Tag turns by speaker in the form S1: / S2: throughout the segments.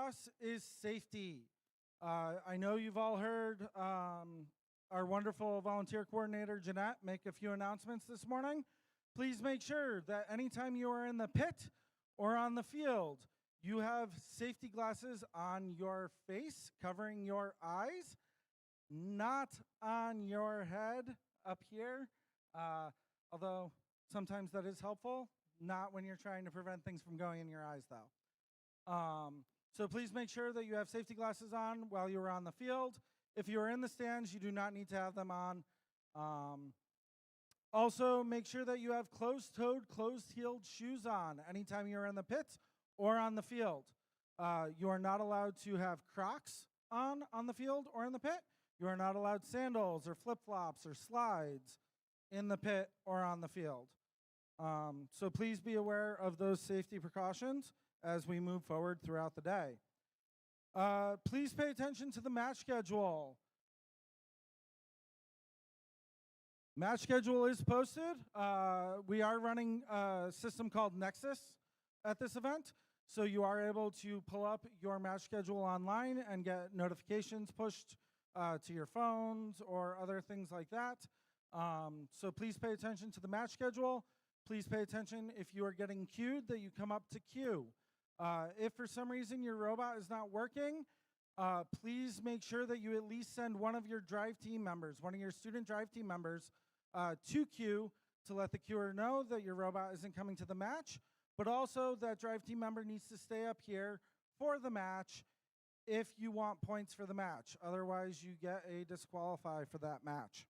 S1: us is safety. I know you've all heard our wonderful volunteer coordinator, Jeanette, make a few announcements this morning. Please make sure that anytime you are in the pit or on the field, you have safety glasses on your face, covering your eyes, not on your head up here, although sometimes that is helpful, not when you're trying to prevent things from going in your eyes, though. So please make sure that you have safety glasses on while you are on the field. If you are in the stands, you do not need to have them on. Also, make sure that you have closed-toed, closed-heeled shoes on anytime you're in the pit or on the field. You are not allowed to have Crocs on the field or in the pit. You are not allowed sandals or flip-flops or slides in the pit or on the field. So please be aware of those safety precautions as we move forward throughout the day. Please pay attention to the match schedule. Match schedule is posted. We are running a system called Nexus at this event, so you are able to pull up your match schedule online and get notifications pushed to your phones or other things like that. So please pay attention to the match schedule. Please pay attention if you are getting queued that you come up to queue. If for some reason your robot is not working, please make sure that you at least send one of your drive team members, one of your student drive team members, to queue to let the queuer know that your robot isn't coming to the match, but also that drive team member needs to stay up here for the match if you want points for the match. Otherwise, you get a disqualify for that match.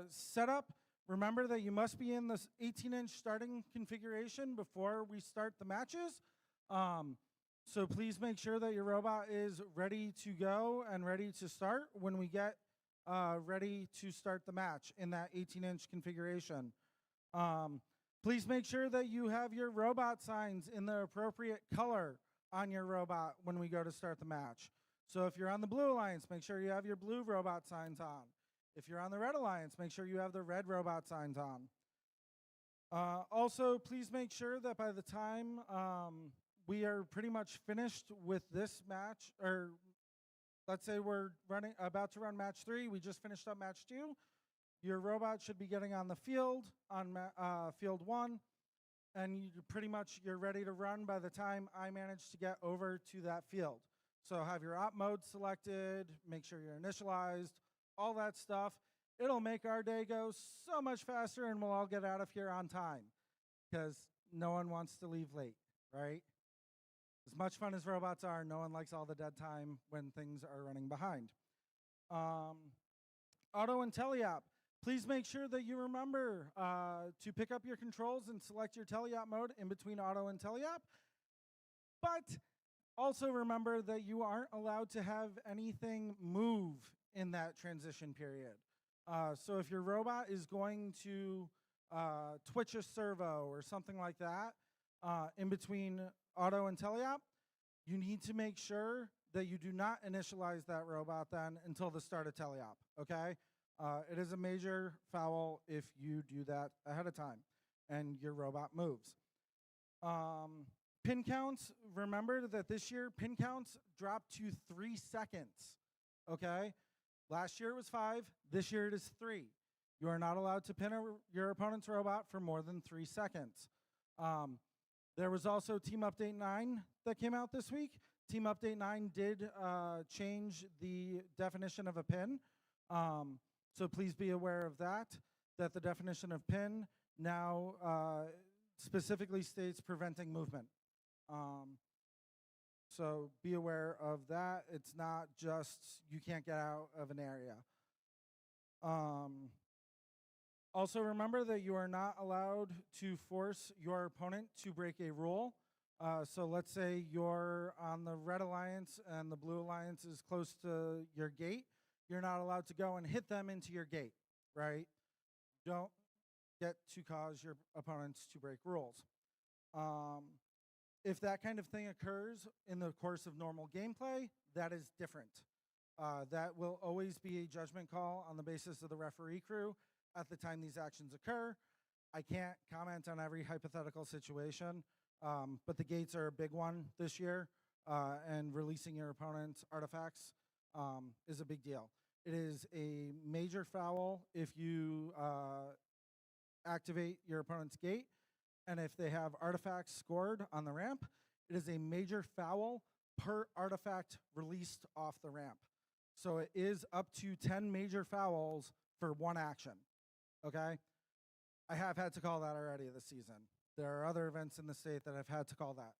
S1: Setup. Remember that you must be in this 18-inch starting configuration before we start the matches. So please make sure that your robot is ready to go and ready to start when we get ready to start the match in that 18-inch configuration. Please make sure that you have your robot signs in the appropriate color on your robot when we go to start the match. So if you're on the Blue Alliance, make sure you have your blue robot signs on. If you're on the Red Alliance, make sure you have the red robot signs on. Also, please make sure that by the time we are pretty much finished with this match, or let's say we're about to run match 3, we just finished up match 2, your robot should be getting on the field on field 1, and you're ready to run by the time I manage to get over to that field. So have your op mode selected, make sure you're initialized, all that stuff. It'll make our day go so much faster, and we'll all get out of here on time because no one wants to leave late, right? As much fun as robots are, no one likes all the dead time when things are running behind. Auto and teleop. Please make sure that you remember to pick up your controls and select your teleop mode in between auto and teleop. But also remember that you aren't allowed to have anything move in that transition period. So if your robot is going to twitch a servo or something like that in between auto and teleop, you need to make sure that you do not initialize that robot then until the start of teleop, okay? It is a major foul if you do that ahead of time and your robot moves. Pin counts, remember that this year pin counts dropped to 3 seconds, okay? Last year it was 5, this year it is 3. You are not allowed to pin your opponent's robot for more than 3 seconds. There was also Team Update 9 that came out this week. Team Update 9 did change the definition of a pin. So please be aware of that the definition of pin now specifically states preventing movement. So be aware of that. It's not just you can't get out of an area. Also remember that you are not allowed to force your opponent to break a rule. So let's say you're on the Red Alliance and the Blue Alliance is close to your gate. You're not allowed to go and hit them into your gate, right? Don't get to cause your opponents to break rules. If that kind of thing occurs in the course of normal gameplay, that is different. That will always be a judgment call on the basis of the referee crew at the time these actions occur. I can't comment on every hypothetical situation, but the gates are a big one this year, and releasing your opponent's artifacts is a big deal. It is a major foul if you activate your opponent's gate, and if they have artifacts scored on the ramp, it is a major foul per artifact released off the ramp. So it is up to 10 major fouls for one action, okay? I have had to call that already this season. There are other events in the state that I've had to call that.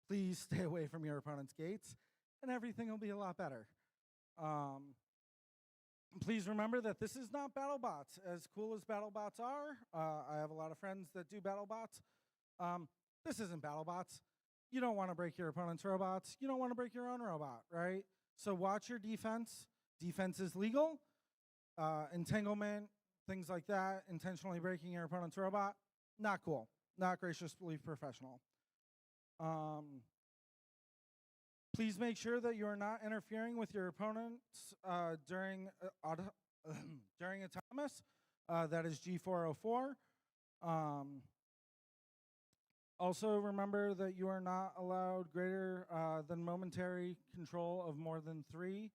S1: Please stay away from your opponent's gates, and everything will be a lot better. Please remember that this is not BattleBots. As cool as BattleBots are, I have a lot of friends that do BattleBots. This isn't BattleBots. You don't want to break your opponent's robots. You don't want to break your own robot, right? So watch your defense. Defense is legal. Entanglement, things like that, intentionally breaking your opponent's robot, not cool. Not graciously professional. Please make sure that you are not interfering with your opponents during autonomous. That is G404. Also remember that you are not allowed greater than momentary control of more than 3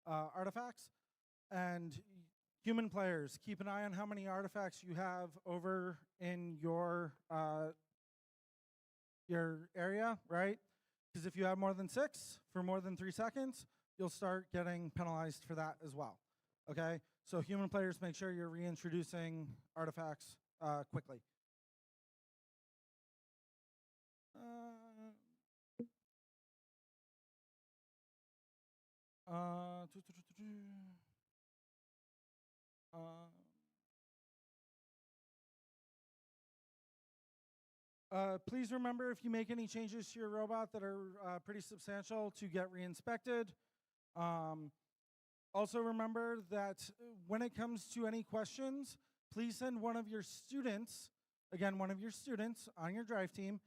S1: artifacts. And human players, keep an eye on how many artifacts you have over in your area, right? Because if you have more than 6 for more than 3 seconds, you'll start getting penalized for that as well, okay? So human players, make sure you're reintroducing artifacts quickly. Please remember, if you make any changes to your robot that are pretty substantial, to get re-inspected. Also remember that when it comes to any questions, please send one of your students, again, one of your students on your drive team,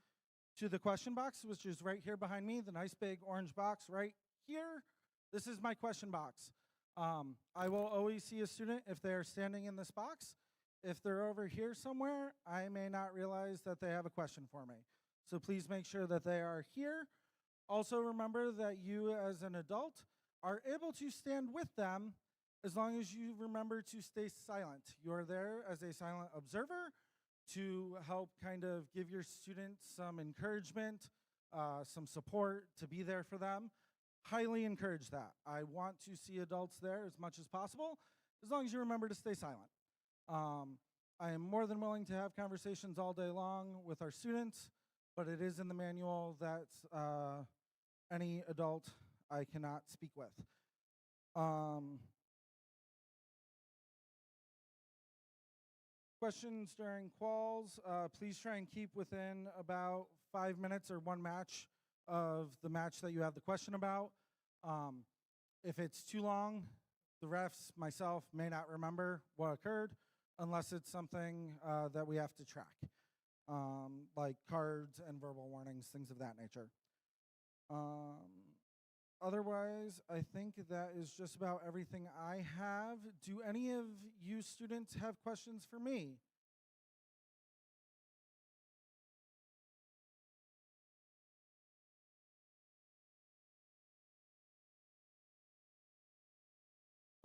S1: to the question box, which is right here behind me, the nice big orange box right here. This is my question box. I will always see a student if they are standing in this box. If they're over here somewhere, I may not realize that they have a question for me. So please make sure that they are here. Also remember that you as an adult are able to stand with them as long as you remember to stay silent. You are there as a silent observer to help kind of give your students some encouragement, some support, to be there for them. Highly encourage that. I want to see adults there as much as possible, as long as you remember to stay silent. I am more than willing to have conversations all day long with our students, but it is in the manual that any adult I cannot speak with. Questions during quals, please try and keep within about 5 minutes or 1 match of the match that you have the question about. If it's too long, the refs, myself, may not remember what occurred unless it's something that we have to track, like cards and verbal warnings, things of that nature. Otherwise, I think that is just about everything I have. Do any of you students have questions for me?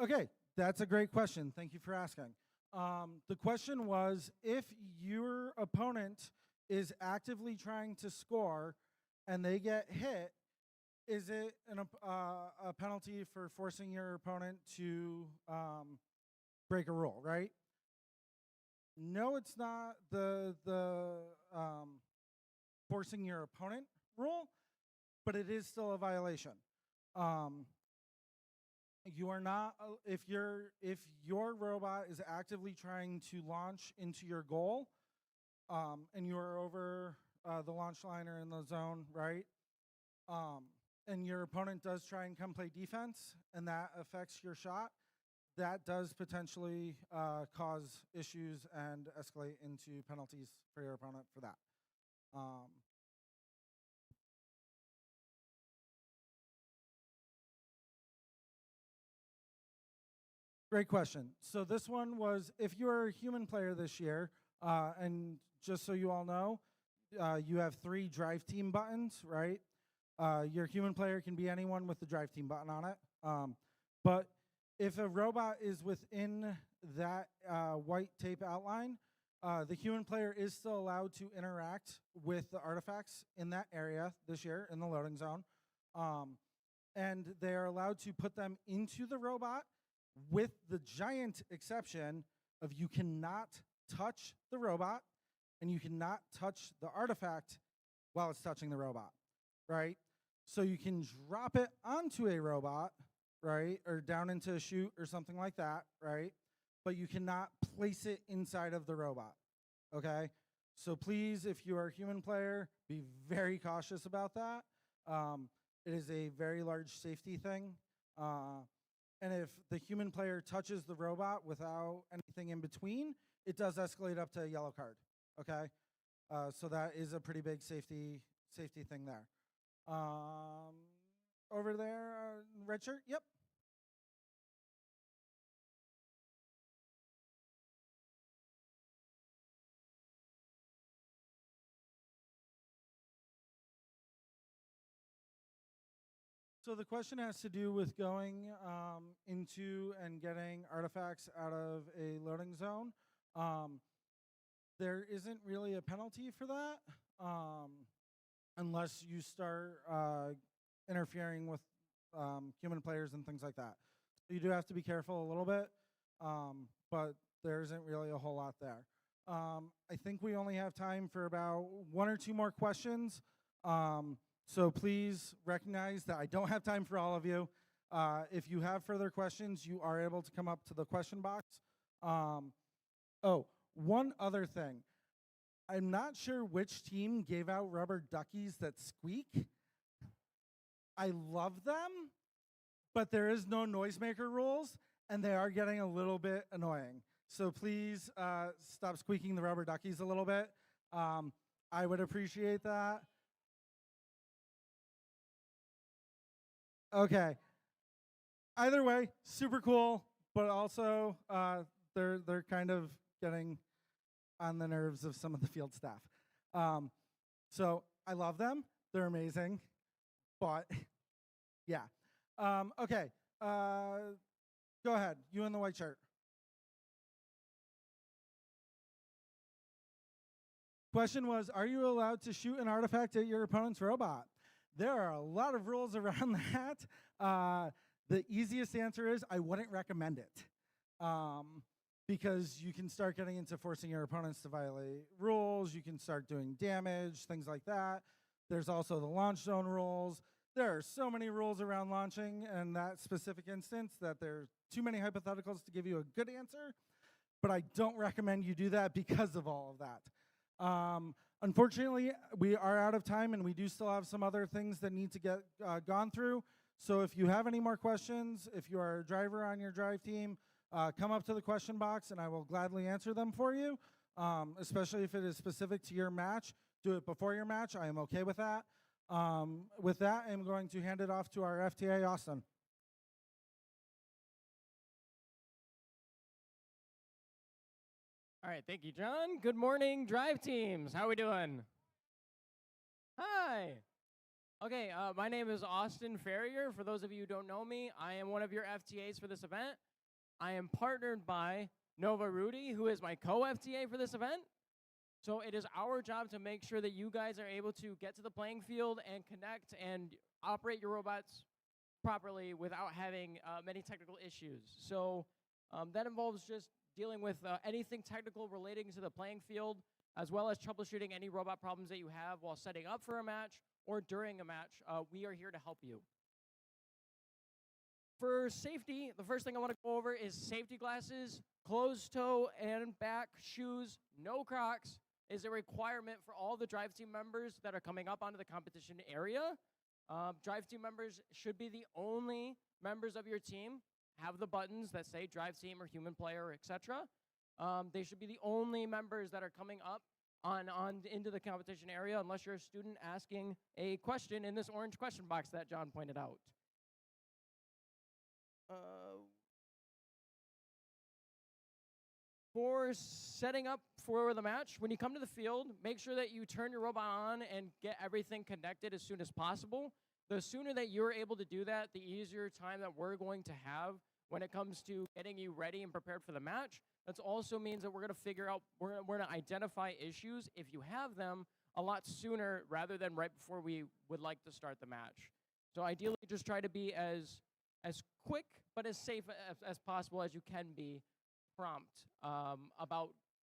S1: Okay, that's a great question. Thank you for asking. The question was, if your opponent is actively trying to score and they get hit, is it a penalty for forcing your opponent to break a rule, right? No, it's not the forcing your opponent rule, but it is still a violation. You are not, if your robot is actively trying to launch into your goal, and you are over the launch line or in the zone, right? And your opponent does try and come play defense, and that affects your shot, that does potentially cause issues and escalate into penalties for your opponent for that. Great question. So this one was, if you're a human player this year, and just so you all know, you have 3 drive team buttons, right? Your human player can be anyone with the drive team button on it. But if a robot is within that white tape outline, the human player is still allowed to interact with the artifacts in that area this year in the loading zone. And they are allowed to put them into the robot with the giant exception of you cannot touch the robot and you cannot touch the artifact while it's touching the robot, right? So you can drop it onto a robot, right, or down into a chute or something like that, right? But you cannot place it inside of the robot, okay? So please, if you are a human player, be very cautious about that. It is a very large safety thing. And if the human player touches the robot without anything in between, it does escalate up to a yellow card, okay? So that is a pretty big safety thing there. Over there, red shirt, yep. So the question has to do with going into and getting artifacts out of a loading zone. There isn't really a penalty for that unless you start interfering with human players and things like that. So you do have to be careful a little bit, but there isn't really a whole lot there. I think we only have time for about 1 or 2 more questions. So please recognize that I don't have time for all of you. If you have further questions, you are able to come up to the question box. Oh, one other thing. I'm not sure which team gave out rubber duckies that squeak. I love them, but there is no noisemaker rules, and they are getting a little bit annoying. So please stop squeaking the rubber duckies a little bit. I would appreciate that. Okay. Either way, super cool, but also they're kind of getting on the nerves of some of the field staff. So I love them; they're amazing, but yeah. Okay, go ahead. You in the white shirt. Question was, are you allowed to shoot an artifact at your opponent's robot? There are a lot of rules around that. The easiest answer is I wouldn't recommend it because you can start getting into forcing your opponents to violate rules. You can start doing damage, things like that. There's also the launch zone rules. There are so many rules around launching in that specific instance that there's too many hypotheticals to give you a good answer, but I don't recommend you do that because of all of that. Unfortunately, we are out of time, and we do still have some other things that need to get gone through. So if you have any more questions, if you are a driver on your drive team, come up to the question box, and I will gladly answer them for you, especially if it is specific to your match. Do it before your match. I am okay with that. With that, I'm going to hand it off to our FTA, Austin.
S2: All right, thank you, John. Good morning, drive teams. How are we doing? Hi. Okay, my name is Austin Ferrier. For those of you who don't know me, I am one of your FTAs for this event. I am partnered by Nova Rudy, who is my co-FTA for this event. So it is our job to make sure that you guys are able to get to the playing field and connect and operate your robots properly without having many technical issues. So that involves just dealing with anything technical relating to the playing field, as well as troubleshooting any robot problems that you have while setting up for a match or during a match. We are here to help you. For safety, the first thing I want to go over is safety glasses, closed toe and back shoes, no Crocs is a requirement for all the drive team members that are coming up onto the competition area. Drive team members should be the only members of your team have the buttons that say drive team or human player, etc. They should be the only members that are coming up on into the competition area unless you're a student asking a question in this orange question box that John pointed out. For setting up for the match, when you come to the field, make sure that you turn your robot on and get everything connected as soon as possible. The sooner that you're able to do that, the easier time that we're going to have when it comes to getting you ready and prepared for the match. That also means that we're going to figure out, we're going to identify issues, if you have them, a lot sooner rather than right before we would like to start the match. So ideally, just try to be as quick but as safe as possible as you can be, prompt about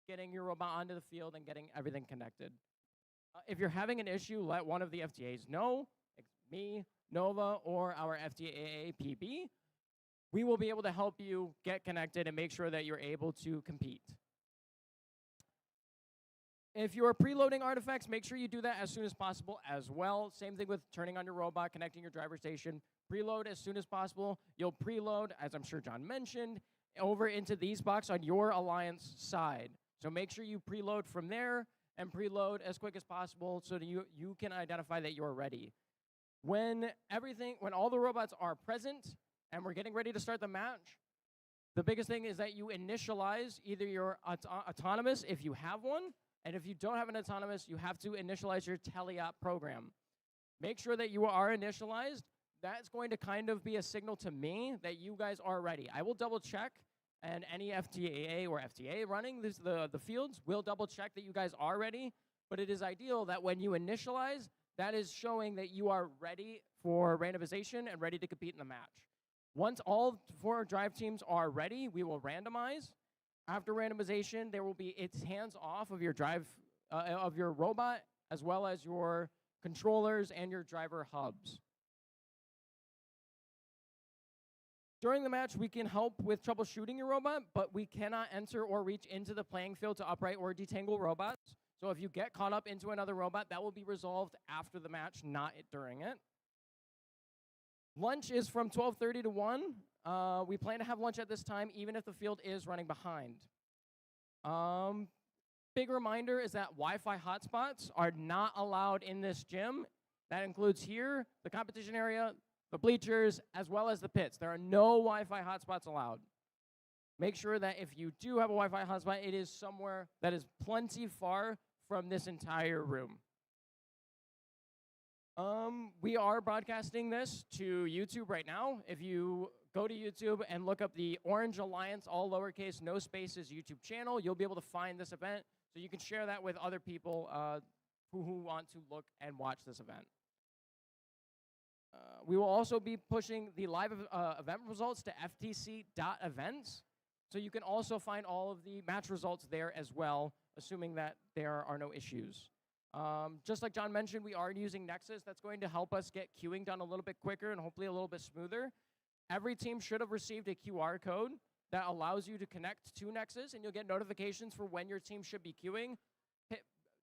S2: getting your robot onto the field and getting everything connected. If you're having an issue, let one of the FTAs know, me, Nova, or our FTA PB. We will be able to help you get connected and make sure that you're able to compete. If you're preloading artifacts, make sure you do that as soon as possible as well. Same thing with turning on your robot, connecting your driver station. Preload as soon as possible. You'll preload, as I'm sure John mentioned, over into these boxes on your Alliance side. So make sure you preload from there and preload as quick as possible so that you can identify that you're ready. When all the robots are present and we're getting ready to start the match, the biggest thing is that you initialize either your autonomous if you have one, and if you don't have an autonomous, you have to initialize your teleop program. Make sure that you are initialized. That's going to kind of be a signal to me that you guys are ready. I will double check, and any FTAA or FTA running the fields will double check that you guys are ready, but it is ideal that when you initialize, that is showing that you are ready for randomization and ready to compete in the match. Once all 4 drive teams are ready, we will randomize. After randomization, there will be its hands off of your of your robot, as well as your controllers and your driver hubs. During the match, we can help with troubleshooting your robot, but we cannot enter or reach into the playing field to upright or detangle robots. So if you get caught up into another robot, that will be resolved after the match, not during it. Lunch is from 12:30 to 1. We plan to have lunch at this time, even if the field is running behind. Big reminder is that Wi-Fi hotspots are not allowed in this gym. That includes here, the competition area, the bleachers, as well as the pits. There are no Wi-Fi hotspots allowed. Make sure that if you do have a Wi-Fi hotspot, it is somewhere that is plenty far from this entire room. We are broadcasting this to YouTube right now. If you go to YouTube and look up the Orange Alliance, all lowercase, no spaces YouTube channel, you'll be able to find this event, so you can share that with other people who want to look and watch this event. We will also be pushing the live event results to ftc.events, so you can also find all of the match results there as well, assuming that there are no issues. Just like John mentioned, we are using Nexus. That's going to help us get queuing done a little bit quicker and hopefully a little bit smoother. Every team should have received a QR code that allows you to connect to Nexus, and you'll get notifications for when your team should be queuing.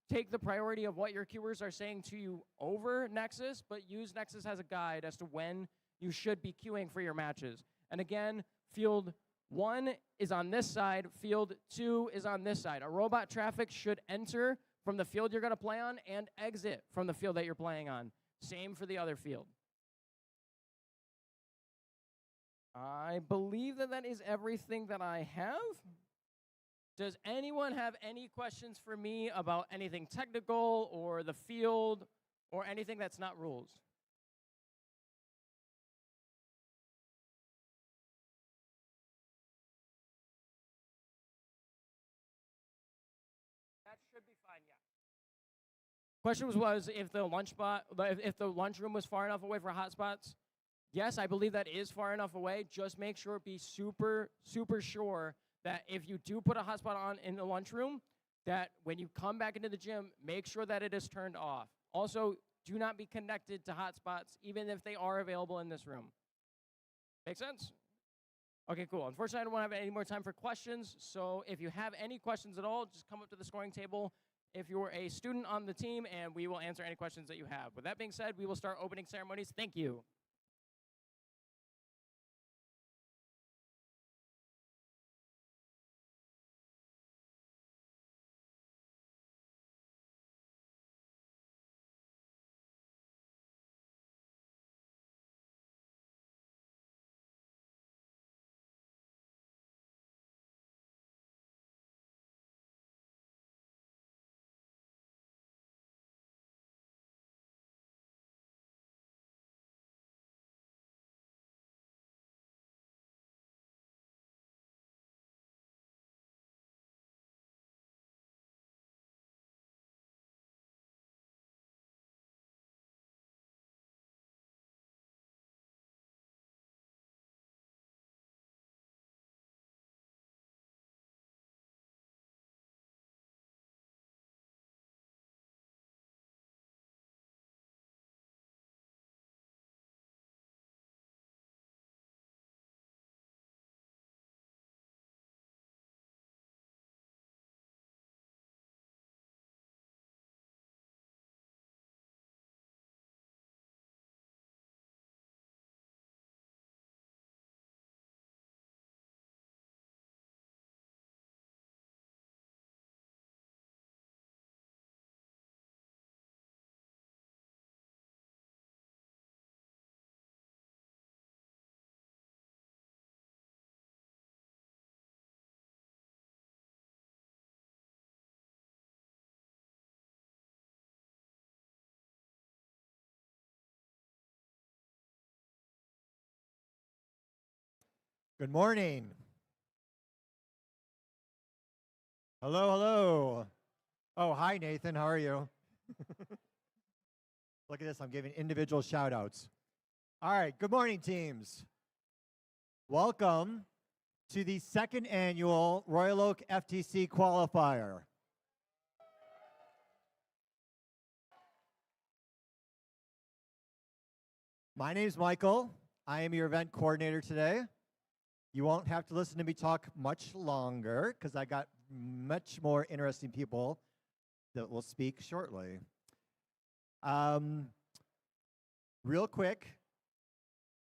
S2: Take the priority of what your queuers are saying to you over Nexus, but use Nexus as a guide as to when you should be queuing for your matches. And again, field 1 is on this side, field 2 is on this side. A robot traffic should enter from the field you're going to play on and exit from the field that you're playing on. Same for the other field. I believe that is everything that I have. Does anyone have any questions for me about anything technical or the field or anything that's not rules? That should be fine, yeah. Question was if the lunchroom was far enough away for hotspots. Yes, I believe that is far enough away. Just make sure, be super, super sure that if you do put a hotspot on in the lunchroom, that when you come back into the gym, make sure that it is turned off. Also, do not be connected to hotspots, even if they are available in this room. Make sense? Okay, cool. Unfortunately, I don't have any more time for questions, so if you have any questions at all, just come up to the scoring table if you're a student on the team, and we will answer any questions that you have. With that being said, we will start opening ceremonies. Thank you.
S3: Good morning. Hello, hello. Oh, hi, Nathan. How are you? Look at this. I'm giving individual shout outs. All right. Good morning, teams. Welcome to the second annual Royal Oak FTC Qualifier. My name is Michael. I am your event coordinator today. You won't have to listen to me talk much longer because I got much more interesting people that will speak shortly. Real quick,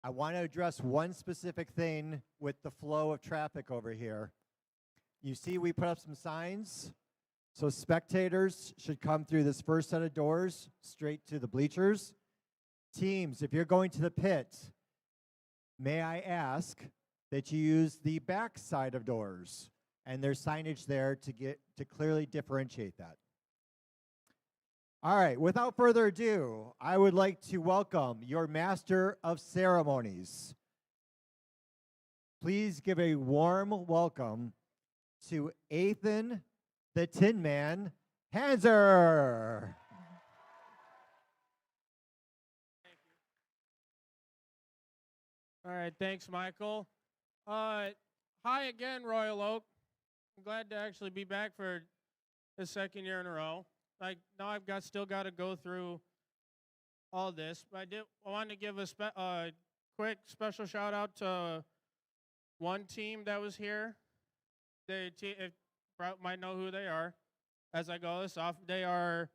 S3: I want to address one specific thing with the flow of traffic over here. You see we put up some signs, so spectators should come through this first set of doors straight to the bleachers. Teams, if you're going to the pit, may I ask that you use the back side of doors, and there's signage there to clearly differentiate that. All right, without further ado, I would like to welcome your Master of Ceremonies. Please give a warm welcome to Ethan the Tin Man Hanser.
S4: All right, thanks, Michael. Hi again, Royal Oak. I'm glad to actually be back for the second year in a row. Now I've still got to go through all this, but I wanted to give a quick special shout out to one team that was here. Might know who they are as I go this off. They're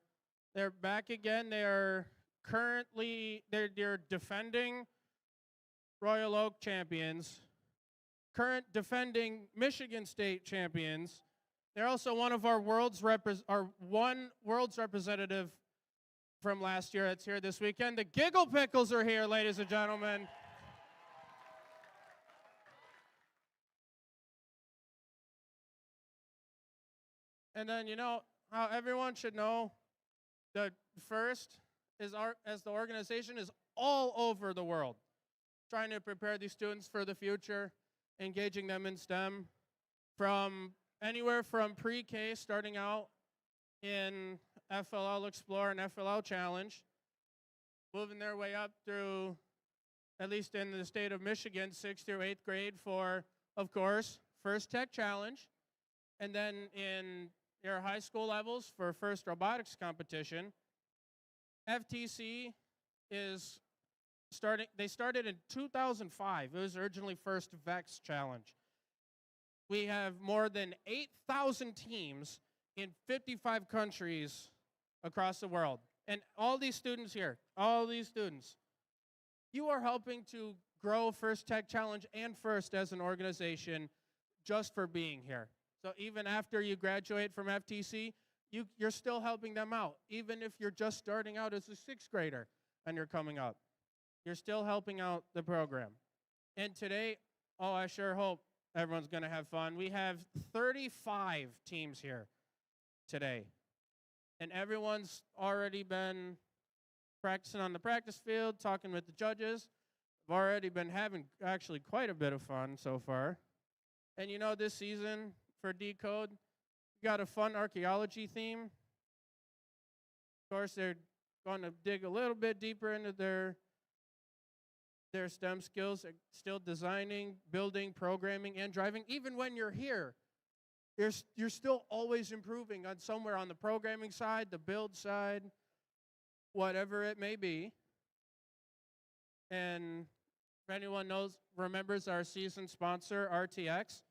S4: back again. They're defending Royal Oak champions, current defending Michigan State champions. They're also one of our world's representative from last year that's here this weekend. The Giggle Pickles are here, ladies and gentlemen. And then how everyone should know, the first as the organization is all over the world, trying to prepare these students for the future, engaging them in STEM from anywhere from pre-K, starting out in FLL Explore and FLL Challenge, moving their way up through, at least in the state of Michigan, 6th through 8th grade for, of course, First Tech Challenge, and then in your high school levels for First Robotics Competition. FTC they started in 2005. It was originally First VEX Challenge. We have more than 8,000 teams in 55 countries across the world. And all these students here, you are helping to grow First Tech Challenge and First as an organization just for being here. So even after you graduate from FTC, you're still helping them out. Even if you're just starting out as a 6th grader and you're coming up, you're still helping out the program. And today, I sure hope everyone's going to have fun. We have 35 teams here today. And everyone's already been practicing on the practice field, talking with the judges. I've already been having actually quite a bit of fun so far. And this season for Decode, we got a fun archaeology theme. Of course, they're going to dig a little bit deeper into their STEM skills, still designing, building, programming, and driving. Even when you're here, you're still always improving on somewhere on the programming side, the build side, whatever it may be. And if anyone remembers our season sponsor, RTX,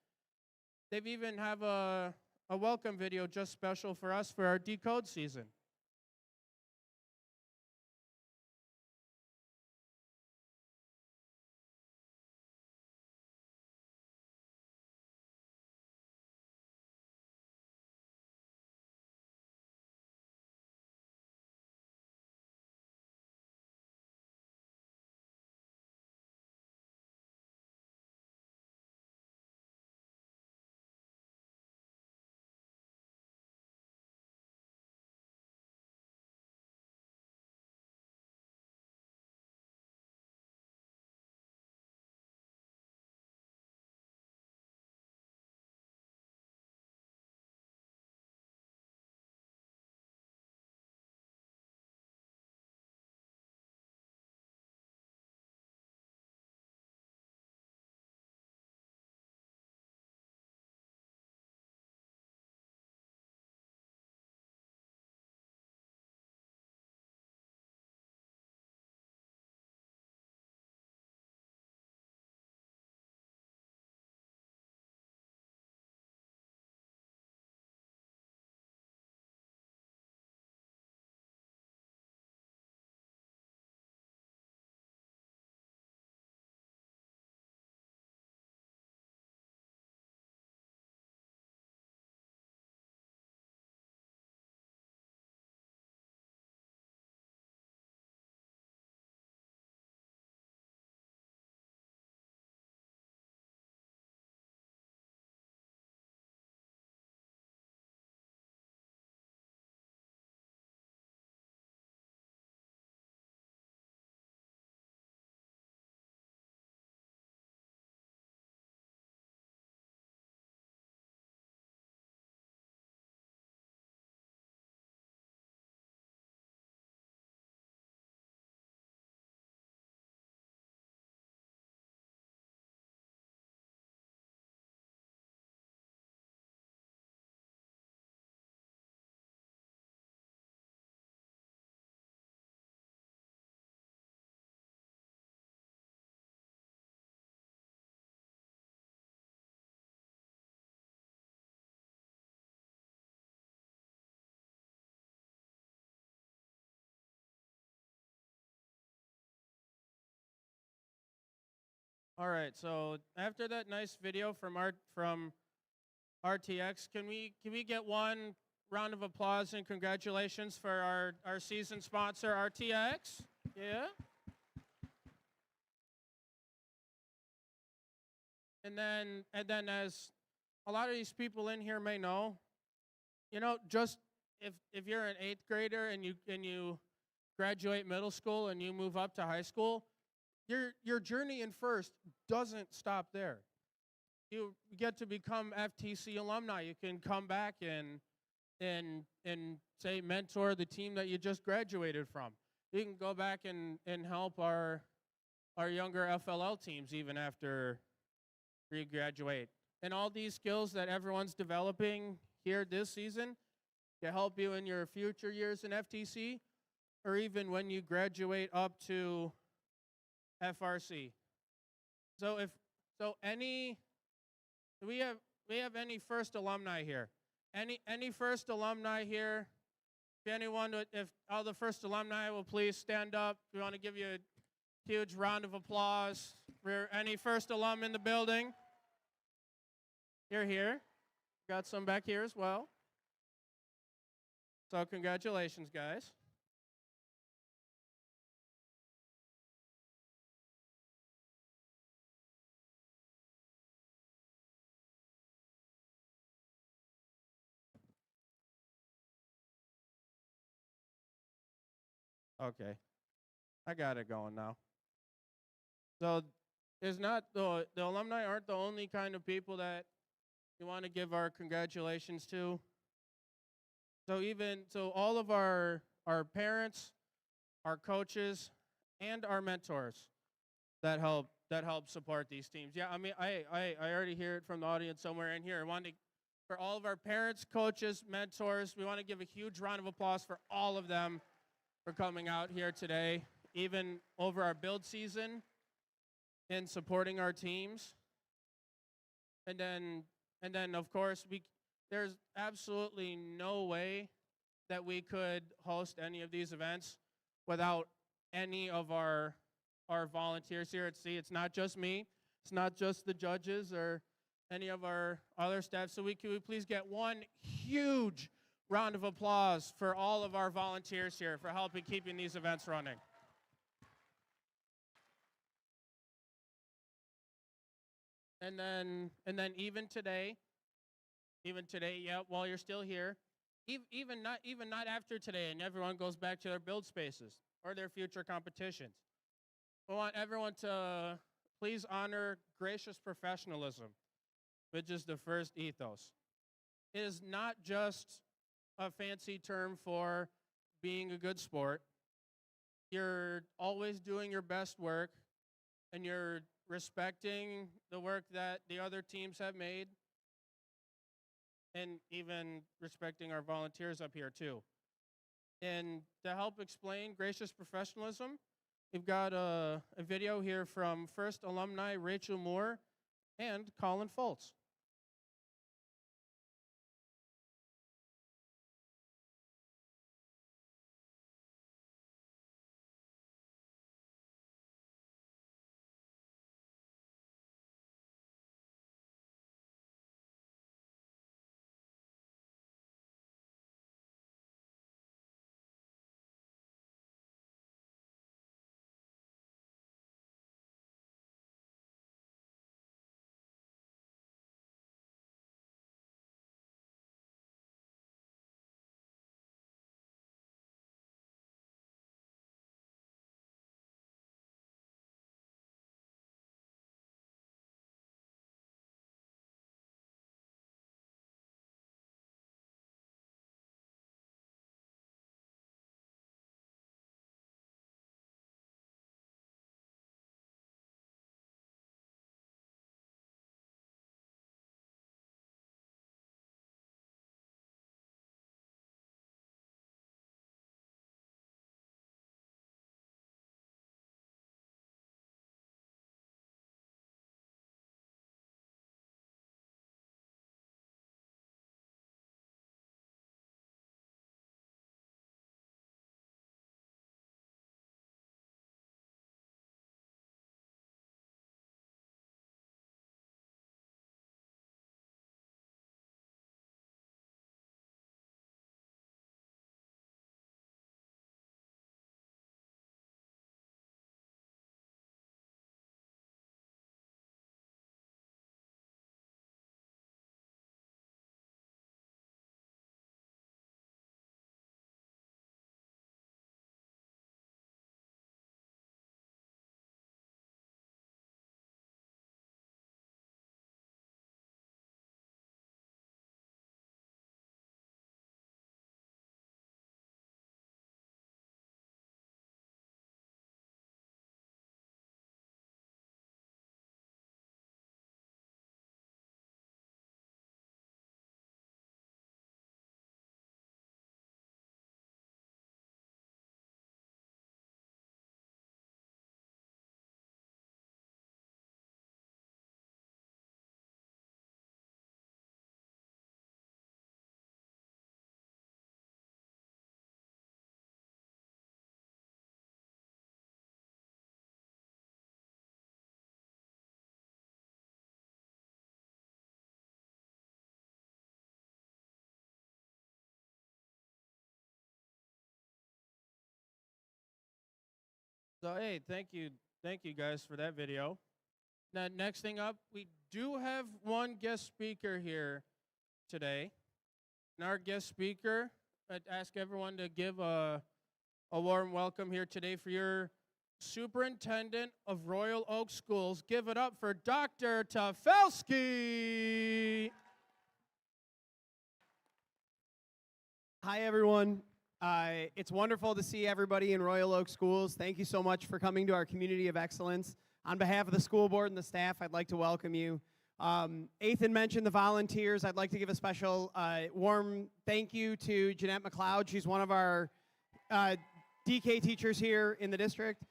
S4: they've even have a welcome video just special for us for our Decode season. All right, so after that nice video from RTX, can we get one round of applause and congratulations for our season sponsor, RTX? Yeah. And then as a lot of these people in here may know, just if you're an 8th grader and you graduate middle school and you move up to high school, your journey in first doesn't stop there. You get to become FTC alumni. You can come back and say mentor the team that you just graduated from. You can go back and help our younger FLL teams even after you graduate. And all these skills that everyone's developing here this season to help you in your future years in FTC, or even when you graduate up to FRC. So we have any first alumni here? Any first alumni here? If all the first alumni will please stand up. We want to give you a huge round of applause for any first alum in the building. You're here. Got some back here as well. So congratulations, guys. Okay. I got it going now. So there's not the alumni aren't the only kind of people that you want to give our congratulations to. So all of our parents, our coaches, and our mentors that help support these teams. Yeah, I mean I already hear it from the audience somewhere in here. For all of our parents, coaches, mentors, we want to give a huge round of applause for all of them for coming out here today, even over our build season and supporting our teams. And then of course there's absolutely no way that we could host any of these events without any of our volunteers here at C. It's not just me. It's not just the judges or any of our other staff. So could we please get one huge round of applause for all of our volunteers here for helping keeping these events running. And then even today, yeah, while you're still here, even not after today, and everyone goes back to their build spaces or their future competitions. I want everyone to please honor gracious professionalism, which is the first ethos. It is not just a fancy term for being a good sport. You're always doing your best work, and you're respecting the work that the other teams have made, and even respecting our volunteers up here too. And to help explain gracious professionalism, we've got a video here from first alumni Rachel Moore and Colin Foltz. So hey, thank you guys for that video. Now, next thing up, we do have one guest speaker here today. And our guest speaker, I'd ask everyone to give a warm welcome here today for your superintendent of Royal Oak Schools. Give it up for Dr. Tafelski.
S5: Hi, everyone. It's wonderful to see everybody in Royal Oak Schools. Thank you so much for coming to our community of excellence. On behalf of the school board and the staff, I'd like to welcome you. Ethan mentioned the volunteers. I'd like to give a special warm thank you to Jeanette McLeod. She's one of our DK teachers here in the district.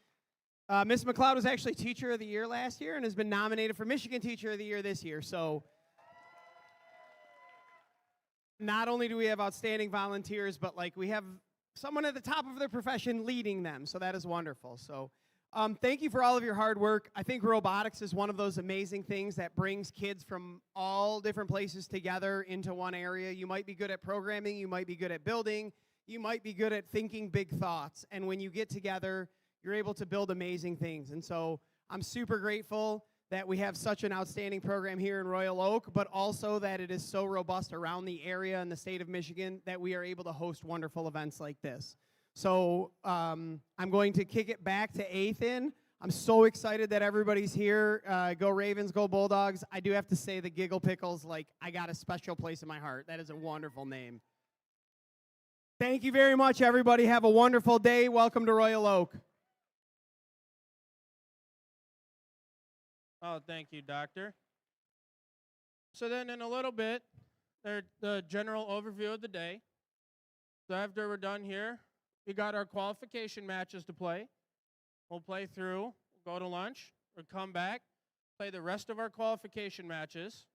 S5: Ms. McLeod was actually Teacher of the Year last year and has been nominated for Michigan Teacher of the Year this year. So not only do we have outstanding volunteers, but like we have someone at the top of their profession leading them. So that is wonderful. So thank you for all of your hard work. I think robotics is one of those amazing things that brings kids from all different places together into one area. You might be good at programming, you might be good at building, you might be good at thinking big thoughts. And when you get together, you're able to build amazing things. And so I'm super grateful that we have such an outstanding program here in Royal Oak, but also that it is so robust around the area and the state of Michigan that we are able to host wonderful events like this. So I'm going to kick it back to Ethan. I'm so excited that everybody's here. Go Ravens, go Bulldogs. I do have to say the Giggle Pickles, like, I got a special place in my heart. That is a wonderful name. Thank you very much, everybody. Have a wonderful day. Welcome to Royal Oak.
S4: Oh, thank you, Doctor. So then in a little bit, the general overview of the day. So after we're done here, we got our qualification matches to play. We'll play through, go to lunch, or come back, play the rest of our qualification matches.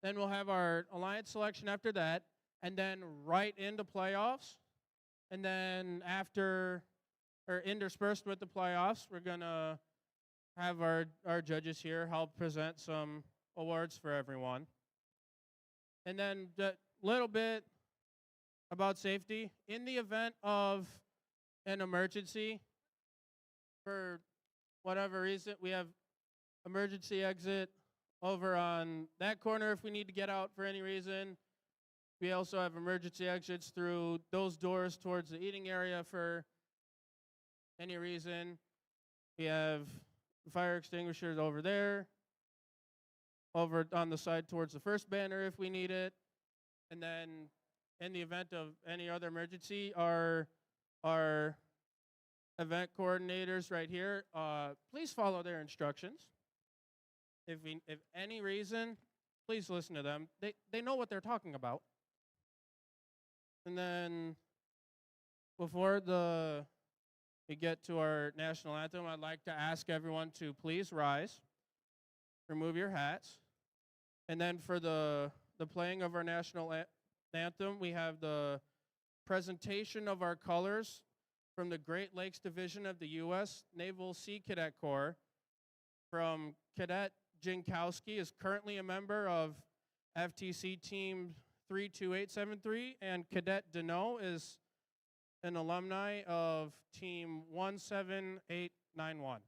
S4: Then we'll have our alliance selection after that, and then right into playoffs. And then after, or interspersed with the playoffs, we're going to have our judges here help present some awards for everyone. And then a little bit about safety. In the event of an emergency, for whatever reason, we have emergency exit over on that corner if we need to get out for any reason. We also have emergency exits through those doors towards the eating area for any reason. We have fire extinguishers over there, over on the side towards the first banner if we need it. And then in the event of any other emergency, our event coordinators right here, please follow their instructions. If any reason, please listen to them. They know what they're talking about. And then before we get to our national anthem, I'd like to ask everyone to please rise, remove your hats, and then for the playing of our national anthem, we have the presentation of our colors from the Great Lakes Division of the U.S. Naval Sea Cadet Corps. From Cadet Jinkowski is currently a member of FTC Team 32873, and Cadet Deneau is an alumni of Team 17891.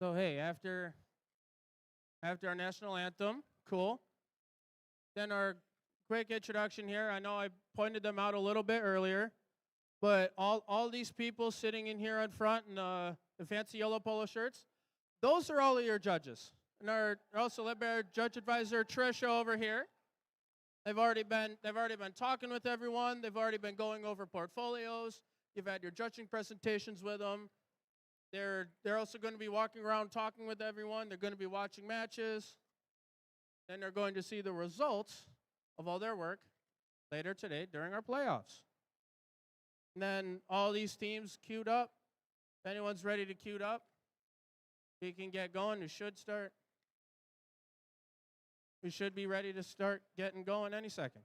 S4: So hey, after our national anthem, cool. Then our quick introduction here. I know I pointed them out a little bit earlier, but all these people sitting in here in front in the fancy yellow polo shirts, those are all of your judges. And also led by our judge advisor Trisha over here. They've already been talking with everyone. They've already been going over portfolios. You've had your judging presentations with them. They're also going to be walking around talking with everyone. They're going to be watching matches. Then they're going to see the results of all their work later today during our playoffs. And then all these teams queued up. If anyone's ready to queue up, we can get going. We should start. We should be ready to start getting going any second.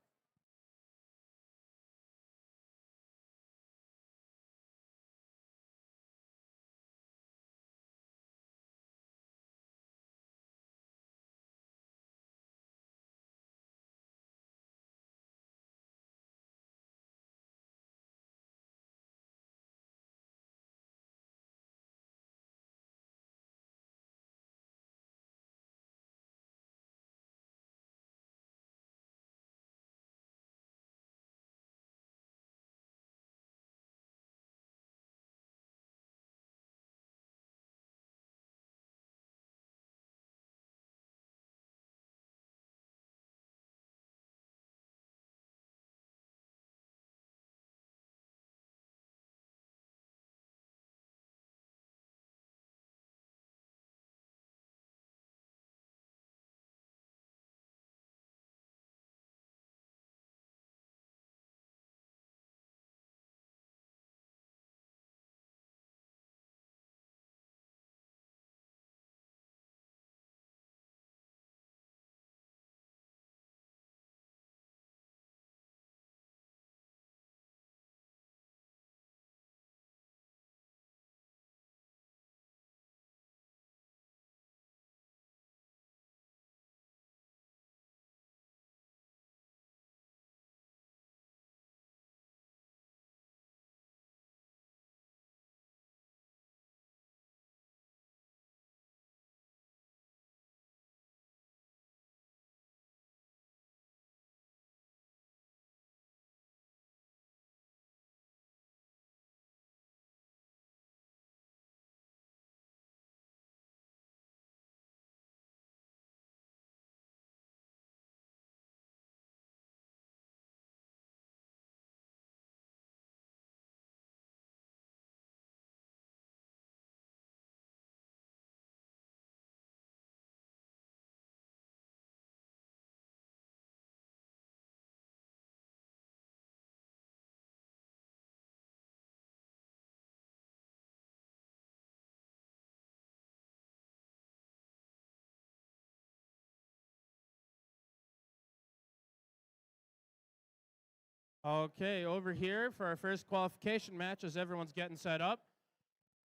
S4: Okay, over here for our first qualification match as everyone's getting set up.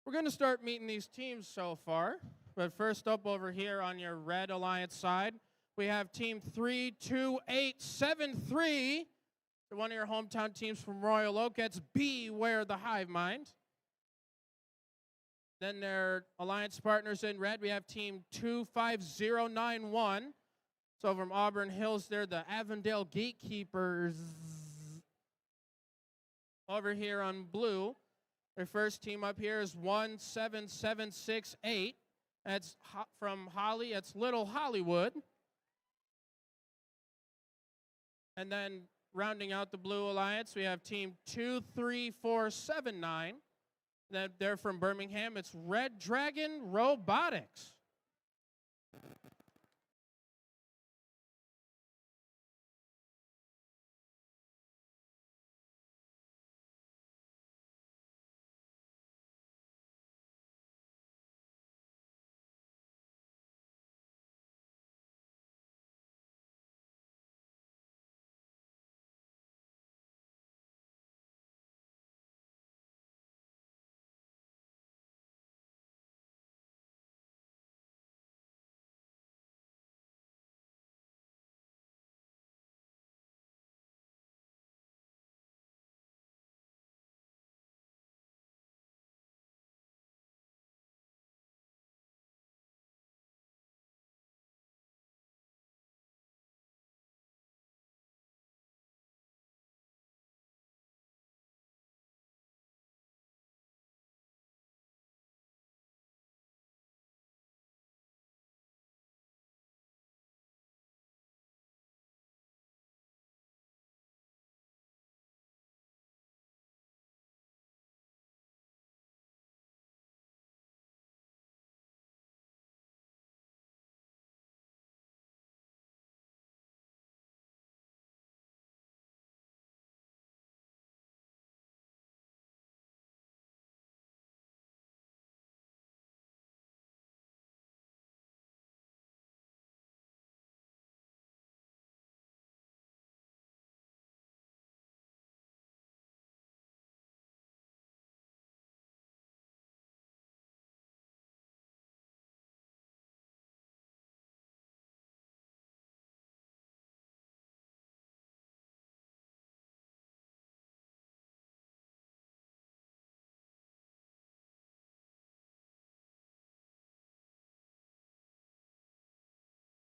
S4: We're going to start meeting these teams so far. But first up over here on your Red Alliance side, we have team 32873. One of your hometown teams from Royal Oak. That's Beware the Hive Mind. Then their alliance partners in red, we have team 25091. So from Auburn Hills, they're the Avondale Gatekeepers. Over here on blue, their first team up here is 17768. That's from Holly. That's Little Hollywood. And then rounding out the blue alliance, we have team 23479. They're from Birmingham. It's Red Dragon Robotics.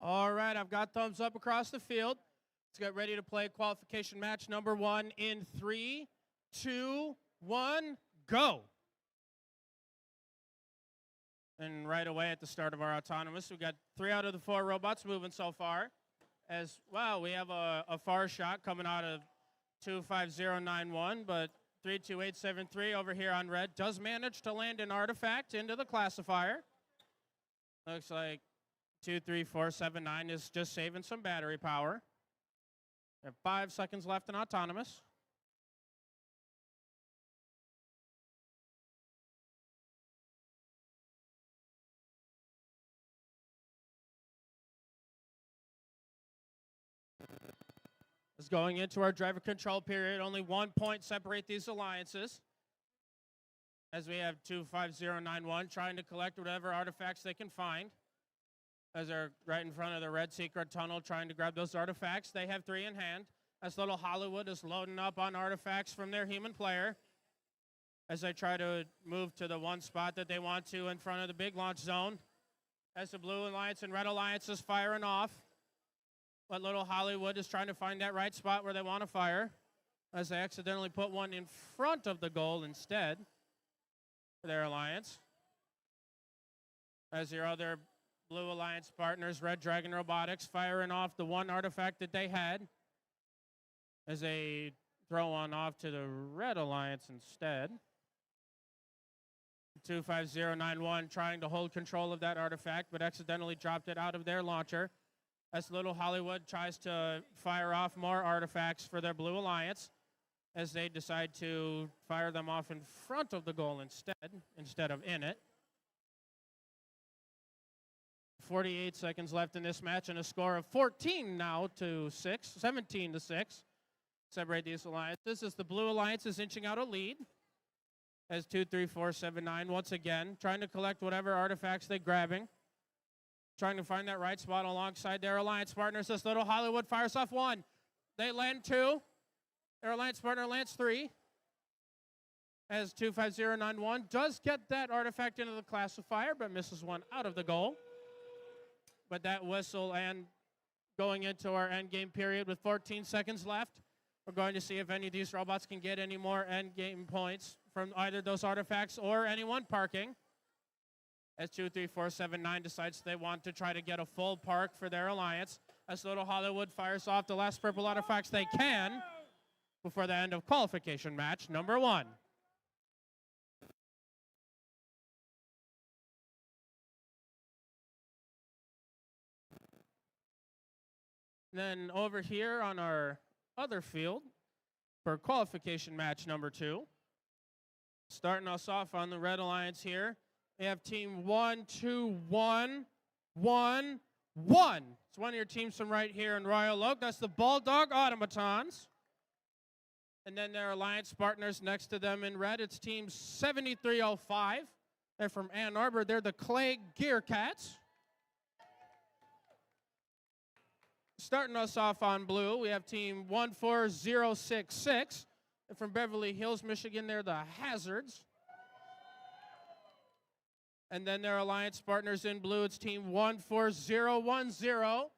S4: All right, I've got thumbs up across the field. Let's get ready to play qualification match number 1 in 3, 2, 1, go. And right away at the start of our autonomous, we've got 3 out of the 4 robots moving so far. As, wow, we have a far shot coming out of 25091, but 32873 over here on red does manage to land an artifact into the classifier. Looks like 23479 is just saving some battery power. We have 5 seconds left in autonomous. Is going into our driver control period. Only 1 point separate these alliances. As we have 25091 trying to collect whatever artifacts they can find. As they're right in front of the red secret tunnel trying to grab those artifacts. They have 3 in hand. As little Hollywood is loading up on artifacts from their human player. As they try to move to the one spot that they want to in front of the big launch zone. As the blue alliance and red alliance is firing off. But little Hollywood is trying to find that right spot where they want to fire. As they accidentally put one in front of the goal instead for their alliance. As your other blue alliance partners, Red Dragon Robotics, firing off the one artifact that they had. As they throw one off to the red alliance instead. 25091 trying to hold control of that artifact, but accidentally dropped it out of their launcher. As little Hollywood tries to fire off more artifacts for their blue alliance, as they decide to fire them off in front of the goal instead of in it. 48 seconds left in this match and a score of 17 to 6. Separate these alliances as the blue alliance is inching out a lead. As 23479 once again trying to collect whatever artifacts they're grabbing. Trying to find that right spot alongside their alliance partners. This little Hollywood fires off 1. They land 2. Their alliance partner lands 3. As 25091 does get that artifact into the classifier, but misses one out of the goal. But that whistle and going into our end game period with 14 seconds left. We're going to see if any of these robots can get any more end game points from either those artifacts or anyone parking. As 23479 decides they want to try to get a full park for their alliance. As little Hollywood fires off the last purple artifacts they can before the end of qualification match number 1. Then over here on our other field for qualification match number 2. Starting us off on the red alliance here. We have team 1, 2, 1, 1, 1. It's one of your teams from right here in Royal Oak. That's the Bulldog Automatons. And then their alliance partners next to them in red. It's team 7305. They're from Ann Arbor. They're the Clay Gear Cats. Starting us off on blue, we have team 14066. They're from Beverly Hills, Michigan. They're the Hazards. And then their alliance partners in blue, it's team 14010.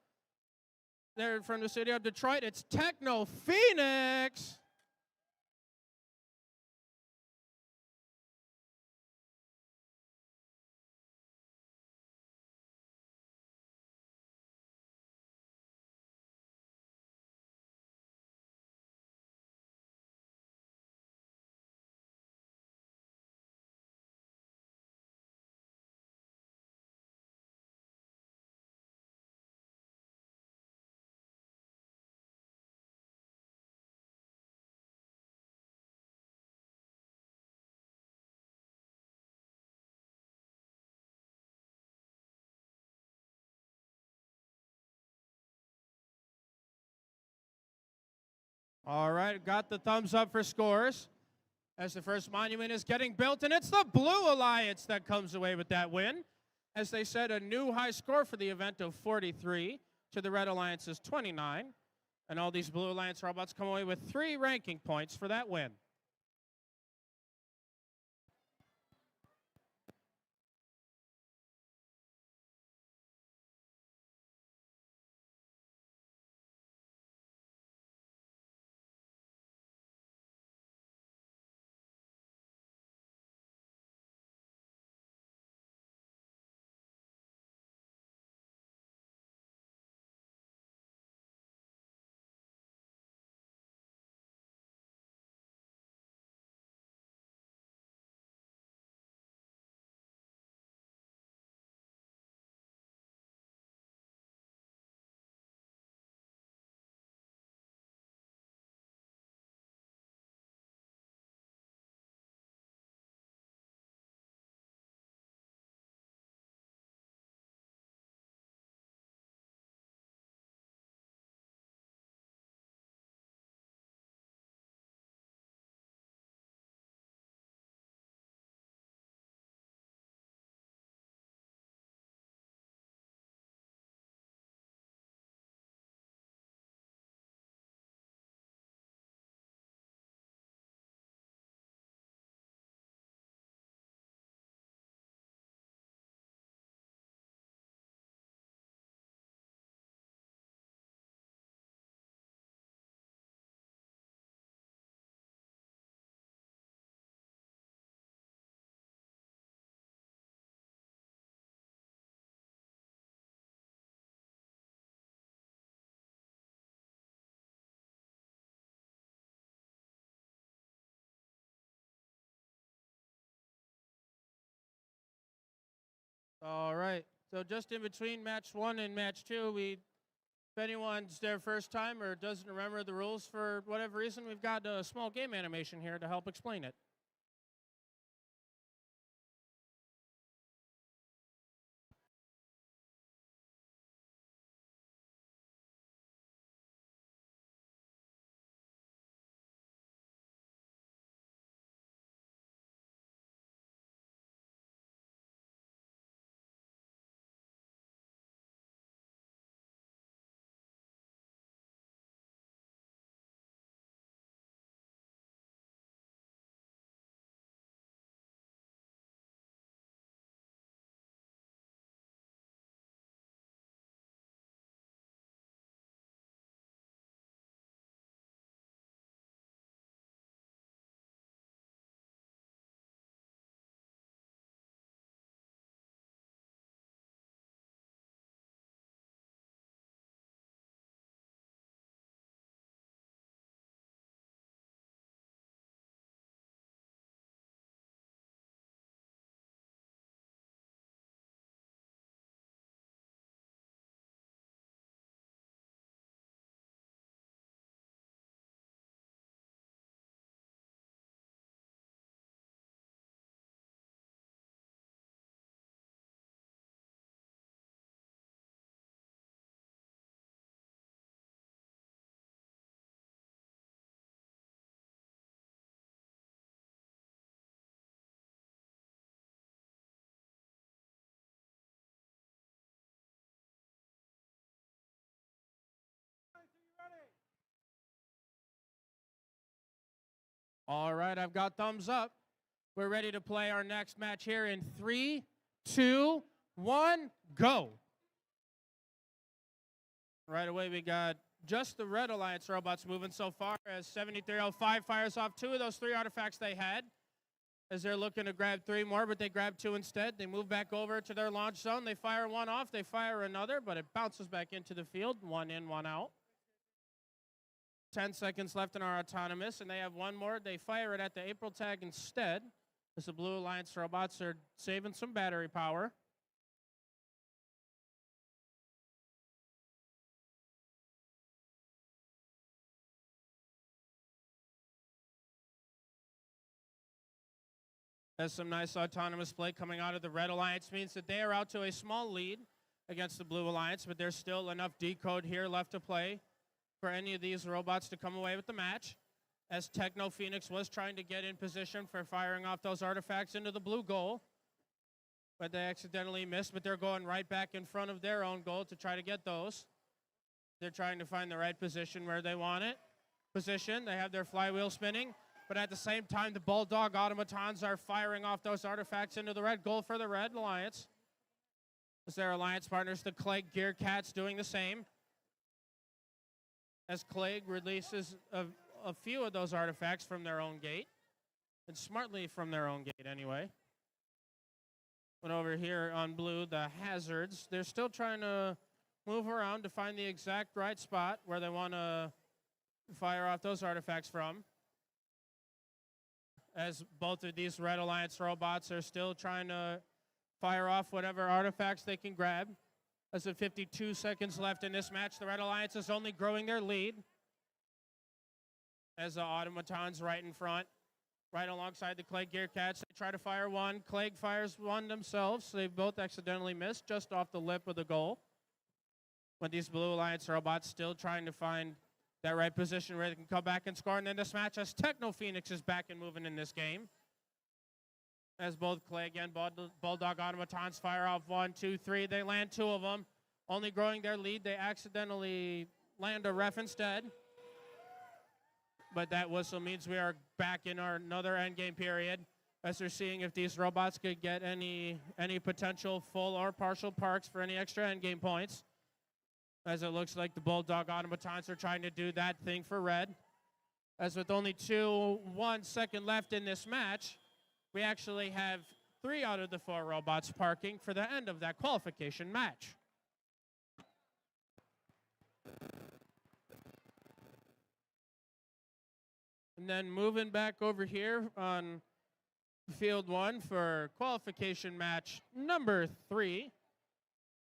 S4: They're from the city of Detroit. It's Techno Phoenix. All right, got the thumbs up for scores. As the first monument is getting built, and it's the Blue Alliance that comes away with that win. As they set a new high score for the event of 43 to the Red Alliance's 29. And all these Blue Alliance robots come away with 3 ranking points for that win. All right. So just in between match 1 and match 2, if anyone's their first time or doesn't remember the rules for whatever reason, we've got a small game animation here to help explain it. All right, I've got thumbs up. We're ready to play our next match here in 3, 2, 1, go. Right away, we got just the Red Alliance robots moving so far as 7305 fires off 2 of those 3 artifacts they had. As they're looking to grab 3 more, but they grab 2 instead. They move back over to their launch zone. They fire 1 off. They fire another, but it bounces back into the field. 1 in, 1 out. 10 seconds left in our autonomous, and they have 1 more. They fire it at the April tag instead, as the Blue Alliance robots are saving some battery power. As some nice autonomous play coming out of the Red Alliance means that they are out to a small lead against the Blue Alliance, but there's still enough decode here left to play for any of these robots to come away with the match, as Techno Phoenix was trying to get in position for firing off those artifacts into the blue goal, but they accidentally missed, but they're going right back in front of their own goal to try to get those. They're trying to find the right position where they want it. They have their flywheel spinning, but at the same time, the Bulldog automatons are firing off those artifacts into the red goal for the Red Alliance. As their alliance partners, the Clegg Gear Cats, doing the same. As Clegg releases a few of those artifacts from their own gate, and smartly from their own gate anyway. But over here on blue, the Hazards, they're still trying to move around to find the exact right spot where they want to fire off those artifacts from. As both of these Red Alliance robots are still trying to fire off whatever artifacts they can grab. As of 52 seconds left in this match, the Red Alliance is only growing their lead. As the automatons right in front, right alongside the Clegg Gear Cats, they try to fire 1. Clegg fires 1 themselves, so they both accidentally missed just off the lip of the goal. But these Blue Alliance robots still trying to find that right position where they can come back and score. And in this match, as Techno Phoenix is back and moving in this game, as both Clegg and Bulldog automatons fire off 1, 2, 3. They land 2 of them, only growing their lead. They accidentally land a ref instead. But that whistle means we are back in our another endgame period, as they're seeing if these robots could get any potential full or partial parks for any extra endgame points. As it looks like the Bulldog automatons are trying to do that thing for red. As with only 1 second left in this match, we actually have 3 out of the 4 robots parking for the end of that qualification match. And then moving back over here on field one for qualification match number 3.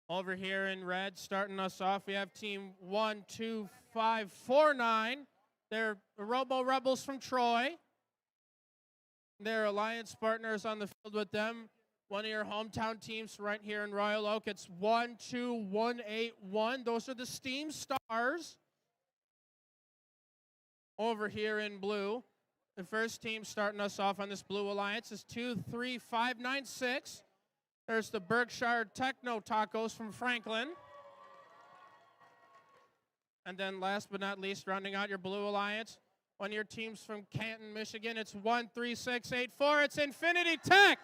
S4: Over here in red, starting us off, we have team 12549. They're the Robo Rebels from Troy. Their alliance partners on the field with them. One of your hometown teams right here in Royal Oak. It's 12181. Those are the Steam Stars. Over here in blue, the first team starting us off on this blue alliance is 23596. There's the Berkshire Techno Tacos from Franklin. And then last but not least, rounding out your blue alliance, one of your teams from Canton, Michigan, it's 13684. It's Infinity Tech.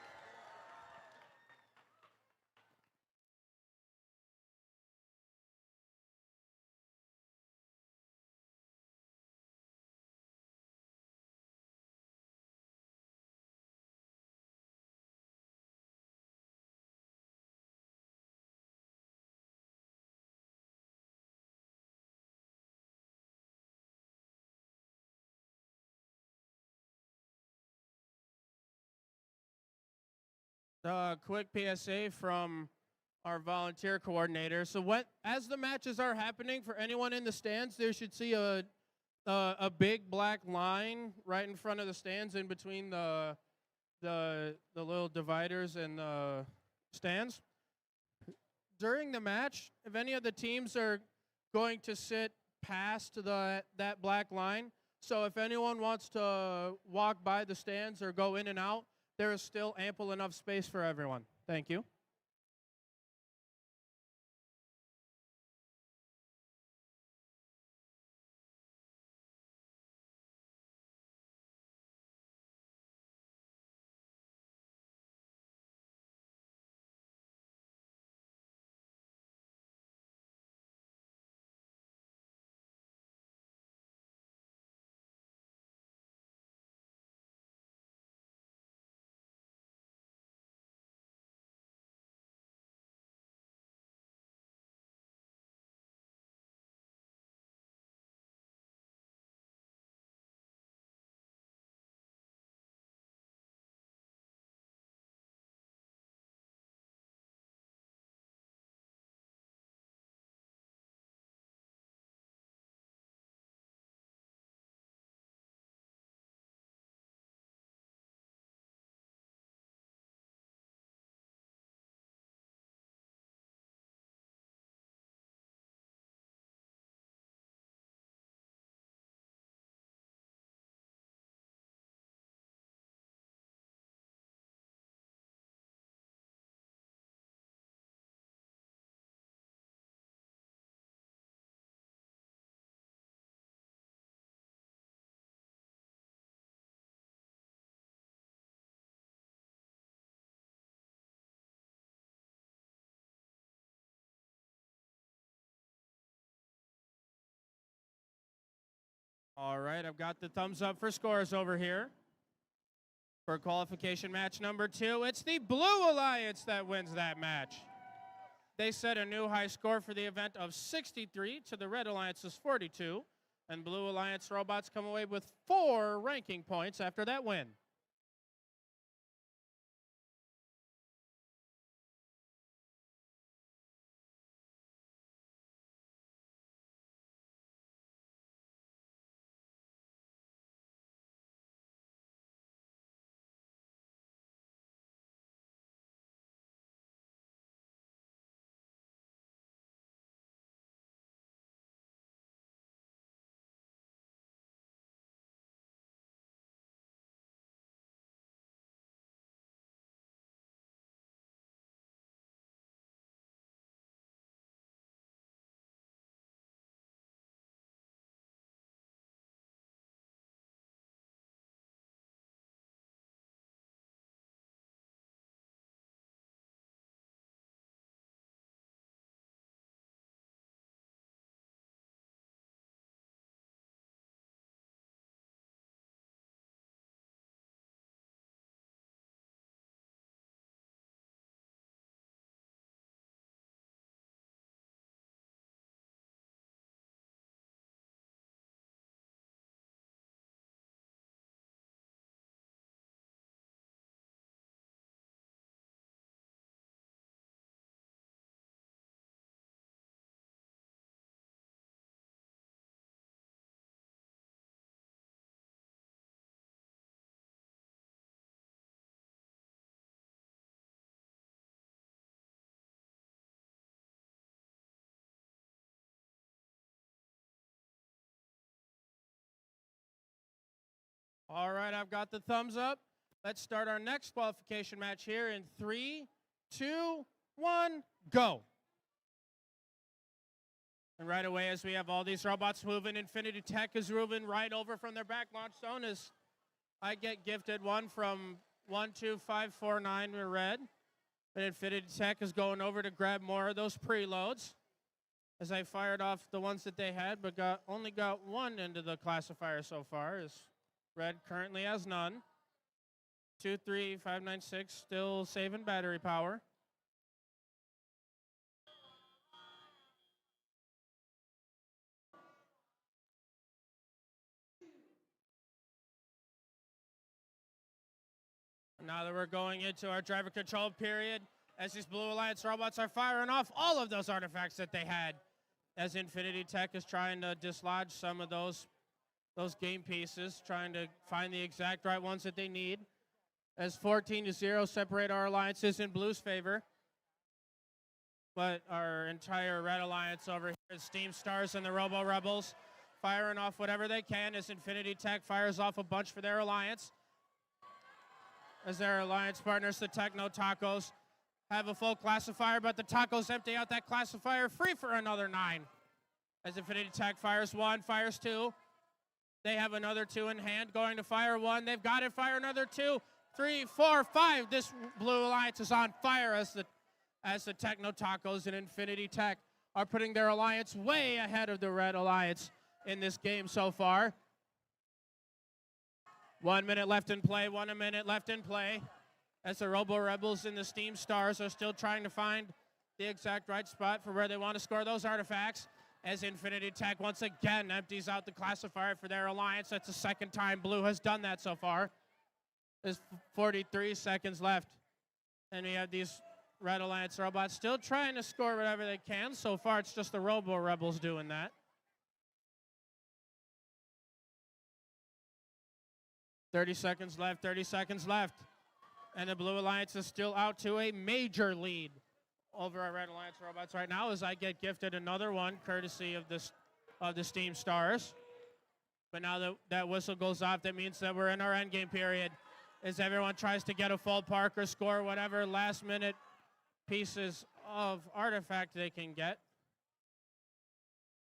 S4: Quick PSA from our volunteer coordinator. So as the matches are happening, for anyone in the stands, there should see a big black line right in front of the stands, in between the little dividers and the stands. During the match, if any of the teams are going to sit past that black line, so if anyone wants to walk by the stands or go in and out, there is still ample enough space for everyone. Thank you. All right, I've got the thumbs up for scores over here. For qualification match number 2, it's the Blue Alliance that wins that match. They set a new high score for the event of 63 to the Red Alliance's 42, and Blue Alliance robots come away with 4 ranking points after that win. All right, I've got the thumbs up. Let's start our next qualification match here in 3, 2, 1, go. And right away, as we have all these robots moving, Infinity Tech is moving right over from their back launch zone as I get gifted one from 12549 in red. But Infinity Tech is going over to grab more of those preloads as I fired off the ones that they had, but only got one into the classifier so far, as red currently has none. 23596 still saving battery power. Now that we're going into our driver control period, as these Blue Alliance robots are firing off all of those artifacts that they had, as Infinity Tech is trying to dislodge some of those game pieces, trying to find the exact right ones that they need. As 14-0 separate our alliances in Blue's favor. But our entire Red Alliance over here is Steam Stars and the Robo Rebels firing off whatever they can as Infinity Tech fires off a bunch for their alliance. As their alliance partners, the Techno Tacos, have a full classifier, but the Tacos empty out that classifier, free for another 9. As Infinity Tech fires 1, fires 2. They have another 2 in hand, going to fire 1. They've got it, fire another 2, 3, 4, 5. This Blue Alliance is on fire as the Techno Tacos and Infinity Tech are putting their alliance way ahead of the Red Alliance in this game so far. 1 minute left in play, 1 minute left in play. As the Robo Rebels and the Steam Stars are still trying to find the exact right spot for where they want to score those artifacts. As Infinity Tech once again empties out the classifier for their alliance. That's the second time Blue has done that so far. There's 43 seconds left. And we have these Red Alliance robots still trying to score whatever they can. So far, it's just the Robo Rebels doing that. 30 seconds left, 30 seconds left. And the Blue Alliance is still out to a major lead over our Red Alliance robots right now as I get gifted another one courtesy of the Steam Stars. But now that that whistle goes off, that means that we're in our endgame period as everyone tries to get a full park or score whatever last-minute pieces of artifact they can get.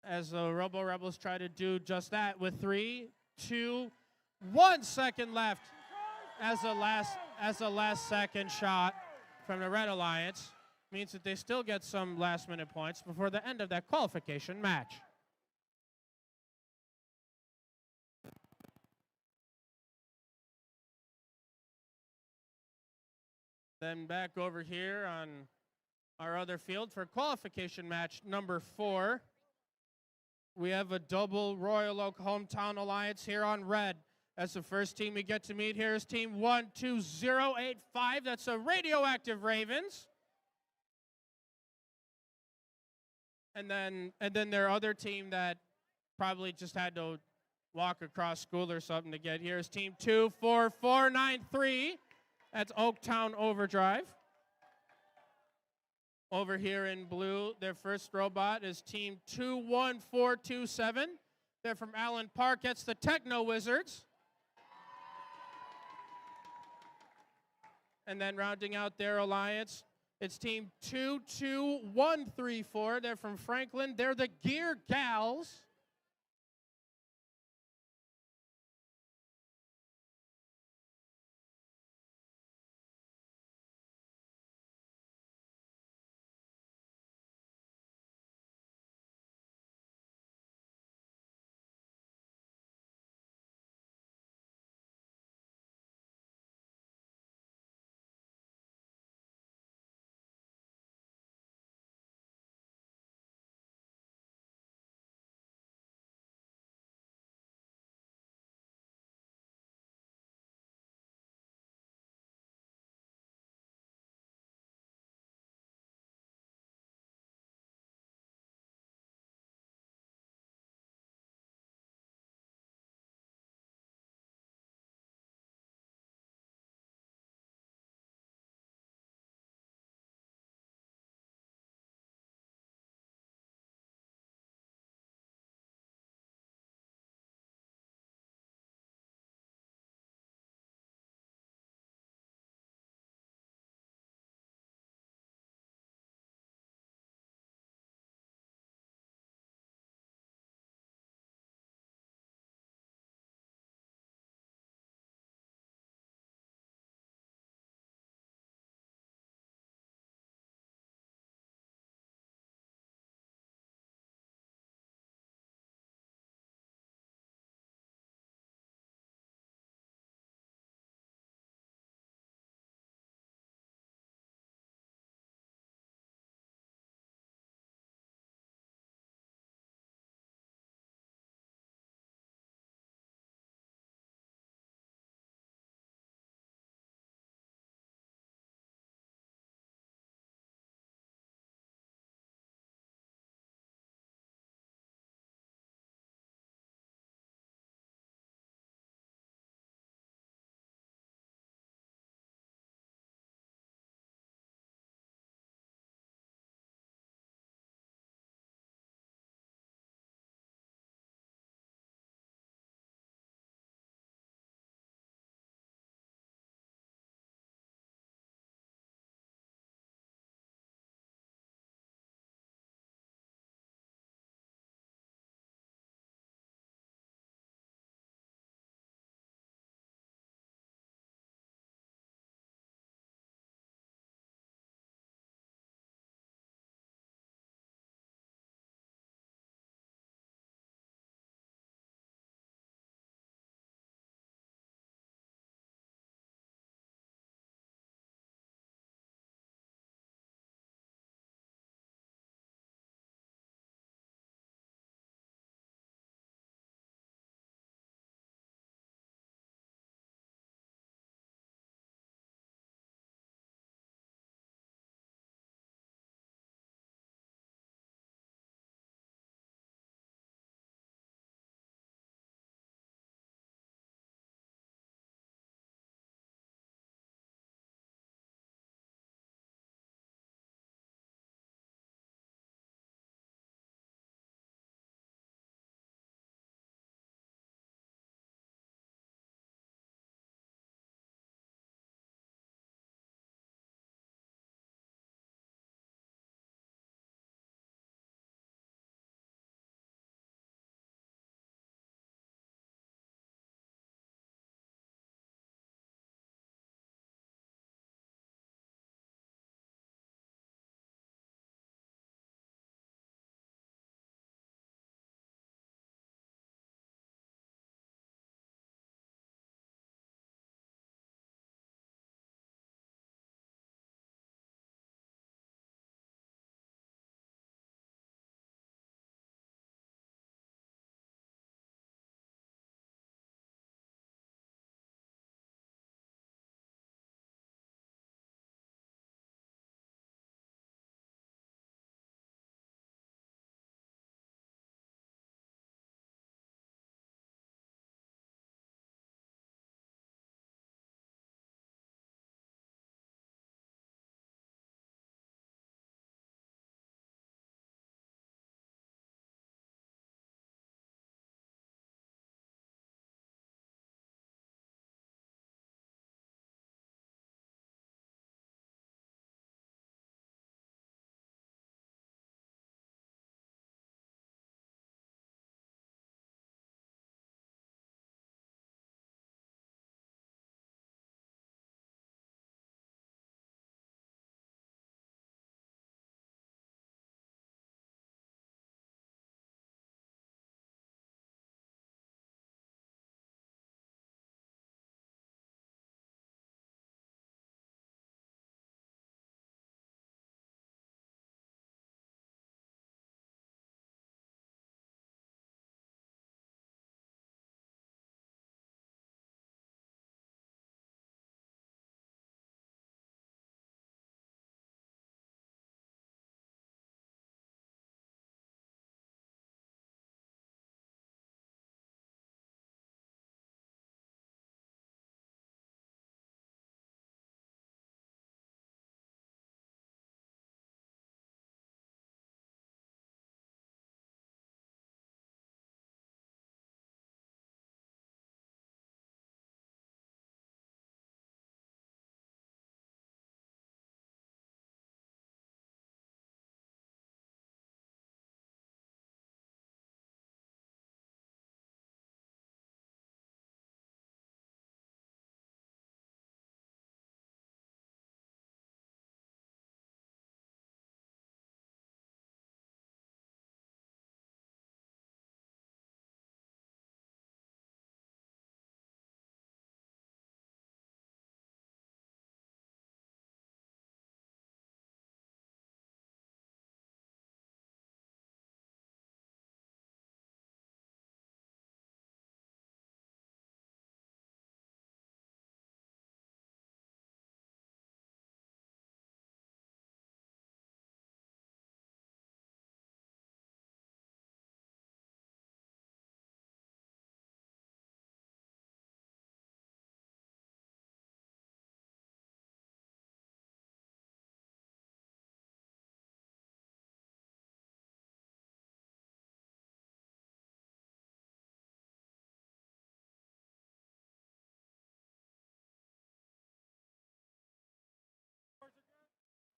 S4: As the Robo Rebels try to do just that with 3, 2, 1 second left as the last second shot from the Red Alliance means that they still get some last-minute points before the end of that qualification match. Then back over here on our other field for qualification match number 4. We have a double Royal Oak Hometown Alliance here on red. As the first team we get to meet here is team 12085. That's the Radioactive Ravens. And then their other team that probably just had to walk across school or something to get here is team 24493. That's Oaktown Overdrive. Over here in blue, their first robot is team 21427. They're from Allen Park. It's the Techno Wizards. And then rounding out their alliance, it's team 22134. They're from Franklin. They're the Gear Gals.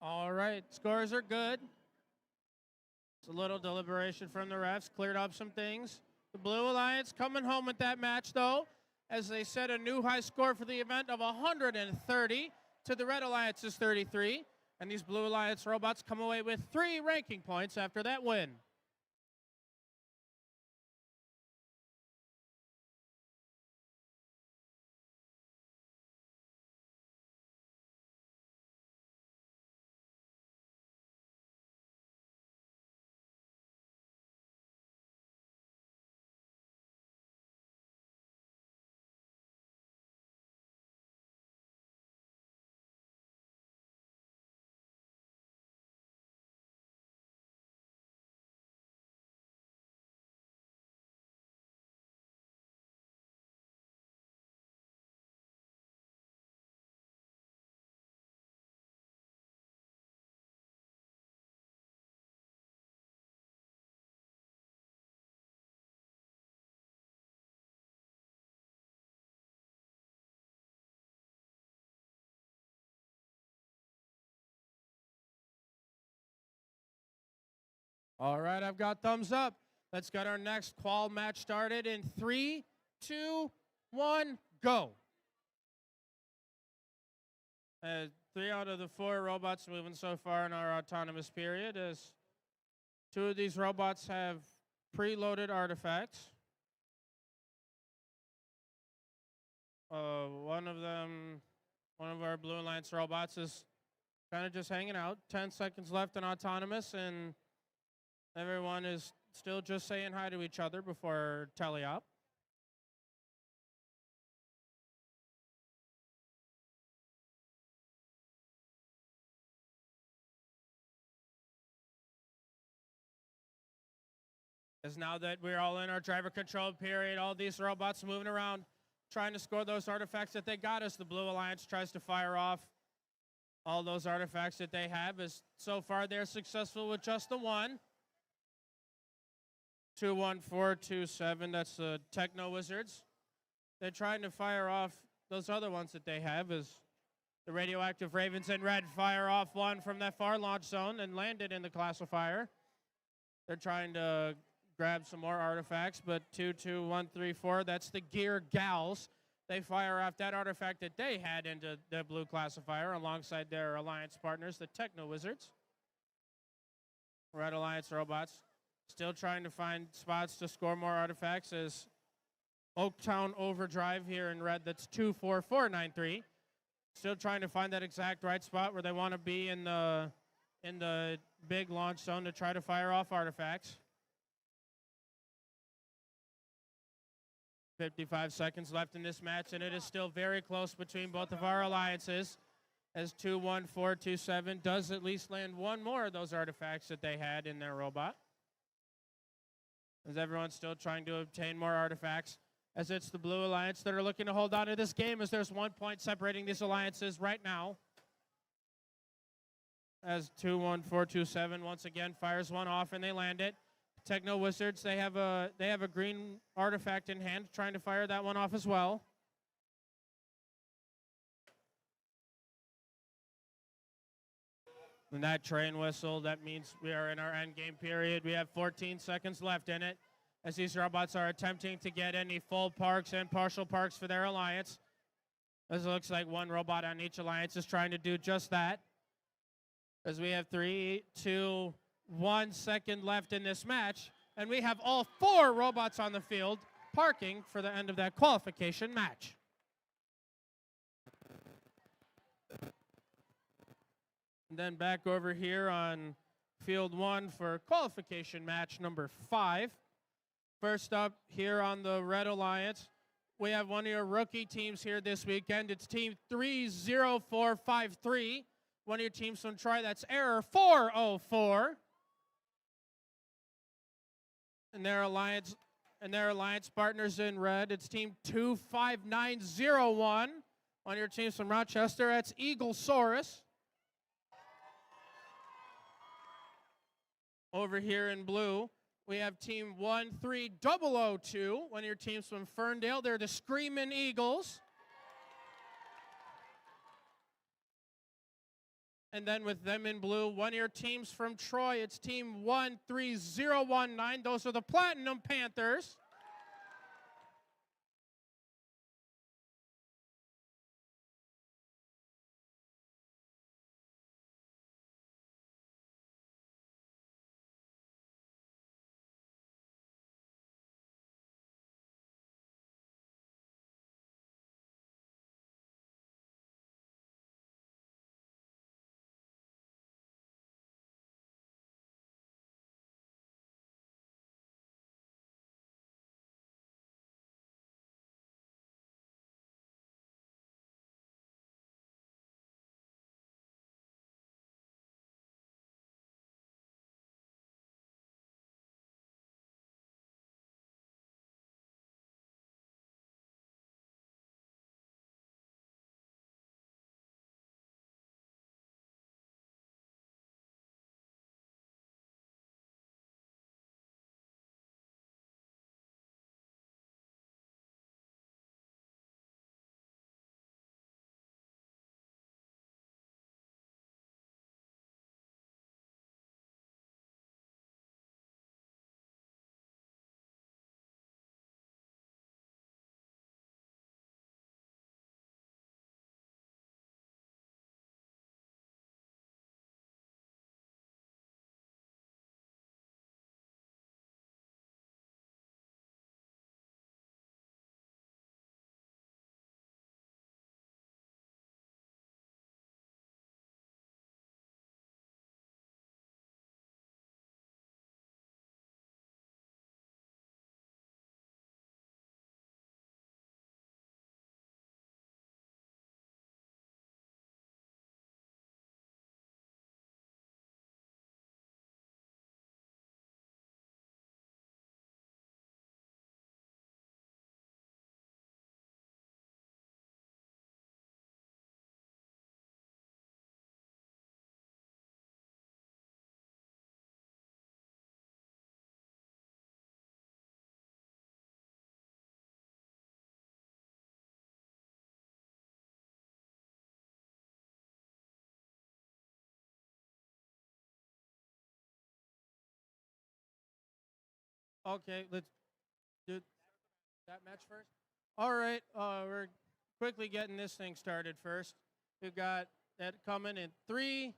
S4: All right, scores are good. It's a little deliberation from the refs, cleared up some things. The Blue Alliance coming home with that match, though, as they set a new high score for the event of 130 to the Red Alliance's 33. And these Blue Alliance robots come away with 3 ranking points after that win. All right, I've got thumbs up. Let's get our next qual match started in 3, 2, 1, go. 3 out of the 4 robots moving so far in our autonomous period, as 2 of these robots have preloaded artifacts. One of our Blue Alliance robots is kind of just hanging out. 10 seconds left in autonomous, and everyone is still just saying hi to each other before tele-op. As now that we're all in our driver control period, all these robots moving around, trying to score those artifacts that they got us. The Blue Alliance tries to fire off all those artifacts that they have, as so far they're successful with just the one. 21427, that's the Techno Wizards. They're trying to fire off those other ones that they have, as the Radioactive Ravens in red fire off one from that far launch zone and landed in the classifier. They're trying to grab some more artifacts, but 22134, that's the Gear Gals. They fire off that artifact that they had into the blue classifier alongside their alliance partners, the Techno Wizards. Red Alliance robots still trying to find spots to score more artifacts, as Oaktown Overdrive here in red, that's 24493. Still trying to find that exact right spot where they want to be in the big launch zone to try to fire off artifacts. 55 seconds left in this match, and it is still very close between both of our alliances, as 21427 does at least land one more of those artifacts that they had in their robot, as everyone's still trying to obtain more artifacts, as it's the Blue Alliance that are looking to hold on to this game, as there's 1 point separating these alliances right now, as 21427 once again fires one off and they land it. Techno Wizards, they have a green artifact in hand, trying to fire that one off as well. And that train whistle, that means we are in our end game period. We have 14 seconds left in it, as these robots are attempting to get any full parks and partial parks for their alliance. As it looks like one robot on each alliance is trying to do just that. As we have 3, 2, 1 second left in this match, and we have all 4 robots on the field parking for the end of that qualification match. And then back over here on field 1 for qualification match number 5. First up here on the Red Alliance, we have one of your rookie teams here this weekend. It's team 30453. One of your teams from Troy, that's error 404. And their alliance partners in red, it's team 25901. One of your teams from Rochester, that's Eaglesaurus. Over here in blue, we have team 13002. One of your teams from Ferndale, they're the Screamin' Eagles. And then with them in blue, one of your teams from Troy, it's team 13019. Those are the Platinum Panthers. Okay, let's do that match first. All right, we're quickly getting this thing started first. We've got that coming in 3,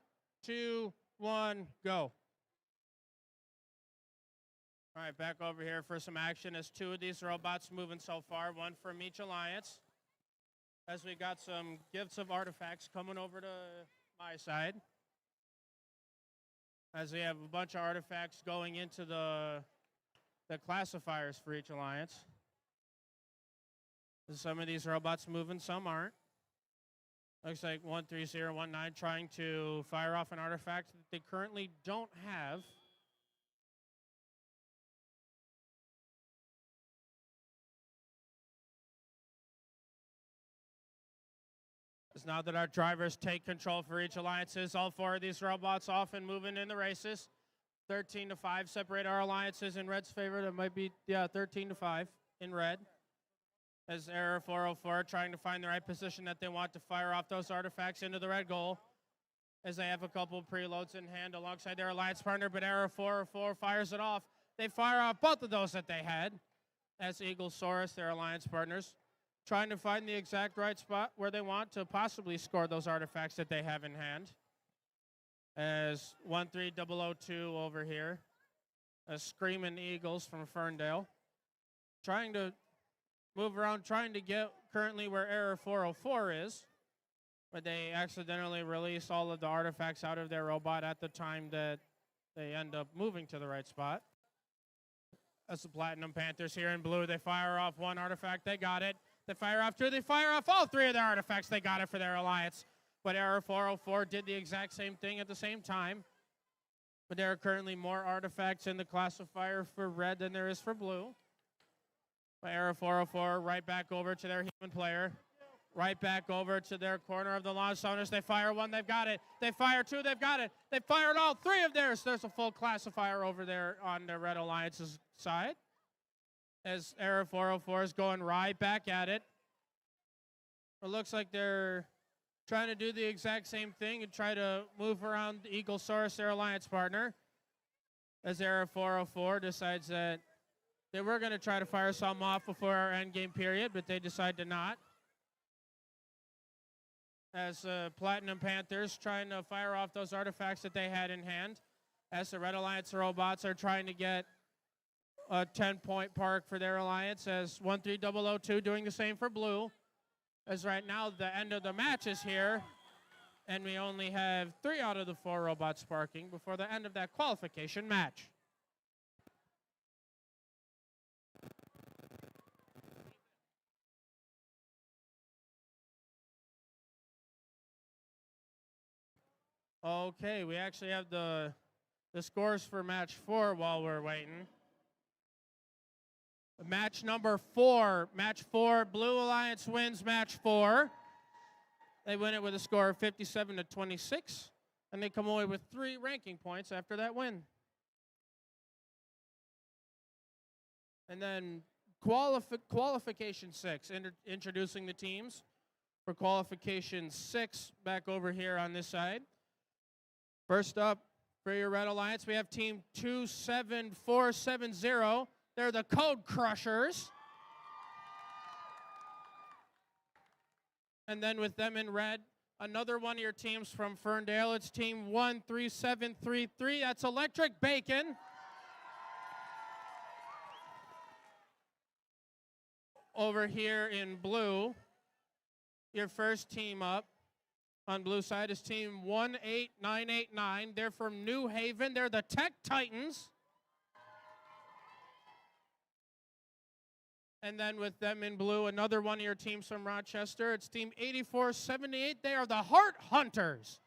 S4: 2, 1, go. All right, back over here for some action as two of these robots moving so far, one from each alliance. As we got some gifts of artifacts coming over to my side. As we have a bunch of artifacts going into the classifiers for each alliance. Some of these robots moving, some aren't. Looks like 13019 trying to fire off an artifact that they currently don't have. It's now that our drivers take control for each alliances. All four of these robots off and moving in the races. 13-5 separate our alliances in red's favor. That might be, 13-5 in red. As Error 404 trying to find the right position that they want to fire off those artifacts into the red goal. As they have a couple of preloads in hand alongside their alliance partner, but Error 404 fires it off. They fire off both of those that they had. As Eaglesaurus, their alliance partners, trying to find the exact right spot where they want to possibly score those artifacts that they have in hand. As 13002 over here, a Screaming Eagles from Ferndale, trying to move around, trying to get currently where Error 404 is, but they accidentally release all of the artifacts out of their robot at the time that they end up moving to the right spot. That's the Platinum Panthers here in blue. They fire off one artifact, they got it. They fire off two, they fire off all three of their artifacts, they got it for their alliance. But Error 404 did the exact same thing at the same time. But there are currently more artifacts in the classifier for red than there is for blue. But Error 404 right back over to their human player. Right back over to their corner of the launch owners. They fire one, they've got it. They fire two, they've got it. They fired all three of theirs. There's a full classifier over there on the Red Alliance's side. As Error 404 is going right back at it. It looks like they're trying to do the exact same thing and try to move around Eaglesaurus, their alliance partner, as Era 404 decides that they were going to try to fire some off before our endgame period, but they decide to not. As Platinum Panthers trying to fire off those artifacts that they had in hand, as the Red Alliance robots are trying to get a 10-point park for their alliance, as 13002 doing the same for blue. As right now, the end of the match is here, and we only have 3 out of the 4 robots sparking before the end of that qualification match. Okay, we actually have the scores for match 4 while we're waiting. Match number 4. Match 4, Blue Alliance wins match 4. They win it with a score of 57-26, and they come away with 3 ranking points after that win. And then qualification 6, introducing the teams for qualification 6 back over here on this side. First up, for your Red Alliance, we have team 27470. They're the Code Crushers. And then with them in red, another one of your teams from Ferndale, it's team 13733. That's Electric Bacon. Over here in blue, your first team up on blue side is team 18989. They're from New Haven. They're the Tech Titans. And then with them in blue, another one of your teams from Rochester. It's team 8478. They are the Heart Hunters.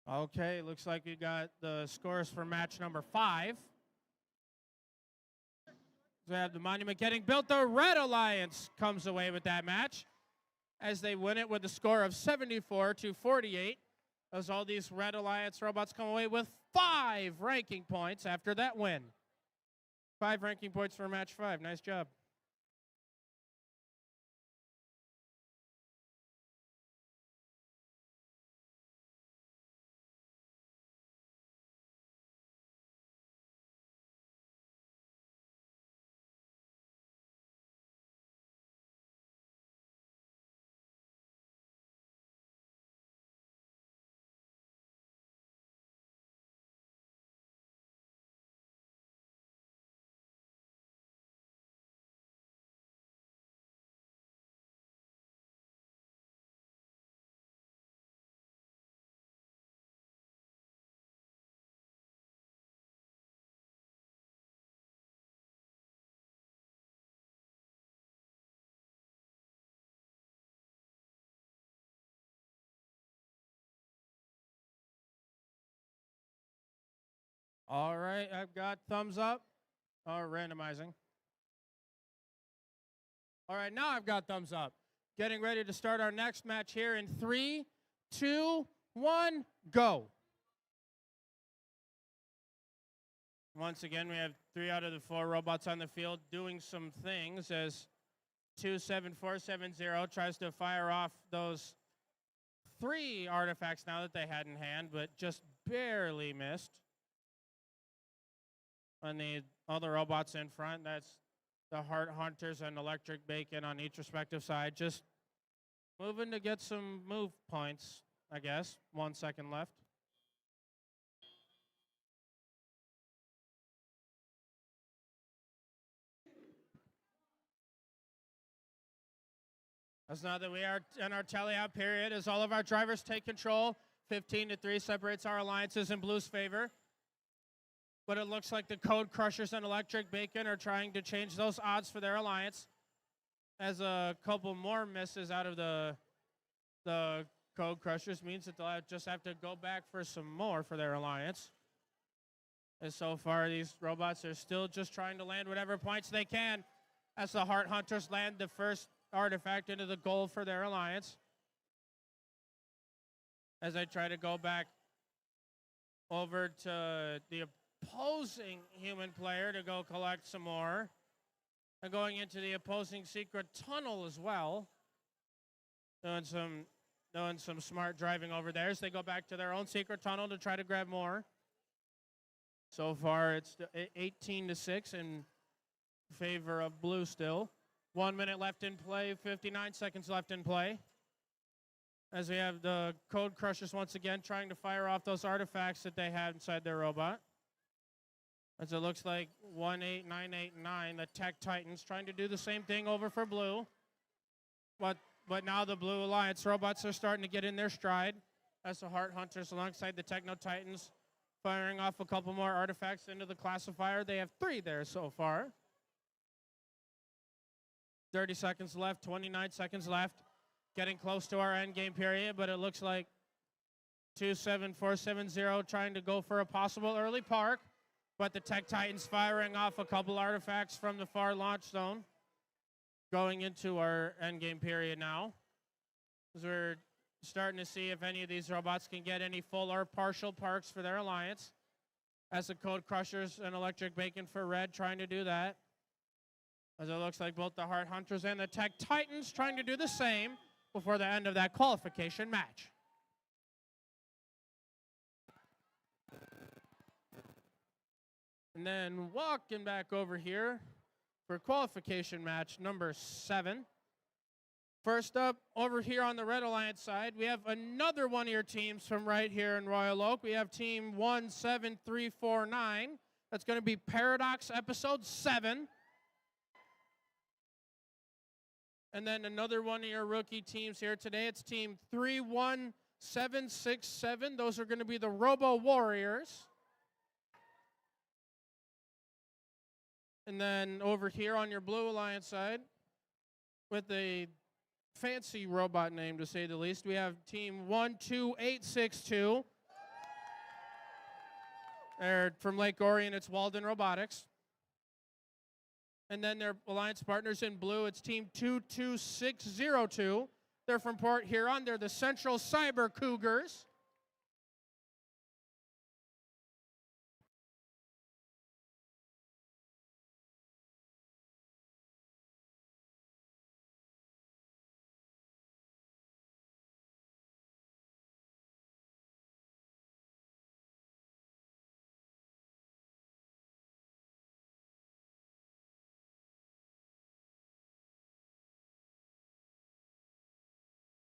S4: Okay, looks like we got the scores for match number 5. We have the monument getting built. The Red Alliance comes away with that match as they win it with a score of 74-48. As all these Red Alliance robots come away with 5 ranking points after that win. 5 ranking points for match 5. Nice job. All right, I've got thumbs up. Or randomizing. All right, now I've got thumbs up. Getting ready to start our next match here in 3, 2, 1, go. Once again, we have 3 out of the 4 robots on the field doing some things as 27470 tries to fire off those 3 artifacts now that they had in hand, but just barely missed. On the other robots in front, that's the Heart Hunters and Electric Bacon on each respective side. Just moving to get some move points, I guess. 1 second left. As now that we are in our tally-out period, as all of our drivers take control, 15-3 separates our alliances in Blue's favor. But it looks like the Code Crushers and Electric Bacon are trying to change those odds for their alliance. As a couple more misses out of the Code Crushers means that they'll just have to go back for some more for their alliance. As so far, these robots are still just trying to land whatever points they can as the Heart Hunters land the first artifact into the goal for their alliance. As I try to go back over to the opposing human player to go collect some more. And going into the opposing secret tunnel as well. Doing some smart driving over there as they go back to their own secret tunnel to try to grab more. So far, it's 18-6 in favor of Blue still. 1 minute left in play, 59 seconds left in play. As we have the Code Crushers once again trying to fire off those artifacts that they had inside their robot. As it looks like 18989, the Tech Titans trying to do the same thing over for Blue. But now the Blue Alliance robots are starting to get in their stride as the Heart Hunters alongside the Techno Titans firing off a couple more artifacts into the classifier. They have 3 there so far. 30 seconds left, 29 seconds left. Getting close to our end game period, but it looks like 27470 trying to go for a possible early park. But the Tech Titans firing off a couple artifacts from the far launch zone. Going into our end game period now. As we're starting to see if any of these robots can get any full or partial parks for their alliance. As the Code Crushers and Electric Bacon for red trying to do that. As it looks like both the Heart Hunters and the Tech Titans trying to do the same before the end of that qualification match. And then walking back over here for qualification match number 7. First up, over here on the Red Alliance side, we have another one of your teams from right here in Royal Oak. We have team 17349. That's going to be Paradox Episode 7. And then another one of your rookie teams here today. It's team 31767. Those are going to be the Robo Warriors. And then over here on your Blue Alliance side, with a fancy robot name to say the least, we have team 12862. They're from Lake Orion. It's Walden Robotics. And then their alliance partners in blue, it's team 22602. They're from Port Huron. They're the Central Cyber Cougars.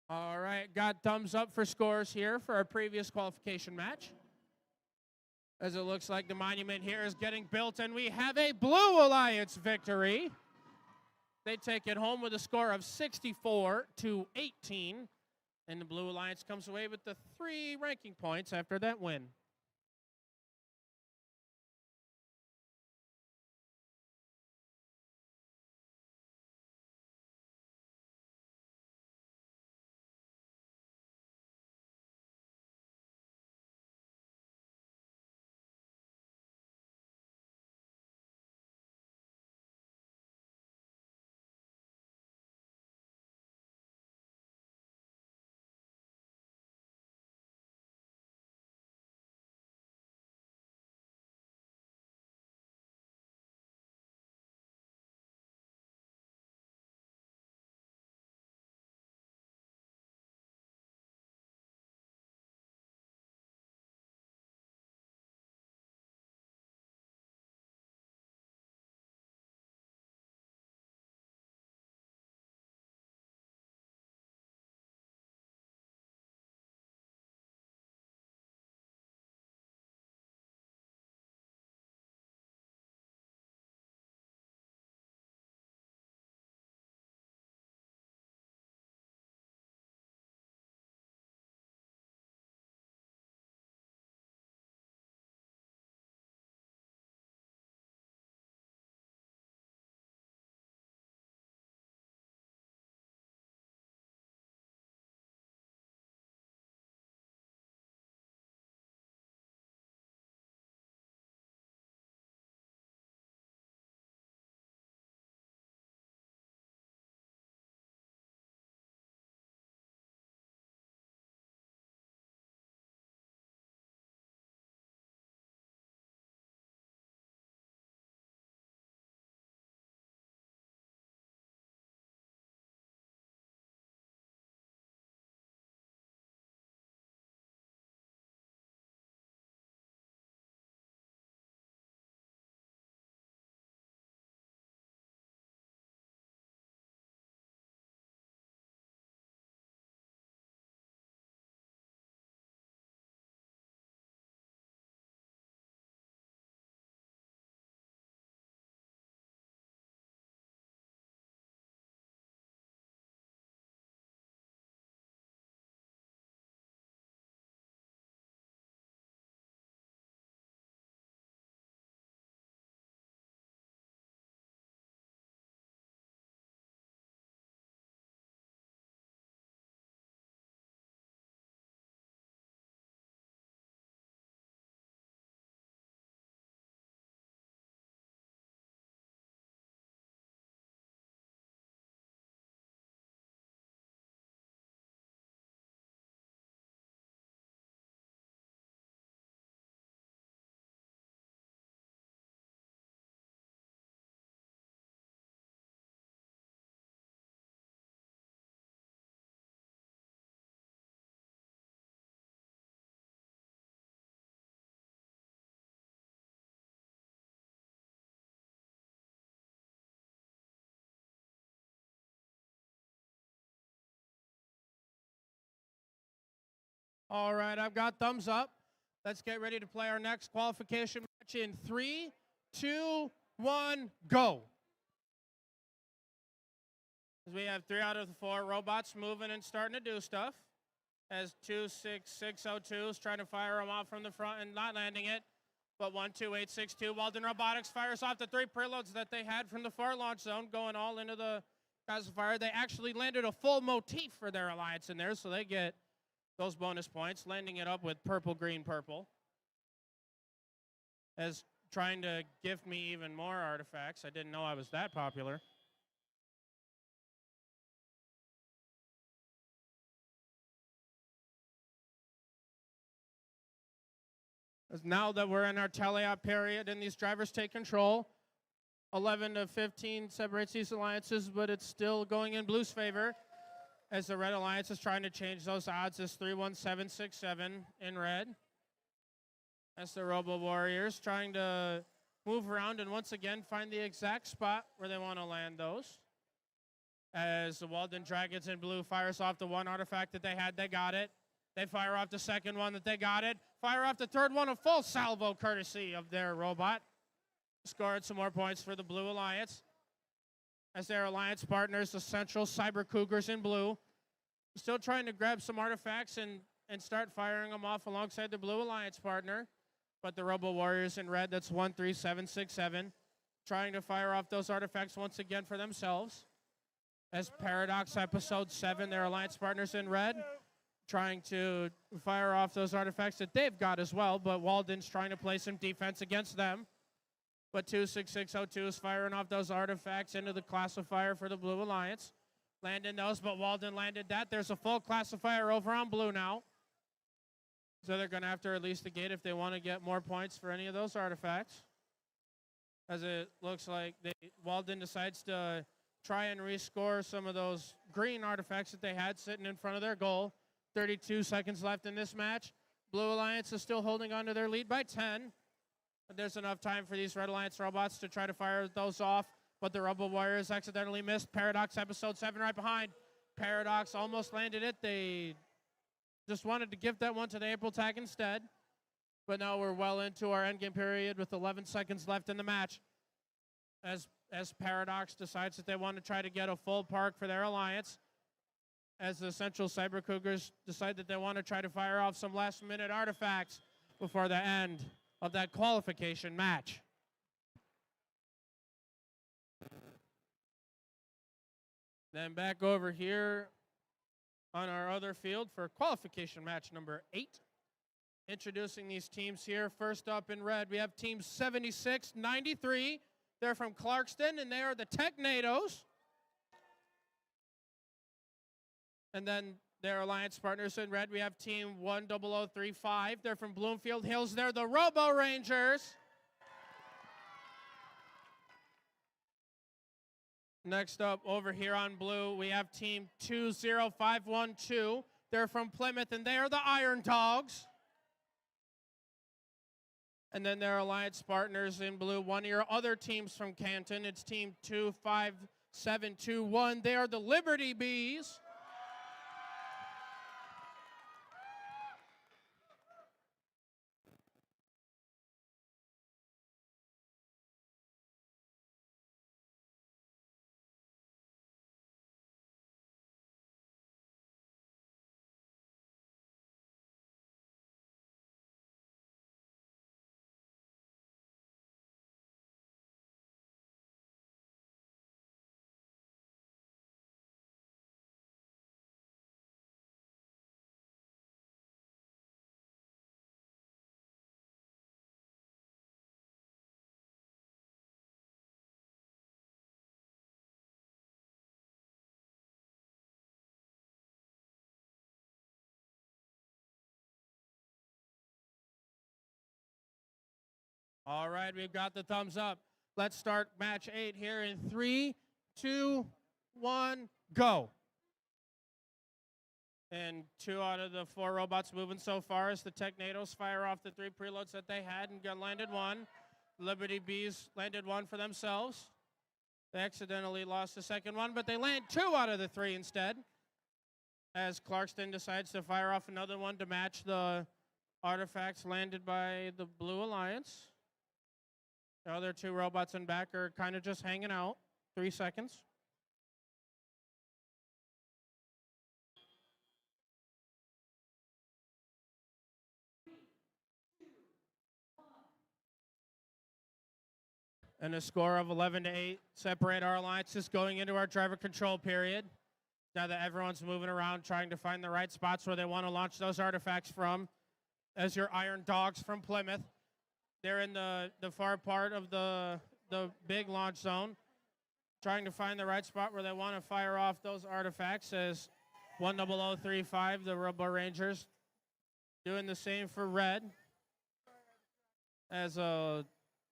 S4: All right, got thumbs up for scores here for our previous qualification match. As it looks like the monument here is getting built, and we have a Blue Alliance victory. They take it home with a score of 64-18, and the Blue Alliance comes away with the 3 ranking points after that win. All right, I've got thumbs up. Let's get ready to play our next qualification match in 3, 2, 1, go. As we have 3 out of the 4 robots moving and starting to do stuff. As 26602 is trying to fire them off from the front and not landing it. But 12862, Walden Robotics fires off the 3 preloads that they had from the far launch zone, going all into the Qualifier. They actually landed a full motif for their alliance in there, so they get those bonus points, landing it up with purple, green, purple. As trying to gift me even more artifacts. I didn't know I was that popular. As now that we're in our teleop period and these drivers take control, 11 to 15 separates these alliances, but it's still going in Blue's favor as the Red Alliance is trying to change those odds. As 31767 in red. As the Robo Warriors trying to move around and once again find the exact spot where they want to land those. As the Walden Dragons in blue fires off the 1 artifact that they had, they got it. They fire off the 2nd one that they got it. Fire off the 3rd one, a full salvo courtesy of their robot. Scored some more points for the Blue Alliance. As their alliance partners, the Central Cyber Cougars in blue, still trying to grab some artifacts and start firing them off alongside the Blue Alliance partner. But the Robo Warriors in red, that's 13767, trying to fire off those artifacts once again for themselves. As Paradox Episode 7, their alliance partners in red, trying to fire off those artifacts that they've got as well, but Walden's trying to play some defense against them. But 26602 is firing off those artifacts into the classifier for the Blue Alliance. Landing those, but Walden landed that. There's a full classifier over on blue now. So they're going to have to release the gate if they want to get more points for any of those artifacts. As it looks like Walden decides to try and rescore some of those green artifacts that they had sitting in front of their goal. 32 seconds left in this match. Blue Alliance is still holding on to their lead by 10. But there's enough time for these Red Alliance robots to try to fire those off. But the Robo Warriors accidentally missed. Paradox Episode 7 right behind. Paradox almost landed it. They just wanted to give that one to the April tag instead. But now we're well into our endgame period with 11 seconds left in the match. As Paradox decides that they want to try to get a full park for their alliance. As the Central Cyber Cougars decide that they want to try to fire off some last-minute artifacts before the end of that qualification match. Then back over here on our other field for qualification match number 8. Introducing these teams here. First up in red, we have team 7693. They're from Clarkston, and they are the Technados. And then their alliance partners in red, we have team 10035. They're from Bloomfield Hills. They're the Robo Rangers. Next up over here on blue, we have team 20512. They're from Plymouth, and they are the Iron Dogs. And then their alliance partners in blue, one of your other teams from Canton. It's team 25721. They are the Liberty Bees. All right, we've got the thumbs up. Let's start match 8 here in 3, 2, 1, go. And 2 out of the 4 robots moving so far as the Technados fire off the 3 preloads that they had and landed 1. Liberty Bees landed 1 for themselves. They accidentally lost the second one, but they land 2 out of the 3 instead. as Clarkston decides to fire off another one to match the artifacts landed by the Blue Alliance. The other two robots in back are kind of just hanging out. 3 seconds. And a score of 11-8 separate our alliances going into our driver control period. Now that everyone's moving around trying to find the right spots where they want to launch those artifacts from. As your Iron Dogs from Plymouth, they're in the far part of the big launch zone, trying to find the right spot where they want to fire off those artifacts. As 10035, the Robo Rangers, doing the same for red. As a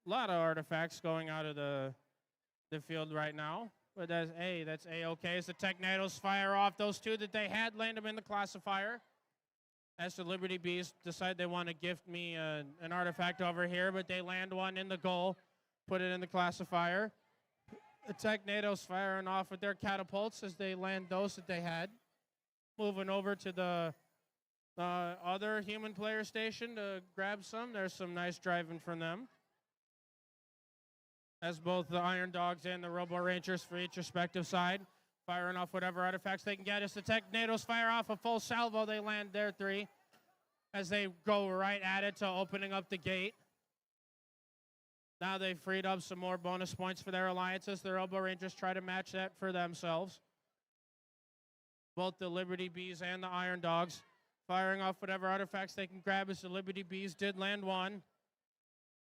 S4: lot of artifacts going out of the field right now. But that's A-okay. As the Technados fire off those two that they had, land them in the classifier. As the Liberty Bees decide they want to gift me an artifact over here, but they land one in the goal, put it in the classifier. The Technados firing off with their catapults as they land those that they had. Moving over to the other human player station to grab some. There's some nice driving from them. As both the Iron Dogs and the Robo Rangers for each respective side, firing off whatever artifacts they can get. As the Technados fire off a full salvo, they land their 3 as they go right at it to opening up the gate. Now they've freed up some more bonus points for their alliances. The Robo Rangers try to match that for themselves. Both the Liberty Bees and the Iron Dogs firing off whatever artifacts they can grab, as the Liberty Bees did land one.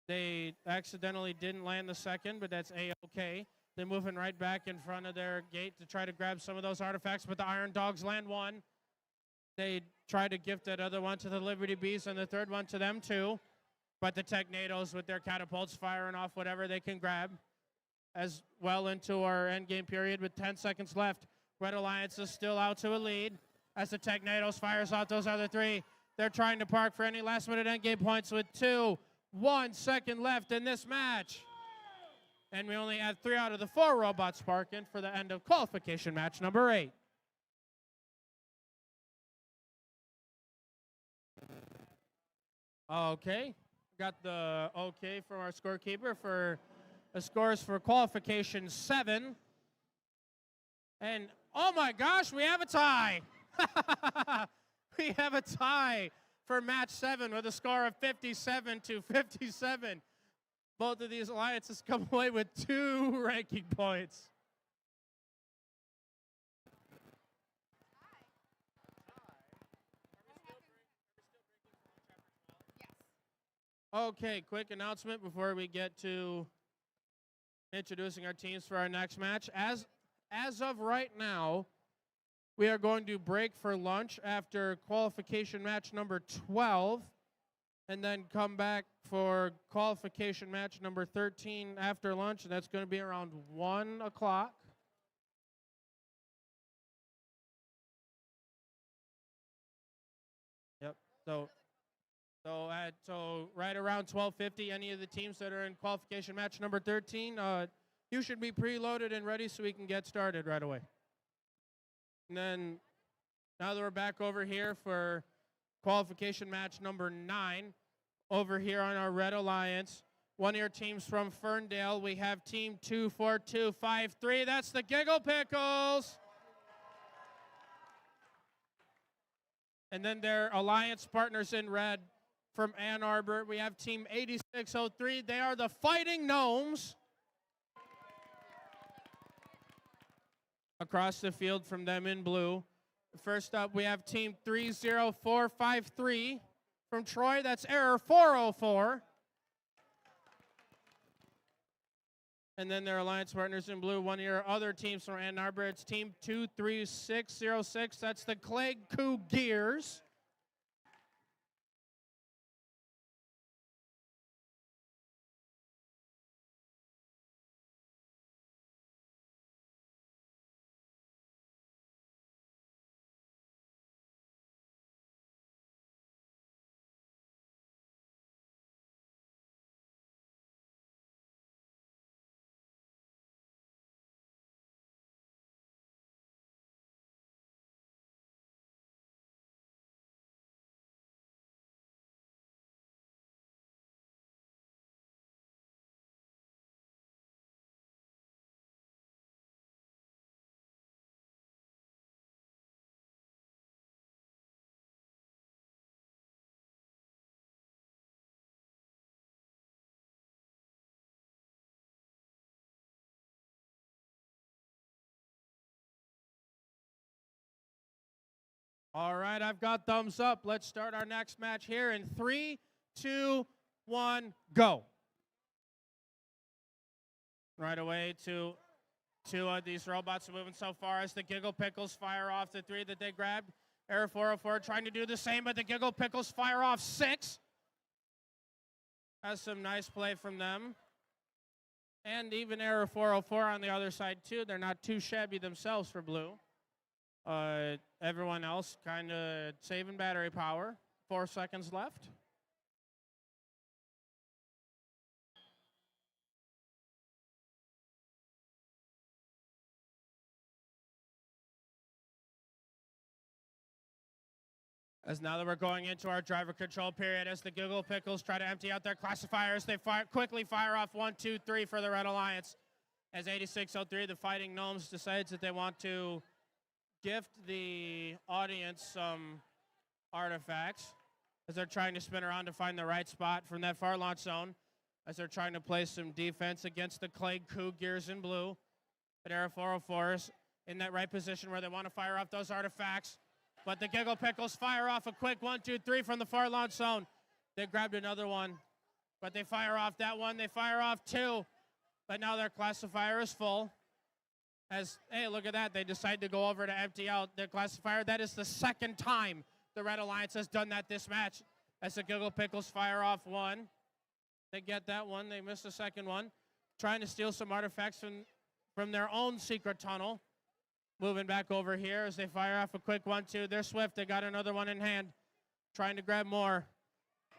S4: They accidentally didn't land the second, but that's A-okay. They're moving right back in front of their gate to try to grab some of those artifacts, but the Iron Dogs land one. They try to gift that other one to the Liberty Bees and the third one to them too. But the Technados with their catapults firing off whatever they can grab. As well into our endgame period with 10 seconds left. Red Alliance is still out to a lead. As the Technados fires off those other 3, they're trying to park for any last minute endgame points with 1 second left in this match. And we only have 3 out of the 4 robots parking for the end of qualification match number 8. Okay, got the okay from our scorekeeper for the scores for qualification 7. And oh my gosh, we have a tie. We have a tie for match 7 with a score of 57-57. Both of these alliances come away with 2 ranking points. Okay, quick announcement before we get to introducing our teams for our next match. As of right now, we are going to break for lunch after qualification match number 12, and then come back for qualification match number 13 after lunch, and that's going to be around 1 o'clock. Yep. So right around 12:50, any of the teams that are in qualification match number 13, you should be preloaded and ready so we can get started right away. And then now that we're back over here for qualification match number 9, over here on our Red Alliance, one of your teams from Ferndale, we have team 24253. That's the Giggle Pickles. And then their alliance partners in red from Ann Arbor, we have team 8603. They are the Fighting Gnomes. Across the field from them in blue. First up, we have team 30453 from Troy. That's error 404. And then their alliance partners in blue, one of your other teams from Ann Arbor. It's team 23606. That's the Clegg Coup Gears. All right, I've got thumbs up. Let's start our next match here in 3, 2, 1, go. Right away to these robots moving so far as the Giggle Pickles fire off the 3 that they grabbed. Error 404 trying to do the same, but the Giggle Pickles fire off 6. That's some nice play from them. And even Error 404 on the other side, too. They're not too shabby themselves for blue. Everyone else kind of saving battery power. 4 seconds left. As now that we're going into our driver control period, as the Giggle Pickles try to empty out their classifiers, they quickly fire off 1, 2, 3 for the Red Alliance. As 8603, the Fighting Gnomes, decides that they want to gift the audience some artifacts as they're trying to spin around to find the right spot from that far launch zone, as they're trying to play some defense against the Clay Cougars in blue. But Era 404 is in that right position where they want to fire off those artifacts. But the Giggle Pickles fire off a quick 1, 2, 3 from the far launch zone. They grabbed another one, but they fire off that one. They fire off 2, but now their classifier is full. As, hey, look at that. They decide to go over to empty out their classifier. That is the second time the Red Alliance has done that this match. As the Giggle Pickles fire off 1. They get that one. They miss the second one. Trying to steal some artifacts from their own secret tunnel. Moving back over here as they fire off a quick 1, 2. They're swift. They got another one in hand. Trying to grab more.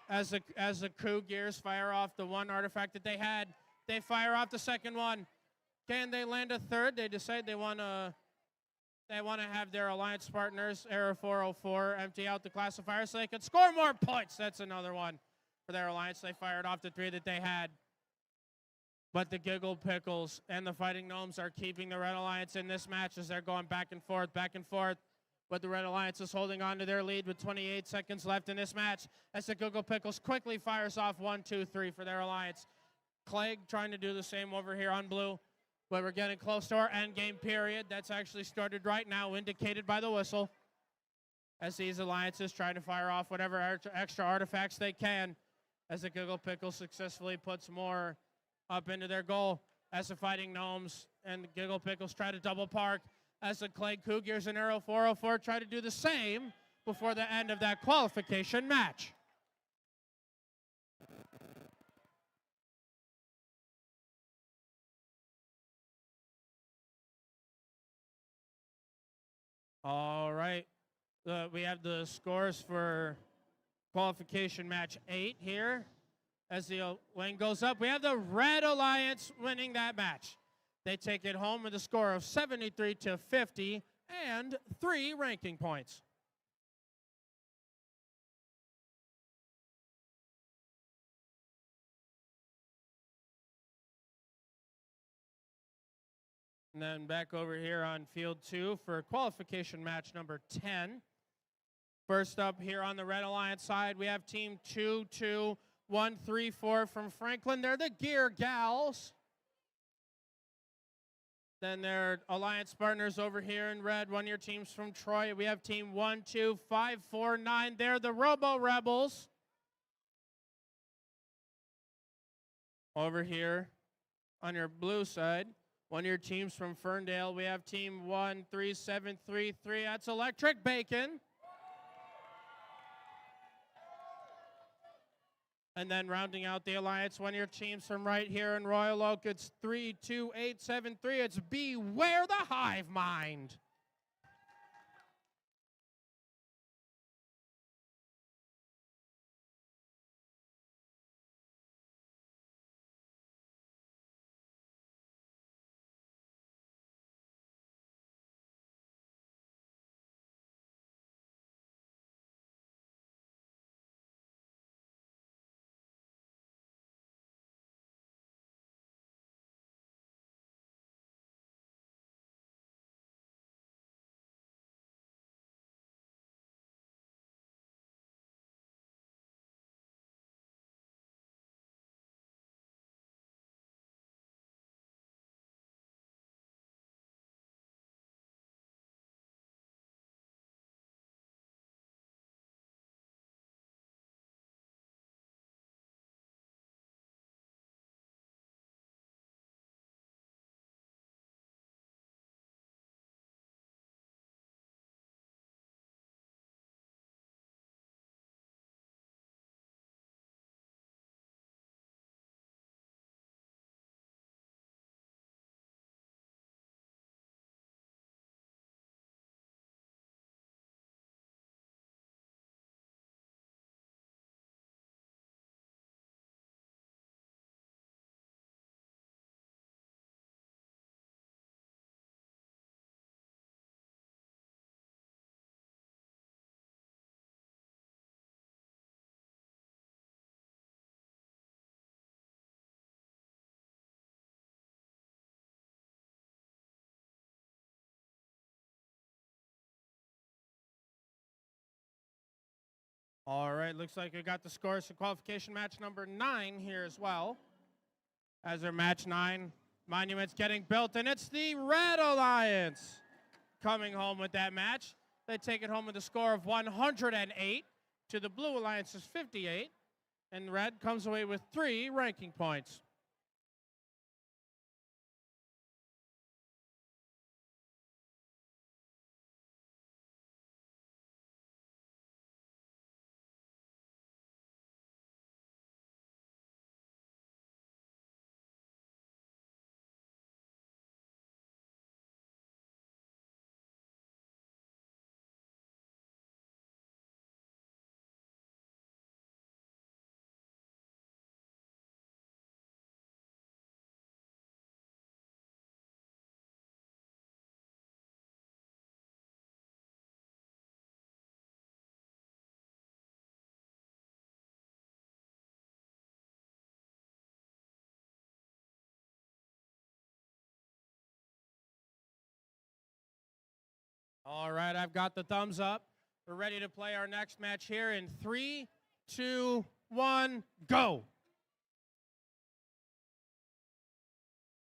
S4: As the Cougars fire off the one artifact that they had, they fire off the second one. Can they land a third? They decide they want to have their alliance partners, Error 404, empty out the classifier so they can score more points. That's another one for their alliance. They fired off the 3 that they had. But the Giggle Pickles and the Fighting Gnomes are keeping the Red Alliance in this match as they're going back and forth, back and forth. But the Red Alliance is holding on to their lead with 28 seconds left in this match as the Giggle Pickles quickly fires off 1, 2, 3 for their alliance. Clegg trying to do the same over here on blue. But we're getting close to our end game period. That's actually started right now, indicated by the whistle. As these alliances try to fire off whatever extra artifacts they can. As the Giggle Pickles successfully puts more up into their goal. As the Fighting Gnomes and the Giggle Pickles try to double park. As the Clay Cougars and Arrow 404 try to do the same before the end of that qualification match. All right. We have the scores for qualification match 8 here. As the lane goes up, we have the Red Alliance winning that match. They take it home with a score of 73-50 and 3 ranking points. And then back over here on field 2 for qualification match number 10. First up here on the Red Alliance side, we have team 2-2-1-3-4 from Franklin. They're the Gear Gals. Then their alliance partners over here in red, one-year teams from Troy. We have team 1-2-5-4-9. They're the Robo Rebels. Over here on your blue side, one-year teams from Ferndale. We have team 1-3-7-3-3. That's Electric Bacon. And then rounding out the alliance, one-year teams from right here in Royal Oak, it's 3-2-8-7-3. It's Beware the Hive Mind. All right, looks like we got the scores for qualification match number 9 here as well. As our match 9 monuments getting built, and it's the Red Alliance coming home with that match. They take it home with a score of 108 to the Blue Alliance's 58, and Red comes away with 3 ranking points. All right, I've got the thumbs up. We're ready to play our next match here in 3, 2, 1, go.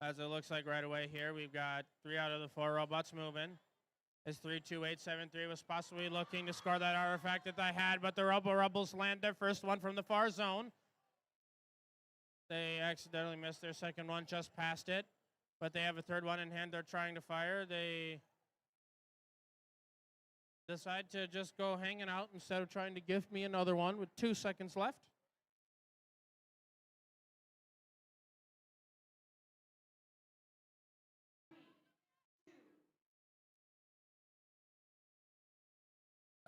S4: As it looks like right away here, we've got 3 out of the 4 robots moving. As 32873 was possibly looking to score that artifact that they had, but the Robo Rebels land their first one from the far zone. They accidentally missed their second one, just past it, but they have a third one in hand they're trying to fire. They decide to just go hanging out instead of trying to give me another one with 2 seconds left.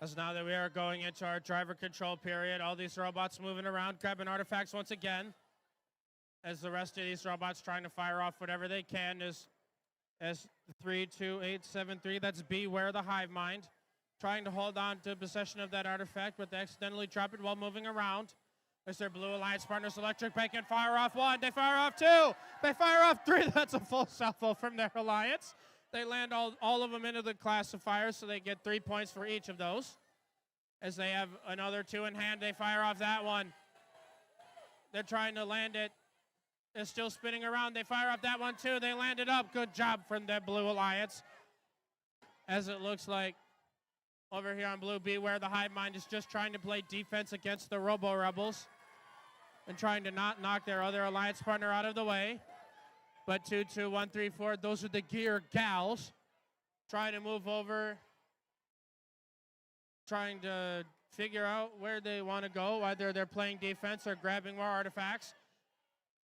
S4: As now that we are going into our driver control period, all these robots moving around, grabbing artifacts once again. As the rest of these robots trying to fire off whatever they can as 32873, that's Beware the Hive Mind. Trying to hold on to possession of that artifact, but they accidentally drop it while moving around. As their Blue Alliance partners, Electric Bacon, fire off 1, they fire off 2, they fire off 3, that's a full salvo from their Alliance. They land all of them into the classifier, so they get 3 points for each of those. As they have another 2 in hand, they fire off that one. They're trying to land it. They're still spinning around. They fire off that one too. They land it up. Good job from the Blue Alliance. As it looks like over here on Blue, Beware the Hive Mind is just trying to play defense against the Robo Rebels and trying to not knock their other Alliance partner out of the way. But 2, 2, 1, 3, 4, those are the Gear Gals trying to move over, trying to figure out where they want to go, whether they're playing defense or grabbing more artifacts.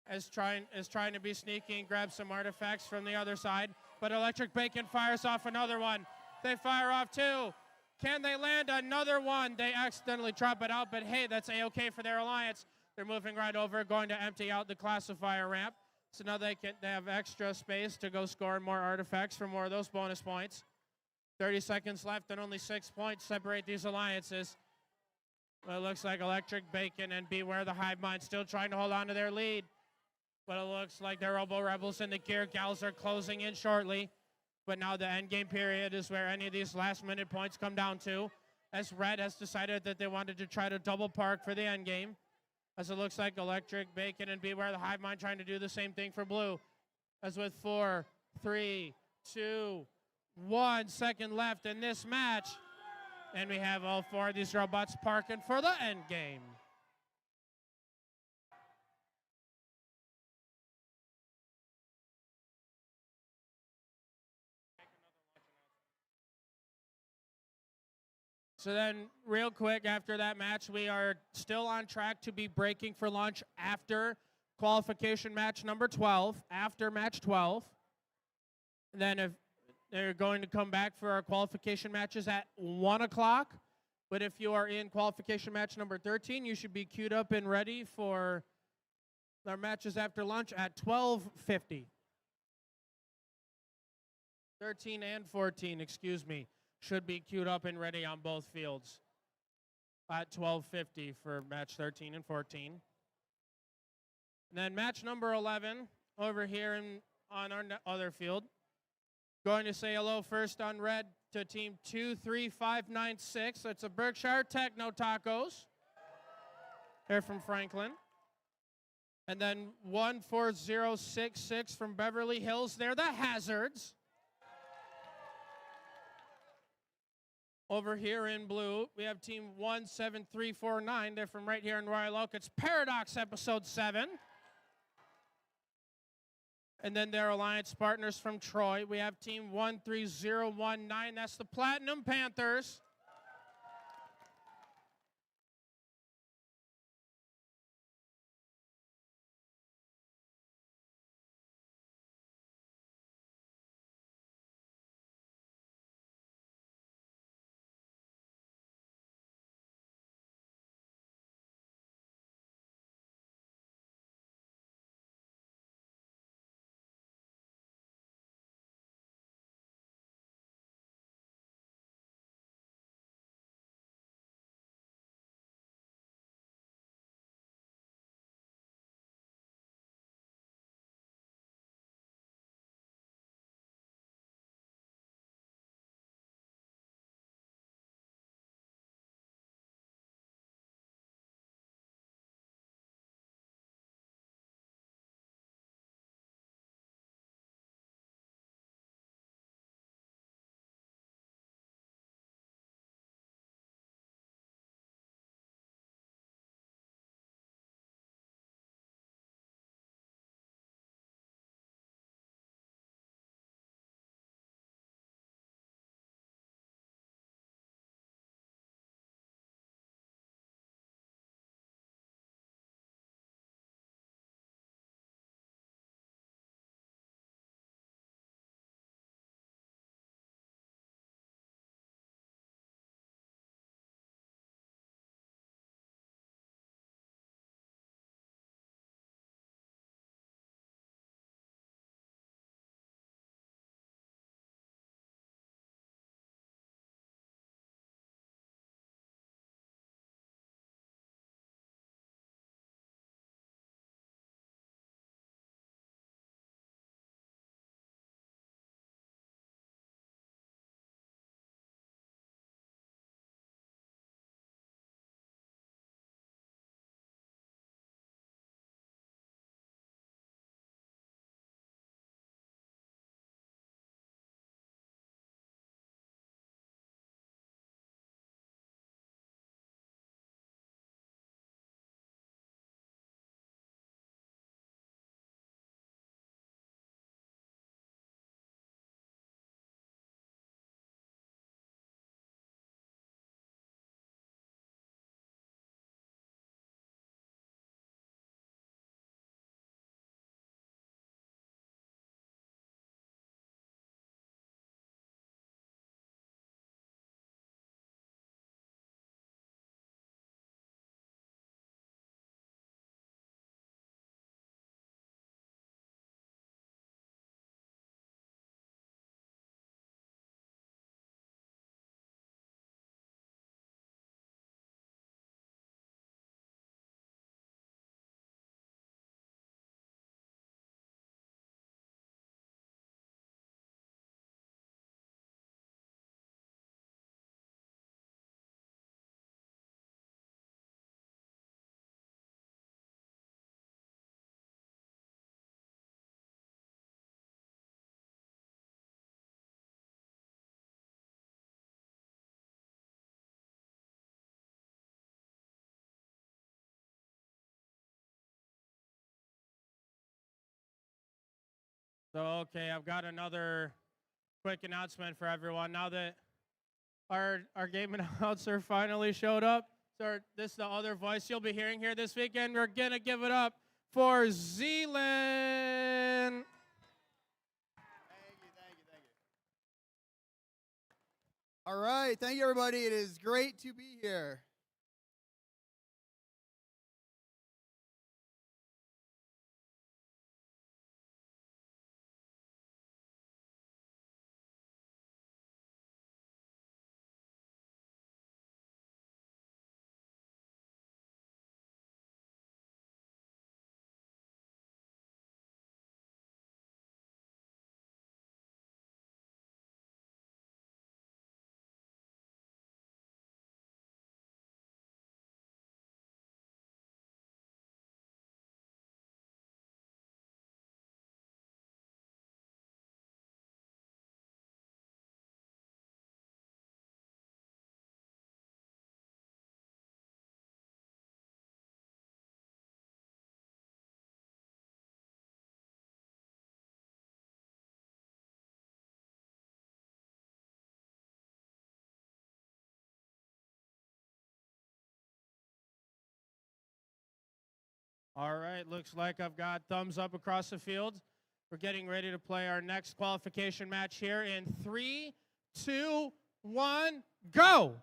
S4: As trying to be sneaky and grab some artifacts from the other side. But Electric Bacon fires off another one. They fire off 2. Can they land another one? They accidentally drop it out, but hey, that's A-okay for their Alliance. They're moving right over, going to empty out the classifier ramp. So now they have extra space to go score more artifacts for more of those bonus points. 30 seconds left and only 6 points separate these alliances. Well, it looks like Electric Bacon and Beware the Hive Mind still trying to hold on to their lead. But it looks like the Robo Rebels and the Gear Gals are closing in shortly. But now the end game period is where any of these last minute points come down to, as Red has decided that they wanted to try to double park for the end game. As it looks like Electric Bacon and Beware the Hive Mind trying to do the same thing for Blue. As with 4, 3, 2, 1 second left in this match. And we have all 4 of these robots parking for the end game. So then, real quick, after that match, we are still on track to be breaking for lunch after qualification match number 12, after match 12. And then if they're going to come back for our qualification matches at 1 o'clock. But if you are in qualification match number 13, you should be queued up and ready for our matches after lunch at 12:50. 13 and 14, excuse me, should be queued up and ready on both fields at 12:50 for match 13 and 14. And then match number 11 over here on our other field. Going to say hello first on red to team 23596. That's a Berkshire Techno Tacos. They're from Franklin. And then 14066 from Beverly Hills. They're the Hazards. Over here in blue, we have team 17349. They're from right here in Royal Oak. It's Paradox Episode 7. And then their alliance partners from Troy. We have team 13019. That's the Platinum Panthers. So, okay, I've got another quick announcement for everyone. Now that our game announcer finally showed up, so this is the other voice you'll be hearing here this weekend. We're going to give it up for Zealand.
S6: Thank you. All right, thank you, everybody. It is great to be here.
S4: All right, looks like I've got thumbs up across the field. We're getting ready to play our next qualification match here in 3, 2, 1, go!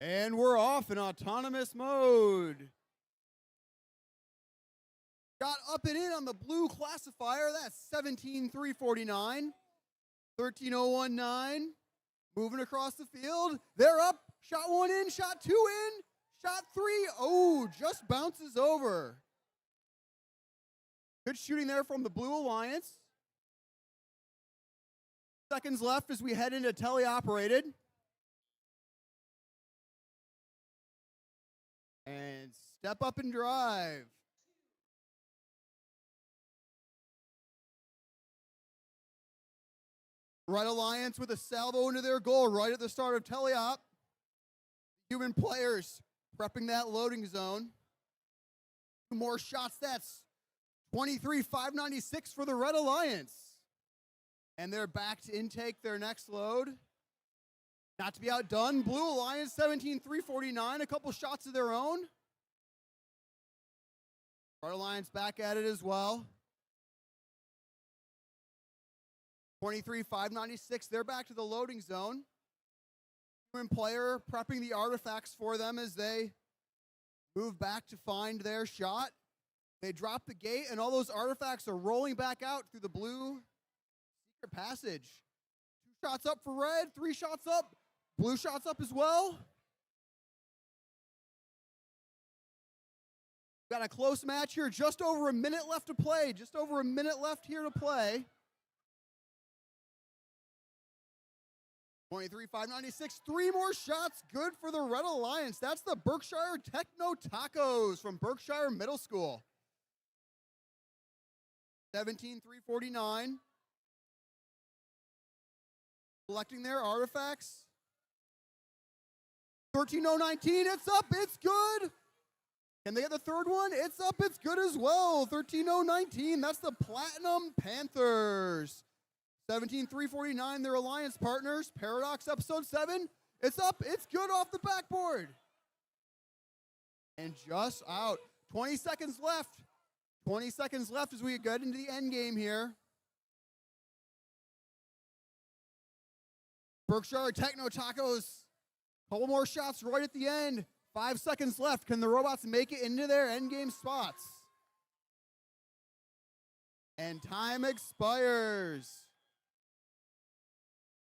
S6: And we're off in autonomous mode. Got up and in on the blue classifier. That's 17,349. 13,019. Moving across the field. They're up. Shot 1 in, shot 2 in, shot 3. Oh, just bounces over. Good shooting there from the Blue Alliance. Seconds left as we head into teleoperated. And step up and drive. Red Alliance with a salvo into their goal right at the start of teleop. Human players prepping that loading zone. 2 more shots. That's 23,596 for the Red Alliance. And they're back to intake their next load. Not to be outdone, Blue Alliance 17,349, a couple shots of their own. Red Alliance back at it as well. 23,596, they're back to the loading zone. Human player prepping the artifacts for them as they move back to find their shot. They drop the gate, and all those artifacts are rolling back out through the blue secret passage. 2 shots up for red, 3 shots up. Blue shots up as well. Got a close match here, just over a minute left to play. Just over a minute left here to play. 23,596, 3 more shots, good for the Red Alliance. That's the Berkshire Techno Tacos from Berkshire Middle School. 17,349. Collecting their artifacts. 13,019, it's up, it's good. Can they get the third one? It's up, it's good as well. 13,019, that's the Platinum Panthers. 17,349, their alliance partners. Paradox episode 7. It's up, it's good off the backboard. And just out. 20 seconds left. 20 seconds left as we get into the end game here. Berkshire Techno Tacos. Couple more shots right at the end. 5 seconds left. Can the robots make it into their end game spots? And time expires.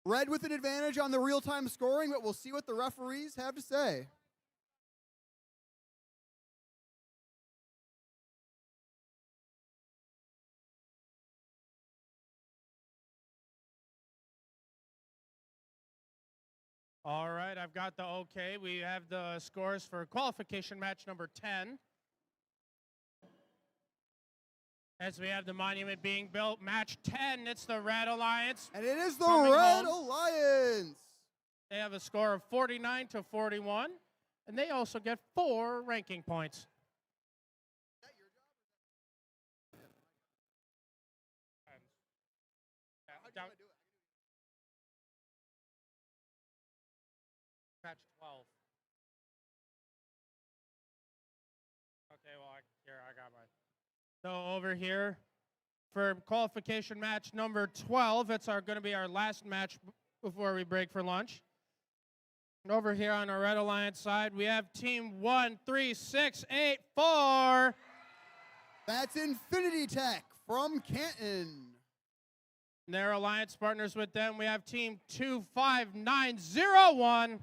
S6: Red with an advantage on the real-time scoring, but we'll see what the referees have to say.
S4: All right, I've got the okay. We have the scores for qualification match number 10. As we have the monument being built, match 10, it's the Red Alliance.
S6: And it is the
S4: coming
S6: Red
S4: home.
S6: Alliance.
S4: They have a score of 49 to 41, and they also get 4 ranking points. Down- Match 12. Okay, well, here, I got mine. So over here, for qualification match number 12, it's going to be our last match before we break for lunch. And over here on our Red Alliance side, we have team 13684.
S6: That's Infinity Tech from Canton.
S4: And their alliance partners with them, we have team 25901.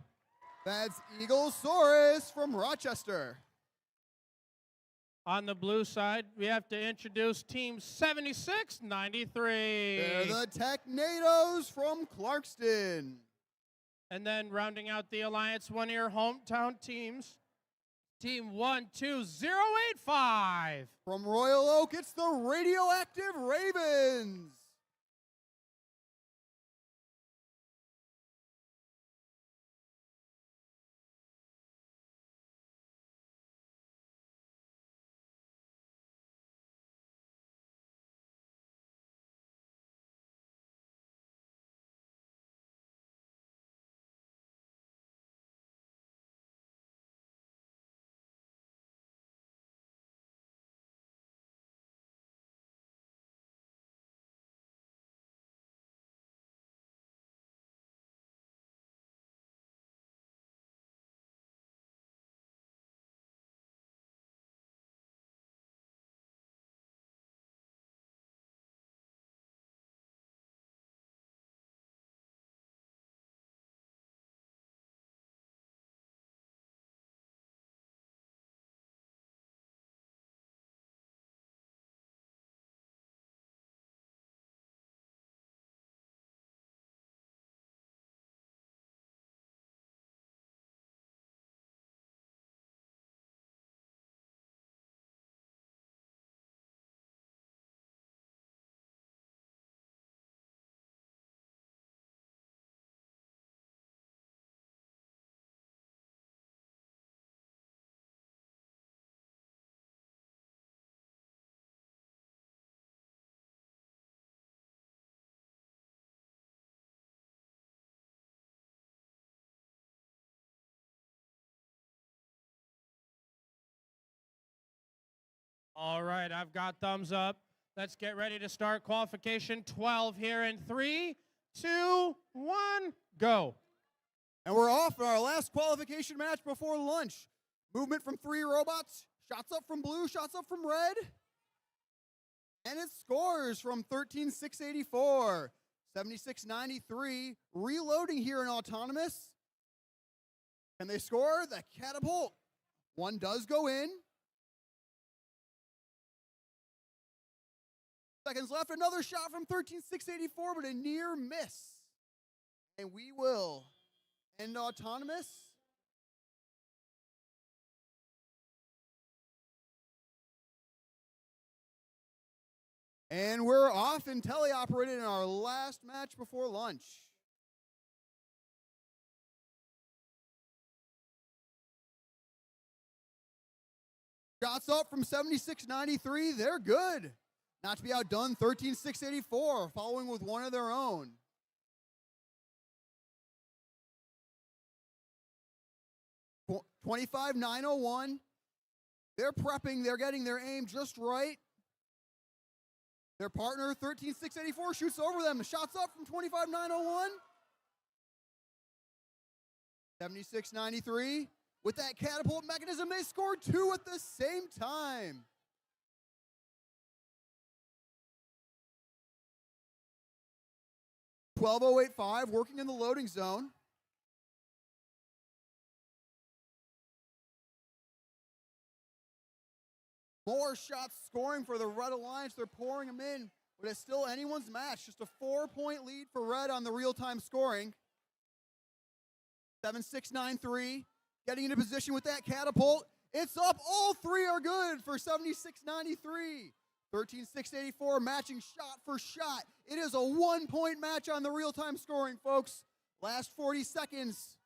S6: That's Eaglesaurus from Rochester.
S4: On the blue side, we have to introduce team 7693.
S6: They're the Technados from Clarkston.
S4: And then rounding out the alliance one-year hometown teams, team 12085.
S6: From Royal Oak, it's the Radioactive Ravens.
S4: All right, I've got thumbs up. Let's get ready to start qualification 12 here in 3, 2, 1, go.
S6: And we're off in our last qualification match before lunch. Movement from 3 robots. Shots up from blue, shots up from red. And it scores from 13,684. 7693. Reloading here in autonomous. Can they score? The catapult. One does go in. Seconds left. Another shot from 13,684, but a near miss. And we will end autonomous. And we're off and teleoperated in our last match before lunch. Shots up from 7693. They're good. Not to be outdone, 13,684, following with one of their own. Tw 25,901. They're prepping. They're getting their aim just right. Their partner, 13,684, shoots over them. Shots up from 25,901. 7693. With that catapult mechanism, they scored 2 at the same time. $12,085 working in the loading zone. More shots scoring for the Red Alliance. They're pouring them in, but it's still anyone's match. Just a 4-point lead for Red on the real-time scoring. 7693 getting into position with that catapult. It's up. All 3 are good for 7693. 13,684 matching shot for shot. It is a 1-point match on the real-time scoring, folks. Last 40 seconds.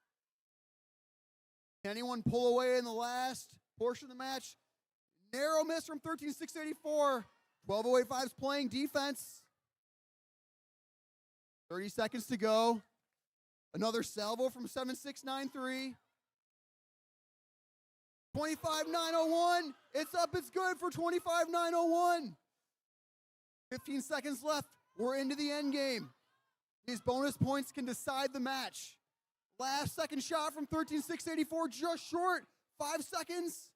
S6: Can anyone pull away in the last portion of the match? Narrow miss from 13,684. 12,085's playing defense. 30 seconds to go. Another salvo from 7693. 25,901. It's up. It's good for 25,901. 15 seconds left. We're into the end game. These bonus points can decide the match. Last second shot from 13,684, just short. 5 seconds.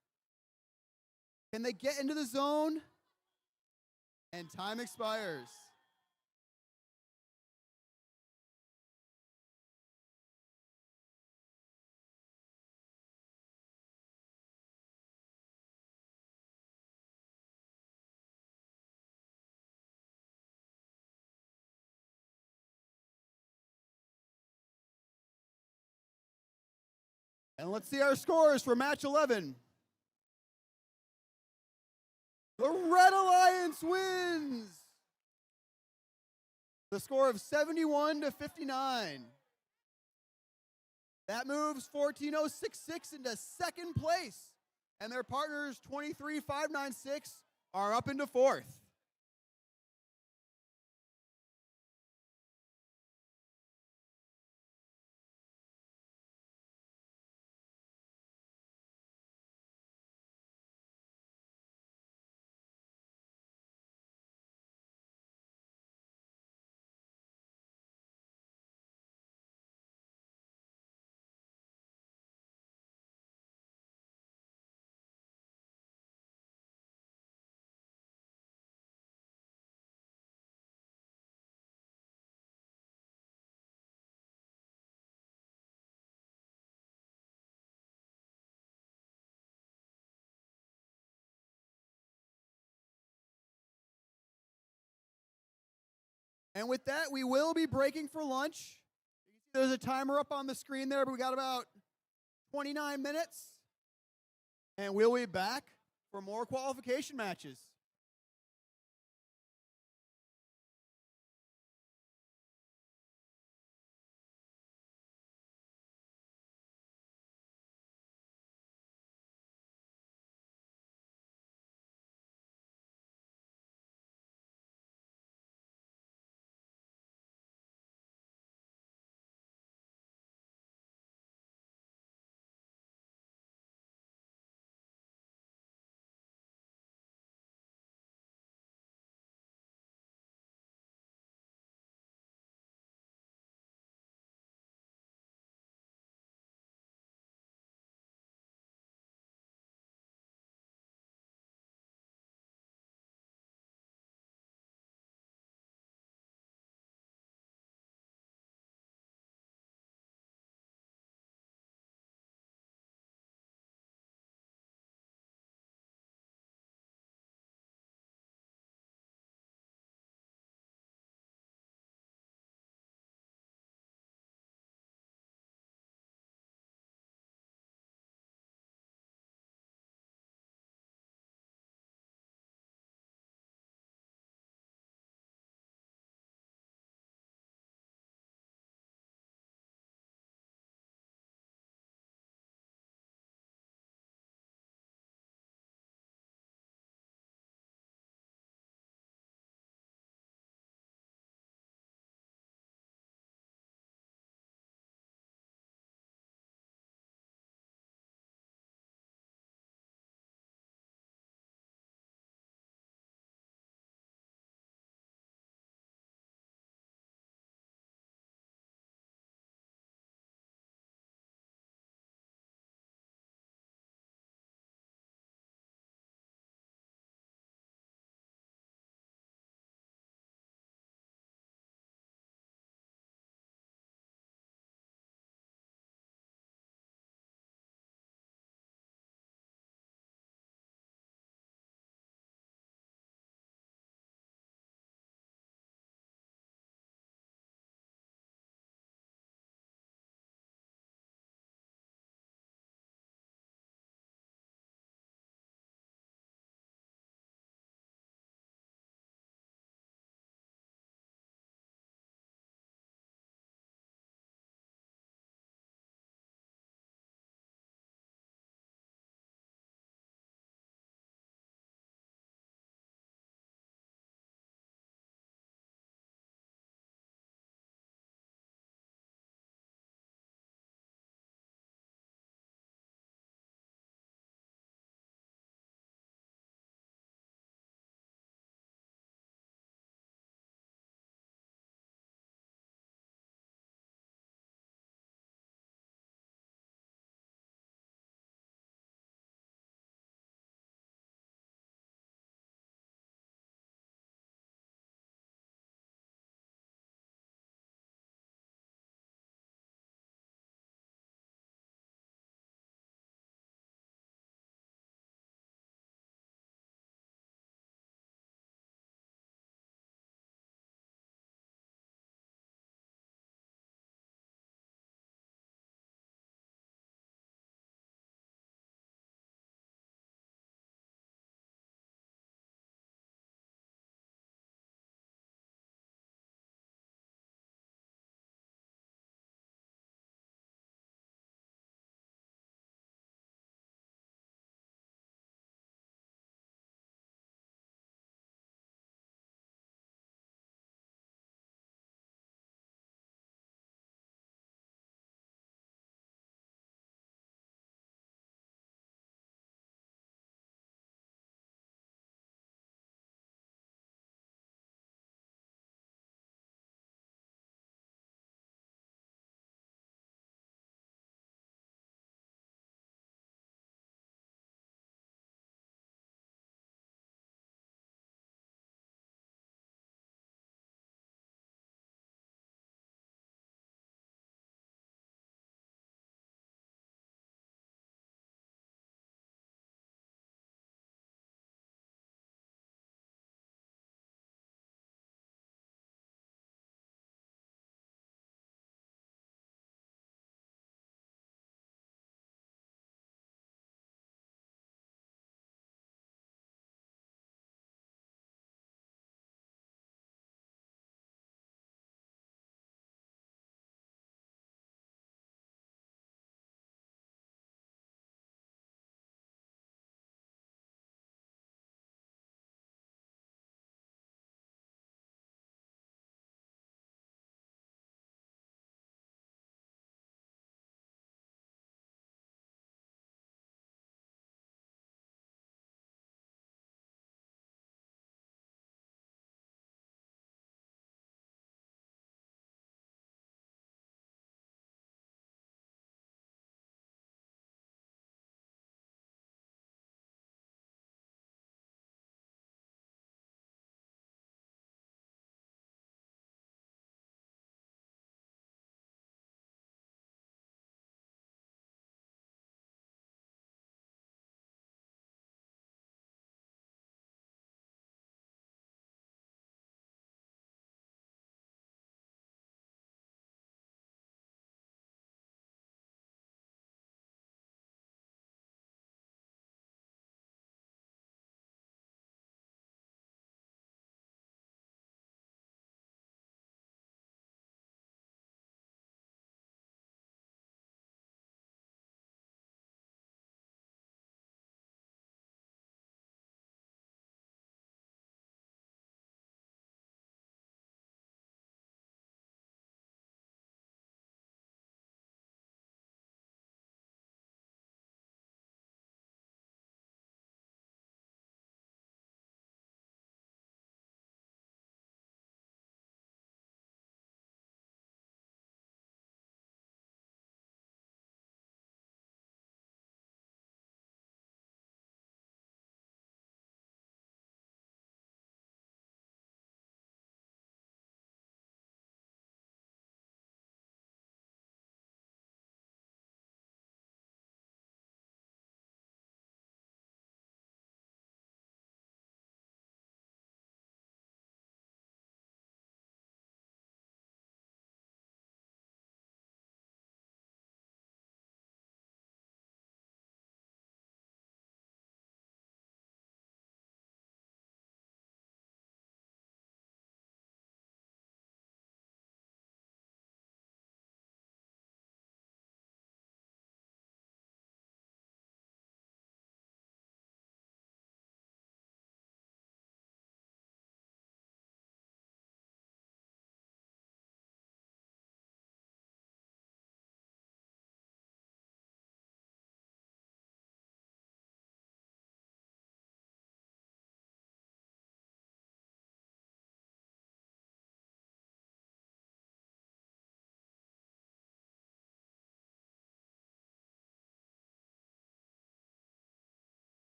S6: Can they get into the zone? And time expires. And let's see our scores for match 11. The Red Alliance wins. The score of 71-59. That moves 14,066 into second place. And their partners, 23,596, are up into fourth. And with that, we will be breaking for lunch. You can see there's a timer up on the screen there, but we got about 29 minutes. And we'll be back for more qualification matches.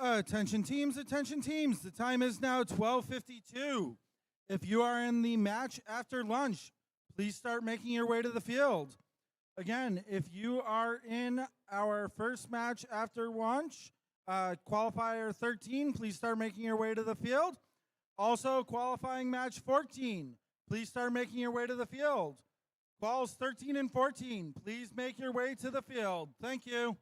S1: Attention teams, attention teams. The time is now 12:52. If you are in the match after lunch, please start making your way to the field. Again, if you are in our first match after lunch, qualifier 13, please start making your way to the field. Also, qualifying match 14, please start making your way to the field. Quals 13 and 14, please make your way to the field. Thank you.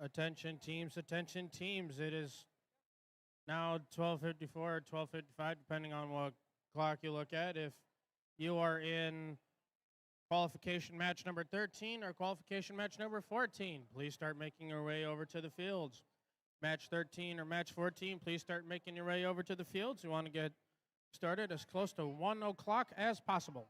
S4: Attention teams, attention teams. It is now 12:54 or 12:55, depending on what clock you look at. If you are in qualification match number 13 or qualification match number 14, please start making your way over to the fields. Match 13 or match 14, please start making your way over to the fields. We want to get started as close to 1 o'clock as possible.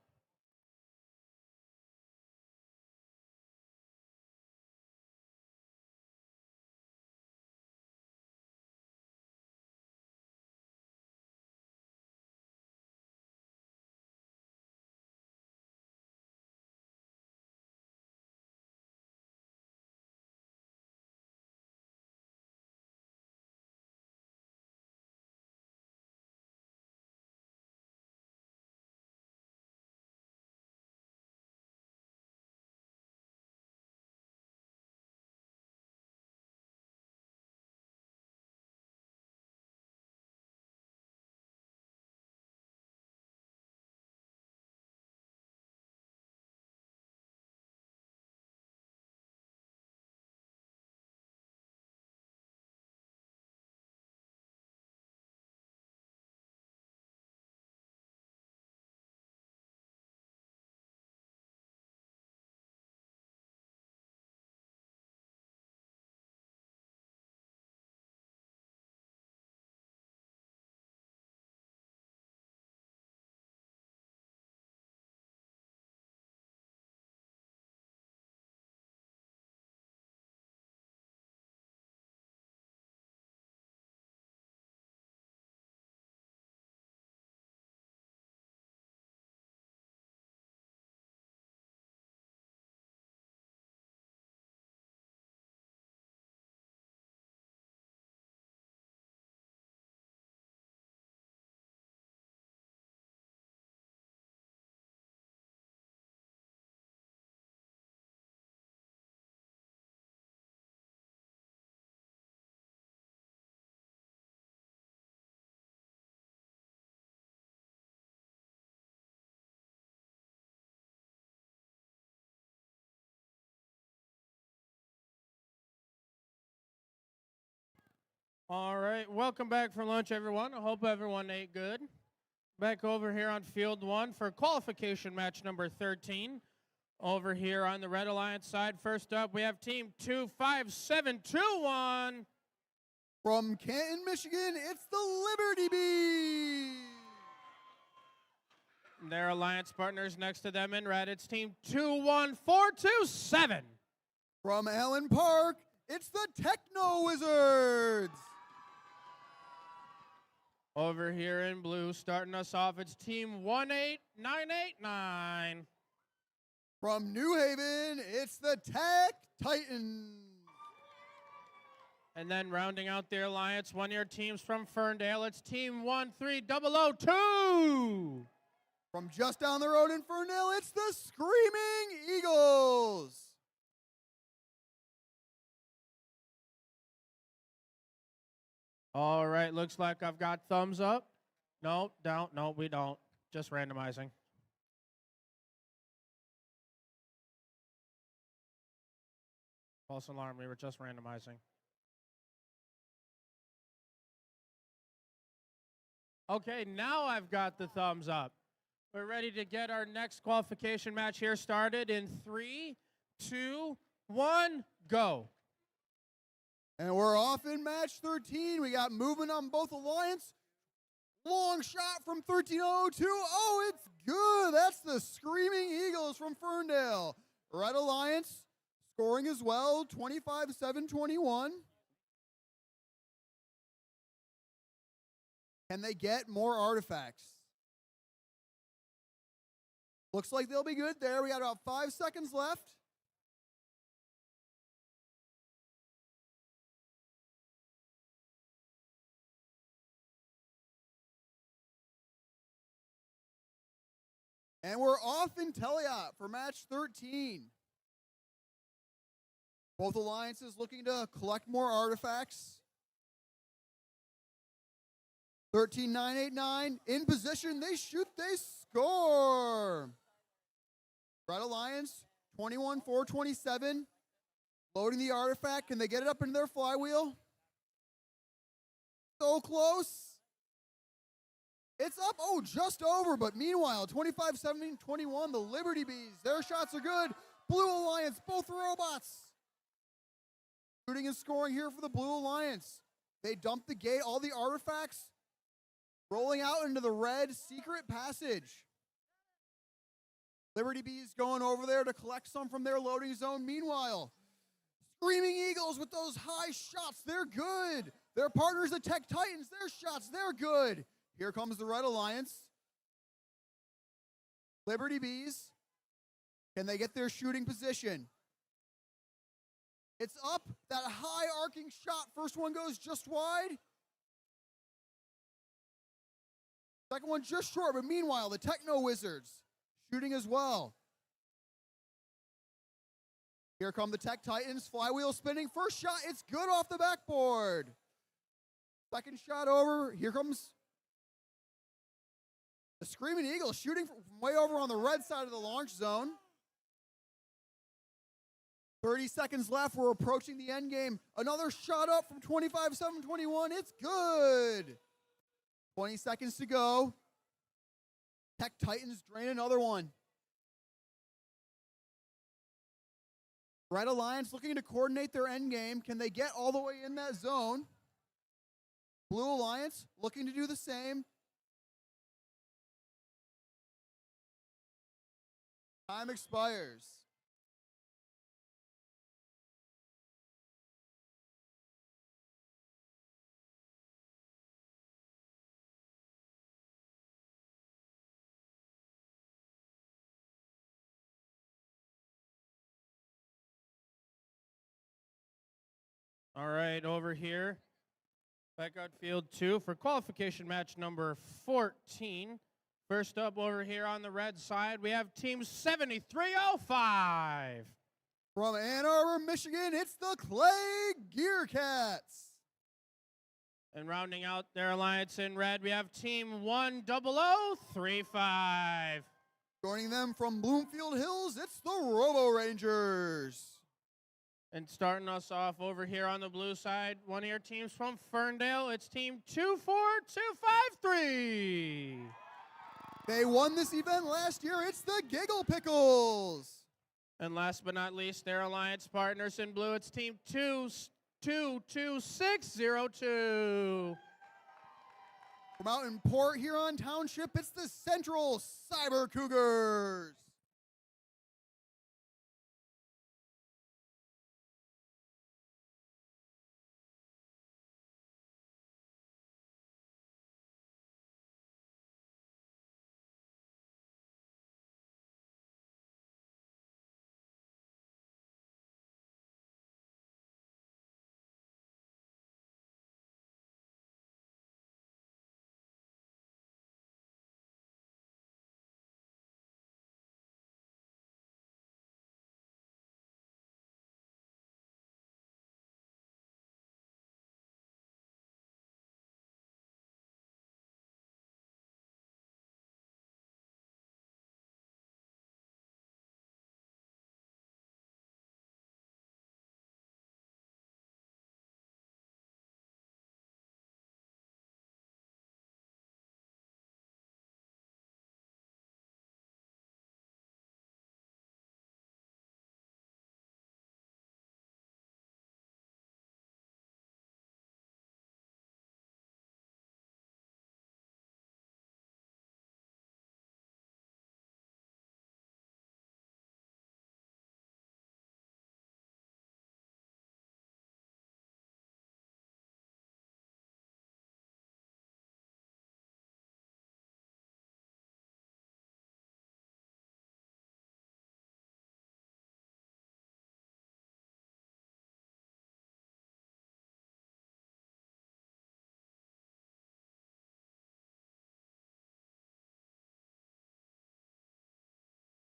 S4: All right, welcome back from lunch, everyone. I hope everyone ate good. Back over here on field 1 for qualification match number 13. Over here on the Red Alliance side, first up, we have team 25721.
S6: From Canton, Michigan, it's the Liberty Bees.
S4: Their alliance partners next to them in red, it's team 21427.
S6: From Allen Park, it's the Techno Wizards.
S4: Over here in blue, starting us off, it's team 18989.
S6: From New Haven, it's the Tech Titans.
S4: And then rounding out their alliance, one-year teams from Ferndale, it's team 13002.
S6: From just down the road in Ferndale, it's the Screaming Eagles.
S4: All right, looks like I've got thumbs up. No, don't. No, we don't. Just randomizing. False alarm, we were just randomizing. Okay, now I've got the thumbs up. We're ready to get our next qualification match here started in 3, 2, 1, go.
S6: And we're off in match 13. We got movement on both alliance. Long shot from 1302. Oh, it's good. That's the Screaming Eagles from Ferndale. Red Alliance scoring as well, 25-7-21. Can they get more artifacts? Looks like they'll be good there. We got about 5 seconds left. And we're off in Teliot for match 13. Both alliances looking to collect more artifacts. 13-9-8-9 in position. They shoot, they score. Red Alliance 21-4-27. Loading the artifact. Can they get it up into their flywheel? So close. It's up, oh, just over, but meanwhile, 25-17-21, the Liberty Bees, their shots are good. Blue Alliance, both robots. Shooting and scoring here for the Blue Alliance. They dump the gate, all the artifacts, rolling out into the red secret passage. Liberty Bees going over there to collect some from their loading zone. Meanwhile, Screaming Eagles with those high shots, they're good. Their partners, the Tech Titans, their shots, they're good. Here comes the Red Alliance. Liberty Bees. Can they get their shooting position? It's up. That high arcing shot. First one goes just wide. Second one just short, but meanwhile, the Techno Wizards shooting as well. Here come the Tech Titans. Flywheel spinning. First shot. It's good off the backboard. Second shot over. Here comes the Screaming Eagles shooting from way over on the red side of the launch zone. 30 seconds left. We're approaching the end game. Another shot up from 25-7-21. It's good. 20 seconds to go. Tech Titans drain another one. Red Alliance looking to coordinate their end game. Can they get all the way in that zone? Blue Alliance looking to do the same. Time expires.
S4: All right, over here, back out field 2 for qualification match number 14. First up over here on the red side, we have team 7305.
S6: From Ann Arbor, Michigan, it's the Clay Gear Cats.
S4: And rounding out their alliance in red, we have team 10035.
S6: Joining them from Bloomfield Hills, it's the Robo Rangers.
S4: And starting us off over here on the blue side, one of your teams from Ferndale, it's team 24253.
S6: They won this event last year. It's the Giggle Pickles.
S4: And last but not least, their alliance partners in blue, it's team 22602.
S6: From out in Port Huron Township, it's the Central Cyber Cougars.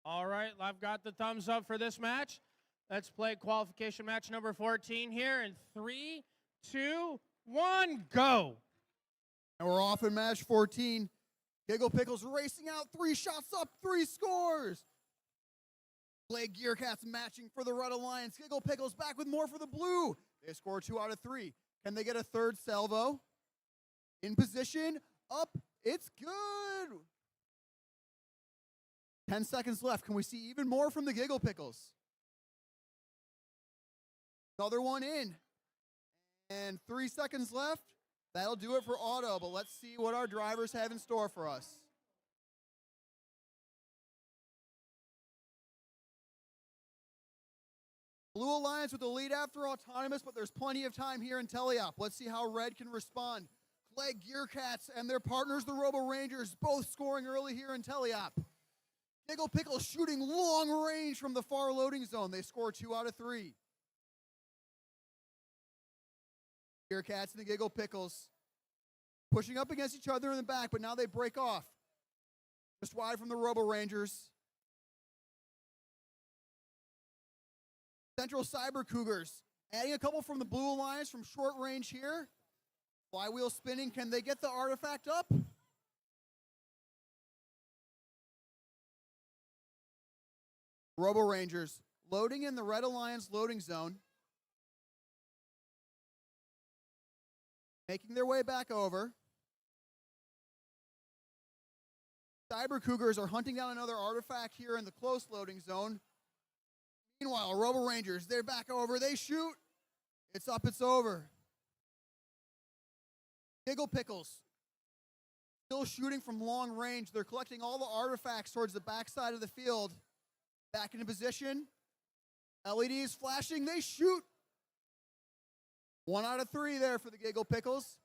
S4: All right, I've got the thumbs up for this match. Let's play qualification match number 14 here in 3, 2, 1, go.
S6: And we're off in match 14. Giggle Pickles racing out, 3 shots up, 3 scores. Play Gear Cats matching for the Red Alliance. Giggle Pickles back with more for the blue. They score 2 out of 3. Can they get a third salvo? In position, up, it's good. 10 seconds left. Can we see even more from the Giggle Pickles? Another one in. And 3 seconds left. That'll do it for auto, but let's see what our drivers have in store for us. Blue Alliance with the lead after Autonomous, but there's plenty of time here in Teleop. Let's see how Red can respond. Clay Gear Cats and their partners, the Robo Rangers, both scoring early here in Teleop. Giggle Pickles shooting long range from the far loading zone. They score 2 out of 3. Gear Cats and the Giggle Pickles pushing up against each other in the back, but now they break off. Just wide from the Robo Rangers. Central Cyber Cougars adding a couple from the Blue Alliance from short range here. Flywheel spinning. Can they get the artifact up? Robo Rangers loading in the Red Alliance loading zone. Making their way back over. Cyber Cougars are hunting down another artifact here in the close loading zone. Meanwhile, Robo Rangers, they're back over. They shoot. It's up, it's over. Giggle Pickles still shooting from long range. They're collecting all the artifacts towards the backside of the field. Back into position. LEDs flashing. They shoot. 1 out of 3 there for the Giggle Pickles.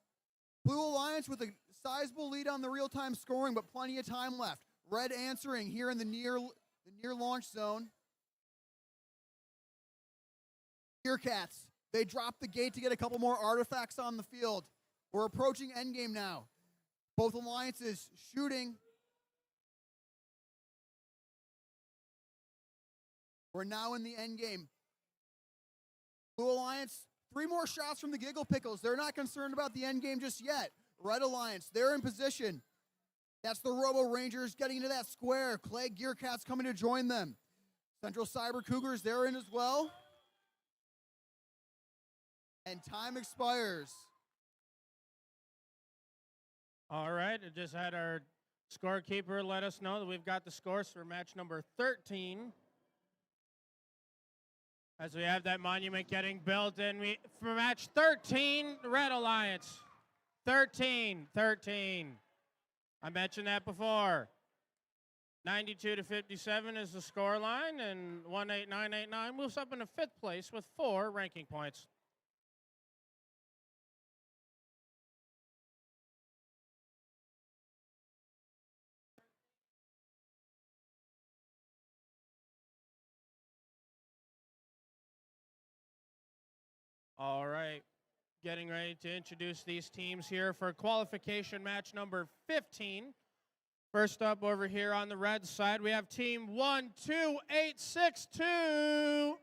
S6: Blue Alliance with a sizable lead on the real-time scoring, but plenty of time left. Red answering here in the near launch zone. Gear Cats, they drop the gate to get a couple more artifacts on the field. We're approaching endgame now. Both alliances shooting. We're now in the endgame. Blue Alliance, 3 more shots from the Giggle Pickles. They're not concerned about the endgame just yet. Red Alliance, they're in position. That's the Robo Rangers getting into that square. Clay Gear Cats coming to join them. Central Cyber Cougars, they're in as well. And time expires.
S4: All right, I just had our scorekeeper let us know that we've got the scores for match number 13. As we have that monument getting built, and for match 13, the Red Alliance. 13. I mentioned that before. 92-57 is the score line, and 18989 moves up into 5th place with 4 ranking points. All right, getting ready to introduce these teams here for qualification match number 15. First up over here on the red side, we have team 12862.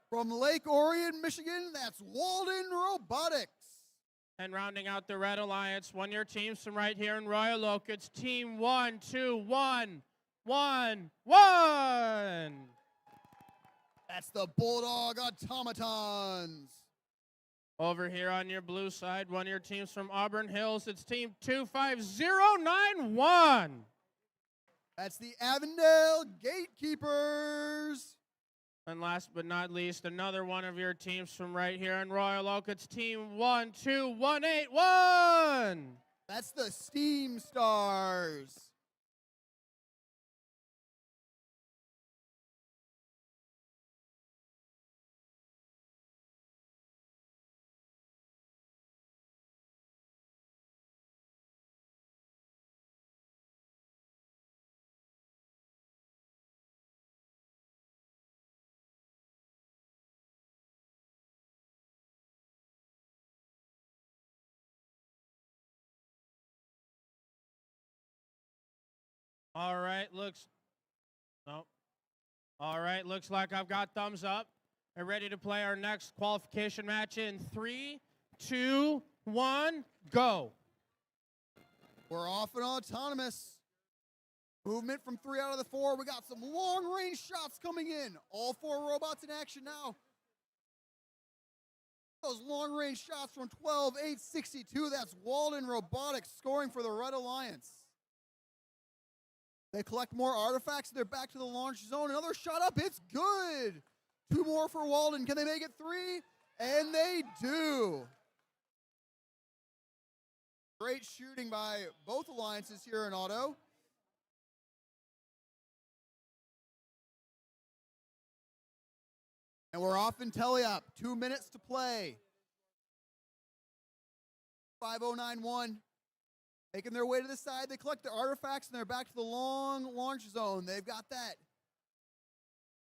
S6: From Lake Orion, Michigan, that's Walden Robotics.
S4: And rounding out the Red Alliance, one-year teams from right here in Royal Oak, it's team 12111.
S6: That's the Bulldog Automatons.
S4: Over here on your blue side, one-year teams from Auburn Hills, it's team 25091.
S6: That's the Avondale Gatekeepers.
S4: And last but not least, another one of your teams from right here in Royal Oak, it's team 12181.
S6: That's the Steam Stars.
S4: All right, looks like I've got thumbs up. We're ready to play our next qualification match in 3, 2, 1, go.
S6: We're off and autonomous. Movement from 3 out of the 4. We got some long-range shots coming in. All 4 robots in action now. Those long-range shots from 12-862. That's Walden Robotics scoring for the Red Alliance. They collect more artifacts. They're back to the launch zone. Another shot up. It's good. 2 more for Walden. Can they make it 3? And they do. Great shooting by both alliances here in auto. And we're off in teleop. 2 minutes to play. 5091. Making their way to the side. They collect their artifacts, and they're back to the long launch zone. They've got that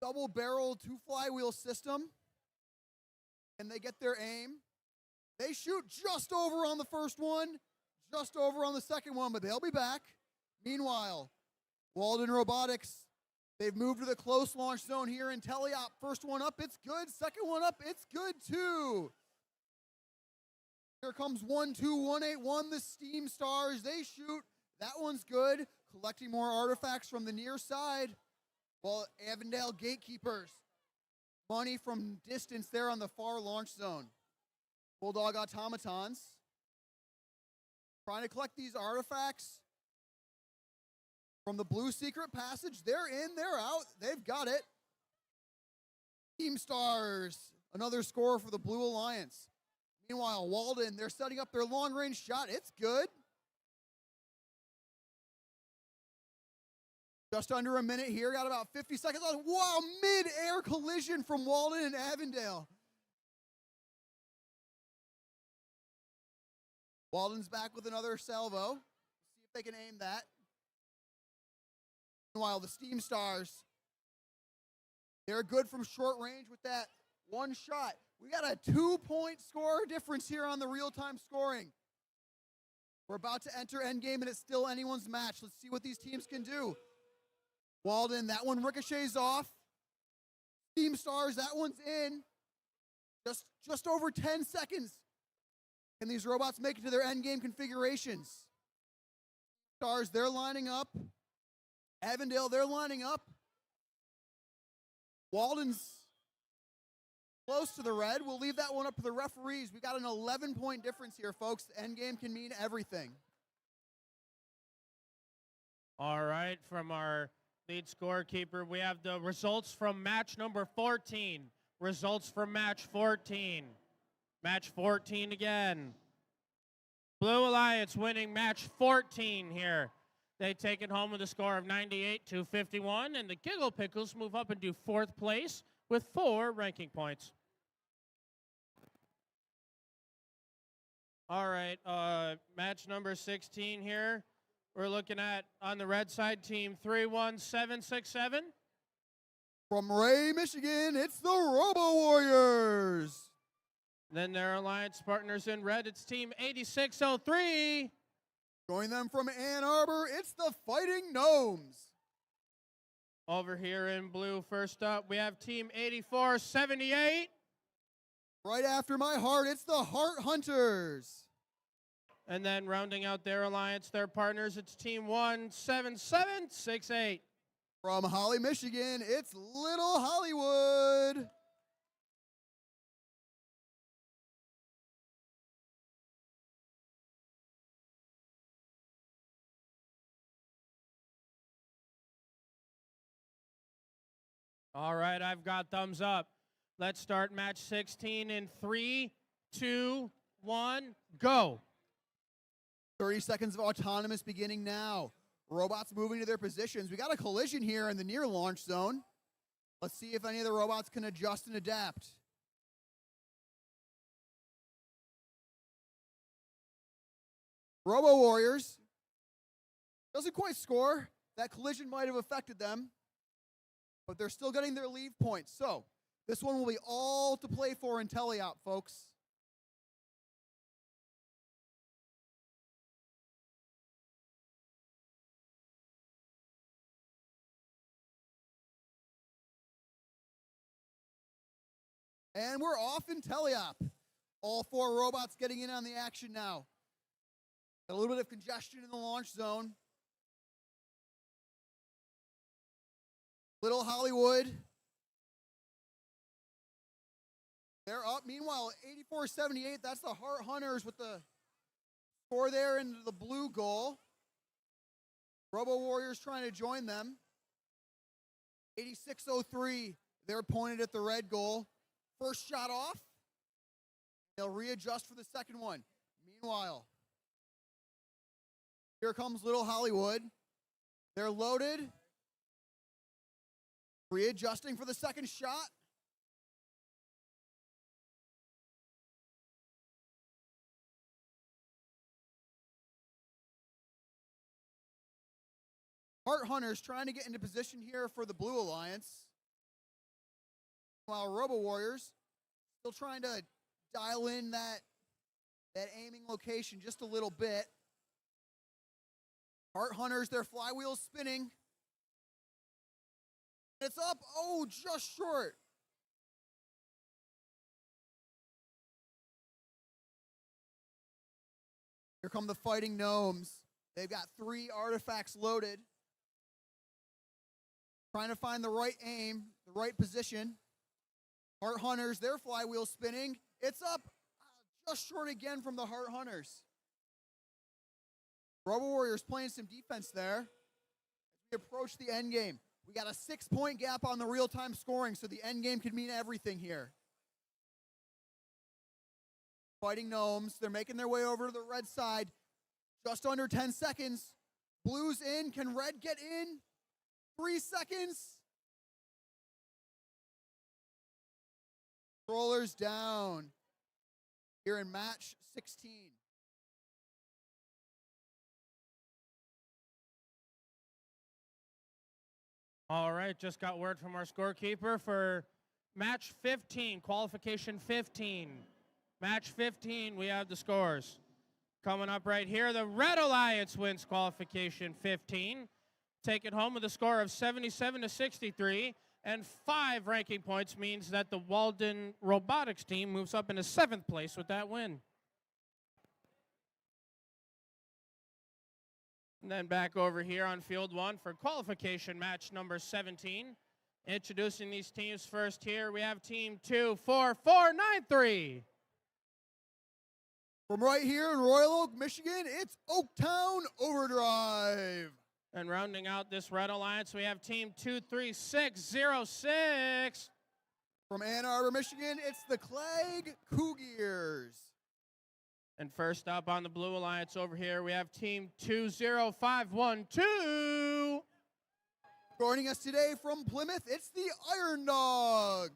S6: double-barrel 2-flywheel system. And they get their aim. They shoot just over on the first one, just over on the second one, but they'll be back. Meanwhile, Walden Robotics, they've moved to the close launch zone here in teleop. First one up, it's good. Second one up, it's good too. Here comes 12181, the Steam Stars. They shoot. That one's good. Collecting more artifacts from the near side. While Avondale Gatekeepers. Money from distance there on the far launch zone. Bulldog Automatons. Trying to collect these artifacts from the blue secret passage. They're in, they're out. They've got it. Steam Stars. Another score for the Blue Alliance. Meanwhile, Walden, they're setting up their long-range shot. It's good. Just under a minute here. Got about 50 seconds left. Wow, mid-air collision from Walden and Avondale. Walden's back with another salvo. See if they can aim that. Meanwhile, the Steam Stars, they're good from short range with that one shot. We got a 2-point score difference here on the real-time scoring. We're about to enter endgame, and it's still anyone's match. Let's see what these teams can do. Walden, that one ricochets off. Steam Stars, that one's in. Just over 10 seconds. Can these robots make it to their endgame configurations? Stars, they're lining up. Avondale, they're lining up. Walden's close to the red. We'll leave that one up to the referees. We got an 11-point difference here, folks. The end game can mean everything.
S4: All right, from our lead scorekeeper, we have the results from match number 14. Results from match 14. Match 14 again. Blue Alliance winning match 14 here. They take it home with a score of 98-51, and the Giggle Pickles move up into 4th place with 4 ranking points. All right, match number 16 here. We're looking at, on the red side, team 31767.
S6: From Ray, Michigan, it's the Robo Warriors.
S4: Then their alliance partners in red, it's team 8603.
S6: Join them from Ann Arbor, it's the Fighting Gnomes.
S4: Over here in blue, first up, we have team 8478.
S6: Right after my heart, it's the Heart Hunters.
S4: And then rounding out their alliance, their partners, it's team 17768.
S6: From Holly, Michigan, it's Little Hollywood.
S4: All right, I've got thumbs up. Let's start match 16 in 3, 2, 1, go.
S6: 30 seconds of autonomous beginning now. Robots moving to their positions. We got a collision here in the near launch zone. Let's see if any of the robots can adjust and adapt. Robo Warriors doesn't quite score. That collision might have affected them, but they're still getting their leave points. So this one will be all to play for in teleop, folks. And we're off in teleop. All 4 robots getting in on the action now. A little bit of congestion in the launch zone. Little Hollywood. They're up. Meanwhile, 8478, that's the Heart Hunters with the score there into the blue goal. Robo Warriors trying to join them. 8603, they're pointed at the red goal. First shot off. They'll readjust for the second one. Meanwhile, here comes Little Hollywood. They're loaded. Readjusting for the second shot. Heart Hunters trying to get into position here for the Blue Alliance. While Robo Warriors still trying to dial in that aiming location just a little bit. Heart Hunters, their flywheel's spinning. It's up. Oh, just short. Here come the Fighting Gnomes. They've got 3 artifacts loaded. Trying to find the right aim, the right position. Heart Hunters, their flywheel spinning. It's up just short again from the Heart Hunters. Robo Warriors playing some defense there. As we approach the end game. We got a 6-point gap on the real-time scoring, so the end game could mean everything here. Fighting Gnomes, they're making their way over to the red side. Just under 10 seconds. Blue's in. Can red get in? 3 seconds. Controllers down here in match 16.
S4: All right, just got word from our scorekeeper for match 15, qualification 15. Match 15, we have the scores. Coming up right here, the Red Alliance wins qualification 15. Take it home with a score of 77-63. And 5 ranking points means that the Walden Robotics team moves up into 7th place with that win. And then back over here on field 1 for qualification match number 17. Introducing these teams first here, we have team 24493.
S6: From right here in Royal Oak, Michigan, it's Oaktown Overdrive.
S4: And rounding out this Red Alliance, we have team 23606.
S6: From Ann Arbor, Michigan, it's the Clegg Cougars.
S4: And first up on the Blue Alliance over here, we have team 20512.
S6: Joining us today from Plymouth, it's the Iron Dogs.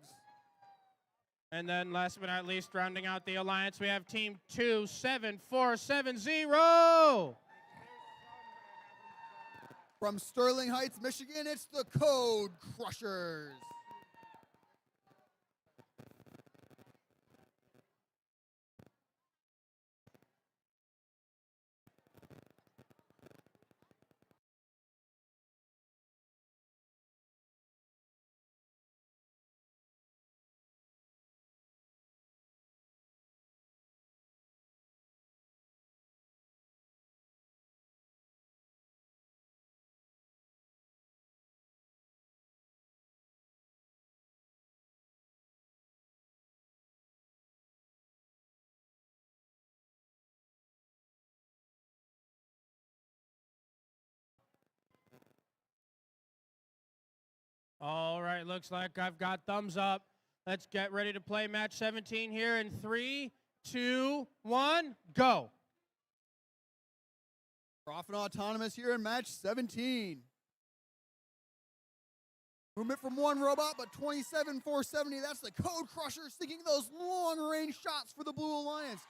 S4: And then last but not least, rounding out the alliance, we have team 27470.
S6: From Sterling Heights, Michigan, it's the Code Crushers.
S4: All right, looks like I've got thumbs up. Let's get ready to play match 17 here in 3, 2, 1, go.
S6: We're off and autonomous here in match 17. Movement from one robot, but 27-470. That's the Code Crushers sinking those long-range shots for the Blue Alliance.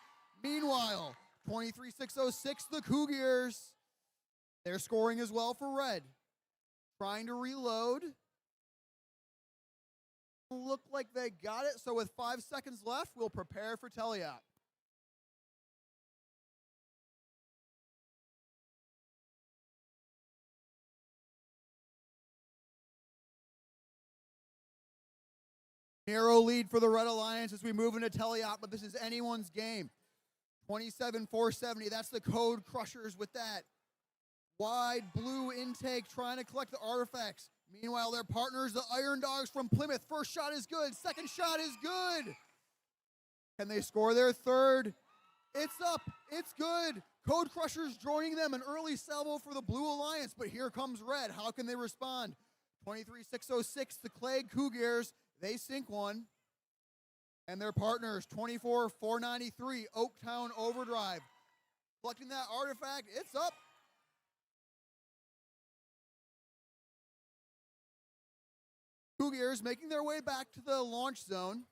S6: Meanwhile, 23-606, the Cougars. They're scoring as well for red. Trying to reload. Look like they got it, so with 5 seconds left, we'll prepare for Teliat. Narrow lead for the Red Alliance as we move into Teliat, but this is anyone's game. 27-470, that's the Code Crushers with that wide blue intake trying to collect the artifacts. Meanwhile, their partners, the Iron Dogs from Plymouth. First shot is good. Second shot is good. Can they score their third? It's up. It's good. Code Crushers joining them. An early salvo for the Blue Alliance, but here comes red. How can they respond? 23-606, the Clegg Cougars. They sink one. And their partners, 24-493, Oaktown Overdrive. Collecting that artifact. It's up. Cougars making their way back to the launch zone.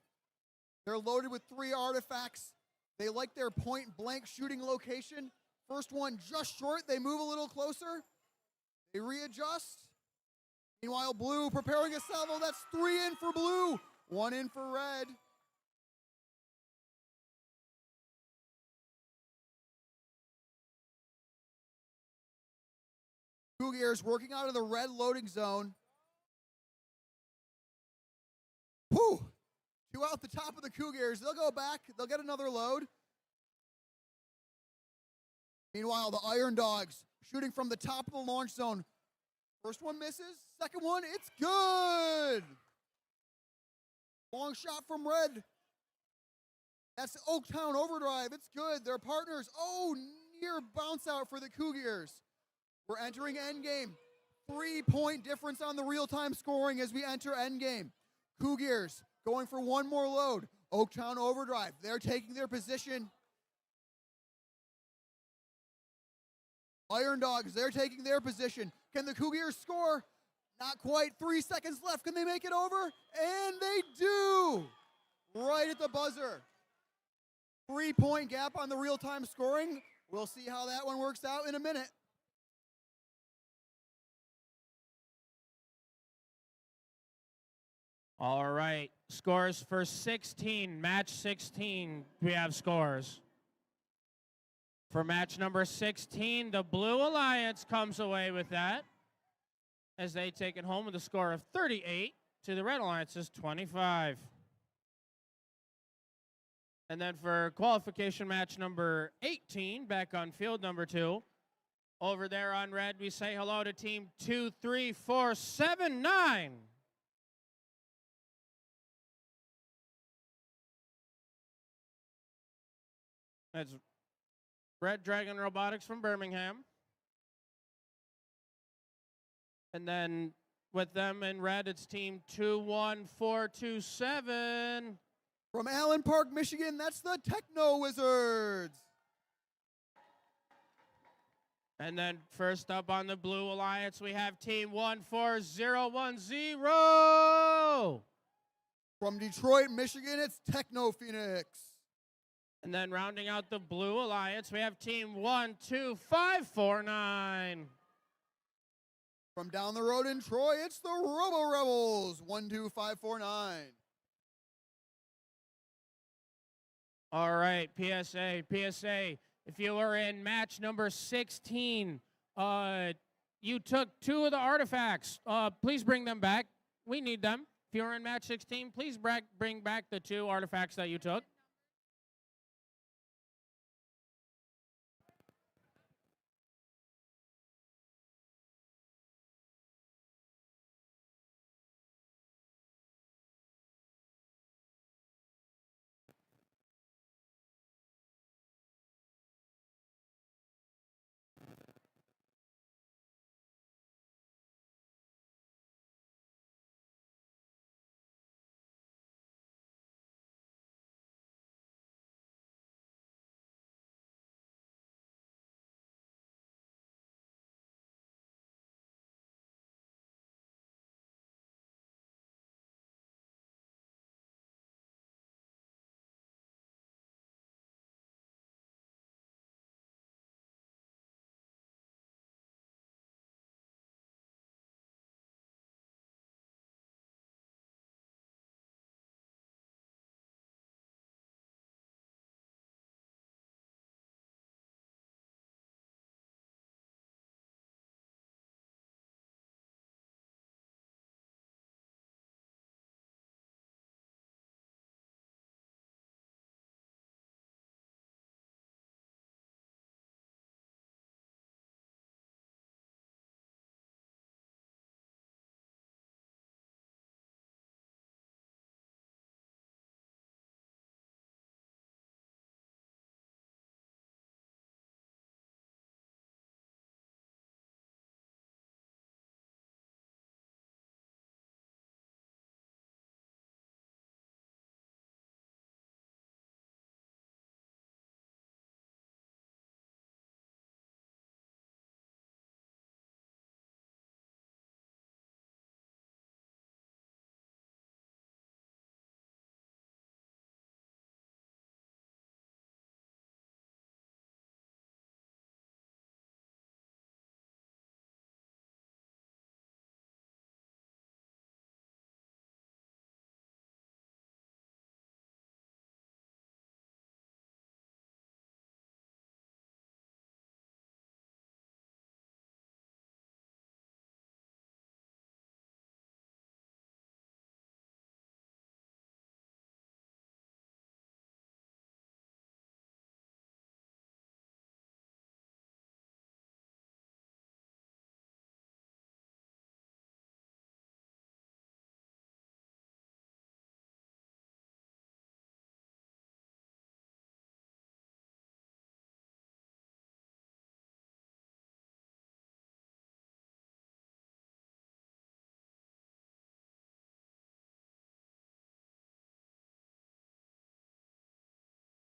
S6: They're loaded with 3 artifacts. They like their point blank shooting location. First one just short. They move a little closer. They readjust. Meanwhile, blue preparing a salvo. That's 3 in for blue, 1 in for red. Cougars working out of the red loading zone. Whew. 2 out the top of the Cougars. They'll go back. They'll get another load. Meanwhile, the Iron Dogs shooting from the top of the launch zone. First one misses. Second one, it's good. Long shot from red. That's Oaktown Overdrive. It's good. Their partners. Oh, near bounce out for the Cougars. We're entering endgame. 3-point difference on the real-time scoring as we enter endgame. Cougars going for one more load. Oaktown Overdrive. They're taking their position. Iron Dogs, they're taking their position. Can the Cougars score? Not quite. 3 seconds left. Can they make it over? And they do. Right at the buzzer. 3-point gap on the real-time scoring. We'll see how that one works out in a minute.
S4: All right, scores for 16, match 16, we have scores. For match number 16, the Blue Alliance comes away with that as they take it home with a score of 38 to the Red Alliance's 25. And then for qualification match number 18, back on field number 2, over there on red, we say hello to team 23479. That's Red Dragon Robotics from Birmingham. And then with them in red, it's team 21427.
S6: From Allen Park, Michigan, that's the Techno Wizards.
S4: And then first up on the Blue Alliance, we have team 14010.
S6: From Detroit, Michigan, it's Techno Phoenix.
S4: And then rounding out the Blue Alliance, we have team 12549.
S6: From down the road in Troy, it's the Robo Rebels, 12549.
S4: All right, PSA. If you were in match number 16, you took 2 of the artifacts. Please bring them back. We need them. If you were in match 16, please bring back the 2 artifacts that you took.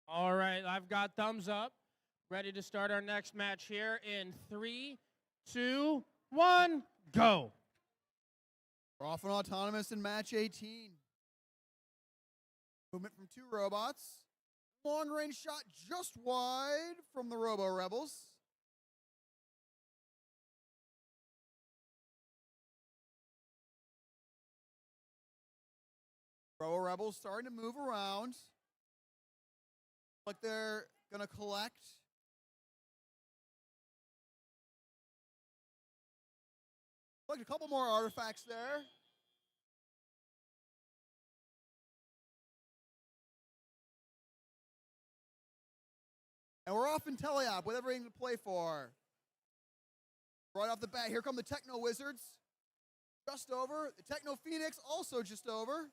S4: All right, I've got thumbs up. Ready to start our next match here in 3, 2, 1, go.
S6: We're off and autonomous in match 18. Movement from 2 robots. Long range shot just wide from the Robo Rebels. Robo Rebels starting to move around. Like they're going to collect. Collect a couple more artifacts there. And we're off in teleop with everything to play for. Right off the bat, here come the Techno Wizards. Just over. The Techno Phoenix also just over.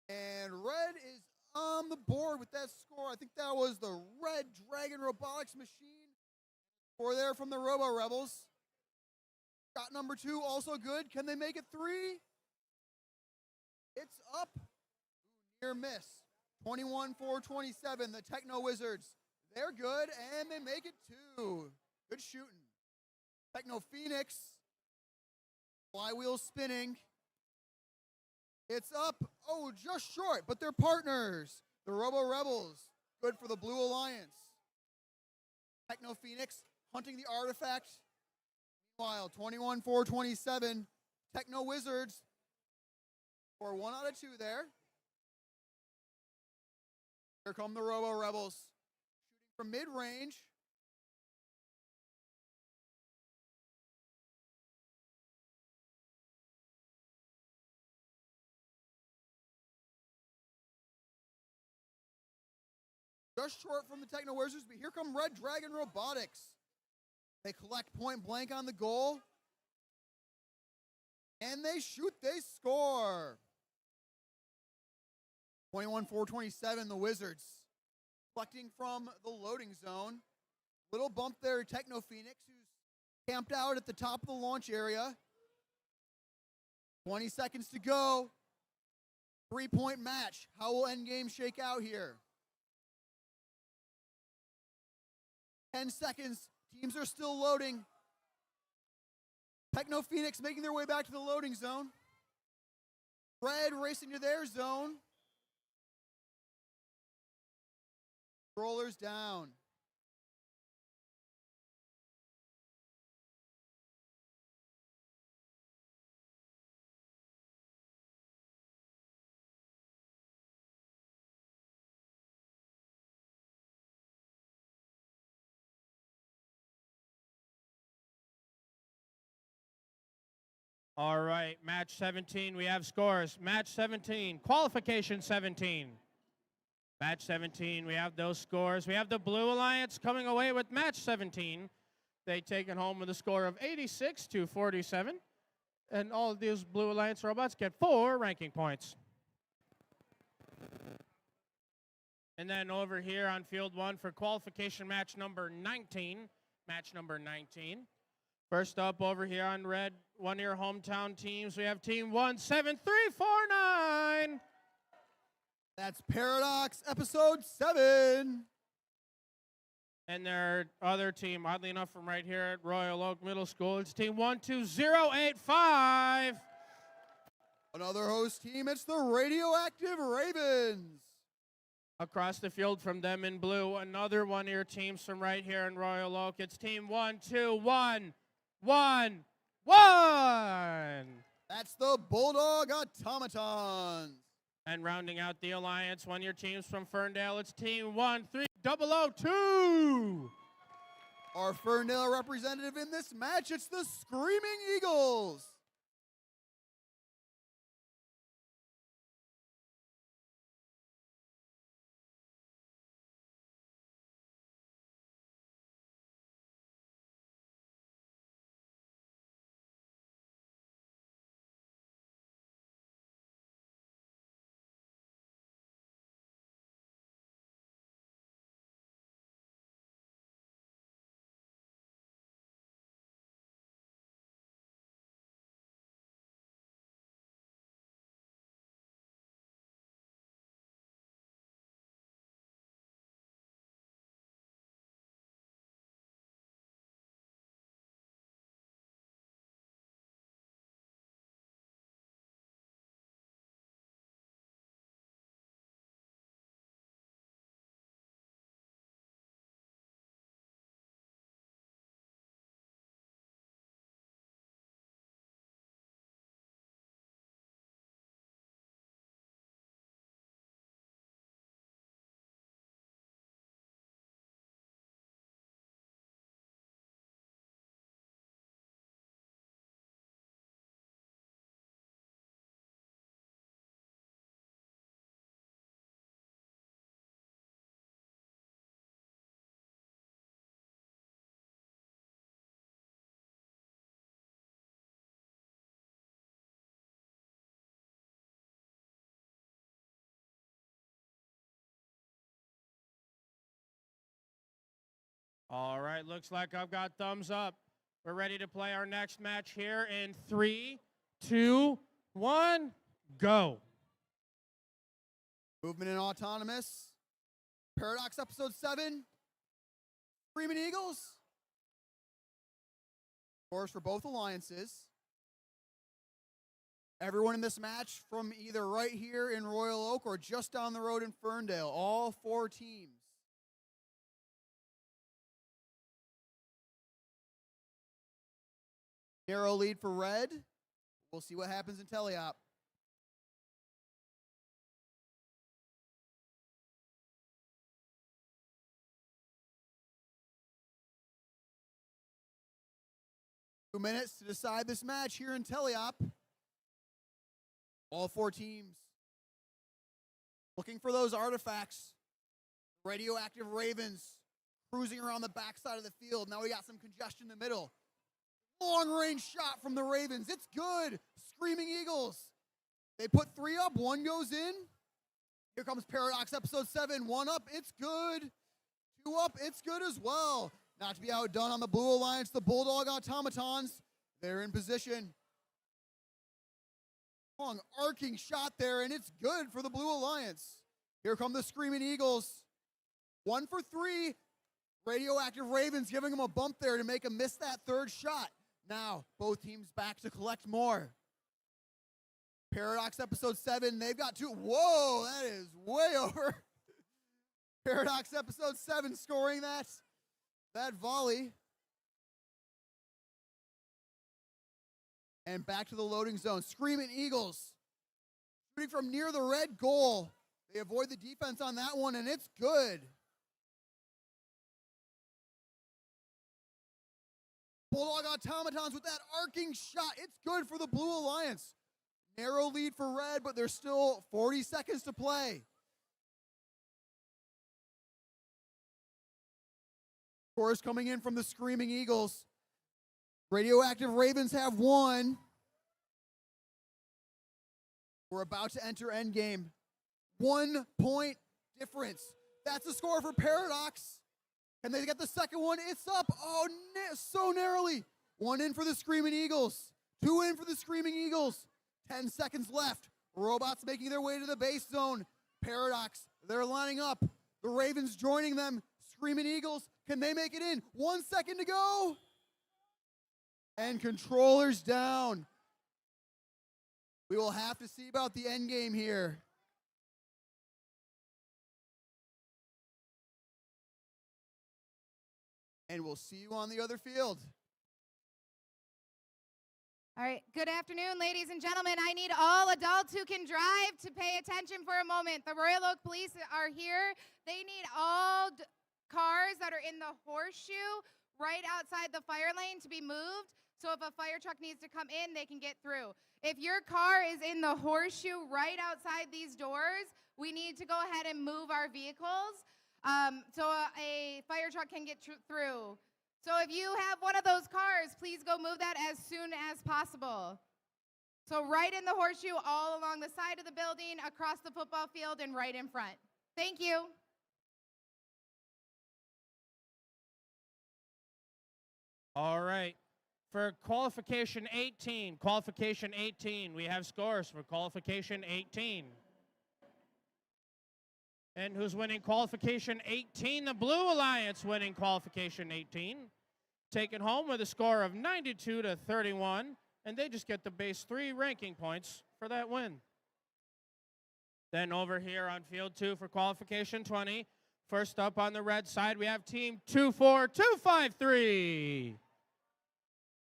S6: And And red is on the board with that score. I think that was the Red Dragon Robotics machine. Four there from the Robo Rebels. Shot number 2, also good. Can they make it 3? It's up. Near miss. 21-4-27, the Techno Wizards. They're good, and they make it 2. Good shooting. Techno Phoenix. Flywheel spinning. It's up. Oh, just short, but they're partners. The Robo Rebels. Good for the Blue Alliance. Techno Phoenix hunting the artifact. Meanwhile, 21-4-27. Techno Wizards. For 1 out of 2 there. Here come the Robo Rebels. Shooting from mid-range. Just short from the Techno Wizards, but here come Red Dragon Robotics. They collect point blank on the goal. And they shoot, they score. 21-4-27, the Wizards. Collecting from the loading zone. Little bump there, Techno Phoenix, who's camped out at the top of the launch area. 20 seconds to go. 3-point match. How will endgame shake out here? 10 seconds. Teams are still loading. Techno Phoenix making their way back to the loading zone. Red racing to their zone. Rollers down.
S4: All right, match 17, we have scores. Match 17, qualification 17. Match 17, we have those scores. We have the Blue Alliance coming away with match 17. They take it home with a score of 86-47. And all of these Blue Alliance robots get 4 ranking points. And then over here on field 1 for qualification match number 19. Match number 19. First up over here on red, one of your hometown teams, we have team 17349.
S6: That's Paradox episode 7.
S4: And their other team, oddly enough, from right here at Royal Oak Middle School, it's team 12085.
S6: Another host team, it's the Radioactive Ravens.
S4: Across the field from them in blue, another one of your teams from right here in Royal Oak, it's team 12111.
S6: That's the Bulldog Automatons.
S4: And rounding out the alliance, one of your teams from Ferndale, it's team 13002.
S6: Our Ferndale representative in this match, it's the Screaming Eagles.
S4: All right, looks like I've got thumbs up. We're ready to play our next match here in 3, 2, 1, go.
S6: Movement and autonomous. Paradox episode 7. Screaming Eagles. Scores for both alliances. Everyone in this match from either right here in Royal Oak or just down the road in Ferndale. All 4 teams. Narrow lead for red. We'll see what happens in teleop. Minutes to decide this match here in teleop. All 4 teams looking for those artifacts. Radioactive Ravens cruising around the backside of the field. Now we got some congestion in the middle. Long range shot from the Ravens. It's good. Screaming Eagles. They put 3 up. 1 goes in. Here comes Paradox episode 7. 1 up. It's good. 2 up. It's good as well. Not to be outdone on the Blue Alliance, the Bulldog Automatons. They're in position. Long arcing shot there, and it's good for the Blue Alliance. Here come the Screaming Eagles. 1 for 3. Radioactive Ravens giving them a bump there to make them miss that 3rd shot. Now, both teams back to collect more. Paradox episode 7, they've got 2. Whoa, that is way over. Paradox episode 7 scoring that volley. And back to the loading zone. Screaming Eagles. Shooting from near the red goal. They avoid the defense on that one, and it's good. Bulldog Automatons with that arcing shot. It's good for the Blue Alliance. Narrow lead for red, but there's still 40 seconds to play. Scores coming in from the Screaming Eagles. Radioactive Ravens have 1. We're about to enter endgame. 1 point difference. That's the score for Paradox. And they get the second one. It's up. Oh, so narrowly. 1 in for the Screaming Eagles. 2 in for the Screaming Eagles. 10 seconds left. Robots making their way to the base zone. Paradox, they're lining up. The Ravens joining them. Screaming Eagles, can they make it in? 1 second to go. And controllers down. We will have to see about the end game here. And we'll see you on the other field.
S7: All right, good afternoon, ladies and gentlemen. I need all adults who can drive to pay attention for a moment. The Royal Oak Police are here. They need all cars that are in the horseshoe right outside the fire lane to be moved. So if a fire truck needs to come in, they can get through. If your car is in the horseshoe right outside these doors, we need to go ahead and move our vehicles so a fire truck can get through. So if you have one of those cars, please go move that as soon as possible. So right in the horseshoe, all along the side of the building, across the football field, and right in front. Thank you.
S4: All right. For Qualification 18, we have scores for Qualification 18. And who's winning Qualification 18? The Blue Alliance winning Qualification 18. Taken home with a score of 92-31. And they just get the base 3 ranking points for that win. Then over here on Field 2 for Qualification 20. First up on the red side, we have Team 24253.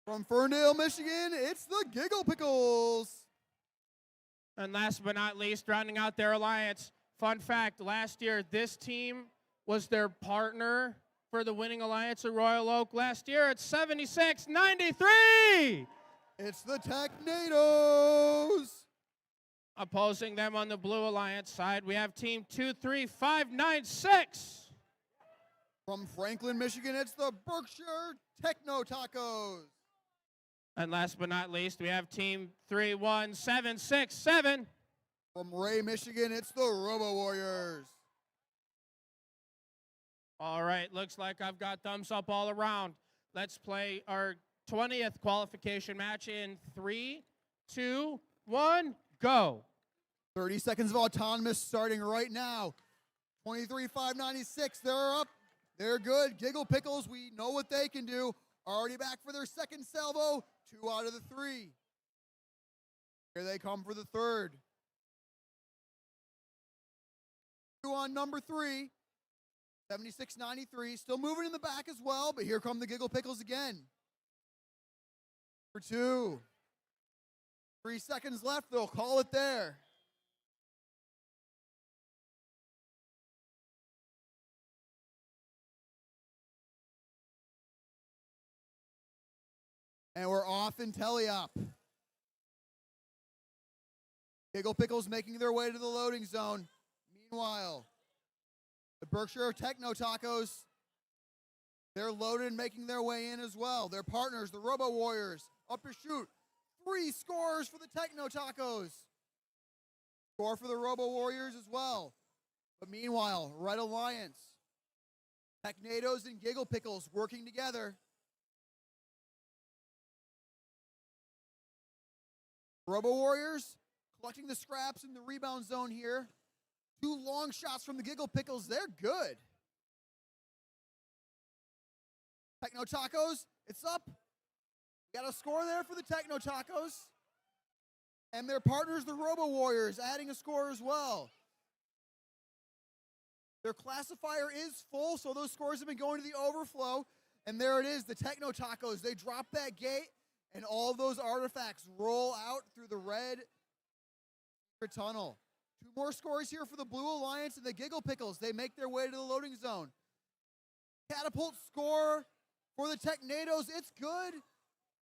S6: From Ferndale, Michigan, it's the Giggle Pickles.
S4: And last but not least, rounding out their alliance, fun fact, last year this team was their partner for the winning alliance at Royal Oak last year at 76-93.
S6: It's the Technados.
S4: Opposing them on the Blue Alliance side, we have Team 23596.
S6: From Franklin, Michigan, it's the Berkshire Techno Tacos.
S4: And last but not least, we have Team 31767.
S6: From Ray, Michigan, it's the Robo Warriors.
S4: All right, looks like I've got thumbs up all around. Let's play our 20th qualification match in 3, 2, 1, go.
S6: 30 seconds of autonomous starting right now. 23,596. They're up. They're good. Giggle Pickles, we know what they can do. Already back for their second salvo. 2 out of the 3. Here they come for the third. 2 on number 3. 76.93. Still moving in the back as well, but here come the Giggle Pickles again. For 2. 3 seconds left. They'll call it there. And we're off in teleop. Giggle Pickles making their way to the loading zone. Meanwhile, the Berkshire Techno Tacos, they're loaded and making their way in as well. Their partners, the Robo Warriors, up to shoot. 3 scores for the Techno Tacos. Score for the Robo Warriors as well. But meanwhile, Red Alliance, Technados and Giggle Pickles working together. Robo Warriors collecting the scraps in the rebound zone here. 2 long shots from the Giggle Pickles. They're good. Techno Tacos, it's up. Got a score there for the Techno Tacos. And their partners, the Robo Warriors, adding a score as well. Their classifier is full, so those scores have been going to the overflow. And there it is, the Techno Tacos. They drop that gate, and all of those artifacts roll out through the red tunnel. 2 more scores here for the Blue Alliance and the Giggle Pickles. They make their way to the loading zone. Catapult score for the Technados. It's good.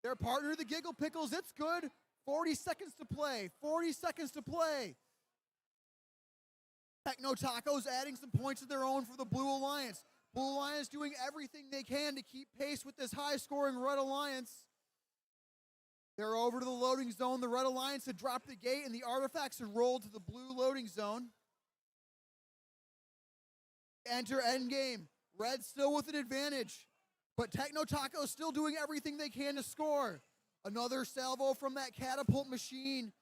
S6: Their partner, the Giggle Pickles. It's good. 40 seconds to play. 40 seconds to play. Techno Tacos adding some points of their own for the Blue Alliance. Blue Alliance doing everything they can to keep pace with this high-scoring Red Alliance. They're over to the loading zone. The Red Alliance had dropped the gate, and the artifacts had rolled to the blue loading zone. Enter endgame. Red still with an advantage, but Techno Taco still doing everything they can to score. Another salvo from that catapult machine,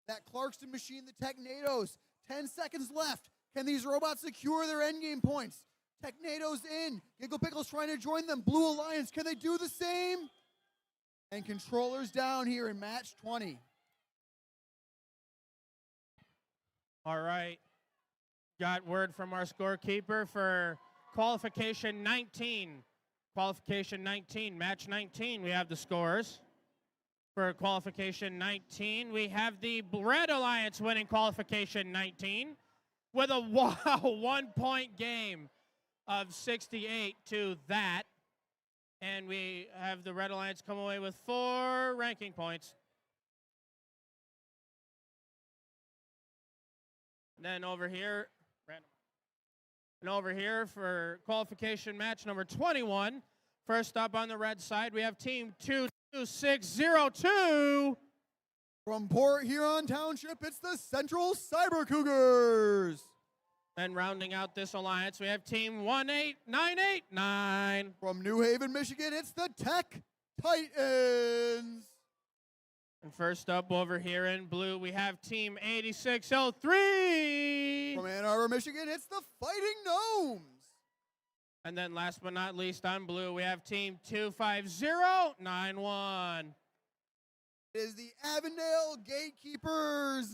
S6: that Clarkston machine, the Technados. 10 seconds left. Can these robots secure their endgame points? Technados in. Giggle Pickles trying to join them. Blue Alliance, can they do the same? And controllers down here in match 20.
S4: All right. Got word from our scorekeeper for qualification 19. Qualification 19, match 19. We have the scores. For qualification 19, we have the Red Alliance winning qualification 19 with a 1-point game of 68 to that. And we have the Red Alliance come away with 4 ranking points. Then over here, for qualification match number 21, first up on the red side, we have team 22602.
S6: From Port Huron Township, it's the Central Cyber Cougars.
S4: And rounding out this alliance, we have team 18989.
S6: From New Haven, Michigan, it's the Tech Titans.
S4: And first up over here in blue, we have team 8603.
S6: From Ann Arbor, Michigan, it's the Fighting Gnomes.
S4: And then last but not least on blue, we have team 25091.
S6: It is the Avondale Gatekeepers.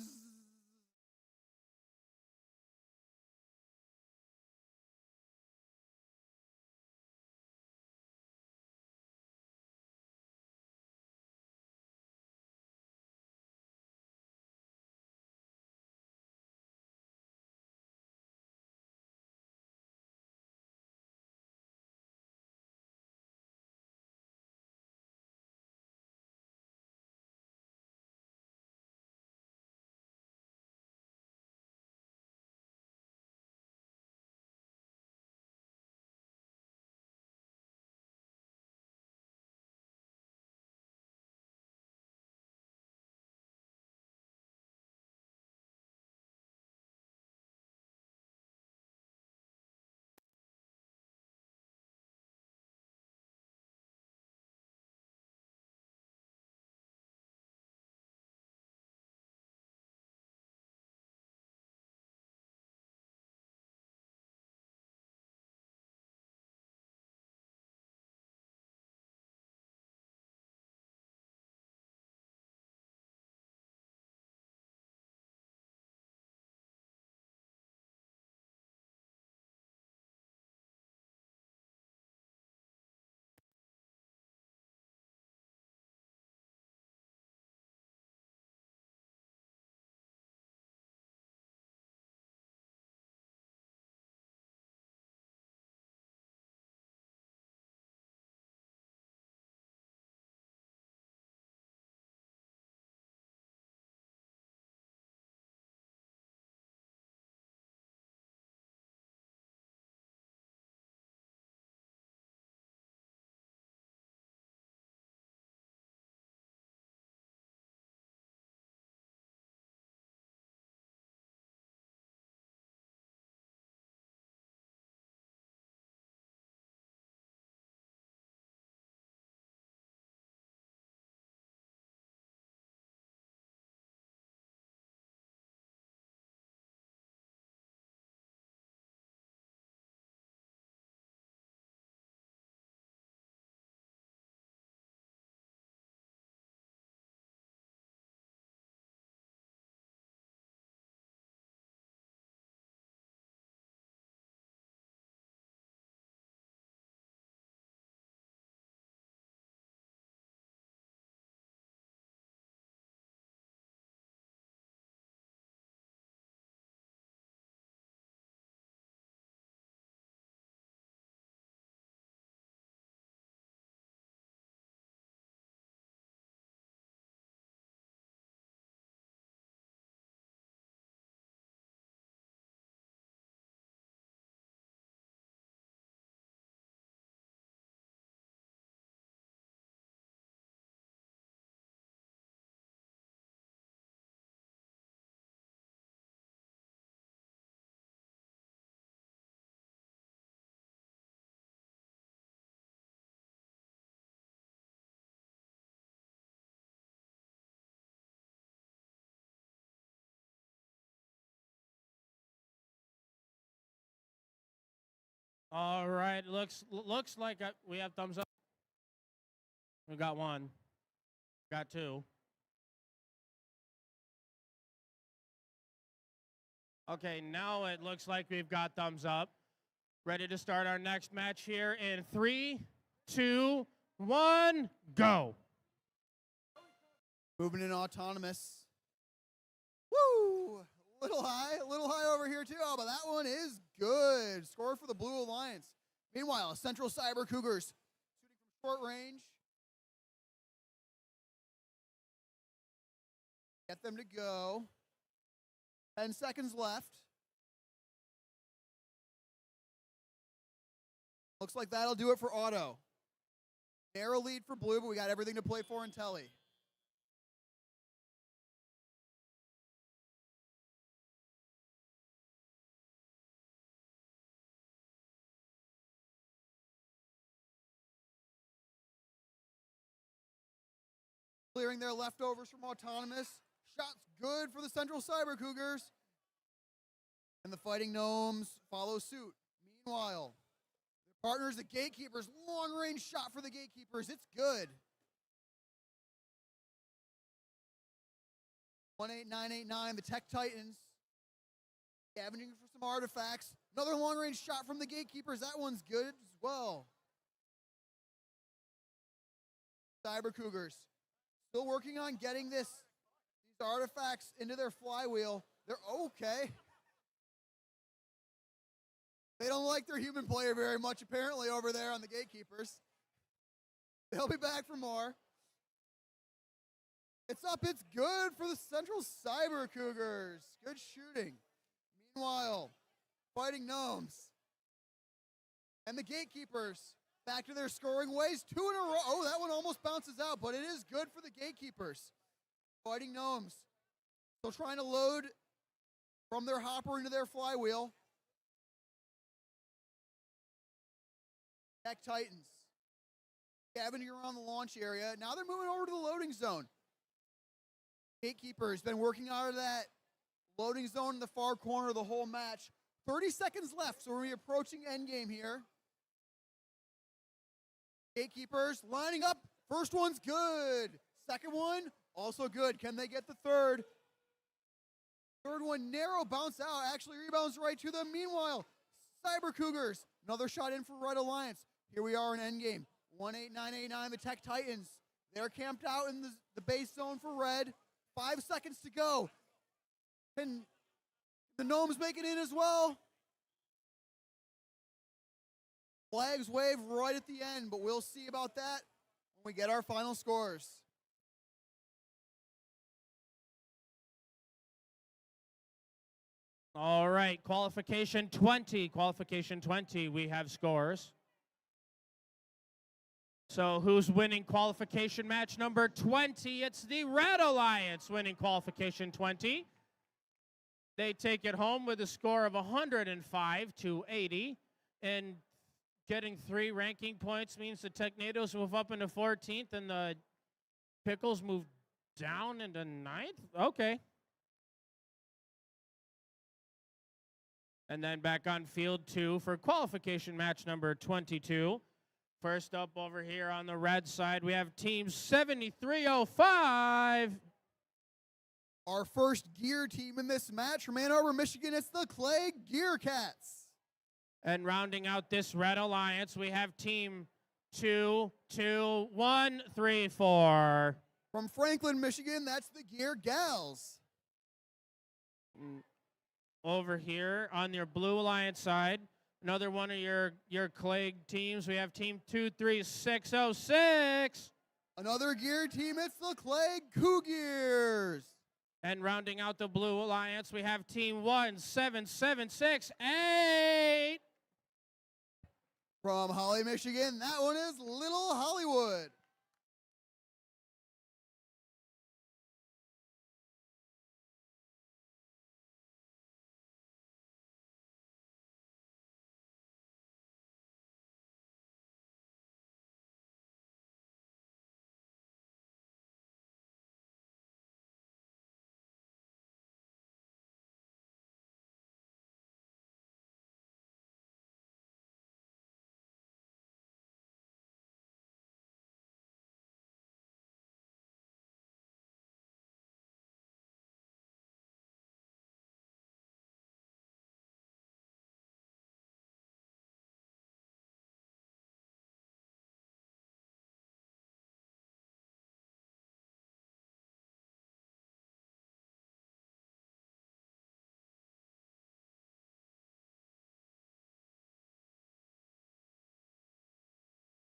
S4: All right, looks like we have thumbs up. We got one. Got two. Okay, now it looks like we've got thumbs up. Ready to start our next match here in 3, 2, 1, go.
S6: Moving in autonomous. Woo! A little high over here too. Oh, but that one is good. Score for the Blue Alliance. Meanwhile, Central Cyber Cougars shooting from short range. Get them to go. 10 seconds left. Looks like that'll do it for auto. Narrow lead for blue, but we got everything to play for in telly. Clearing their leftovers from autonomous. Shots good for the Central Cyber Cougars. And the Fighting Gnomes follow suit. Meanwhile, their partners, the Gatekeepers, long range shot for the Gatekeepers. It's good. 18989, the Tech Titans. Scavenging for some artifacts. Another long range shot from the Gatekeepers. That one's good as well. Cyber Cougars still working on getting these artifacts into their flywheel. They're okay. They don't like their human player very much, apparently, over there on the Gatekeepers. They'll be back for more. It's up. It's good for the Central Cyber Cougars. Good shooting. Meanwhile, Fighting Gnomes and the Gatekeepers back to their scoring ways. 2 in a row. Oh, that one almost bounces out, but it is good for the Gatekeepers. Fighting Gnomes still trying to load from their hopper into their flywheel. Tech Titans scavenging around the launch area. Now they're moving over to the loading zone. Gatekeeper's been working out of that loading zone in the far corner of the whole match. 30 seconds left, so we're going to be approaching endgame here. Gatekeepers lining up. First one's good. Second one, also good. Can they get the third? Third one, narrow bounce out. Actually rebounds right to them. Meanwhile, Cyber Cougars, another shot in for Red Alliance. Here we are in endgame. 18989, the Tech Titans. They're camped out in the base zone for red. 5 seconds to go. Can the Gnomes make it in as well? Flags wave right at the end, but we'll see about that when we get our final scores.
S4: All right, qualification 20. Qualification 20, we have scores. So who's winning qualification match number 20? It's the Red Alliance winning qualification 20. They take it home with a score of 105 to 80. And getting 3 ranking points means the Technados move up into 14th and the Pickles move down into 9th? Okay. And then back on field 2 for qualification match number 22. First up over here on the red side, we have team 7305.
S6: Our first gear team in this match from Ann Arbor, Michigan, it's the Clay Gear Cats.
S4: And rounding out this Red Alliance, we have team 22134.
S6: From Franklin, Michigan, that's the Gear Gals.
S4: Over here on your Blue Alliance side, another one of your Clay teams, we have team 23606.
S6: Another gear team, it's the Clay Cougars.
S4: And rounding out the Blue Alliance, we have team 17768.
S6: From Holly, Michigan, that one is Little Hollywood.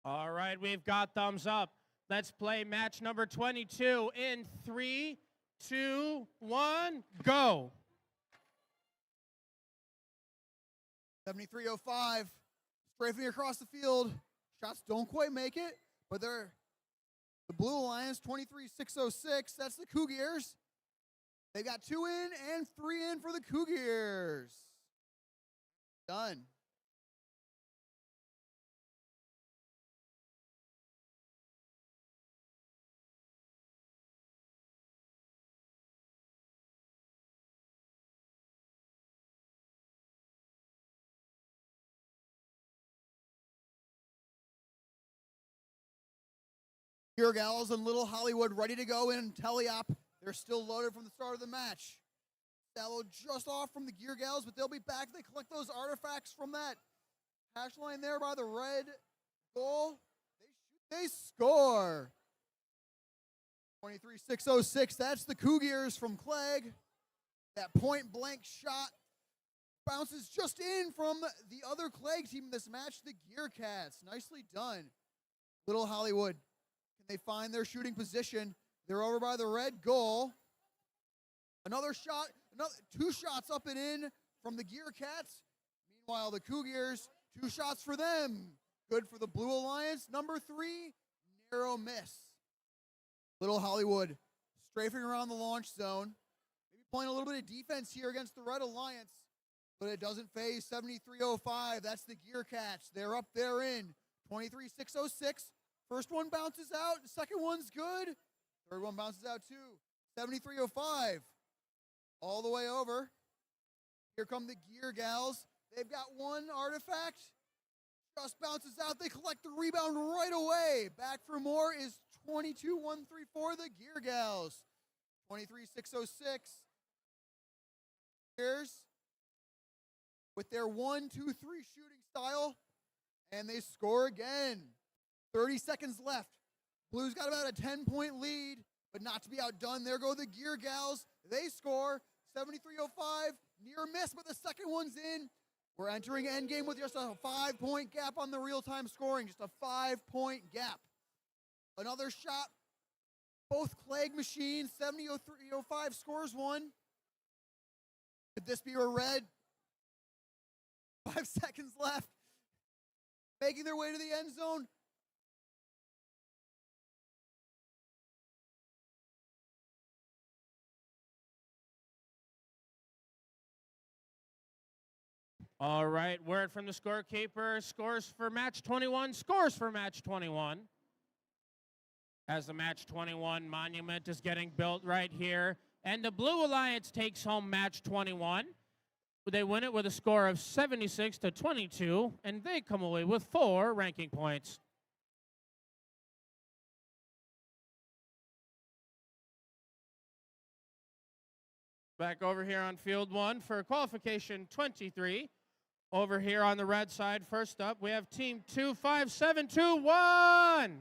S4: All right, we've got thumbs up. Let's play match number 22 in 3, 2, 1, go.
S6: 7305, strafing across the field. Shots don't quite make it, but they're the Blue Alliance 23606. That's the Cougars. They got 2 in and 3 in for the Cougars. Done. Gear Gals and Little Hollywood ready to go in teleop. They're still loaded from the start of the match. Sallow just off from the Gear Gals, but they'll be back. They collect those artifacts from that hash line there by the red goal. They score. 23-606. That's the Cougars from Clegg. That point blank shot bounces just in from the other Clegg team in this match, the Gear Cats. Nicely done. Little Hollywood. They find their shooting position. They're over by the red goal. Another shot, 2 shots up and in from the Gear Cats. Meanwhile, the Cougars, 2 shots for them. Good for the Blue Alliance. Number 3, narrow miss. Little Hollywood strafing around the launch zone. Maybe playing a little bit of defense here against the Red Alliance, but it doesn't phase 7305. That's the Gear Cats. They're up there in 23-606. First one bounces out. The second one's good. Third one bounces out too. 7305. All the way over. Here come the Gear Gals. They've got 1 artifact. Just bounces out. They collect the rebound right away. Back for more is 22-134, the Gear Gals. 23-606. Here's with their 1-2-3 shooting style. And they score again. 30 seconds left. Blues got about a 10-point lead, but not to be outdone. There go the Gear Gals. They score. 7305, near miss, but the second one's in. We're entering endgame with just a 5-point gap on the real-time scoring, just a 5-point gap. Another shot. Both Clegg machines. 7305 scores 1. Could this be a red? 5 seconds left. Making their way to the end zone.
S4: All right, word from the scorekeeper. Scores for match 21. Scores for match 21. As the match 21 monument is getting built right here. And the Blue Alliance takes home match 21. They win it with a score of 76-22, and they come away with 4 ranking points. Back over here on field 1 for qualification 23. Over here on the red side, first up, we have team 25721.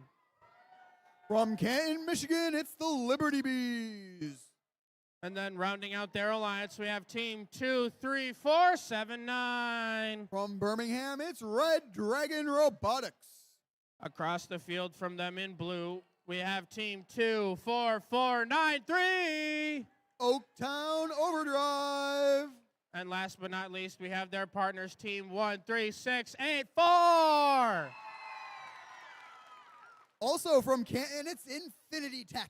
S6: From Canton, Michigan, it's the Liberty Bees.
S4: And then rounding out their alliance, we have team 23479.
S6: From Birmingham, it's Red Dragon Robotics.
S4: Across the field from them in blue, we have team 24493.
S6: Oaktown Overdrive.
S4: And last but not least, we have their partners, team 13684.
S6: Also from Canton, it's Infinity Tech.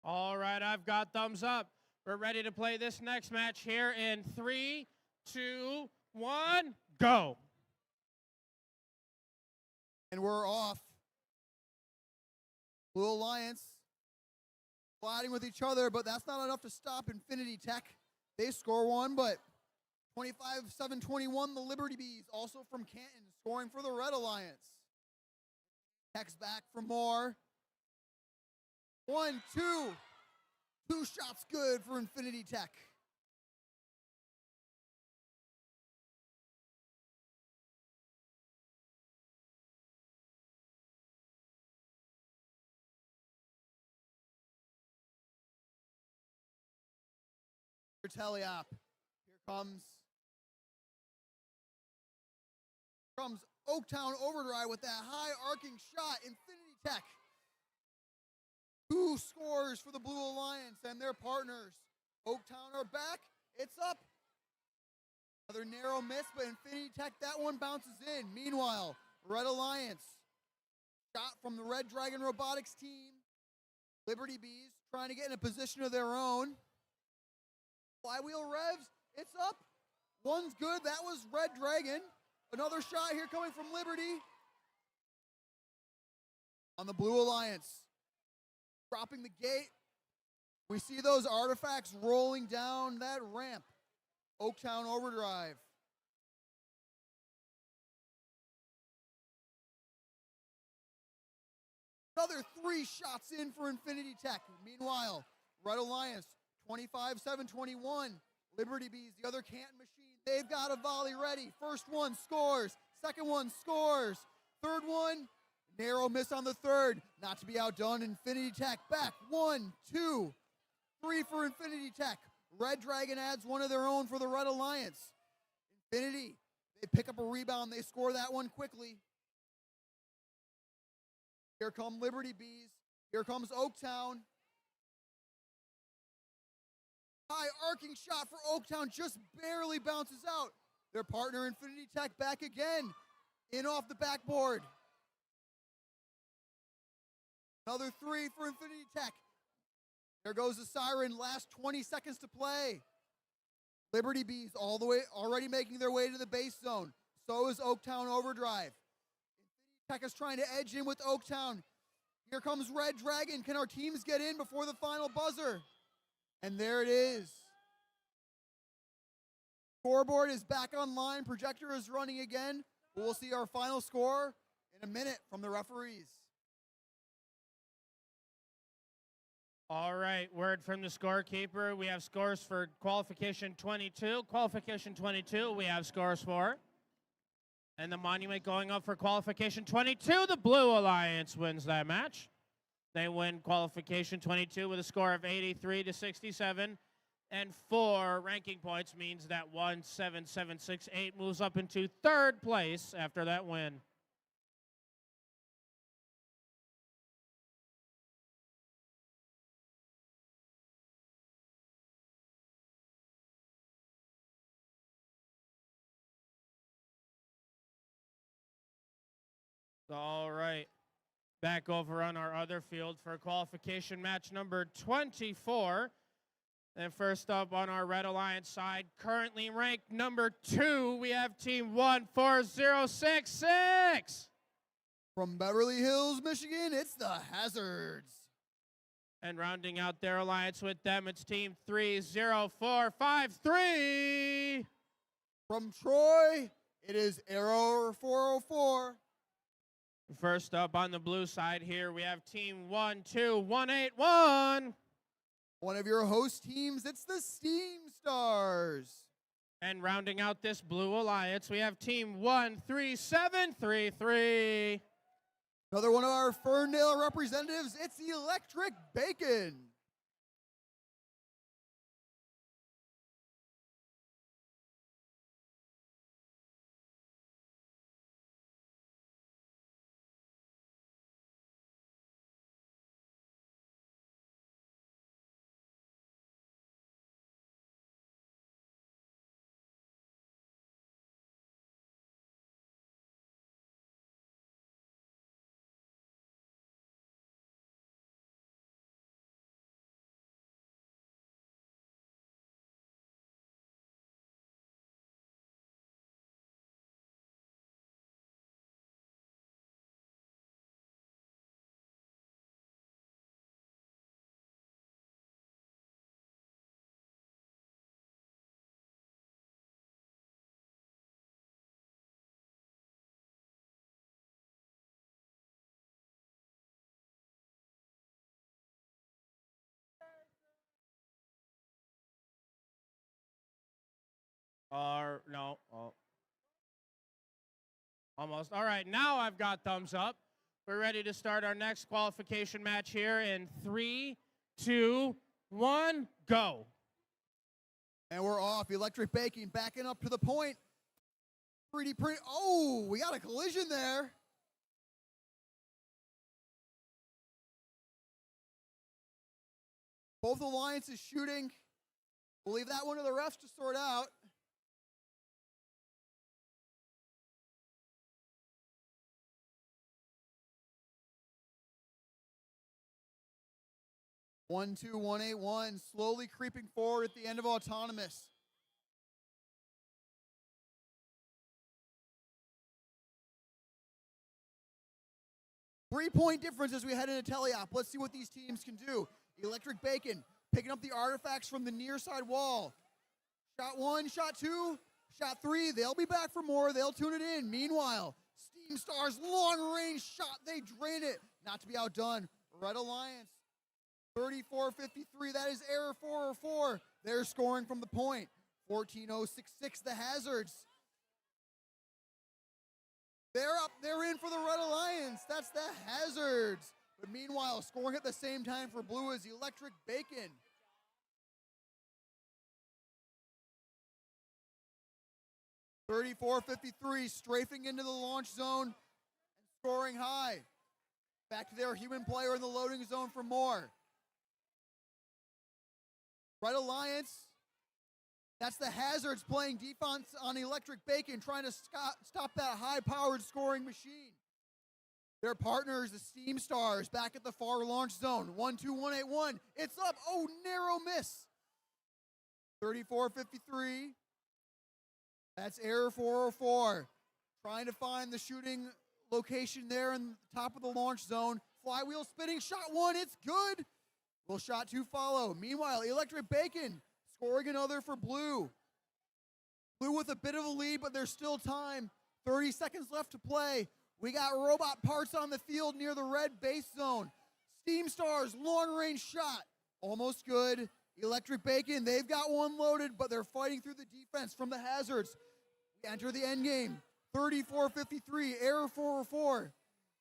S4: All right, I've got thumbs up. We're ready to play this next match here in 3, 2, 1, go.
S6: And we're off. Blue Alliance colliding with each other, but that's not enough to stop Infinity Tech. They score one, but 25-7-21, the Liberty Bees, also from Canton, scoring for the Red Alliance. Tech's back for more. 1, 2. 2 shots good for Infinity Tech. Teliop. Here comes Oaktown Overdrive with that high arcing shot. Infinity Tech. 2 scores for the Blue Alliance and their partners. Oaktown are back. It's up. Another narrow miss, but Infinity Tech, that one bounces in. Meanwhile, Red Alliance. Shot from the Red Dragon Robotics team. Liberty Bees trying to get in a position of their own. Flywheel revs, it's up. One's good, that was Red Dragon. Another shot here coming from Liberty. On the Blue Alliance. Dropping the gate. We see those artifacts rolling down that ramp. Oaktown Overdrive. Another 3 shots in for Infinity Tech. Meanwhile, Red Alliance, 25-7-21. Liberty Bees, the other Canton machine. They've got a volley ready. First one scores. Second one scores. Third one, narrow miss on the third. Not to be outdone, Infinity Tech back. 1, 2, 3 for Infinity Tech. Red Dragon adds one of their own for the Red Alliance. Infinity, they pick up a rebound. They score that one quickly. Here come Liberty Bees. Here comes Oaktown. High arcing shot for Oaktown, just barely bounces out. Their partner Infinity Tech back again. In off the backboard. Another 3 for Infinity Tech. There goes the siren, last 20 seconds to play. Liberty Bees all the way, already making their way to the base zone. So is Oaktown Overdrive. Infinity Tech is trying to edge in with Oaktown. Here comes Red Dragon. Can our teams get in before the final buzzer? And there it is. Scoreboard is back online. Projector is running again. We'll see our final score in a minute from the referees.
S4: All right, word from the scorekeeper. We have scores for Qualification 22. Qualification 22, we have scores for. And the monument going up for Qualification 22. The Blue Alliance wins that match. They win Qualification 22 with a score of 83-67. And 4 ranking points means that 17768 moves up into 3rd place after that win. All right. Back over on our other field for qualification match number 24. And first up on our Red Alliance side, currently ranked number 2, we have team 14066.
S6: From Beverly Hills, Michigan, it's the Hazards.
S4: And rounding out their alliance with them, it's team 30453.
S6: From Troy, it is Arrow 404.
S4: First up on the blue side here, we have team 12181.
S6: One of your host teams, it's the Steam Stars.
S4: And rounding out this blue alliance, we have team 13733.
S6: Another one of our Ferndale representatives, it's Electric Bacon.
S4: No. Oh. Almost. All right, now I've got thumbs up. We're ready to start our next qualification match here in 3, 2, 1, go.
S6: And we're off. Electric Baking backing up to the point. Pretty. Oh, we got a collision there. Both alliances shooting. We'll leave that one to the refs to sort out. One, 2, 1, 8, 1, slowly creeping forward at the end of autonomous. Three-point difference as we head into teleop. Let's see what these teams can do. Electric Bacon picking up the artifacts from the near side wall. Shot 1, shot 2, shot 3. They'll be back for more. They'll tune it in. Meanwhile, Steam Stars long range shot. They drain it. Not to be outdone. Red Alliance 34-53. That is error 404. They're scoring from the point. 14-0-6-6. The Hazards. They're up. They're in for the Red Alliance. That's the Hazards. But meanwhile, scoring at the same time for Blue is Electric Bacon. (34-53), strafing into the launch zone and scoring high. Back to their human player in the loading zone for more. Red Alliance. That's the Hazards playing defense on Electric Bacon, trying to stop that high-powered scoring machine. Their partners, the Steam Stars, back at the far launch zone. 1-2-1-8-1. It's up. Oh, narrow miss. 34-53. That's error 404. Trying to find the shooting location there in the top of the launch zone. Flywheel spinning. Shot 1. It's good. Will shot 2 follow? Meanwhile, Electric Bacon scoring another for Blue. Blue with a bit of a lead, but there's still time. 30 seconds left to play. We got robot parts on the field near the red base zone. Steam Stars, long range shot. Almost good. Electric Bacon, they've got one loaded, but they're fighting through the defense from the Hazards. We enter the end game. 34-53, error 404.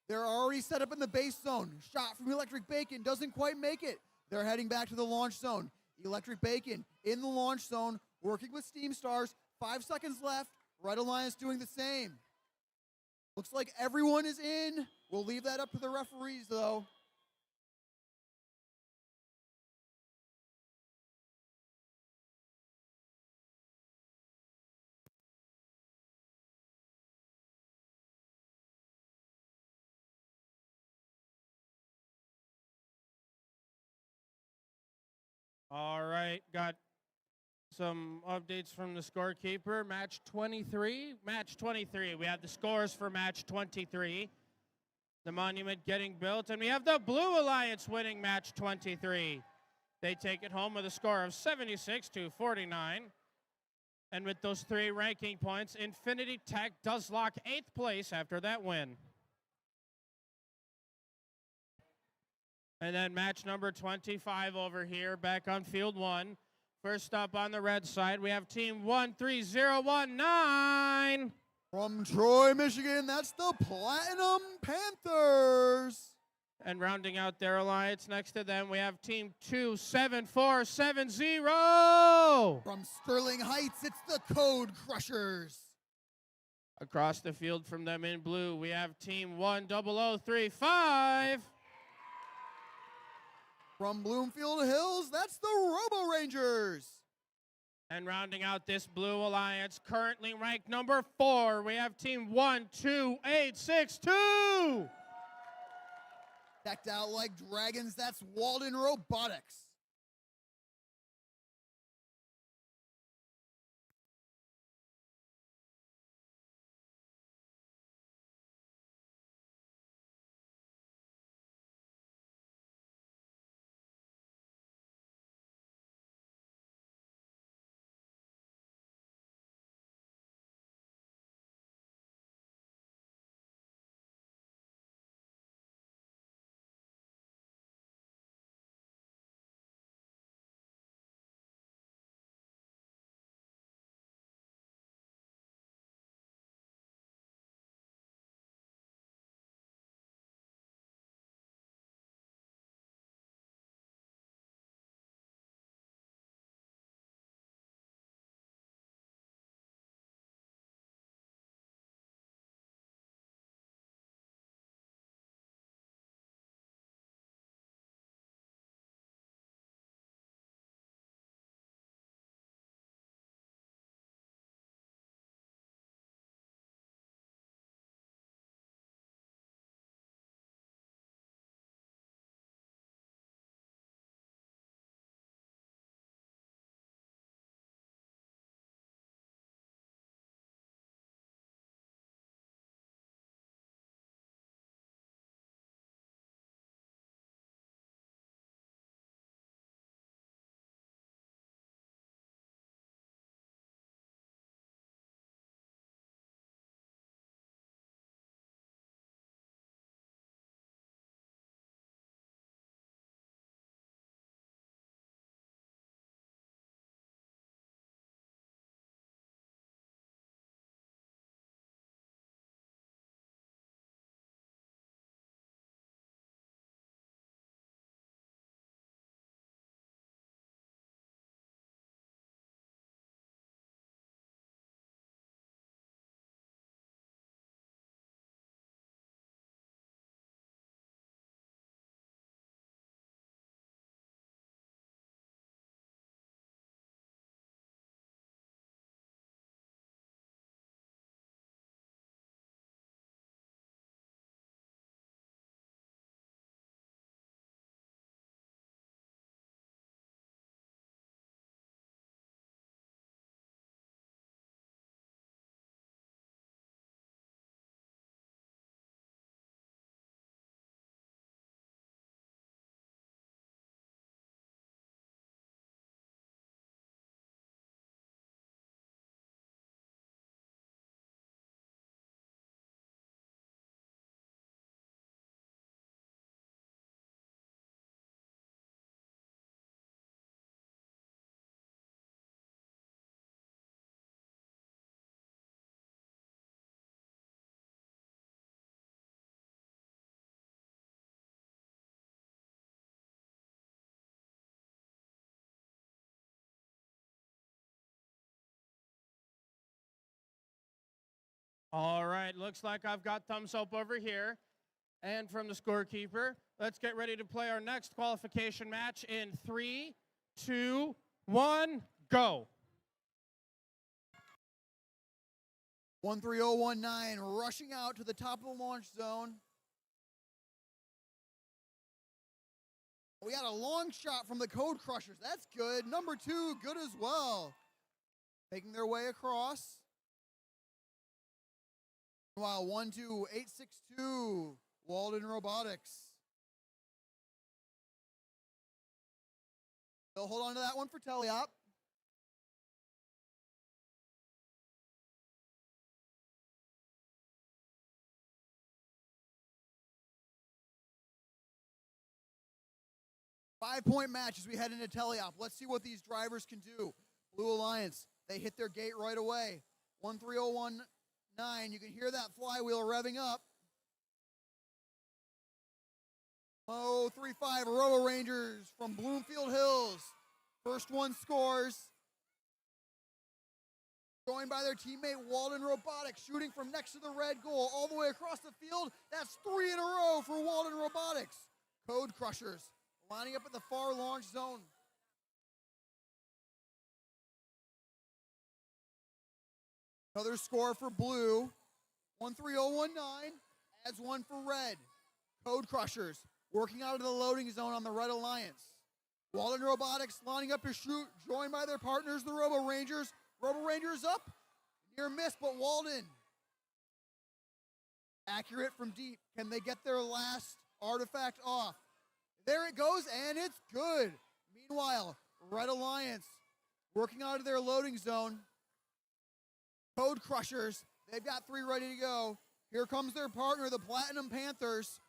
S6: They're already set up in the base zone. Shot from Electric Bacon doesn't quite make it. They're heading back to the launch zone. Electric Bacon in the launch zone, working with Steam Stars. 5 seconds left. Red Alliance doing the same. Looks like everyone is in. We'll leave that up to the referees, though.
S4: All right, got some updates from the scorekeeper. Match 23. Match 23. We have the scores for match 23. The monument getting built, and we have the Blue Alliance winning match 23. They take it home with a score of 76-49. And with those 3 ranking points, Infinity Tech does lock 8th place after that win. And then match number 25 over here, back on field 1. First up on the red side, we have team 13019.
S6: From Troy, Michigan, that's the Platinum Panthers.
S4: And rounding out their alliance next to them, we have team 27470.
S6: From Sterling Heights, it's the Code Crushers.
S4: Across the field from them in blue, we have team 10035.
S6: From Bloomfield Hills, that's the Robo Rangers.
S4: And rounding out this Blue Alliance, currently ranked number 4, we have team 12862.
S6: Decked out like dragons, that's Walden Robotics.
S4: All right, looks like I've got thumbs up over here. And from the scorekeeper, let's get ready to play our next qualification match in 3, 2, 1, go.
S6: 13019 rushing out to the top of the launch zone. We got a long shot from the Code Crushers. That's good. Number 2, good as well. Making their way across. Meanwhile, 12862, Walden Robotics. They'll hold on to that one for Teleop. Five-point match as we head into Teleop. Let's see what these drivers can do. Blue Alliance, they hit their gate right away. 13019, you can hear that flywheel revving up. 035 Robo Rangers from Bloomfield Hills. First one scores. Joined by their teammate Walden Robotics, shooting from next to the red goal all the way across the field. That's 3 in a row for Walden Robotics. Code Crushers lining up at the far launch zone. Another score for blue. 13019 adds one for red. Code Crushers working out of the loading zone on the Red Alliance. Walden Robotics lining up to shoot, joined by their partners, the Robo Rangers. Robo Rangers up. Near miss, but Walden. Accurate from deep. Can they get their last artifact off? There it goes, and it's good. Meanwhile, Red Alliance working out of their loading zone. Code Crushers, they've got 3 ready to go. Here comes their partner, the Platinum Panthers,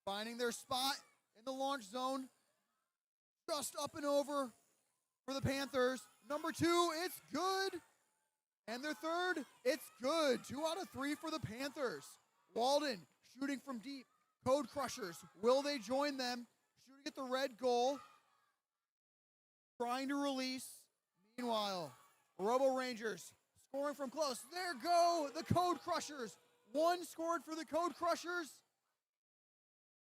S6: finding their spot in the launch zone. Just up and over for the Panthers. Number 2, it's good. And their third, it's good. 2 out of 3 for the Panthers. Walden shooting from deep. Code Crushers, will they join them? Shooting at the red goal. Trying to release. Meanwhile, Robo Rangers scoring from close. There go the Code Crushers. 1 scored for the Code Crushers.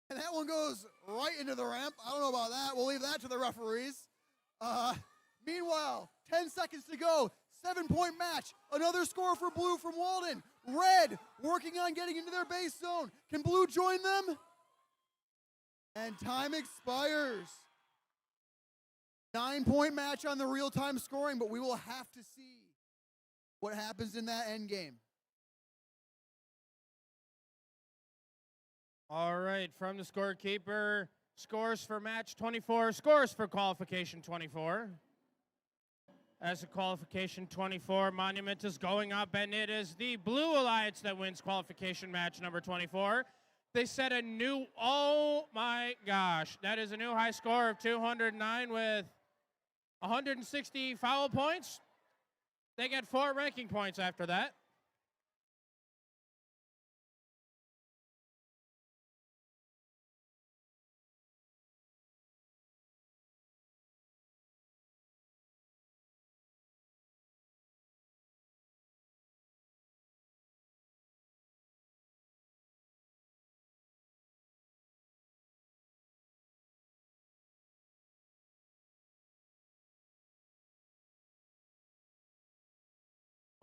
S6: And that one goes right into the ramp. I don't know about that. We'll leave that to the referees. Meanwhile, 10 seconds to go. 7-point match. Another score for blue from Walden. Red working on getting into their base zone. Can blue join them? And time expires. 9-point match on the real-time scoring, but we will have to see what happens in that end game.
S4: All right, from the scorekeeper, scores for match 24, scores for qualification 24. As a qualification 24, Monument is going up, and it is the Blue Alliance that wins qualification match number 24. They set a new, oh my gosh, that is a new high score of 209 with 160 foul points. They get 4 ranking points after that.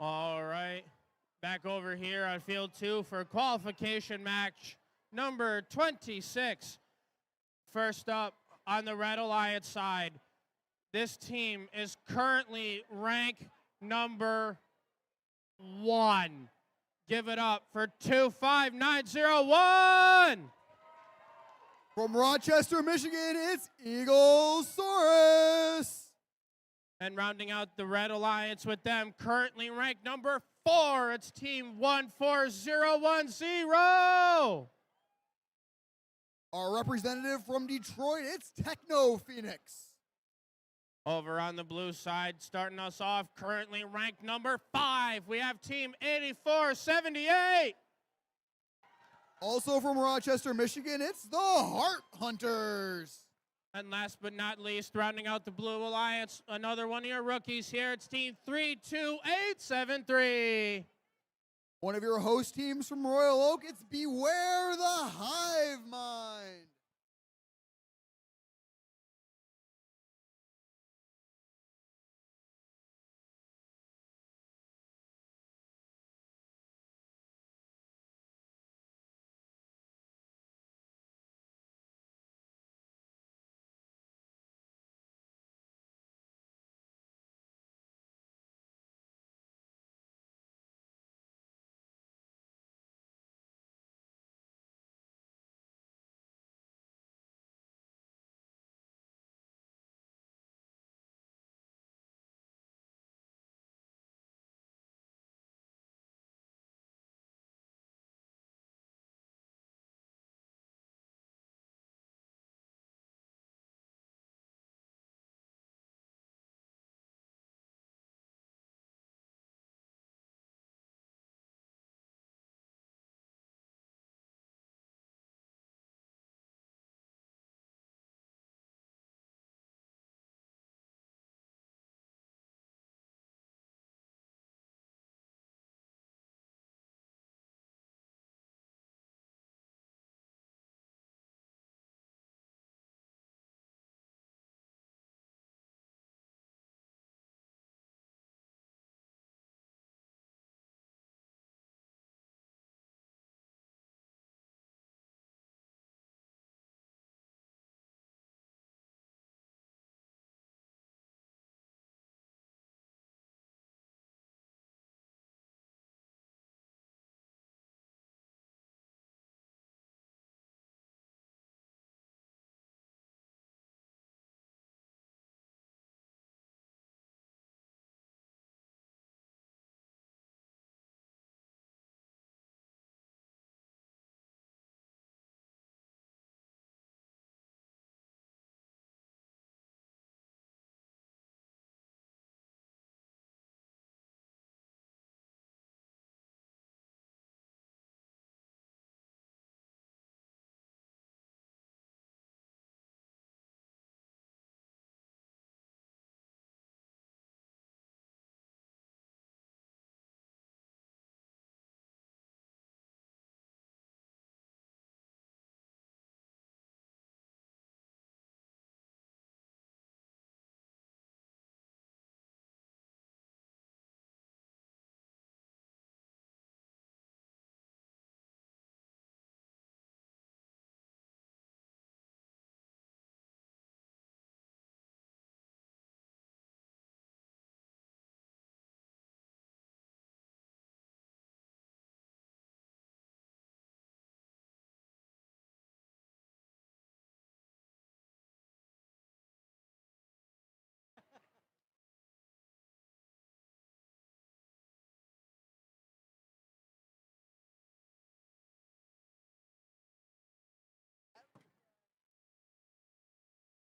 S4: All right, back over here on field 2 for qualification match number 26. First up on the Red Alliance side, this team is currently ranked number 1. Give it up for 25901.
S6: From Rochester, Michigan, it's Eaglesaurus.
S4: And rounding out the Red Alliance with them, currently ranked number 4, it's team 14010.
S6: Our representative from Detroit, it's Techno Phoenix.
S4: Over on the blue side, starting us off, currently ranked number 5, we have team 8478.
S6: Also from Rochester, Michigan, it's the Heart Hunters.
S4: And last but not least, rounding out the Blue Alliance, another one of your rookies here. It's team 32873.
S6: One of your host teams from Royal Oak, it's Beware the Hive Mind.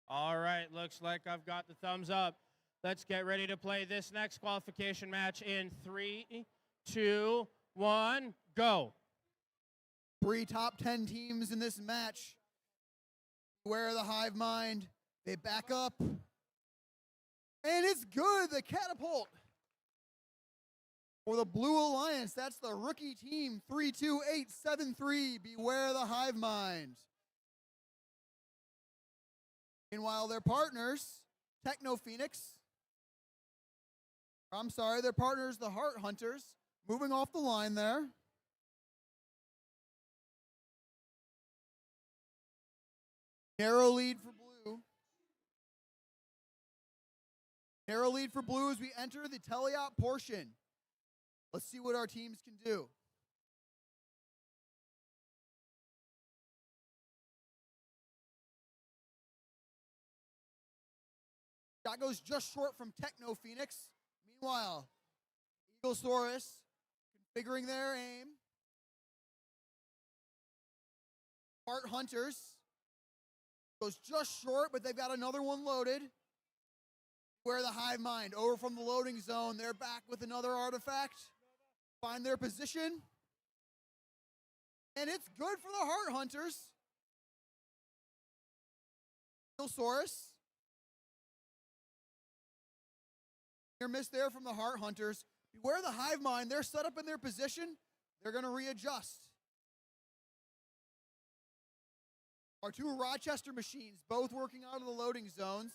S4: All right, looks like I've got the thumbs up. Let's get ready to play this next qualification match in 3, 2, 1, go.
S6: 3 top 10 teams in this match. Beware the Hive Mind. They back up. And it's good. The catapult. For the Blue Alliance, that's the rookie team, 32873. Beware the Hive Mind. Meanwhile, their partners, Techno Phoenix. I'm sorry, their partners, the Heart Hunters, moving off the line there. Narrow lead for blue. Narrow lead for blue as we enter the teleop portion. Let's see what our teams can do. That goes just short from Techno Phoenix. Meanwhile, Eaglesaurus configuring their aim. Heart Hunters goes just short, but they've got another one loaded. Where the Hive Mind over from the loading zone. They're back with another artifact. Find their position. And it's good for the Heart Hunters. Eaglesaurus. Near miss there from the Heart Hunters. Beware the Hive Mind. They're set up in their position. They're going to readjust. Our two Rochester machines, both working out of the loading zones.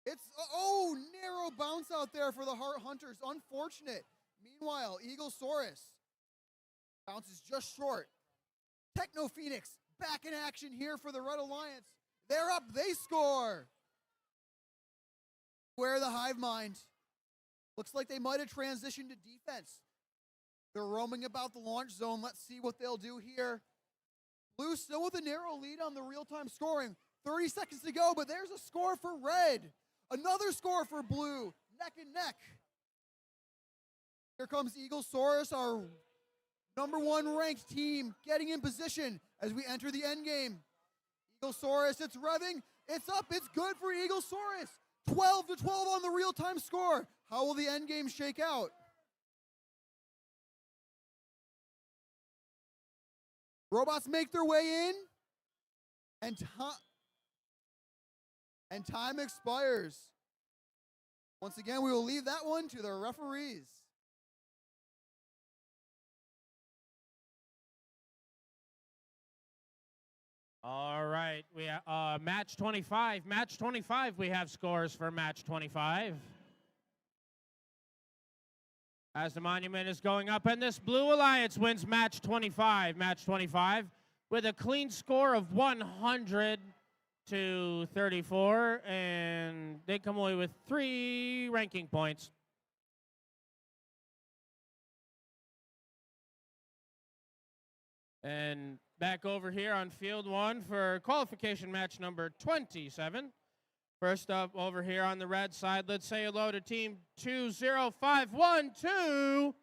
S6: It's, oh, narrow bounce out there for the Heart Hunters. Unfortunate. Meanwhile, Eaglesaurus bounces just short. Techno Phoenix back in action here for the Red Alliance. They're up, they score. Where the Hive Mind. Looks like they might have transitioned to defense. They're roaming about the launch zone. Let's see what they'll do here. Blue still with a narrow lead on the real-time scoring. 30 seconds to go, but there's a score for Red. Another score for Blue. Neck and neck. Here comes Eaglesaurus, our #1 ranked team, getting in position as we enter the end game. Eaglesaurus, it's revving. It's up. It's good for Eaglesaurus. 12-12 on the real-time score. How will the end game shake out? Robots make their way in, and time expires. Once again, we will leave that one to the referees.
S4: All right, we match 25. Match 25. We have scores for match 25. As the monument is going up, and this Blue Alliance wins match 25. Match 25 with a clean score of 100-34, and they come away with 3 ranking points. And back over here on field 1 for qualification match number 27. First up over here on the red side, let's say hello to team 20512.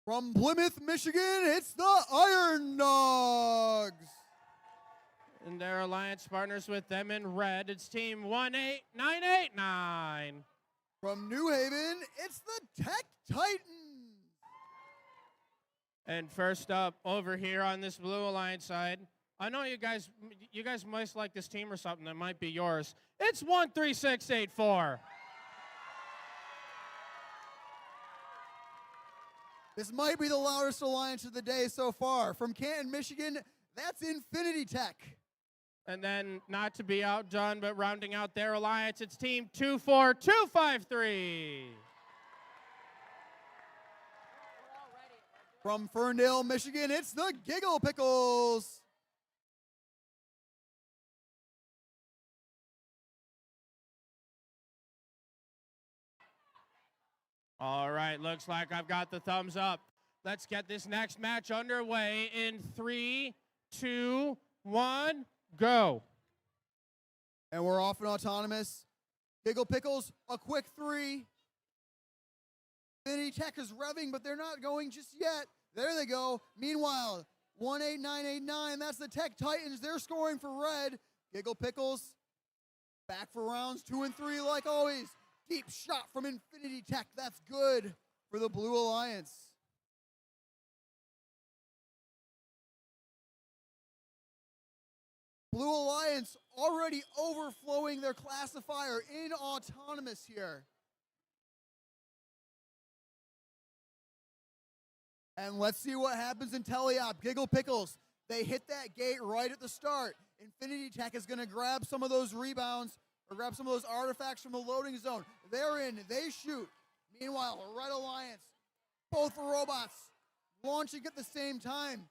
S6: From Plymouth, Michigan, it's the Iron Dogs.
S4: And their alliance partners with them in red, it's team 18989.
S6: From New Haven, it's the Tech Titans.
S4: And first up over here on this Blue Alliance side, I know you guys must like this team or something that might be yours. It's 13684.
S6: This might be the loudest alliance of the day so far. From Canton, Michigan, that's Infinity Tech.
S4: And then, not to be outdone, but rounding out their alliance, it's team 24253.
S6: From Ferndale, Michigan, it's the Giggle Pickles.
S4: All right, looks like I've got the thumbs up. Let's get this next match underway in 3, 2, 1, go.
S6: And we're off and autonomous. Giggle Pickles, a quick 3. Infinity Tech is revving, but they're not going just yet. There they go. Meanwhile, 18989, that's the Tech Titans. They're scoring for red. Giggle Pickles back for rounds 2 and 3 like always. Deep shot from Infinity Tech. That's good for the Blue Alliance. Blue Alliance already overflowing their classifier in autonomous here. And let's see what happens in Teleop. Giggle Pickles, they hit that gate right at the start. Infinity Tech is going to grab some of those rebounds or grab some of those artifacts from the loading zone. They're in, they shoot. Meanwhile, Red Alliance, both the robots launching at the same time.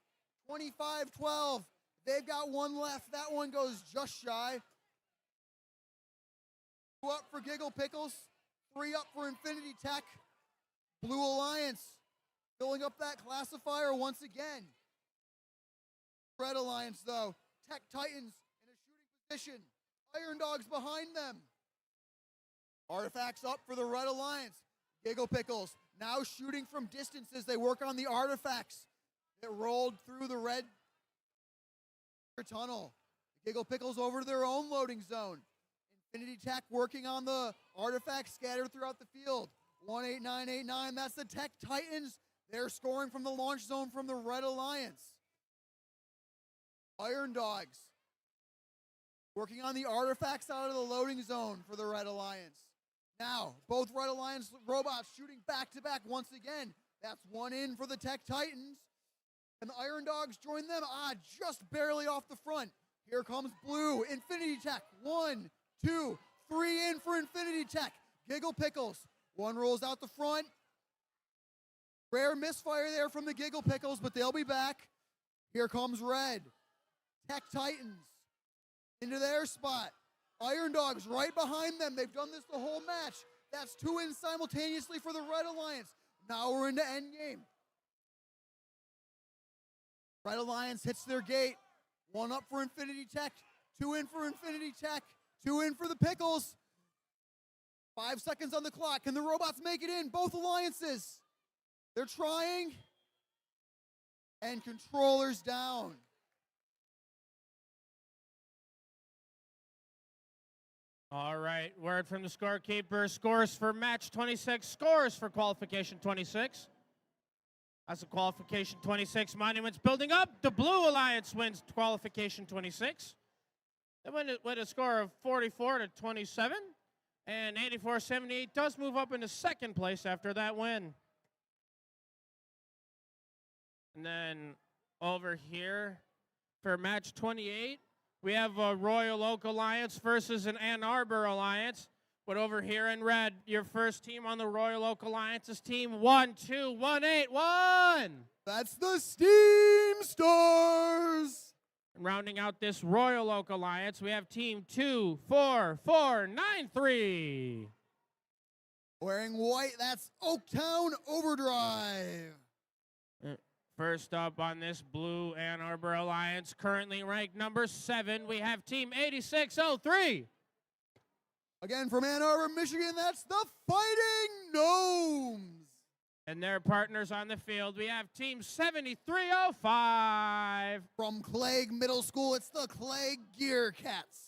S6: 25-12. They've got one left. That one goes just shy. 2 up for Giggle Pickles. 3 up for Infinity Tech. Blue Alliance filling up that classifier once again. Red Alliance, though. Tech Titans in a shooting position. Iron Dogs behind them. Artifacts up for the Red Alliance. Giggle Pickles now shooting from distance as they work on the artifacts that rolled through the red tunnel. Giggle Pickles over to their own loading zone. Infinity Tech working on the artifacts scattered throughout the field. 18989, that's the Tech Titans. They're scoring from the launch zone from the Red Alliance. Iron Dogs working on the artifacts out of the loading zone for the Red Alliance. Now, both Red Alliance robots shooting back-to-back once again. That's one in for the Tech Titans. And the Iron Dogs join them, just barely off the front. Here comes Blue, Infinity Tech. 1, 2, 3 in for Infinity Tech. Giggle Pickles. One rolls out the front. Rare misfire there from the Giggle Pickles, but they'll be back. Here comes Red. Tech Titans into their spot. Iron Dogs right behind them. They've done this the whole match. That's 2 in simultaneously for the Red Alliance. Now we're into endgame. Red Alliance hits their gate. 1 up for Infinity Tech. 2 in for Infinity Tech. 2 in for the Pickles. 5 seconds on the clock. Can the robots make it in? Both alliances. They're trying. And controllers down.
S4: All right, word from the scorekeeper. Scores for match 26, scores for qualification 26. That's a qualification 26. Monuments building up. The Blue Alliance wins qualification 26. They win it with a score of 44-27. And 84-78 does move up into second place after that win. And then over here for match 28, we have a Royal Oak Alliance versus an Ann Arbor Alliance. But over here in red, your first team on the Royal Oak Alliance is team 1-2-1-8-1.
S6: That's the Steam Stars.
S4: And rounding out this Royal Oak Alliance, we have team 2-4-4-9-3.
S6: Wearing white, that's Oaktown Overdrive.
S4: First up on this blue Ann Arbor Alliance, currently ranked number 7, we have team 8603.
S6: Again from Ann Arbor, Michigan, that's the Fighting Gnomes.
S4: And their partners on the field, we have team 7305.
S6: From Clegg Middle School, it's the Clegg Gear Cats.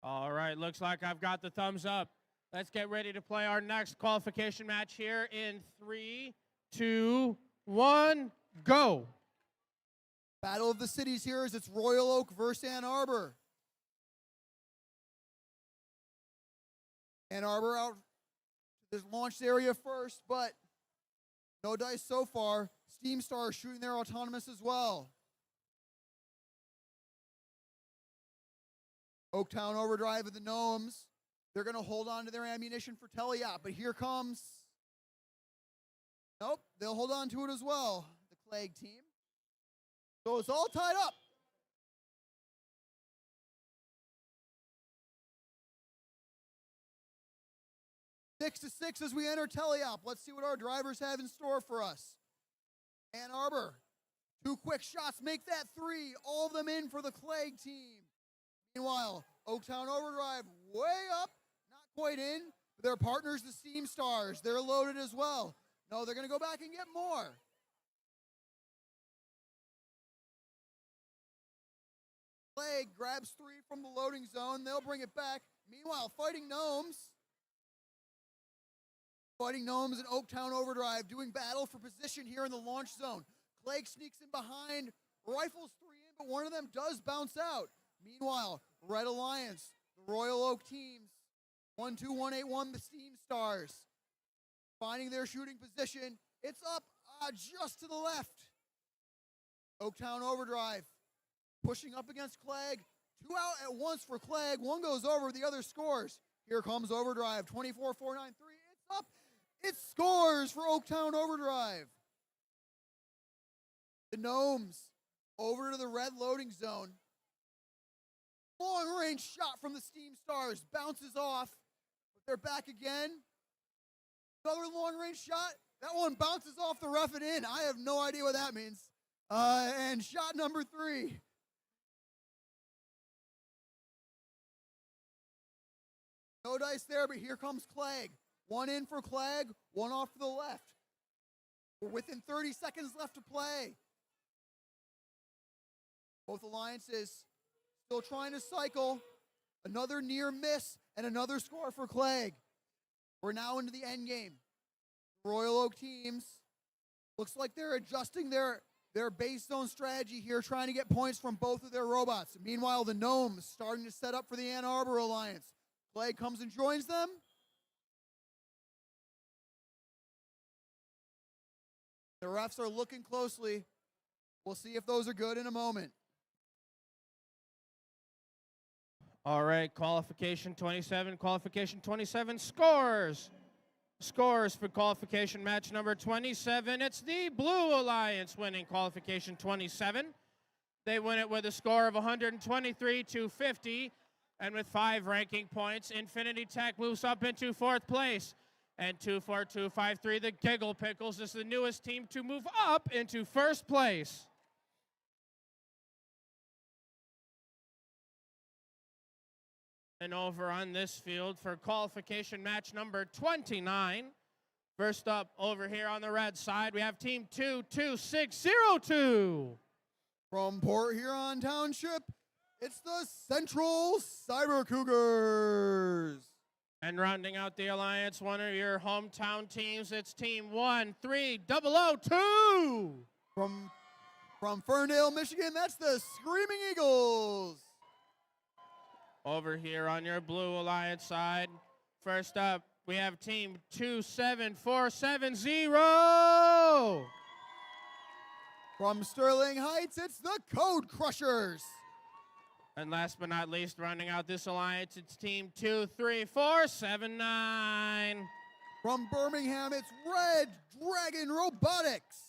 S4: All right, looks like I've got the thumbs up. Let's get ready to play our next qualification match here in 3, 2, 1, go.
S6: Battle of the Cities here is it's Royal Oak versus Ann Arbor. Ann Arbor out to this launch area first, but no dice so far. Steam Stars shooting their autonomous as well. Oaktown Overdrive of the Gnomes. They're going to hold on to their ammunition for Teleop, but here comes... Nope, they'll hold on to it as well, the Clegg team. So it's all tied up. Six to 6 as we enter Teleop. Let's see what our drivers have in store for us. Ann Arbor, 2 quick shots, make that 3. All of them in for the Clegg team. Meanwhile, Oaktown Overdrive way up, not quite in. Their partners, the Steam Stars, they're loaded as well. No, they're going to go back and get more. Clegg grabs 3 from the loading zone. They'll bring it back. Meanwhile, Fighting Gnomes and Oaktown Overdrive doing battle for position here in the launch zone. Clegg sneaks in behind, rifles 3 in, but one of them does bounce out. Meanwhile, Red Alliance, the Royal Oak teams, 1-2-1-8-1, the Steam Stars, finding their shooting position. It's up just to the left. Oaktown Overdrive pushing up against Clegg. 2 out at once for Clegg. 1 goes over, the other scores. Here comes Overdrive, 24-4-9-3. It's up. It scores for Oaktown Overdrive. The Gnomes over to the red loading zone. Long range shot from the Steam Stars, bounces off, but they're back again. Another long range shot, that one bounces off the ref and in. I have no idea what that means. And shot number 3. No dice there, but here comes Clegg. 1 in for Clegg, 1 off to the left. We're within 30 seconds left to play. Both alliances still trying to cycle. Another near miss and another score for Clegg. We're now into the end game. Royal Oak teams looks like they're adjusting their base zone strategy here, trying to get points from both of their robots. Meanwhile, the Gnomes starting to set up for the Ann Arbor Alliance. Clay comes and joins them. The refs are looking closely. We'll see if those are good in a moment.
S4: All right, qualification 27, scores. Scores for qualification match number 27. It's the Blue Alliance winning qualification 27. They win it with a score of 123-50, and with 5 ranking points, Infinity Tech moves up into 4th place. And 24253, the Giggle Pickles, is the newest team to move up into 1st place. And over on this field for qualification match number 29. First up over here on the red side, we have team 22602.
S6: From Port Huron Township, it's the Central Cyber Cougars.
S4: And rounding out the alliance, one of your hometown teams, it's team 13002.
S6: From Ferndale, Michigan, that's the Screaming Eagles.
S4: Over here on your Blue Alliance side, first up, we have team 27470.
S6: From Sterling Heights, it's the Code Crushers.
S4: And last but not least, rounding out this alliance, it's team 23479.
S6: From Birmingham, it's Red Dragon Robotics.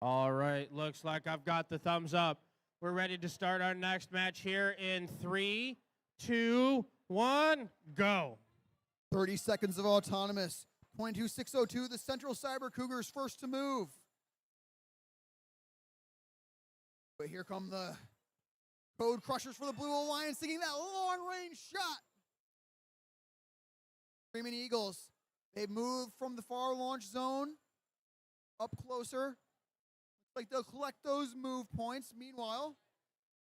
S4: All right, looks like I've got the thumbs up. We're ready to start our next match here in 3, 2, 1, go.
S6: 30 seconds of autonomous. 22602, the Central Cyber Cougars first to move. But here come the Code Crushers for the Blue Alliance, singing that long-range shot. Screaming Eagles, they move from the far launch zone up closer. Looks like they'll collect those move points. Meanwhile,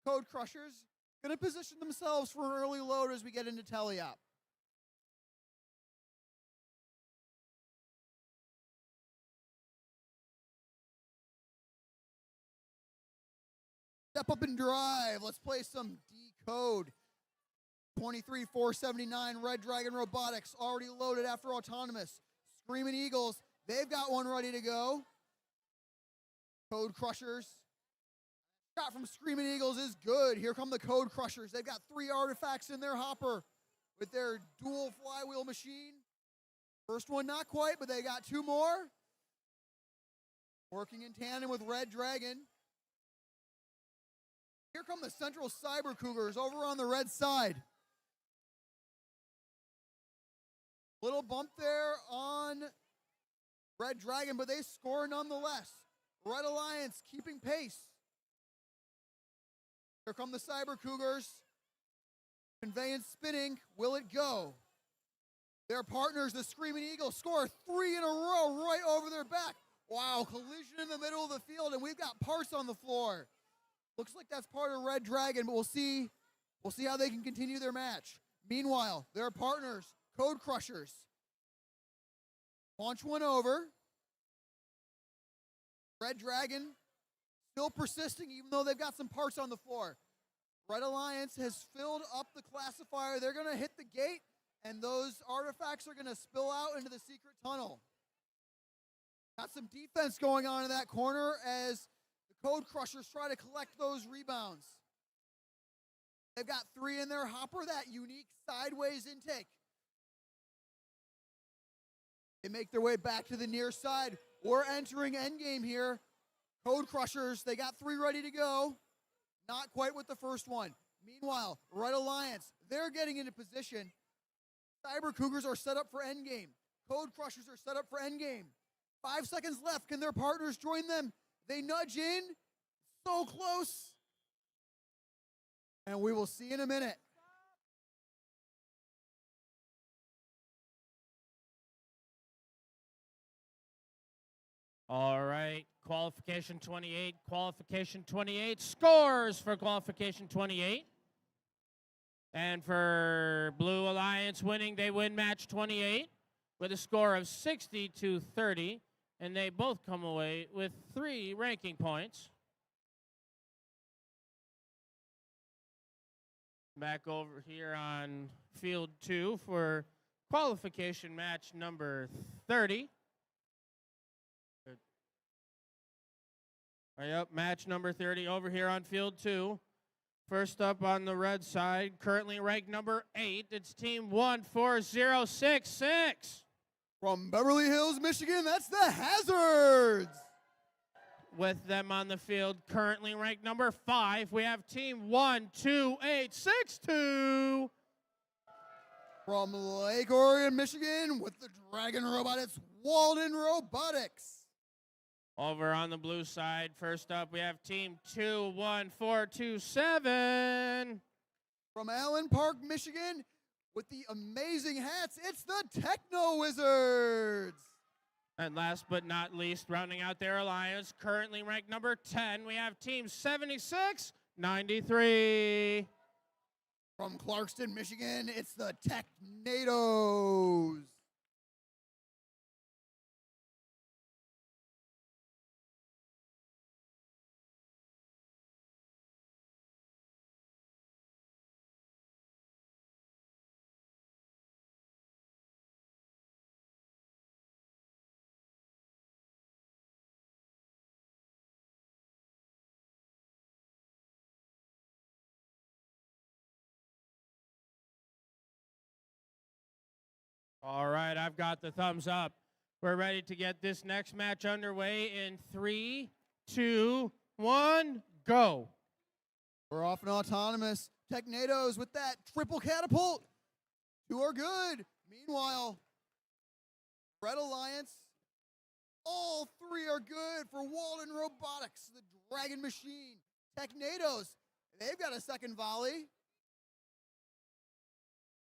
S6: Code Crushers going to position themselves for an early load as we get into teleop. Step up and drive. Let's play some Decode. 23479 Red Dragon Robotics already loaded after autonomous. Screaming Eagles, they've got one ready to go. Code Crushers. Shot from Screaming Eagles is good. Here come the Code Crushers. They've got 3 artifacts in their hopper with their dual flywheel machine. First one not quite, but they got 2 more. Working in tandem with Red Dragon. Here come the Central Cyber Cougars over on the red side. Little bump there on Red Dragon, but they score nonetheless. Red Alliance keeping pace. Here come the Cyber Cougars. Conveyance spinning. Will it go? Their partners, the Screaming Eagles, score 3 in a row right over their back. Wow, collision in the middle of the field, and we've got parts on the floor. Looks like that's part of Red Dragon, but we'll see how they can continue their match. Meanwhile, their partners, Code Crushers, launch one over. Red Dragon still persisting, even though they've got some parts on the floor. Red Alliance has filled up the classifier. They're going to hit the gate, and those artifacts are going to spill out into the secret tunnel. Got some defense going on in that corner as the Code Crushers try to collect those rebounds. They've got 3 in their hopper, that unique sideways intake. They make their way back to the near side. We're entering endgame here. Code Crushers, they got 3 ready to go. Not quite with the first one. Meanwhile, Red Alliance, they're getting into position. Cyber Cougars are set up for endgame. Code Crushers are set up for endgame. 5 seconds left. Can their partners join them? They nudge in. So close. And we will see in a minute.
S4: All right, qualification 28, qualification 28. Scores for qualification 28. And for Blue Alliance winning, they win match 28 with a score of 60-30. And they both come away with 3 ranking points. Back over here on field 2 for qualification match number 30. Yep, match number 30 over here on field 2. First up on the red side, currently ranked number 8. It's team 14066.
S6: From Beverly Hills, Michigan, that's the Hazards.
S4: With them on the field, currently ranked number 5, we have team 12862.
S6: From Lake Orion, Michigan, with the Dragon Robot, it's Walden Robotics.
S4: Over on the blue side, first up, we have team 21427.
S6: From Allen Park, Michigan, with the amazing hats, it's the Techno Wizards.
S4: And last but not least, rounding out their alliance, currently ranked number 10, we have team 7693.
S6: From Clarkston, Michigan, it's the Technados.
S4: 'All right, I've got the thumbs up. We're ready to get this next match underway in 3, 2, 1, go.
S6: We're off and autonomous. Technados with that triple catapult. 2 are good. Meanwhile, Red Alliance, all 3 are good for Walden Robotics, the Dragon Machine. Technados, they've got a second volley.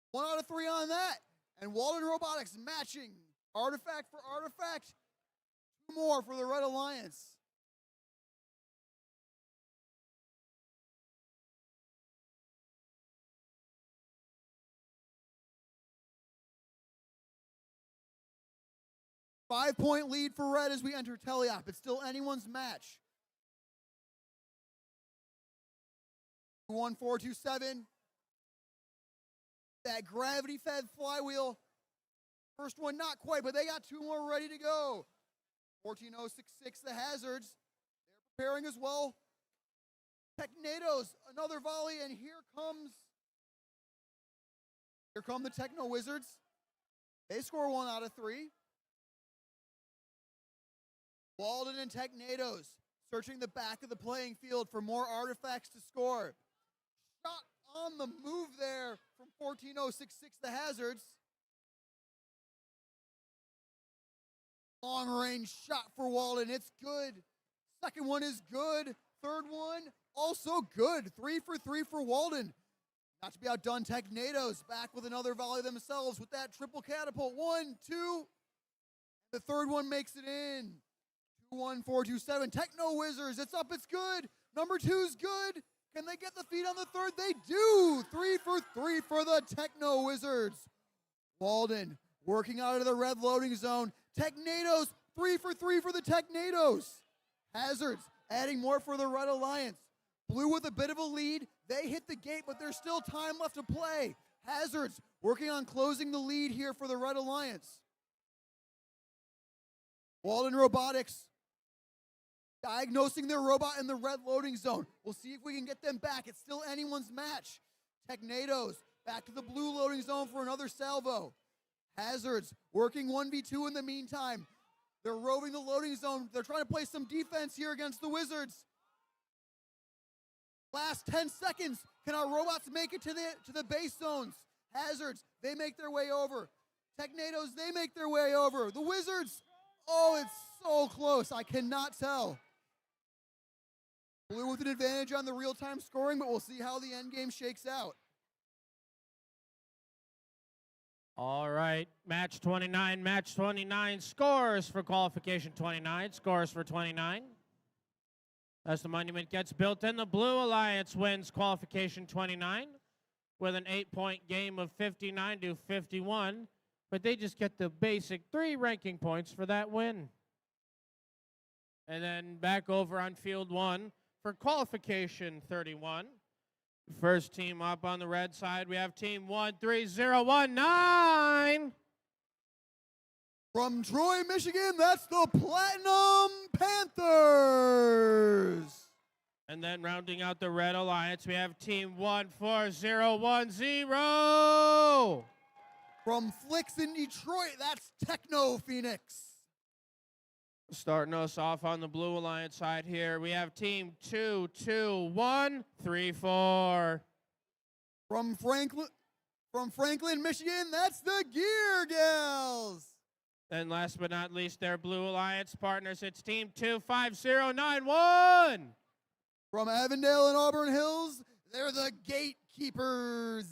S6: 1 out of 3 on that. And Walden Robotics matching artifact for artifact. 2 more for the Red Alliance. Five-point lead for Red as we enter teleop. It's still anyone's match. 1427. That gravity-fed flywheel. First one not quite, but they got 2 more ready to go. 14066, the Hazards. They're preparing as well. Technados, another volley, and here come the Techno Wizards. They score 1 out of 3. Walden and Technados searching the back of the playing field for more artifacts to score. Shot on the move there from 14066, the Hazards. Long range shot for Walden. It's good. Second one is good. Third one also good. 3 for 3 for Walden. Not to be outdone, Technados back with another volley themselves with that triple catapult. 1, 2. The third one makes it in. 21427. Techno Wizards. It's up. It's good. Number 2's good. Can they get the feed on the third? They do. 3 for 3 for the Techno Wizards. Walden working out of the red loading zone. Technados. 3 for 3 for the Technados. Hazards adding more for the Red Alliance. Blue with a bit of a lead. They hit the gate, but there's still time left to play. Hazards working on closing the lead here for the Red Alliance. Walden Robotics diagnosing their robot in the red loading zone. We'll see if we can get them back. It's still anyone's match. Technados back to the blue loading zone for another salvo. Hazards working 1v2 in the meantime. They're roving the loading zone. They're trying to play some defense here against the Wizards. Last 10 seconds. Can our robots make it to the base zones? Hazards, they make their way over. Technados, they make their way over. The Wizards, oh, it's so close. I cannot tell. Blue with an advantage on the real-time scoring, but we'll see how the end game shakes out.
S4: All right, match 29 scores for qualification 29, scores for 29. As the monument gets built in, the Blue Alliance wins qualification 29 with an 8-point game of 59 to 51, but they just get the basic 3 ranking points for that win. And then back over on field 1 for qualification 31. First team up on the red side, we have team 13019.
S6: From Troy, Michigan, that's the Platinum Panthers.
S4: And then rounding out the Red Alliance, we have team 14010.
S6: From Flicks in Detroit, that's Techno Phoenix.
S4: Starting us off on the Blue Alliance side here, we have team 22134.
S6: From Franklin, Michigan, that's the Gear Gals.
S4: And last but not least, their Blue Alliance partners, it's team 25091.
S6: From Avondale and Auburn Hills, they're the Gatekeepers.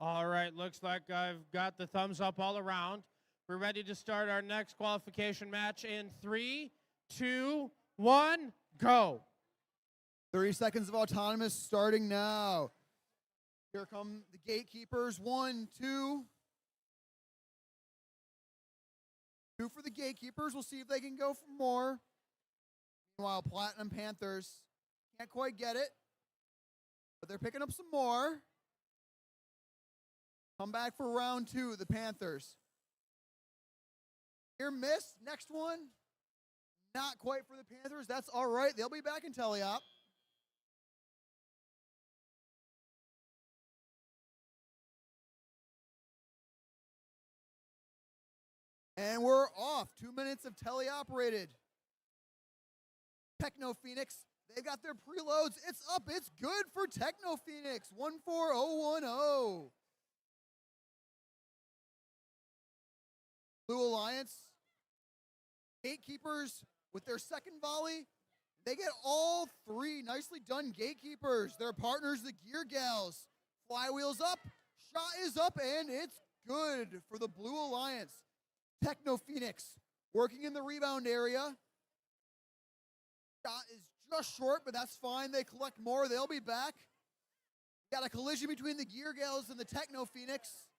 S4: All right, looks like I've got the thumbs up all around. We're ready to start our next qualification match in 3, 2, 1, go.
S6: 30 seconds of autonomous starting now. Here come the Gatekeepers. 1, 2. 2 for the Gatekeepers. We'll see if they can go for more. Meanwhile, Platinum Panthers can't quite get it, but they're picking up some more. Come back for round 2, the Panthers. Here, miss. Next one. Not quite for the Panthers. That's all right. They'll be back in teleop. And we're off. 2 minutes of teleoperated. Techno Phoenix. They got their preloads. It's up. It's good for Techno Phoenix. 14010. Blue Alliance, Gatekeepers with their second volley. They get all 3. Nicely done, Gatekeepers. Their partners, the Gear Gals. Flywheel's up, shot is up, and it's good for the Blue Alliance. Techno Phoenix working in the rebound area. Shot is just short, but that's fine. They collect more. They'll be back. Got a collision between the Gear Gals and the Techno Phoenix.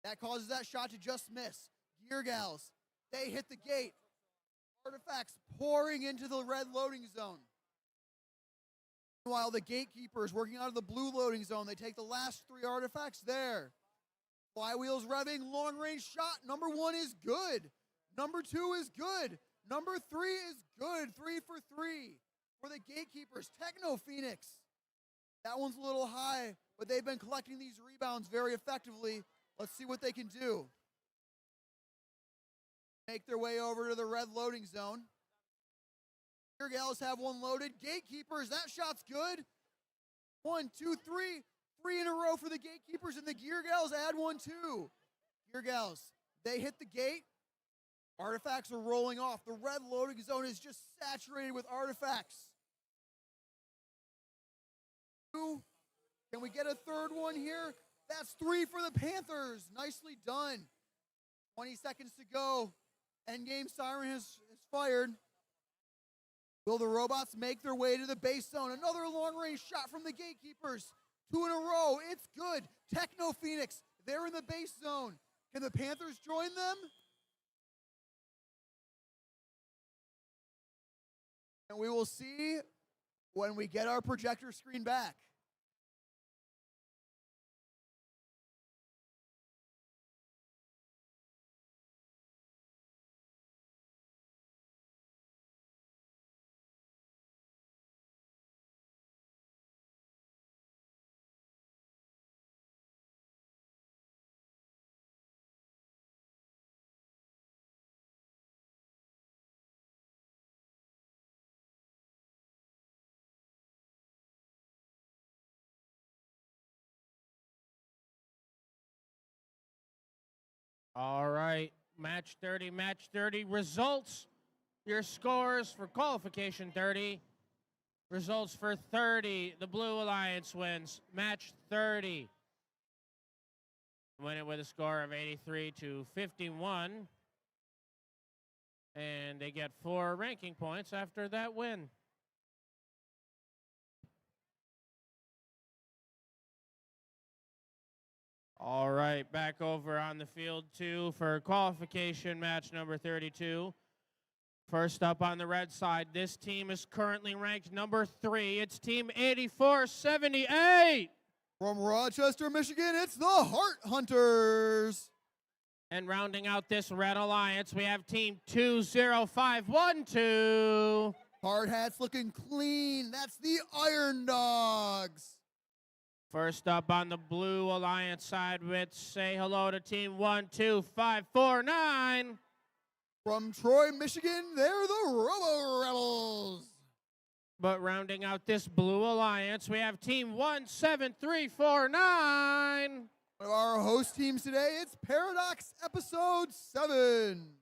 S6: That causes that shot to just miss. Gear Gals, they hit the gate. Artifacts pouring into the red loading zone. Meanwhile, the Gatekeepers working out of the blue loading zone. They take the last 3 artifacts there. Flywheels revving, long range shot. Number 1 is good. Number 2 is good. Number 3 is good. 3 for 3 for the Gatekeepers. Techno Phoenix. That one's a little high, but they've been collecting these rebounds very effectively. Let's see what they can do. Make their way over to the red loading zone. Gear Gals have one loaded. Gatekeepers, that shot's good. 1, 2, 3. 3 in a row for the gatekeepers, and the Gear Gals add one too. Gear Gals, they hit the gate. Artifacts are rolling off. The red loading zone is just saturated with artifacts. Can we get a third one here? That's 3 for the Panthers. Nicely done. 20 seconds to go. Endgame siren has fired. Will the robots make their way to the base zone? Another long-range shot from the gatekeepers. 2 in a row. It's good. Techno Phoenix, they're in the base zone. Can the Panthers join them? And we will see when we get our projector screen back.
S4: All right, match 30 results. Your scores for qualification 30. Results for 30, the Blue Alliance wins. Match 30. Win it with a score of 83-51. And they get 4 ranking points after that win. All right, back over on the field 2 for qualification match number 32. First up on the red side, this team is currently ranked number 3. It's team 8478.
S6: From Rochester, Michigan, it's the Heart Hunters.
S4: And rounding out this red alliance, we have team 20512.
S6: Hard hats looking clean. That's the Iron Dogs.
S4: First up on the Blue Alliance side, let's say hello to team 12549.
S6: From Troy, Michigan, they're the Robo Rebels.
S4: But rounding out this Blue Alliance, we have team 17349.
S6: One of our host teams today, it's Paradox Episode 7.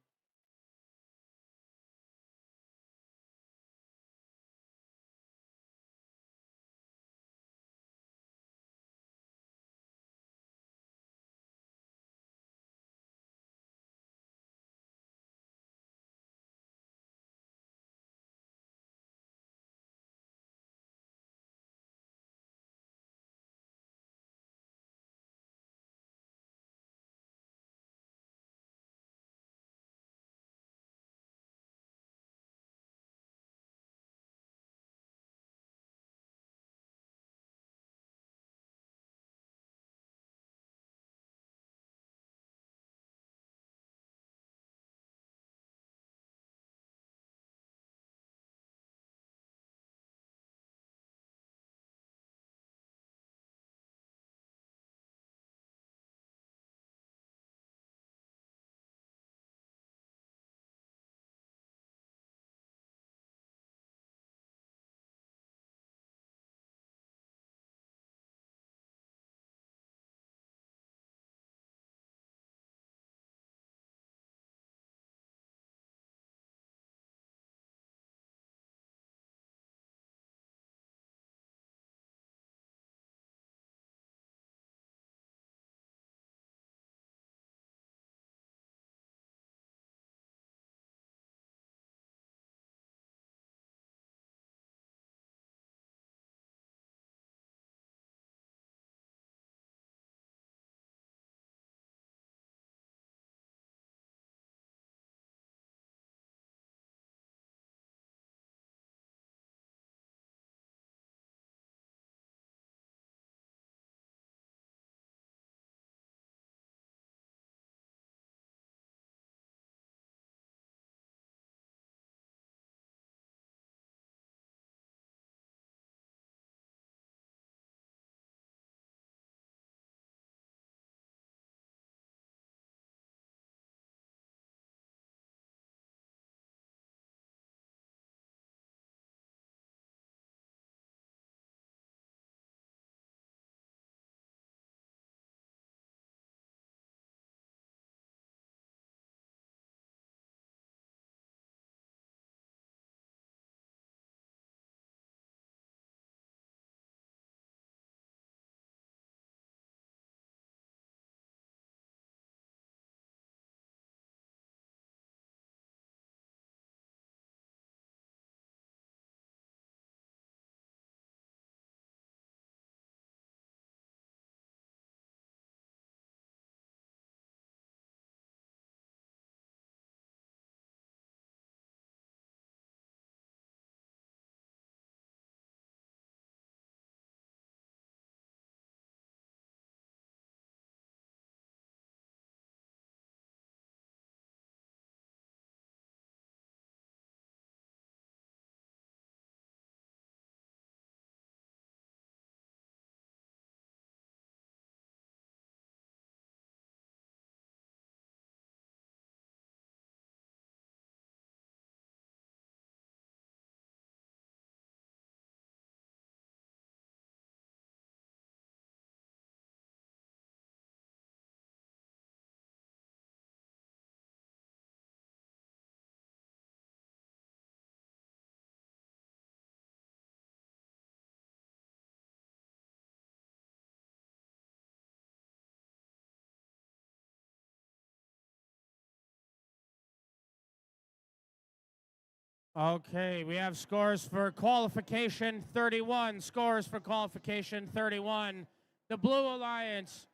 S4: Okay, we have scores for qualification 31. Scores for qualification 31. The Blue Alliance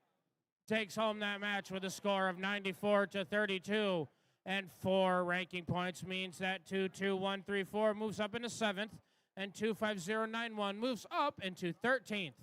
S4: takes home that match with a score of 94-32. And 4 ranking points means that 22134 moves up into 7th, and 25091 moves up into 13th.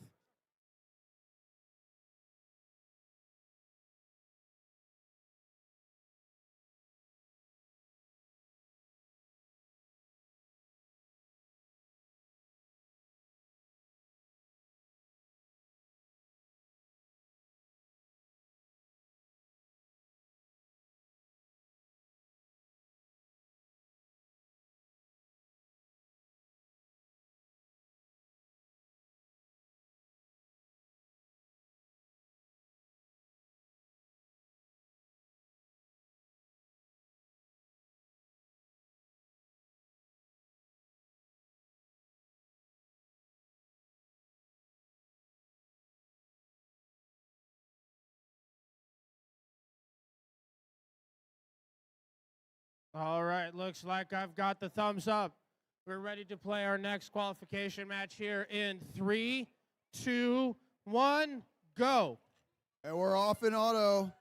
S4: All right, looks like I've got the thumbs up. We're ready to play our next qualification match here in 3, 2, 1, go.
S6: And we're off in auto.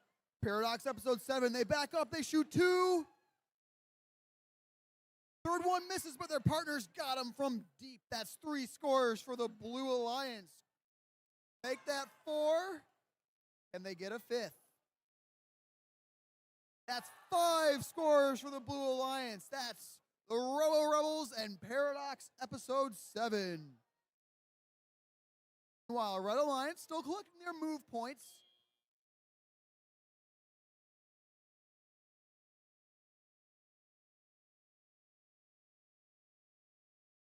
S6: Paradox episode 7. They back up. They shoot 2. Third one misses, but their partners got them from deep. That's 3 scores for the Blue Alliance. Make that 4, and they get a 5th. That's 5 scores for the Blue Alliance. That's the Robo Rebels and Paradox episode 7. Meanwhile, Red Alliance still collecting their move points.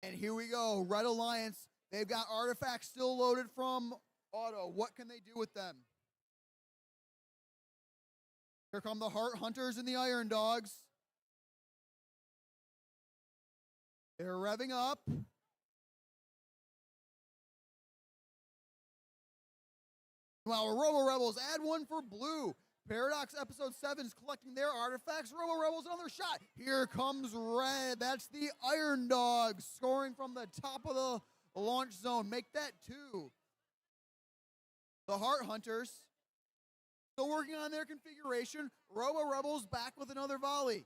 S6: And here we go, Red Alliance. They've got artifacts still loaded from auto. What can they do with them? Here come the Heart Hunters and the Iron Dogs. They're revving up. Meanwhile, Robo Rebels add 1 for blue. Paradox episode 7 is collecting their artifacts. Robo Rebels another shot. Here comes red. That's the Iron Dogs scoring from the top of the launch zone. Make that 2. The Heart Hunters still working on their configuration. Robo Rebels back with another volley.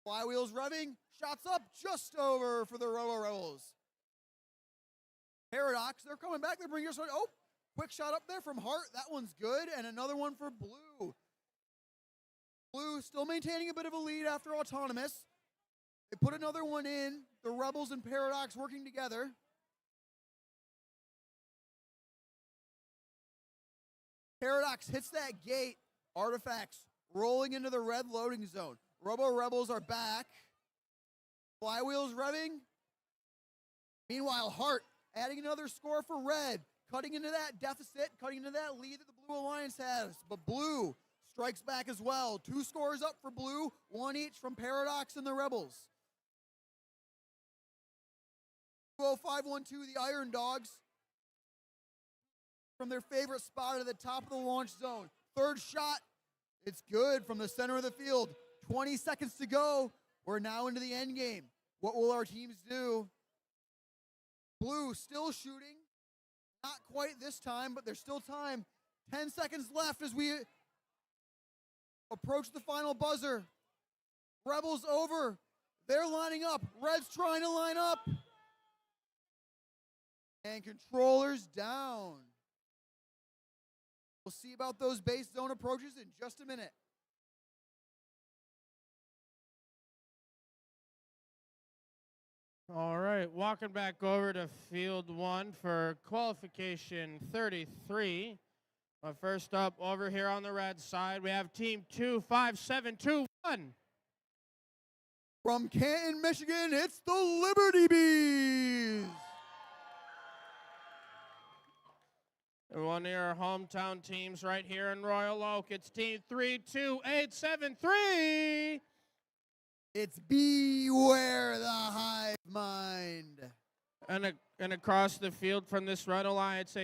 S6: Flywheels revving. Shots up just over for the Robo Rebels. Paradox, they're coming back. They're bringing us one. Oh, quick shot up there from Hart. That one's good. And another one for Blue. Blue still maintaining a bit of a lead after Autonomous. They put another one in. The Rebels and Paradox working together. Paradox hits that gate. Artifacts rolling into the red loading zone. Robo Rebels are back. Flywheels revving. Meanwhile, Hart adding another score for red. Cutting into that deficit, cutting into that lead that the Blue Alliance has. But Blue strikes back as well. 2 scores up for Blue, 1 each from Paradox and the Rebels. 20512, the Iron Dogs, from their favorite spot at the top of the launch zone. Third shot, it's good from the center of the field. 20 seconds to go. We're now into the end game. What will our teams do? Blue still shooting. Not quite this time, but there's still time. 10 seconds left as we approach the final buzzer. Rebels over. They're lining up. Red's trying to line up. And controllers down. We'll see about those base zone approaches in just a minute.
S4: All right, walking back over to field 1 for qualification 33. First up, over here on the red side, we have team 25721.
S6: From Canton, Michigan, it's the Liberty Bees.
S4: And one of your hometown teams right here in Royal Oak, it's team 32873.
S6: It's Beware the Hive Mind.
S4: And across the field from this Red Alliance,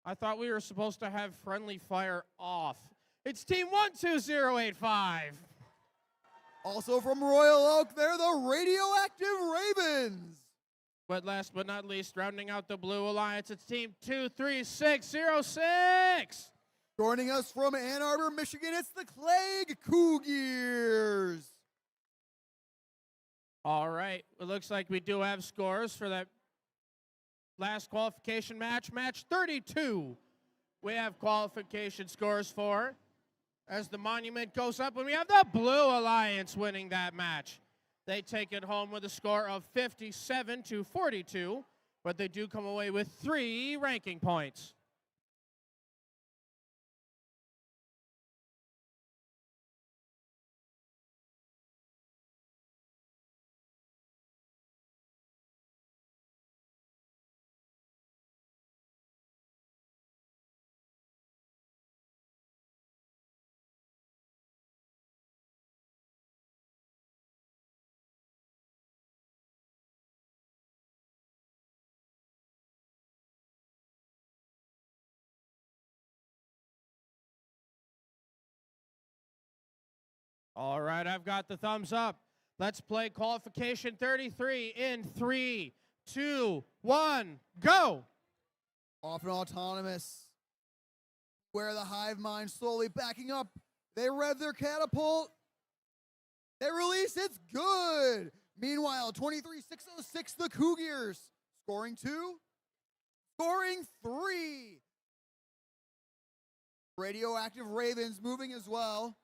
S4: I thought we were supposed to have friendly fire off. It's team 12085.
S6: Also from Royal Oak, they're the Radioactive Ravens.
S4: But last but not least, rounding out the Blue Alliance, it's Team 23606.
S6: Joining us from Ann Arbor, Michigan, it's the Clegg Cougars.
S4: All right, it looks like we do have scores for that last qualification match, match 32. We have qualification scores for as the monument goes up, and we have the Blue Alliance winning that match. They take it home with a score of 57-42, but they do come away with 3 ranking points. All right, I've got the thumbs up. Let's play qualification 33 in 3, 2, 1, go.
S6: Off and autonomous. Where the hive mind slowly backing up. They rev their catapult. They release, it's good. Meanwhile, 23-606, the Cougars. Scoring 2, scoring 3. Radioactive Ravens moving as well.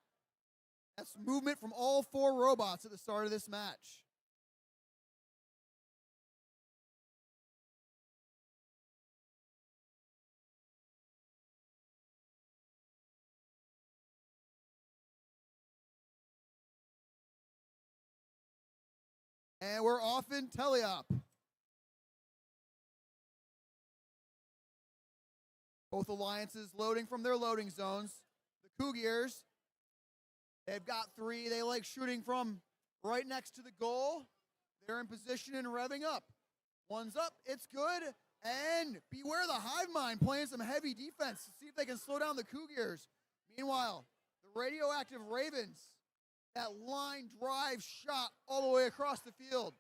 S6: That's movement from all 4 robots at the start of this match. And we're off in teleop. Both alliances loading from their loading zones. The Cougars, they've got 3. They like shooting from right next to the goal. They're in position and revving up. One's up, it's good. And beware the hive mind playing some heavy defense to see if they can slow down the Cougars. Meanwhile, the Radioactive Ravens, that line drive shot all the way across the field.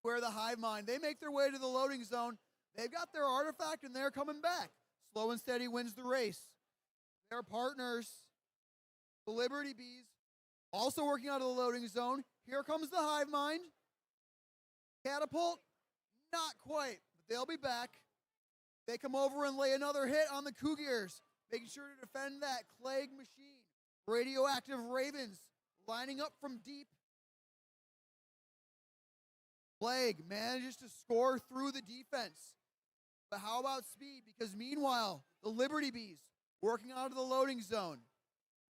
S6: Where the hive mind, they make their way to the loading zone. They've got their artifact and they're coming back. Slow and steady wins the race. Their partners, the Liberty Bees, also working out of the loading zone. Here comes the hive mind. Catapult, not quite, but they'll be back. They come over and lay another hit on the Cougars, making sure to defend that Clegg machine. Radioactive Ravens lining up from deep. Clegg manages to score through the defense. But how about speed? Because meanwhile, the Liberty Bees working out of the loading zone.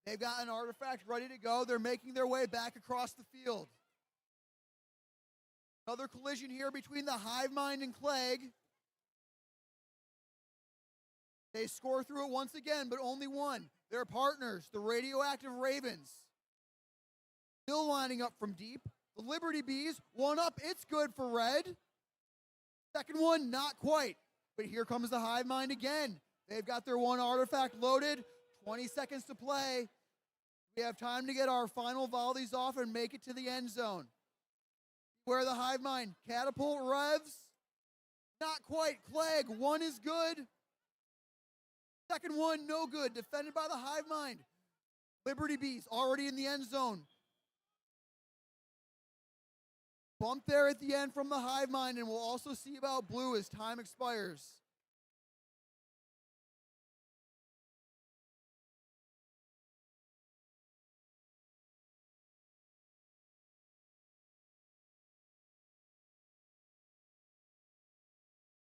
S6: They've got an artifact ready to go. They're making their way back across the field. Another collision here between the hive mind and Clegg. They score through it once again, but only one. Their partners, the Radioactive Ravens, still lining up from deep. The Liberty Bees, one up, it's good for red. Second one, not quite. But here comes the hive mind again. They've got their one artifact loaded. 20 seconds to play. We have time to get our final volleys off and make it to the end zone. Where the hive mind, catapult revs. Not quite. Clegg, one is good. Second one, no good. Defended by the hive mind. Liberty Bees already in the end zone. Bump there at the end from the hive mind, and we'll also see about blue as time expires.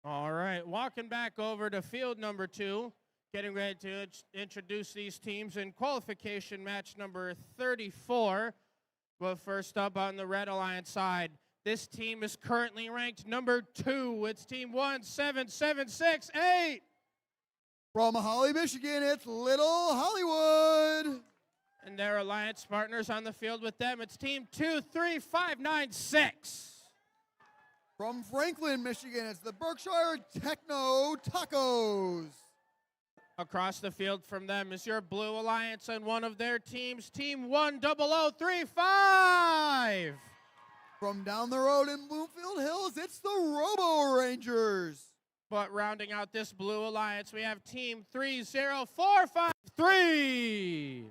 S4: All right, walking back over to field number 2, getting ready to introduce these teams in qualification match number 34. But first up on the Red Alliance side, this team is currently ranked number 2. It's team 17768.
S6: From Holly, Michigan, it's Little Hollywood.
S4: And their alliance partners on the field with them, it's team 23596.
S6: From Franklin, Michigan, it's the Berkshire Techno Tacos.
S4: Across the field from them is your Blue Alliance and one of their teams, Team 10035.
S6: From down the road in Bloomfield Hills, it's the Robo Rangers.
S4: But rounding out this Blue Alliance, we have Team 30453.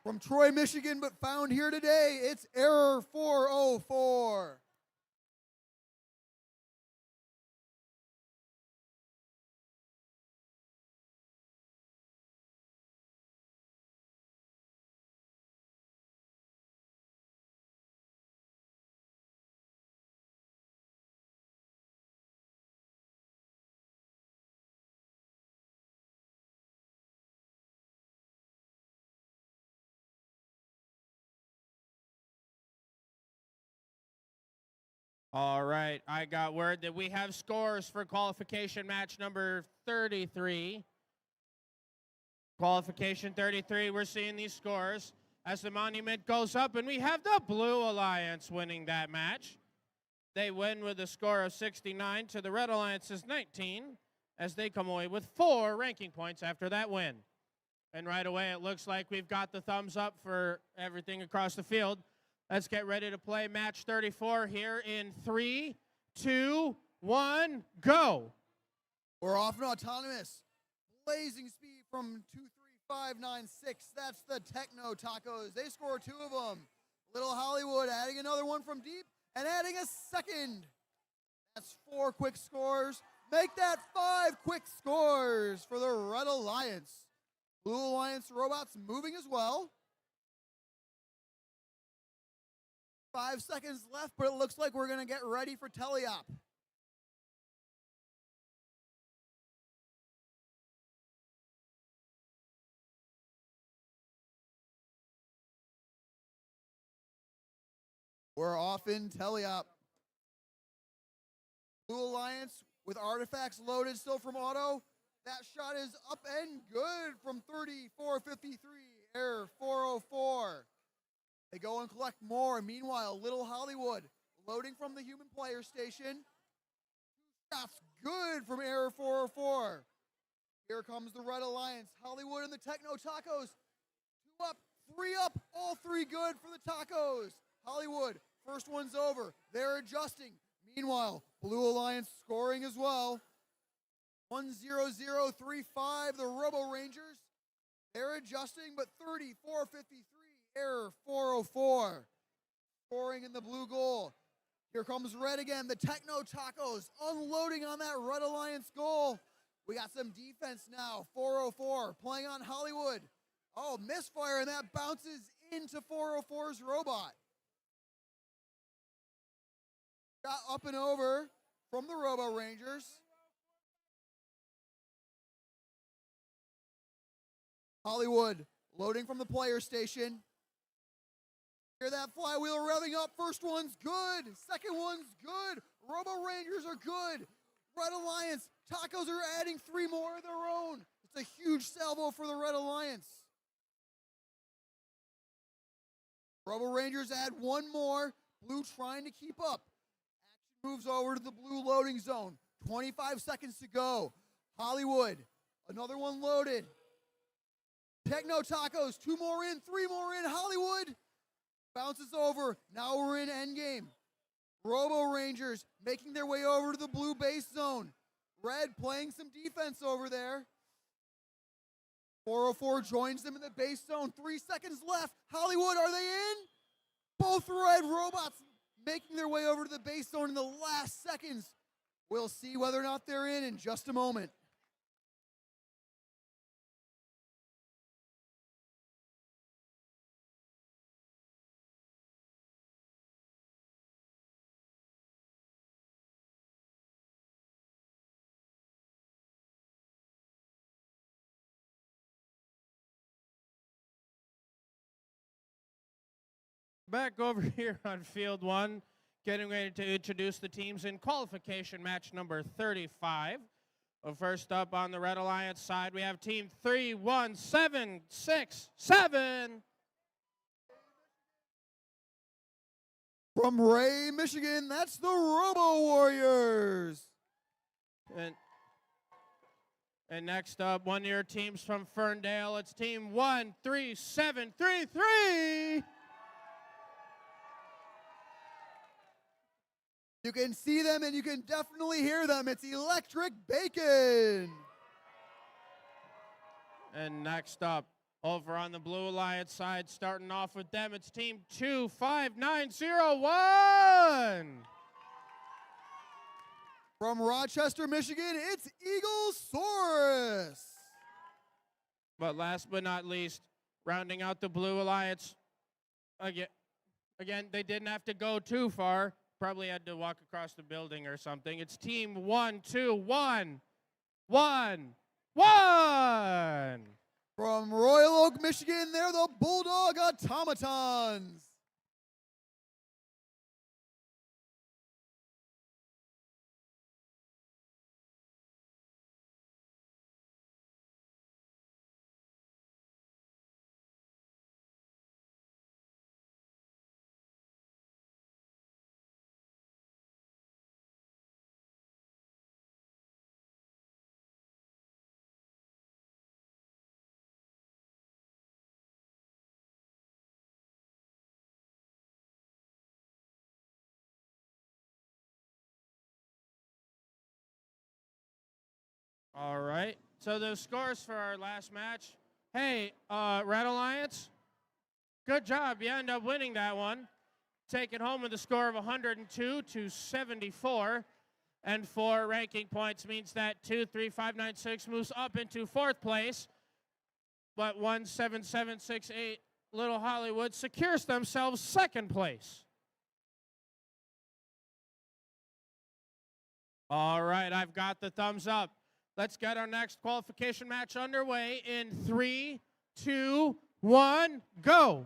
S6: From Troy, Michigan, but found here today, it's Error 404.
S4: All right, I got word that we have scores for qualification match number 33. Qualification 33, we're seeing these scores as the monument goes up, and we have the Blue Alliance winning that match. They win with a score of 69 to the Red Alliance's 19 as they come away with 4 ranking points after that win. And right away, it looks like we've got the thumbs up for everything across the field. Let's get ready to play match 34 here in 3, 2, 1, go.
S6: We're off and autonomous. Blazing speed from 23596. That's the Techno Tacos. They score 2 of them. Little Hollywood adding another one from deep and adding a second. That's 4 quick scores. Make that 5 quick scores for the Red Alliance. Blue Alliance robots moving as well. 5 seconds left, but it looks like we're going to get ready for teleop. We're off in teleop. Blue Alliance with artifacts loaded still from auto. That shot is up and good from 3453, error 404. They go and collect more. Meanwhile, Little Hollywood loading from the human player station. Shots good from error 404. Here comes the Red Alliance. Hollywood and the Techno Tacos. 2 up, 3 up, all 3 good for the Tacos. Hollywood, first one's over. They're adjusting. Meanwhile, Blue Alliance scoring as well. 10035, the Robo Rangers. They're adjusting, but 3453, error 404. Scoring in the blue goal. Here comes red again. The Techno Tacos unloading on that Red Alliance goal. We got some defense now. 404 playing on Hollywood. Oh, misfire, and that bounces into 404's robot. Got up and over from the Robo Rangers. Hollywood loading from the player station. Hear that flywheel revving up. First one's good. Second one's good. Robo Rangers are good. Red Alliance, Tacos are adding 3 more of their own. It's a huge salvo for the Red Alliance. Robo Rangers add 1 more. Blue trying to keep up. Action moves over to the blue loading zone. 25 seconds to go. Hollywood, another one loaded. Techno Tacos, 2 more in, 3 more in. Hollywood bounces over. Now we're in endgame. Robo Rangers making their way over to the blue base zone. Red playing some defense over there. 404 joins them in the base zone. 3 seconds left. Hollywood, are they in? Both red robots making their way over to the base zone in the last seconds. We'll see whether or not they're in just a moment.
S4: Back over here on field 1, getting ready to introduce the teams in qualification match number 35. Well, first up on the Red Alliance side, we have team 31767.
S6: From Ray, Michigan, that's the Robo Warriors.
S4: And next up, one of your teams from Ferndale. It's team 13733.
S6: You can see them and you can definitely hear them. It's Electric Bacon.
S4: And next up, over on the Blue Alliance side, starting off with them, it's team 25901.
S6: From Rochester, Michigan, it's Eaglesaurus.
S4: But last but not least, rounding out the Blue Alliance, again, they didn't have to go too far. Probably had to walk across the building or something. It's team 12111.
S6: From Royal Oak, Michigan, they're the Bulldog Automatons.
S4: All right. So the scores for our last match. Hey, Red Alliance, good job. You end up winning that one. Taking home with a score of 102-74. And 4 ranking points means that 23596 moves up into 4th place. But 17768 Little Hollywood secures themselves 2nd place. All right, I've got the thumbs up. Let's get our next qualification match underway in 3, 2, 1, go.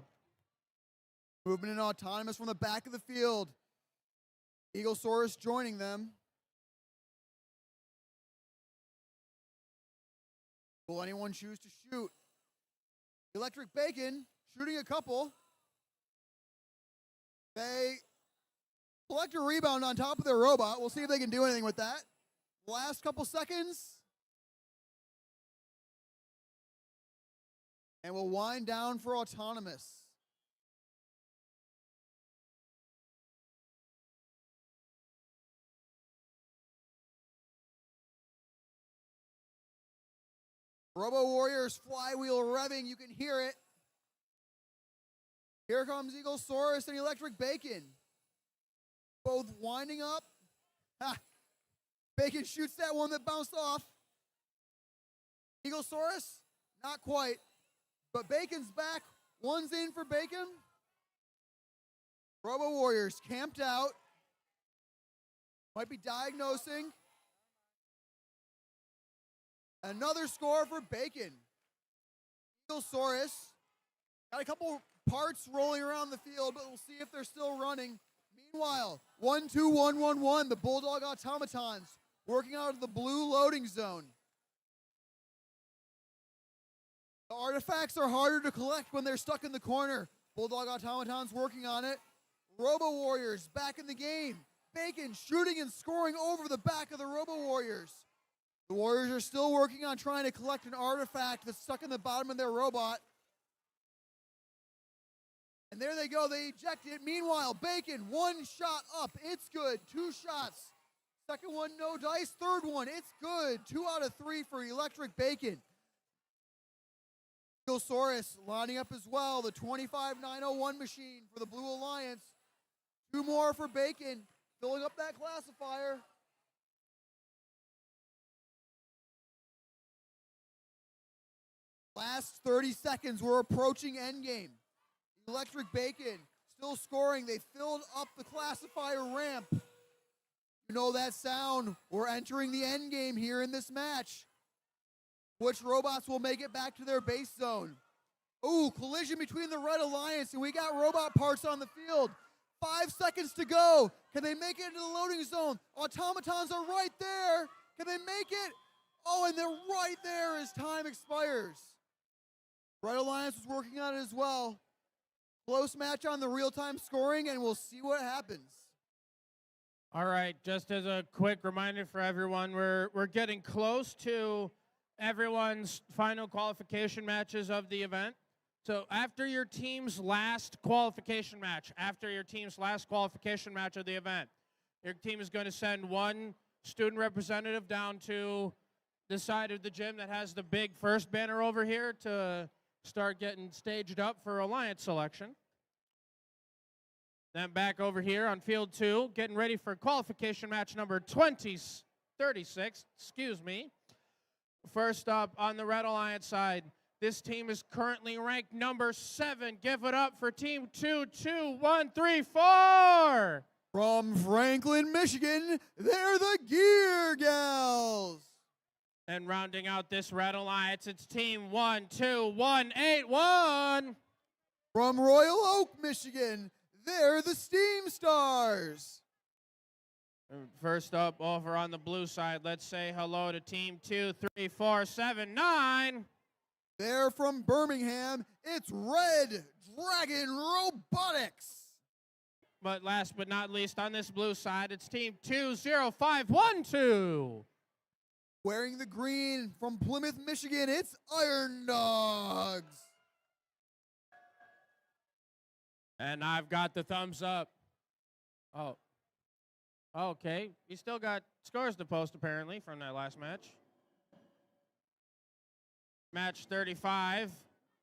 S6: Movement and autonomous from the back of the field. Eaglesaurus joining them. Will anyone choose to shoot? Electric Bacon shooting a couple. They collect a rebound on top of their robot. We'll see if they can do anything with that. Last couple seconds. And we'll wind down for autonomous. Robo Warriors flywheel revving. You can hear it. Here comes Eaglesaurus and Electric Bacon. Both winding up. Ha! Bacon shoots that one that bounced off. Eaglesaurus, not quite. But Bacon's back. One's in for Bacon. Robo Warriors camped out. Might be diagnosing. Another score for Bacon. Eaglesaurus got a couple parts rolling around the field, but we'll see if they're still running. Meanwhile, 12111, the Bulldog Automatons working out of the blue loading zone. The artifacts are harder to collect when they're stuck in the corner. Bulldog Automatons working on it. Robo Warriors back in the game. Bacon shooting and scoring over the back of the Robo Warriors. The Warriors are still working on trying to collect an artifact that's stuck in the bottom of their robot. And there they go, they eject it. Meanwhile, Bacon, 1 shot up, it's good. 2 shots. Second one, no dice. Third one, it's good. 2 out of 3 for Electric Bacon. Eaglesaurus lining up as well, the 25901 machine for the Blue Alliance. 2 more for Bacon, filling up that classifier. Last 30 seconds, we're approaching endgame. Electric Bacon still scoring. They filled up the classifier ramp. You know that sound. We're entering the endgame here in this match. Which robots will make it back to their base zone? Ooh, collision between the Red Alliance, and we got robot parts on the field. 5 seconds to go. Can they make it into the loading zone? Automatons are right there. Can they make it? Oh, and they're right there as time expires. Red Alliance was working on it as well. Close match on the real-time scoring, and we'll see what happens.
S4: All right, just as a quick reminder for everyone, we're getting close to everyone's final qualification matches of the event. So after your team's last qualification match, of the event, your team is going to send one student representative down to the side of the gym that has the big first banner over here to start getting staged up for alliance selection. Then back over here on field 2, getting ready for qualification match number 36, excuse me. First up on the Red Alliance side, this team is currently ranked number 7. Give it up for team 22134.
S6: From Franklin, Michigan, they're the Gear Gals.
S4: And rounding out this Red Alliance, it's team 12181.
S6: From Royal Oak, Michigan, they're the Steam Stars.
S4: And first up over on the blue side, let's say hello to team 23479.
S6: They're from Birmingham, it's Red Dragon Robotics.
S4: But last but not least, on this blue side, it's team 20512.
S6: Wearing the green from Plymouth, Michigan, it's Iron Dogs.
S4: And I've got the thumbs up. Oh. Okay. You still got scores to post, apparently, from that last match. Match 35.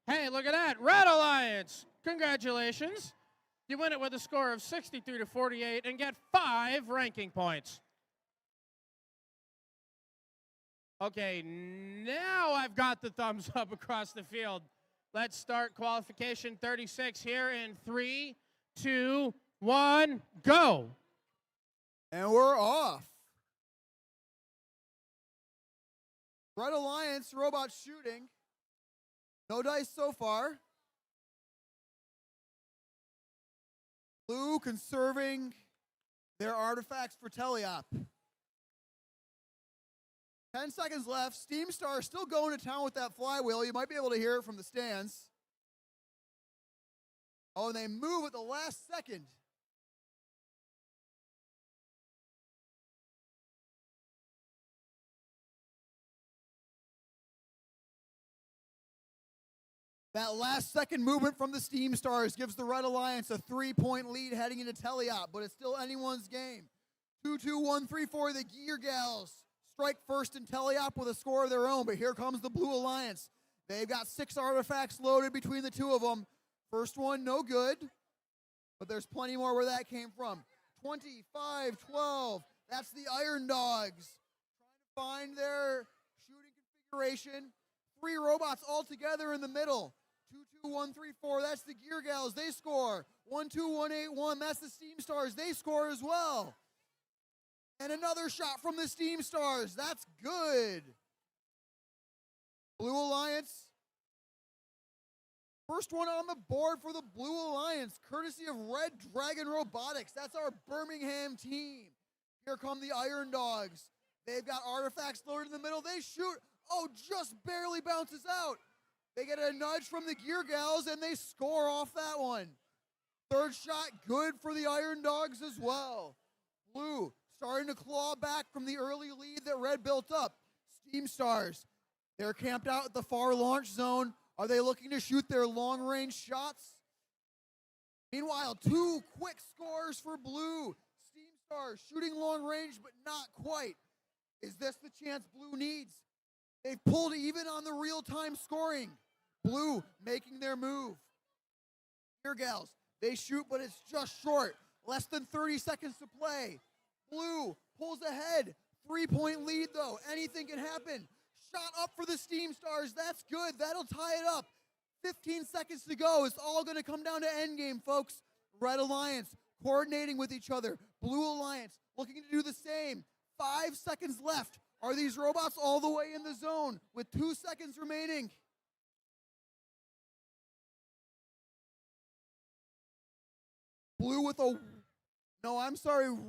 S4: Hey, look at that. Red Alliance. Congratulations. You win it with a score of 63-48 and get 5 ranking points. Okay, now I've got the thumbs up across the field. Let's start qualification 36 here in 3, 2, 1, go.
S6: And we're off. Red Alliance robot shooting. No dice so far. Blue conserving their artifacts for teleop. 10 seconds left. Steam Star still going to town with that flywheel. You might be able to hear it from the stands. Oh, and they move at the last second. That last second movement from the Steam Stars gives the Red Alliance a 3-point lead heading into teleop, but it's still anyone's game. 2-2-1-3-4, the Gear Gals strike first in teleop with a score of their own, but here comes the Blue Alliance. They've got 6 artifacts loaded between the two of them. First one, no good, but there's plenty more where that came from. 25-12, that's the Iron Dogs. Trying to find their shooting configuration. 3 robots all together in the middle. 2-2-1-3-4, that's the Gear Gals, they score. 1-2-1-8-1, that's the Steam Stars, they score as well. And another shot from the Steam Stars, that's good. Blue Alliance. First one on the board for the Blue Alliance, courtesy of Red Dragon Robotics. That's our Birmingham team. Here come the Iron Dogs. They've got artifacts loaded in the middle, they shoot. Oh, just barely bounces out. They get a nudge from the Gear Gals, and they score off that one. Third shot, good for the Iron Dogs as well. Blue starting to claw back from the early lead that Red built up. Steam Stars, they're camped out at the far launch zone. Are they looking to shoot their long-range shots? Meanwhile, 2 quick scores for Blue. Steam Stars shooting long range, but not quite. Is this the chance Blue needs? They've pulled even on the real-time scoring. Blue making their move. Gear Gals, they shoot, but it's just short. Less than 30 seconds to play. Blue pulls ahead. 3-point lead, though. Anything can happen. Shot up for the Steam Stars. That's good. That'll tie it up. 15 seconds to go. It's all going to come down to endgame, folks. Red Alliance coordinating with each other. Blue Alliance looking to do the same. 5 seconds left. Are these robots all the way in the zone with 2 seconds remaining?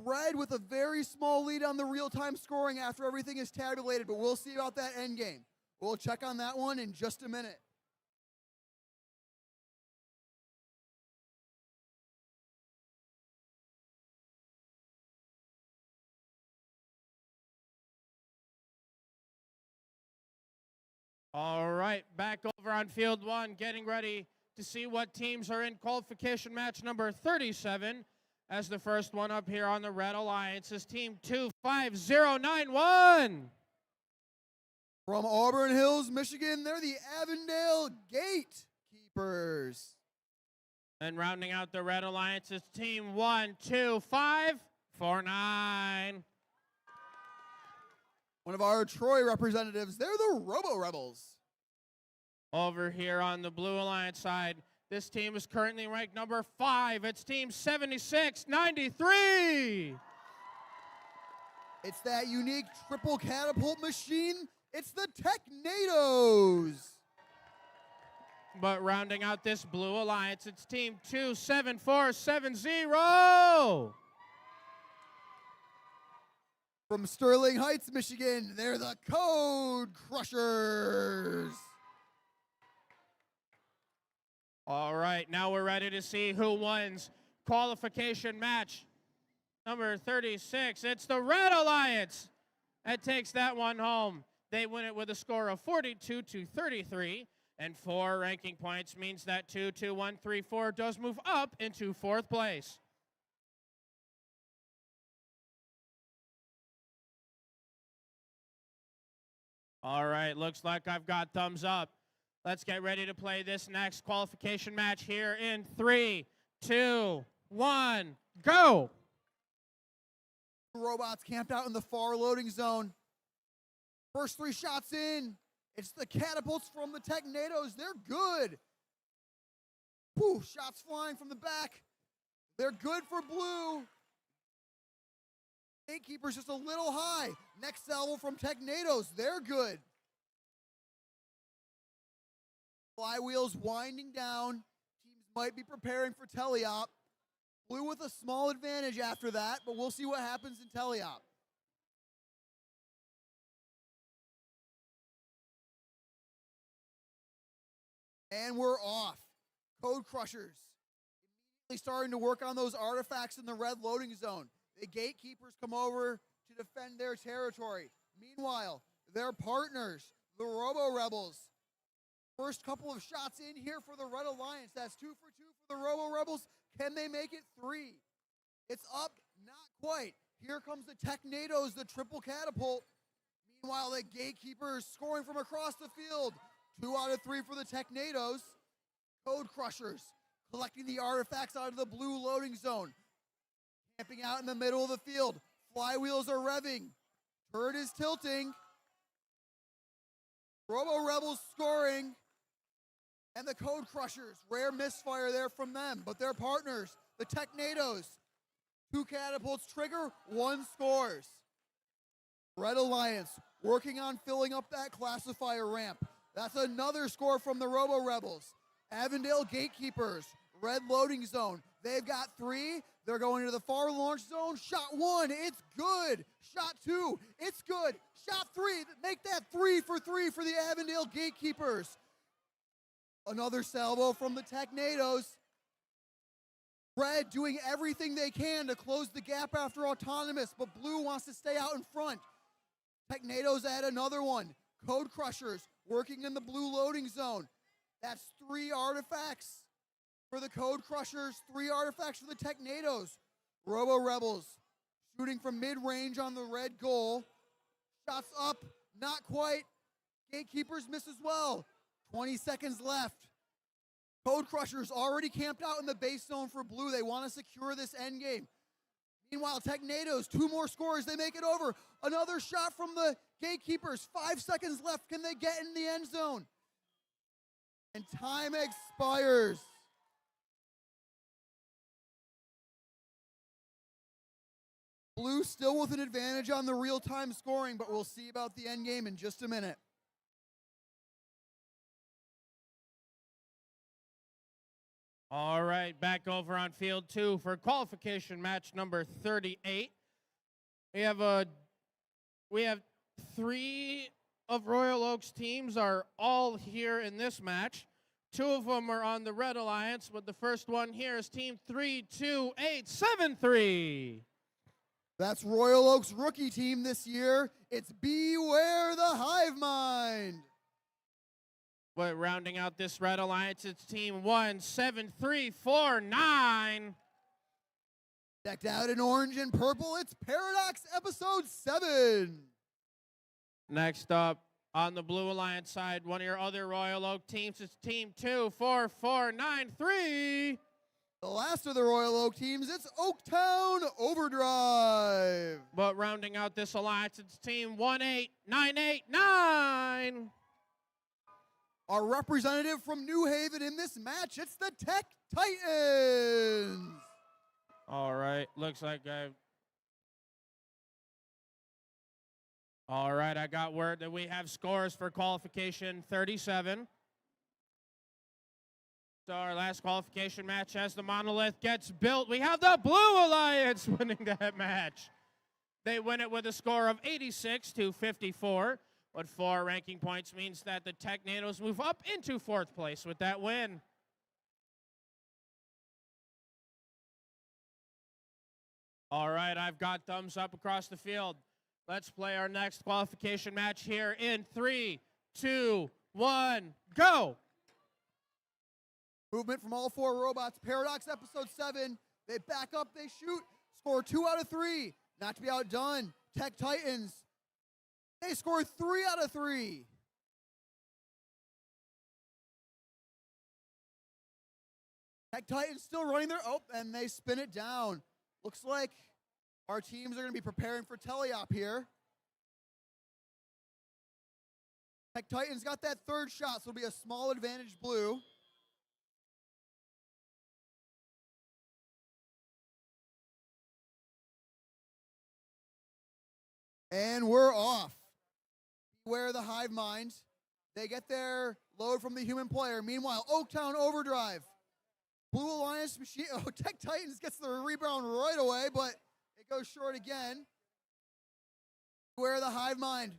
S6: Red with a very small lead on the real-time scoring after everything is tabulated, but we'll see about that end game. We'll check on that one in just a minute.
S4: All right, back over on field one, getting ready to see what teams are in qualification match number 37. As the first one up here on the Red Alliance is Team 25091.
S6: From Auburn Hills, Michigan, they're the Avondale Gatekeepers.
S4: And rounding out the Red Alliance is Team 12549.
S6: One of our Troy representatives, they're the Robo Rebels.
S4: Over here on the Blue Alliance side, this team is currently ranked number 5. It's Team 7693.
S6: It's that unique triple catapult machine. It's the Technados.
S4: But rounding out this Blue Alliance, it's Team 27470.
S6: From Sterling Heights, Michigan, they're the Code Crushers.
S4: All right, now we're ready to see who wins qualification match number 36. It's the Red Alliance that takes that one home. They win it with a score of 42-33, and 4 ranking points means that 22134 does move up into 4th place. All right, looks like I've got thumbs up. Let's get ready to play this next qualification match here in 3, 2, 1, go!
S6: Robots camped out in the far loading zone. First 3 shots in. It's the catapults from the Technados. They're good. Whew, shots flying from the back. They're good for blue. Gatekeeper's just a little high. Next salvo from Technados. They're good. Flywheels winding down. Teams might be preparing for teleop. Blue with a small advantage after that, but we'll see what happens in teleop. And we're off. Code Crushers immediately starting to work on those artifacts in the red loading zone. The Gatekeepers come over to defend their territory. Meanwhile, their partners, the Robo Rebels. First couple of shots in here for the Red Alliance. That's 2 for 2 for the Robo Rebels. Can they make it 3? It's up, not quite. Here comes the Technados, the triple catapult. Meanwhile, the Gatekeepers scoring from across the field. 2 out of 3 for the Technados. Code Crushers collecting the artifacts out of the blue loading zone. Camping out in the middle of the field. Flywheels are revving. Turret is tilting. Robo Rebels scoring. And the Code Crushers, rare misfire there from them, but their partners, the Technados. 2 catapults trigger, 1 scores. Red Alliance working on filling up that classifier ramp. That's another score from the Robo Rebels. Avondale Gatekeepers, red loading zone. They've got 3. They're going into the far launch zone. Shot 1, it's good. Shot 2, it's good. Shot 3, make that 3 for the Avondale Gatekeepers. Another salvo from the Technados. Red doing everything they can to close the gap after autonomous, but blue wants to stay out in front. Technados add another one. Code Crushers working in the blue loading zone. That's 3 artifacts for the Code Crushers, 3 artifacts for the Technados. Robo Rebels shooting from mid-range on the red goal. Shots up, not quite. Gatekeepers miss as well. 20 seconds left. Code Crushers already camped out in the base zone for blue. They want to secure this end game. Meanwhile, Technados, 2 more scores. They make it over. Another shot from the Gatekeepers. 5 seconds left. Can they get in the end zone? And time expires. Blue still with an advantage on the real-time scoring, but we'll see about the end game in just a minute.
S4: All right, back over on field 2 for qualification match number 38. We have 3 of Royal Oak's teams are all here in this match. 2 of them are on the Red Alliance, but the first one here is Team 32873.
S6: That's Royal Oak's rookie team this year. It's Beware the Hive Mind.
S4: But rounding out this Red Alliance, it's team 17349.
S6: Decked out in orange and purple, it's Paradox Episode 7.
S4: Next up, on the Blue Alliance side, one of your other Royal Oak teams, it's team 24493.
S6: The last of the Royal Oak teams, it's Oaktown Overdrive.
S4: But rounding out this alliance, it's team 18989.
S6: Our representative from New Haven in this match, it's the Tech Titans.
S4: All right, looks like all right, I got word that we have scores for qualification 37. So our last qualification match as the monolith gets built, we have the Blue Alliance winning that match. They win it with a score of 86-54, but 4 ranking points means that the Tech Nanos move up into 4th place with that win. All right, I've got thumbs up across the field. Let's play our next qualification match here in 3, 2, 1, go!
S6: Movement from all 4 robots. Paradox Episode 7. They back up, they shoot. Score 2 out of 3. Not to be outdone. Tech Titans. They score 3 out of 3. Tech Titans still running their, and they spin it down. Looks like our teams are going to be preparing for teleop here. Tech Titans got that 3rd shot, so it'll be a small advantage blue. And we're off. Beware the hive mind. They get their load from the human player. Meanwhile, Oaktown Overdrive. Blue Alliance machine. Oh, Tech Titans gets the rebound right away, but it goes short again. Beware the hive mind.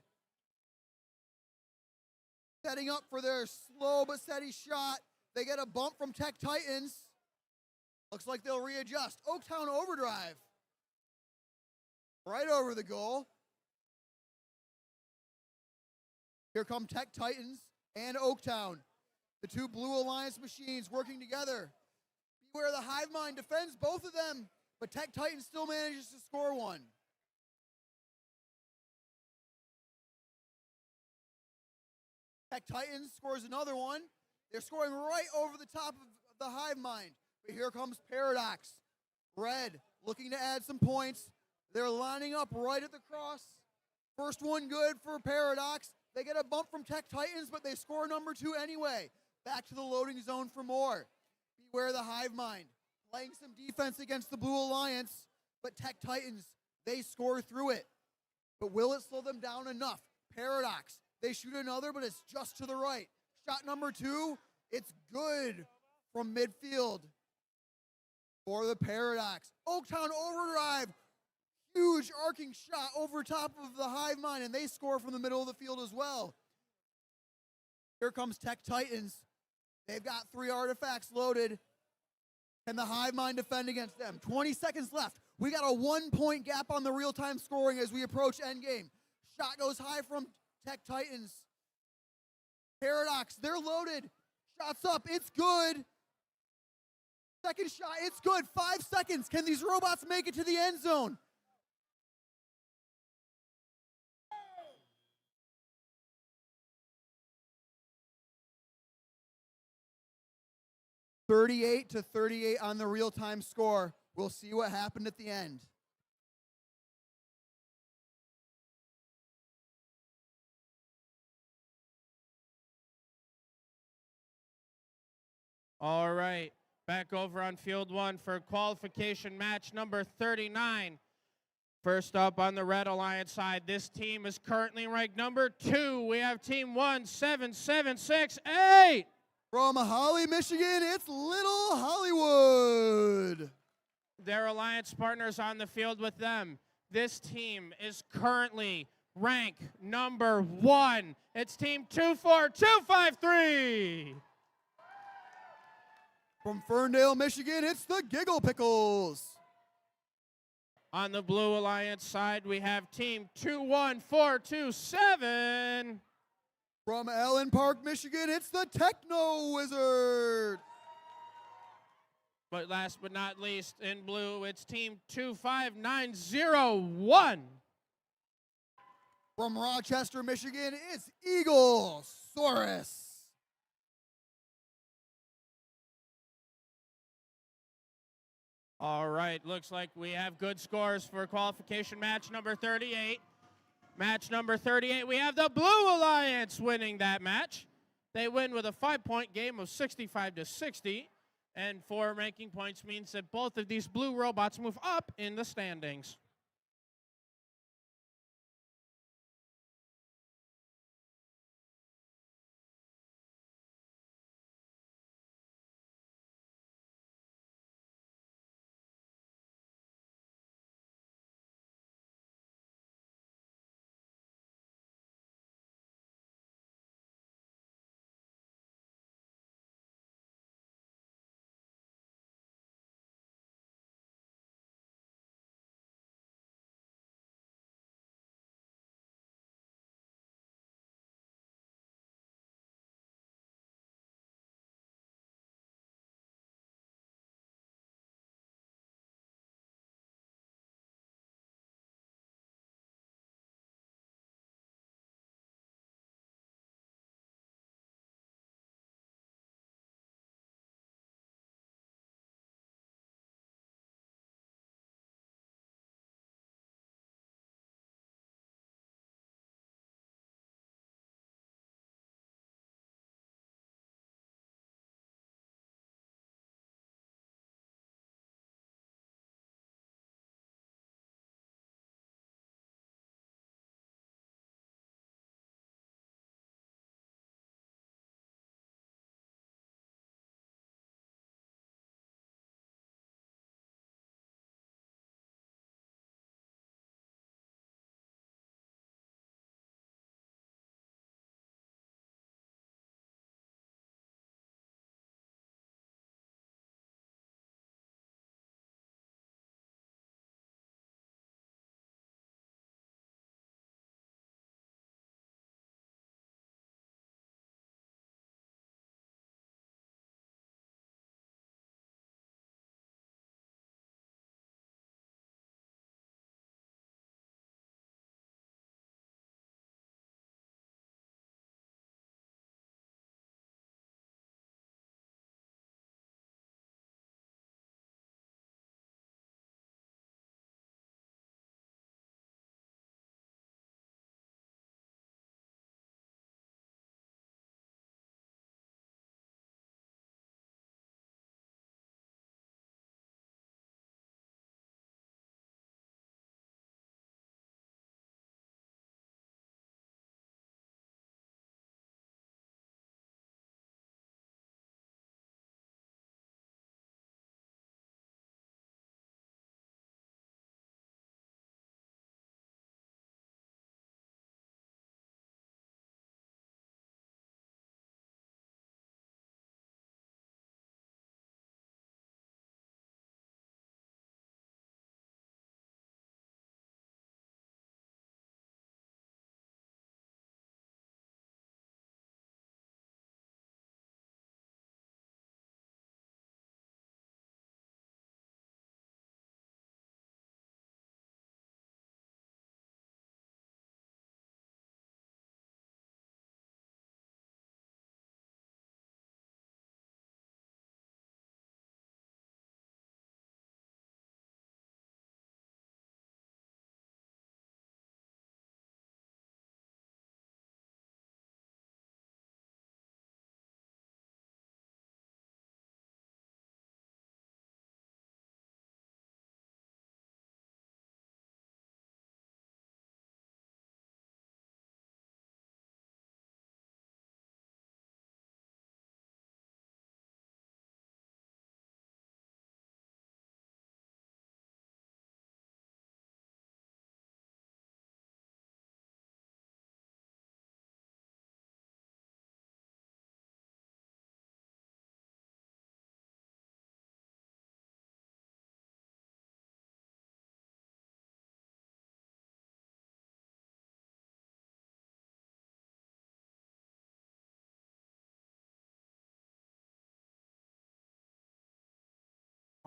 S6: Setting up for their slow but steady shot. They get a bump from Tech Titans. Looks like they'll readjust. Oaktown Overdrive. Right over the goal. Here come Tech Titans and Oaktown. The 2 Blue Alliance machines working together. Beware the hive mind defends both of them, but Tech Titans still manages to score 1. Tech Titans scores another one. They're scoring right over the top of the hive mind. But here comes Paradox. Red looking to add some points. They're lining up right at the cross. First one good for Paradox. They get a bump from Tech Titans, but they score number 2 anyway. Back to the loading zone for more. Beware the hive mind. Playing some defense against the Blue Alliance, but Tech Titans, they score through it. But will it slow them down enough? Paradox, they shoot another, but it's just to the right. Shot number 2, it's good from midfield for the Paradox. Oaktown Overdrive, huge arcing shot over top of the hive mind, and they score from the middle of the field as well. Here comes Tech Titans. They've got 3 artifacts loaded. Can the hive mind defend against them? 20 seconds left. We got a 1-point gap on the real-time scoring as we approach endgame. Shot goes high from Tech Titans. Paradox, they're loaded. Shots up, it's good. Second shot, it's good. 5 seconds. Can these robots make it to the end zone? (38-38) on the real-time score. We'll see what happened at the end.
S4: All right, back over on field 1 for qualification match number 39. First up on the Red Alliance side, this team is currently ranked number 2. We have team 17768.
S6: From Holly, Michigan, it's Little Hollywood.
S4: Their alliance partners on the field with them. This team is currently ranked number 1. It's team 24253.
S6: From Ferndale, Michigan, it's the Giggle Pickles.
S4: On the Blue Alliance side, we have team 21427.
S6: From Allen Park, Michigan, it's the Techno Wizard.
S4: But last but not least, in blue, it's Team 25901.
S6: From Rochester, Michigan, it's Eagle Saurus.
S4: All right, looks like we have good scores for qualification match number 38. Match number 38, we have the Blue Alliance winning that match. They win with a 5-point game of 65-60, and 4 ranking points means that both of these blue robots move up in the standings.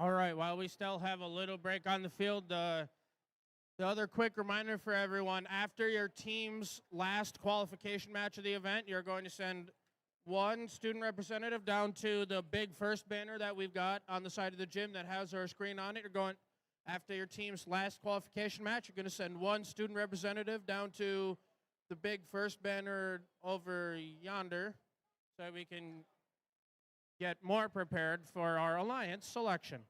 S4: All right, while we still have a little break on the field, the other quick reminder for everyone, after your team's last qualification match of the event, you're going to send one student representative down to the big first banner that we've got on the side of the gym that has our screen on it. You're going, after your team's last qualification match, you're going to send one student representative down to the big first banner over yonder so we can get more prepared for our alliance selection.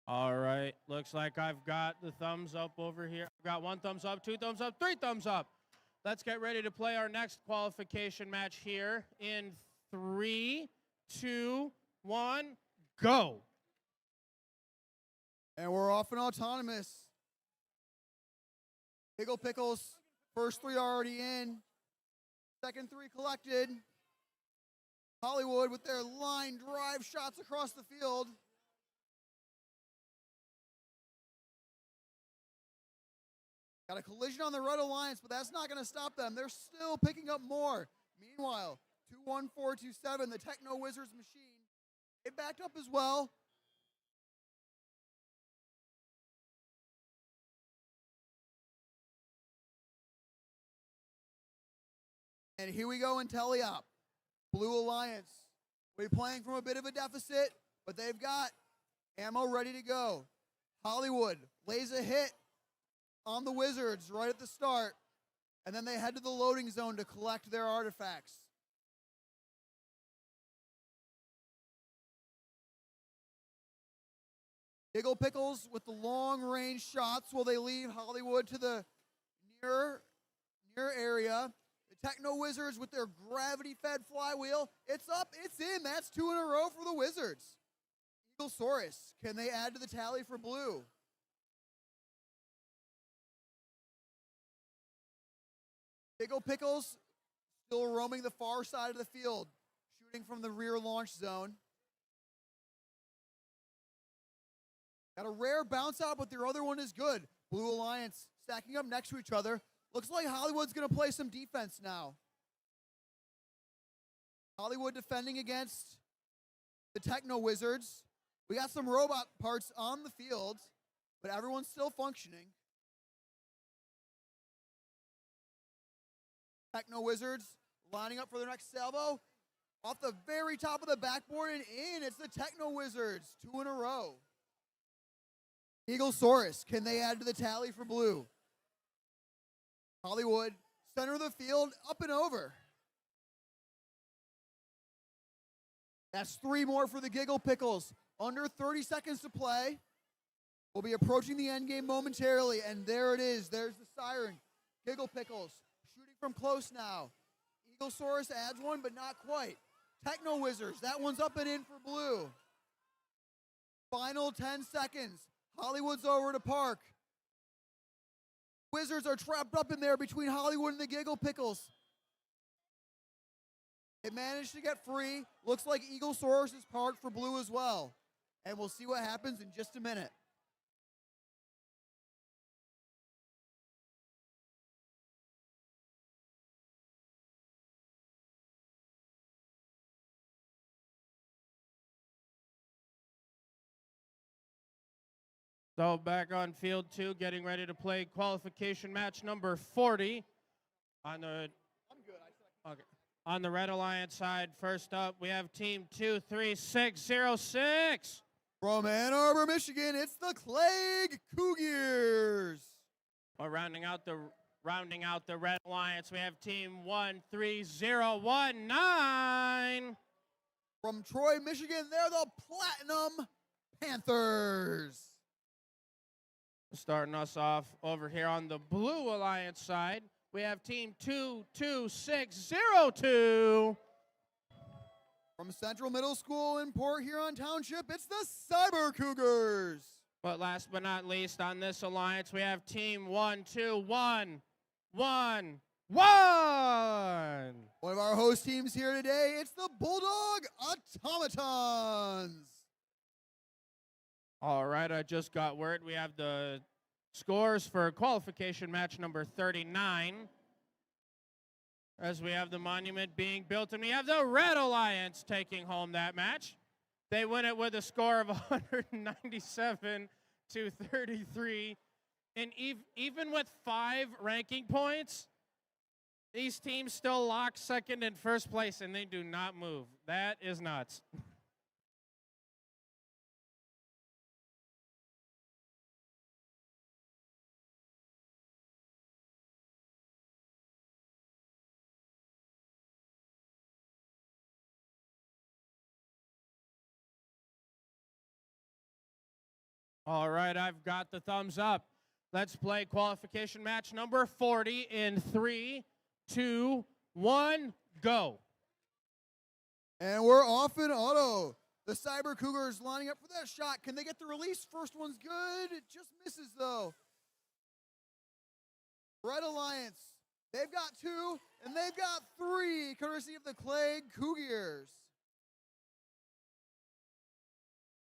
S4: All right, looks like I've got the thumbs up over here. I've got 1 thumbs up, 2 thumbs up, 3 thumbs up. Let's get ready to play our next qualification match here in 3, 2, 1, go.
S6: And we're off and autonomous. Pickle Pickles, first 3 already in. Second 3 collected. Hollywood with their line drive shots across the field. Got a collision on the Red Alliance, but that's not going to stop them. They're still picking up more. Meanwhile, 21427, the Techno Wizards machine, they backed up as well. And here we go in teleop. Blue Alliance. We're playing from a bit of a deficit, but they've got ammo ready to go. Hollywood lays a hit on the Wizards right at the start, and then they head to the loading zone to collect their artifacts. Giggle Pickles with the long-range shots while they leave Hollywood to the near area. The Techno Wizards with their gravity-fed flywheel. It's up, it's in. That's 2 in a row for the Wizards. Eaglesaurus, can they add to the tally for blue? Giggle Pickles still roaming the far side of the field, shooting from the rear launch zone. Got a rare bounce out, but their other one is good. Blue Alliance stacking up next to each other. Looks like Hollywood's going to play some defense now. Hollywood defending against the Techno Wizards. We got some robot parts on the field, but everyone's still functioning. Techno Wizards lining up for their next salvo. Off the very top of the backboard and in. It's the Techno Wizards, 2 in a row. Eaglesaurus, can they add to the tally for blue? Hollywood, center of the field, up and over. That's 3 more for the Giggle Pickles. Under 30 seconds to play. We'll be approaching the end game momentarily, and there it is. There's the siren. Giggle Pickles shooting from close now. Eaglesaurus adds one, but not quite. Techno Wizards, that one's up and in for blue. Final 10 seconds. Hollywood's over to Park. Wizards are trapped up in there between Hollywood and the Giggle Pickles. It managed to get free. Looks like Eagle Source is parked for blue as well. And we'll see what happens in just a minute.
S4: So back on field 2, getting ready to play qualification match number 40 on the on the Red Alliance side. First up, we have team 23606.
S6: From Ann Arbor, Michigan, it's the Clegg Cougars.
S4: Rounding out the Red Alliance, we have team 13019.
S6: From Troy, Michigan, they're the Platinum Panthers.
S4: Starting us off over here on the Blue Alliance side, we have team 22602.
S6: From Central Middle School in Port Huron Township, it's the Cyber Cougars.
S4: But last but not least, on this alliance, we have team 12111.
S6: One of our host teams here today, it's the Bulldog Automatons.
S4: All right, I just got word. We have the scores for qualification match number 39. As we have the monument being built, and we have the Red Alliance taking home that match. They win it with a score of 197 to 33. And even with 5 ranking points, these teams still lock second and first place, and they do not move. That is nuts. All right, I've got the thumbs up. Let's play qualification match number 40 in 3, 2, 1, go.
S6: And we're off in auto. The Cyber Cougars lining up for that shot. Can they get the release? First one's good. It just misses, though. Red Alliance, they've got 2, and they've got 3, courtesy of the Clegg Cougars.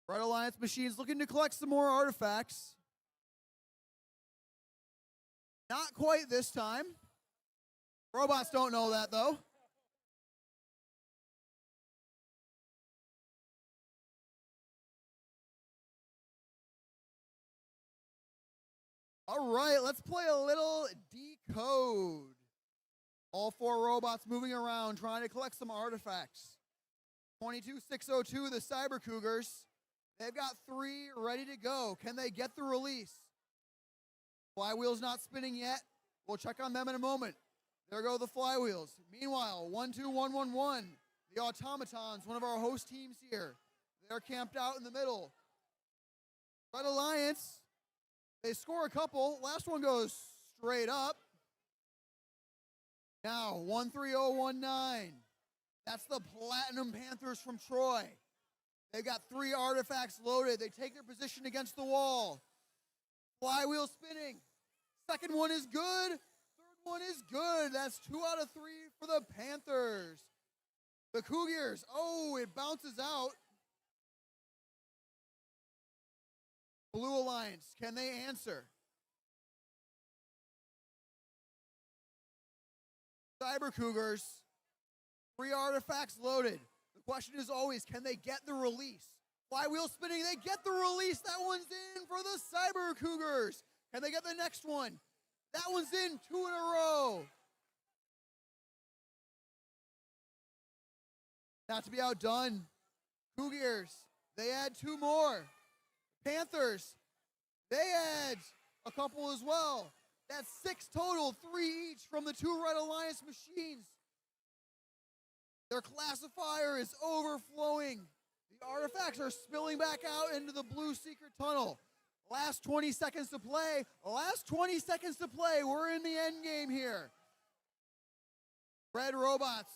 S6: Red Alliance machines looking to collect some more artifacts. Not quite this time. Robots don't know that, though. All right, let's play a little decode. All 4 robots moving around, trying to collect some artifacts. 22602, the Cyber Cougars. They've got 3 ready to go. Can they get the release? Flywheel's not spinning yet. We'll check on them in a moment. There go the flywheels. Meanwhile, 12111, the Automatons, one of our host teams here. They're camped out in the middle. Red Alliance, they score a couple. Last one goes straight up. Now, 13019. That's the Platinum Panthers from Troy. They've got 3 artifacts loaded. They take their position against the wall. Flywheel spinning. Second one is good. Third one is good. That's 2 out of 3 for the Panthers. The Cougars, oh, it bounces out. Blue Alliance, can they answer? Cyber Cougars, 3 artifacts loaded. The question is always, can they get the release? Flywheel spinning, they get the release. That one's in for the Cyber Cougars. Can they get the next one? That one's in, 2 in a row. Not to be outdone, Cougars, they add 2 more. Panthers, they add a couple as well. That's 6 total, 3 each from the 2 Red Alliance machines. Their classifier is overflowing. The artifacts are spilling back out into the blue secret tunnel. Last 20 seconds to play. Last 20 seconds to play. We're in the end game here. Red robots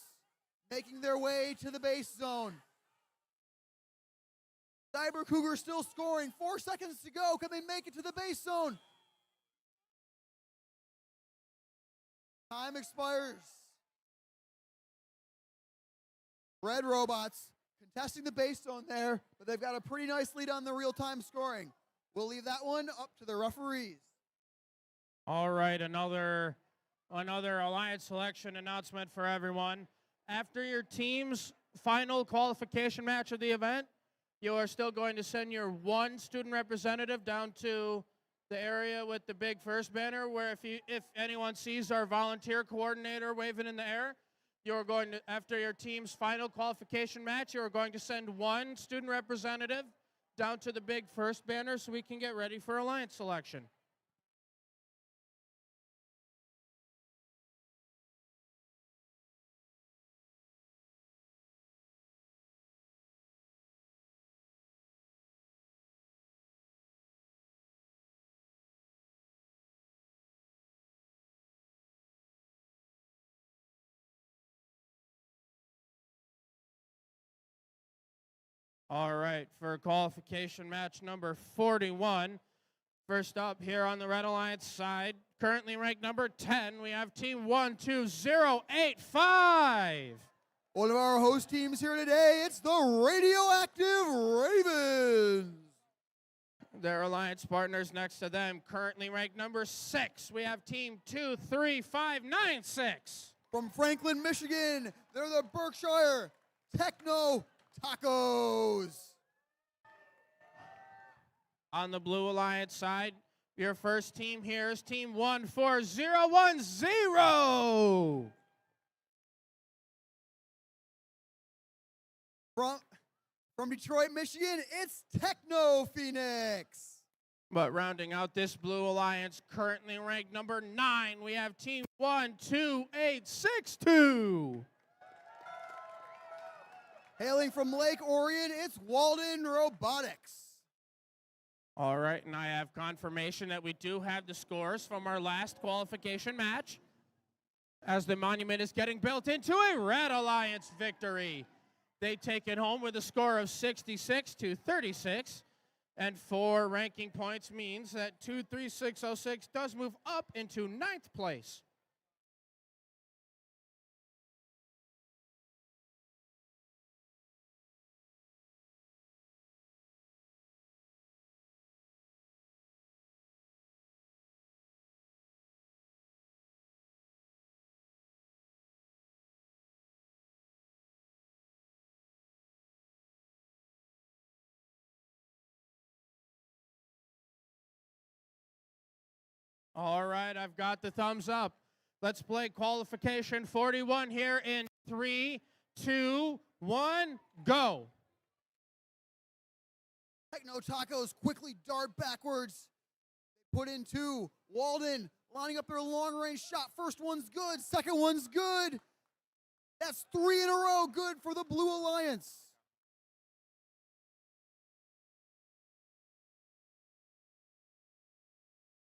S6: making their way to the base zone. Cyber Cougar still scoring. 4 seconds to go. Can they make it to the base zone? Time expires. Red Robots contesting the base zone there, but they've got a pretty nice lead on the real-time scoring. We'll leave that one up to the referees.
S4: All right, another Alliance selection announcement for everyone. After your team's final qualification match of the event, you are still going to send your one student representative down to the area with the big first banner, where if anyone sees our volunteer coordinator waving in the air, you're going to, after your team's final qualification match, you're going to send one student representative down to the big first banner so we can get ready for Alliance selection. All right, for qualification match number 41, first up here on the Red Alliance side, currently ranked number 10, we have team 12085.
S6: One of our host teams here today, it's the Radioactive Ravens.
S4: Their alliance partners next to them, currently ranked number 6, we have team 23596.
S6: From Franklin, Michigan, they're the Berkshire Techno Tacos.
S4: On the Blue Alliance side, your first team here is team 14010.
S6: From Detroit, Michigan, it's Techno Phoenix.
S4: But rounding out this Blue Alliance, currently ranked number 9, we have team 12862.
S6: Hailing from Lake Orion, it's Walden Robotics.
S4: All right, and I have confirmation that we do have the scores from our last qualification match, as the monument is getting built into a Red Alliance victory. They take it home with a score of 66-36, and 4 ranking points means that 23606 does move up into 9th place. All right, I've got the thumbs up. Let's play qualification 41 here in 3, 2, 1, go.
S6: Techno Tacos quickly dart backwards. They put in 2. Walden lining up their long-range shot. First one's good. Second one's good. That's 3 in a row good for the Blue Alliance.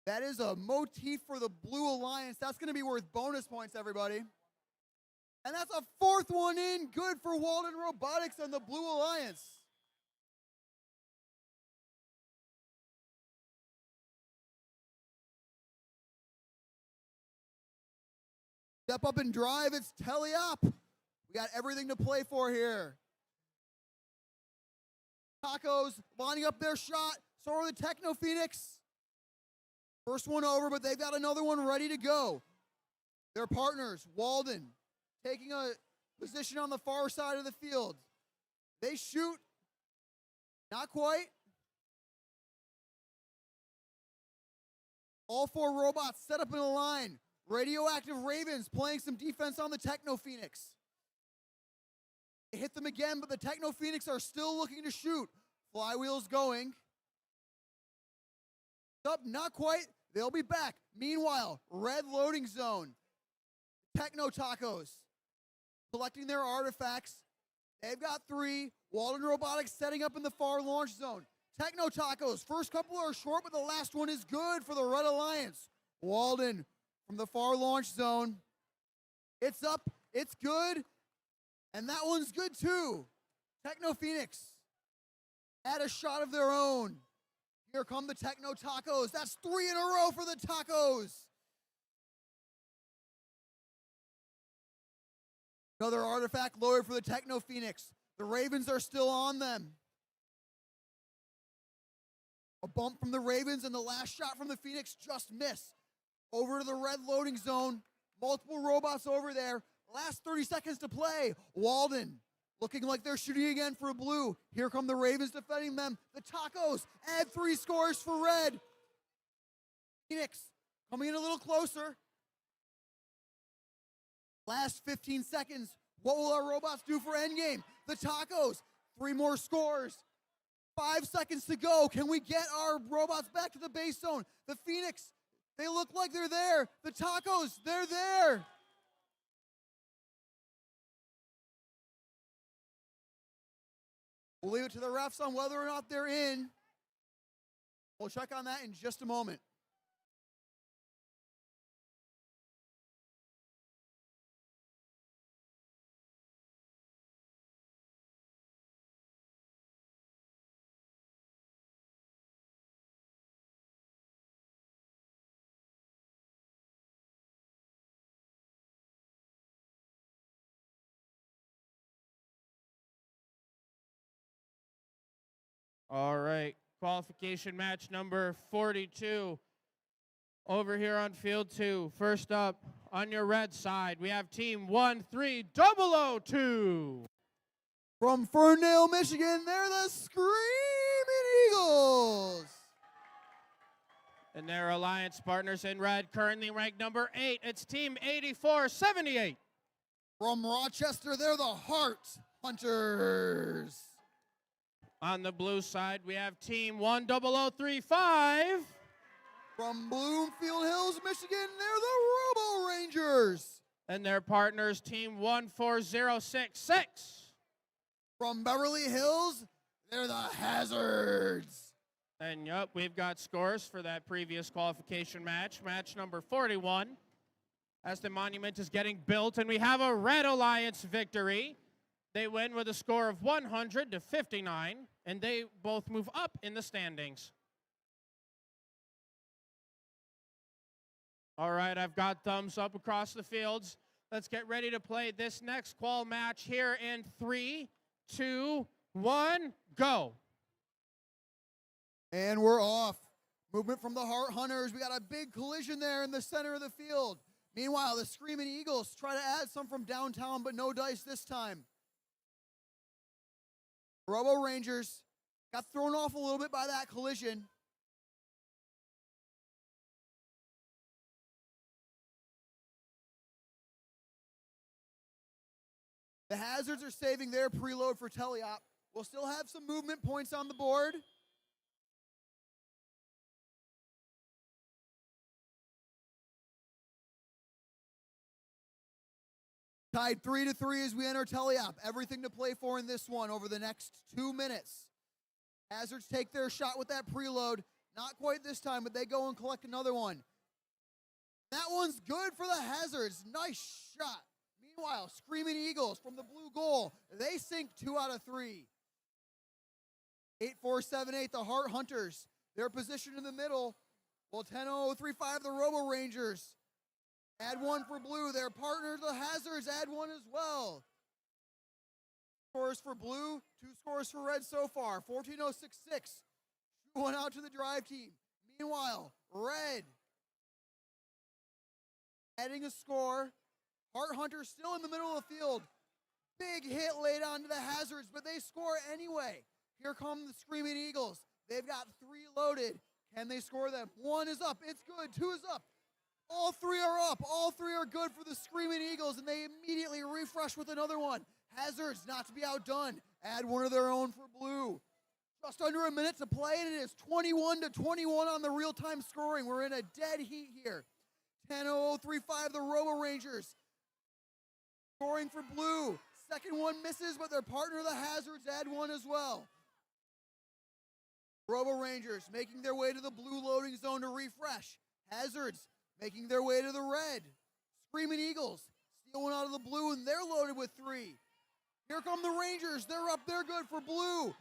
S6: That is a motif for the Blue Alliance. That's going to be worth bonus points, everybody. And that's a 4th one in. Good for Walden Robotics and the Blue Alliance. Step up and drive. It's Teleop. We got everything to play for here. Tacos lining up their shot. So are the Techno Phoenix. First one over, but they've got another one ready to go. Their partners, Walden, taking a position on the far side of the field. They shoot. Not quite. All 4 robots set up in a line. Radioactive Ravens playing some defense on the Techno Phoenix. They hit them again, but the Techno Phoenix are still looking to shoot. Flywheel's going. Up, not quite. They'll be back. Meanwhile, red loading zone. Techno Tacos collecting their artifacts. They've got 3. Walden Robotics setting up in the far launch zone. Techno Tacos, first couple are short, but the last one is good for the Red Alliance. Walden from the far launch zone. It's up, it's good, and that one's good too. Techno Phoenix had a shot of their own. Here come the Techno Tacos. That's 3 in a row for the Tacos. Another artifact loaded for the Techno Phoenix. The Ravens are still on them. A bump from the Ravens, and the last shot from the Phoenix just missed. Over to the red loading zone. Multiple robots over there. Last 30 seconds to play. Walden looking like they're shooting again for blue. Here come the Ravens defending them. The Tacos add 3 scores for red. Phoenix coming in a little closer. Last 15 seconds. What will our robots do for endgame? The Tacos, 3 more scores. 5 seconds to go. Can we get our robots back to the base zone? The Phoenix, they look like they're there. The Tacos, they're there. We'll leave it to the refs on whether or not they're in. We'll check on that in just a moment.
S4: All right, qualification match number 42. Over here on field 2. First up, on your red side, we have team 13002.
S6: From Ferndale, Michigan, they're the Screaming Eagles.
S4: And their alliance partners in red, currently ranked number 8. It's team 8478.
S6: From Rochester, they're the Heart Hunters.
S4: On the blue side, we have team 10035.
S6: From Bloomfield Hills, Michigan, they're the Robo Rangers.
S4: And their partners, team 14066.
S6: From Beverly Hills, they're the Hazards.
S4: And yup, we've got scores for that previous qualification match, match number 41. As the monument is getting built, and we have a Red Alliance victory. They win with a score of 100-59, and they both move up in the standings. All right, I've got thumbs up across the fields. Let's get ready to play this next qual match here in 3, 2, 1, go.
S6: And we're off. Movement from the Heart Hunters. We got a big collision there in the center of the field. Meanwhile, the Screaming Eagles try to add some from downtown, but no dice this time. Robo Rangers got thrown off a little bit by that collision. The Hazards are saving their preload for Teleop. We'll still have some movement points on the board. Tied 3-3 as we enter Teleop. Everything to play for in this one over the next 2 minutes. Hazards take their shot with that preload. Not quite this time, but they go and collect another one. That one's good for the Hazards. Nice shot. Meanwhile, Screaming Eagles from the blue goal. They sink 2 out of 3. 8-4-7-8, the Heart Hunters. They're positioned in the middle. Well, 10-0-3-5, the Robo Rangers. Add 1 for blue. Their partner, the Hazards, add 1 as well. Scores for blue, 2 scores for red so far. 14-0-6-6. 1 out to the drive team. Meanwhile, red adding a score. Heart Hunters still in the middle of the field. Big hit laid on to the Hazards, but they score anyway. Here come the Screaming Eagles. They've got 3 loaded. Can they score them? 1 is up. It's good. 2 is up. All 3 are up. All 3 are good for the Screaming Eagles, and they immediately refresh with another one. Hazards, not to be outdone, add 1 of their own for blue. Just under a minute to play, and it is 21-21 on the real-time scoring. We're in a dead heat here. 10-0-0-3-5, the Robo Rangers. Scoring for blue. Second one misses, but their partner, the Hazards, add 1 as well. Robo Rangers making their way to the blue loading zone to refresh. Hazards making their way to the red. Screaming Eagles steal 1 out of the blue, and they're loaded with 3. Here come the Rangers. They're up. They're good for blue.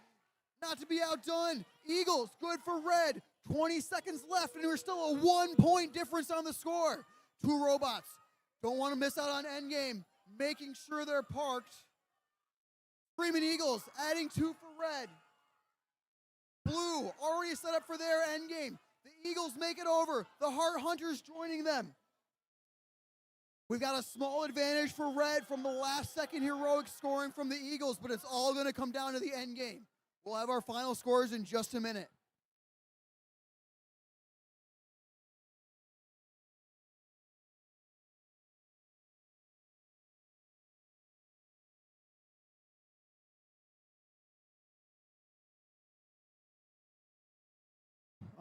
S6: Not to be outdone. Eagles good for red. 20 seconds left, and we're still a 1-point difference on the score. 2 robots. Don't want to miss out on endgame. making sure they're parked. Screaming Eagles adding 2 for red. Blue already set up for their end game. The Eagles make it over. The Heart Hunters joining them. We've got a small advantage for red from the last second heroic scoring from the Eagles, but it's all going to come down to the end game. We'll have our final scores in just a minute.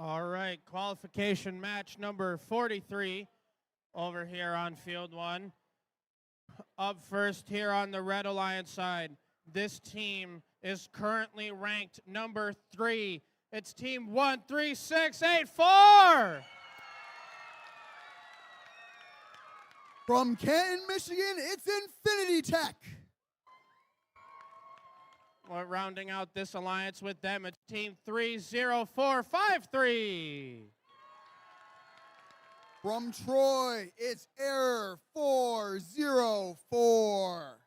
S4: All right, qualification match number 43 over here on field 1. Up first here on the Red Alliance side, this team is currently ranked number 3. It's team 13684.
S6: From Canton, Michigan, it's Infinity Tech.
S4: We're rounding out this alliance with them. It's team 30453.
S6: From Troy, it's Error 404.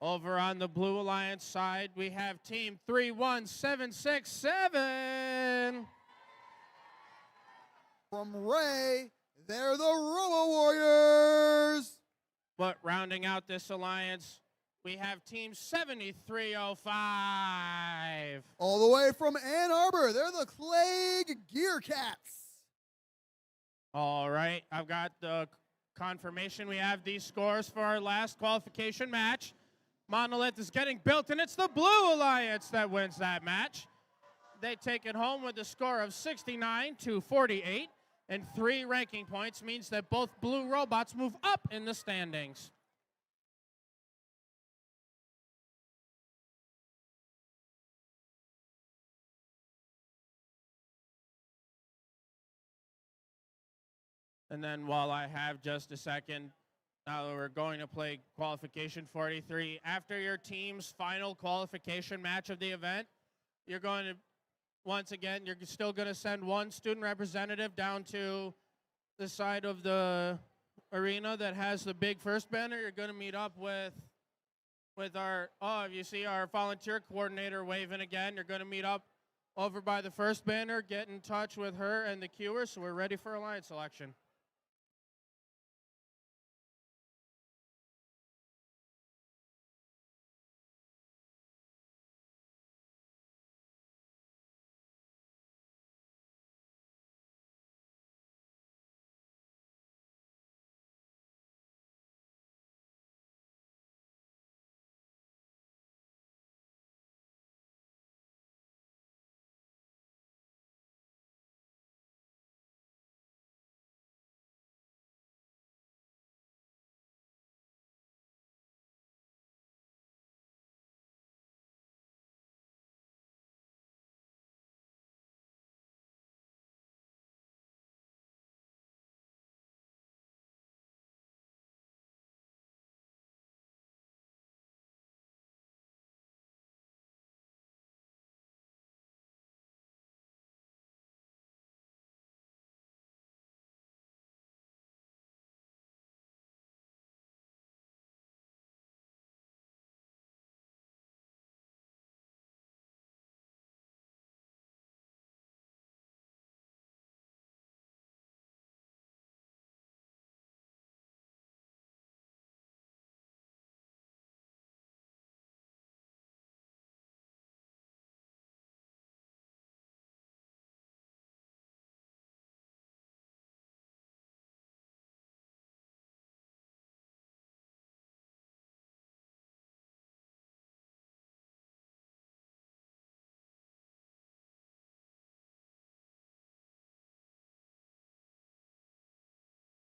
S4: Over on the Blue Alliance side, we have team 31767.
S6: From Ray, they're the Robo Warriors.
S4: But rounding out this alliance, we have team 7305.
S6: All the way from Ann Arbor, they're the Clegg Gear Cats.
S4: All right, I've got the confirmation. We have these scores for our last qualification match. Monolith is getting built, and it's the Blue Alliance that wins that match. They take it home with a score of 69-48, and 3 ranking points means that both blue robots move up in the standings. And then while I have just a second, now that we're going to play qualification 43, after your team's final qualification match of the event, you're going to, once again, you're still going to send 1 student representative down to the side of the arena that has the big first banner. You're going to meet up with our, you see our volunteer coordinator waving again. You're going to meet up over by the first banner, get in touch with her and the queuer, so we're ready for alliance selection.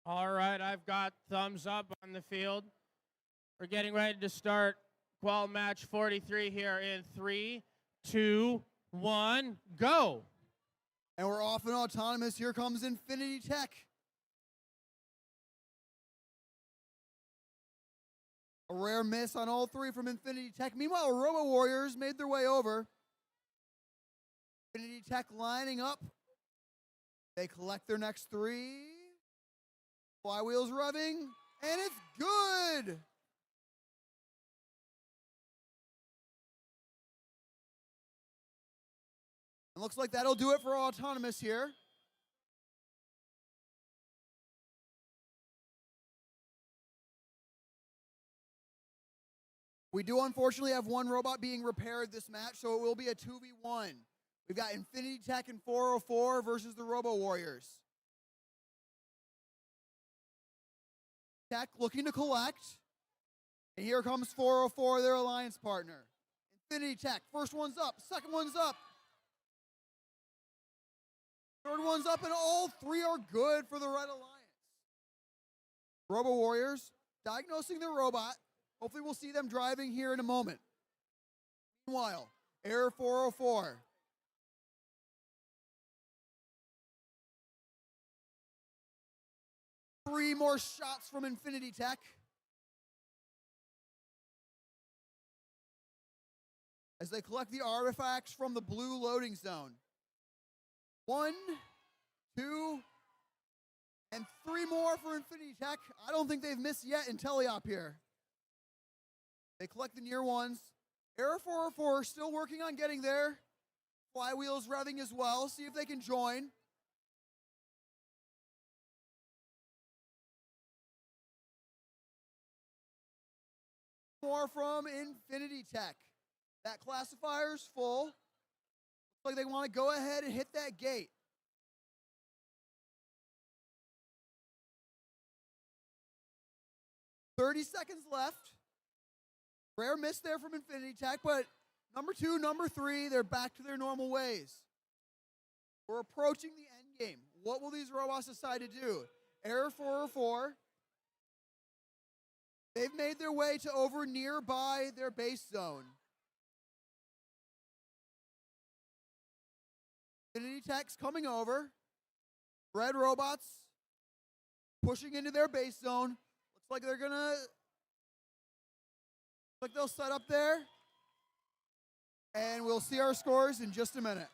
S4: All right, I've got thumbs up on the field. We're getting ready to start qual match 43 here in 3, 2, 1, go.
S6: And we're off and autonomous. Here comes Infinity Tech. A rare miss on all 3 from Infinity Tech. Meanwhile, Robo Warriors made their way over. Infinity Tech lining up. They collect their next 3. Flywheels revving. And it's good. It looks like that'll do it for autonomous here. We do unfortunately have one robot being repaired this match, so it will be a 2v1. We've got Infinity Tech and 404 versus the Robo Warriors. Tech looking to collect. And here comes 404, their alliance partner. Infinity Tech, first one's up, second one's up. Third one's up, and all three are good for the Red Alliance. Robo Warriors diagnosing their robot. Hopefully we'll see them driving here in a moment. Meanwhile, Air 404. Three more shots from Infinity Tech. As they collect the artifacts from the blue loading zone. 1, 2, and 3 more for Infinity Tech. I don't think they've missed yet in teleop here. They collect the near ones. Air 404 still working on getting there. Flywheel's revving as well. See if they can join. More from Infinity Tech. That classifier's full. Looks like they want to go ahead and hit that gate. "30 seconds left. Rare miss there from Infinity Tech, but number 2, number 3, they're back to their normal ways. We're approaching the end game. What will these robots decide to do? Air 404. They've made their way to over nearby their base zone. Infinity Tech's coming over. Red robots pushing into their base zone. Looks like they're gonna. Looks like they'll set up there. And we'll see our scores in just a minute.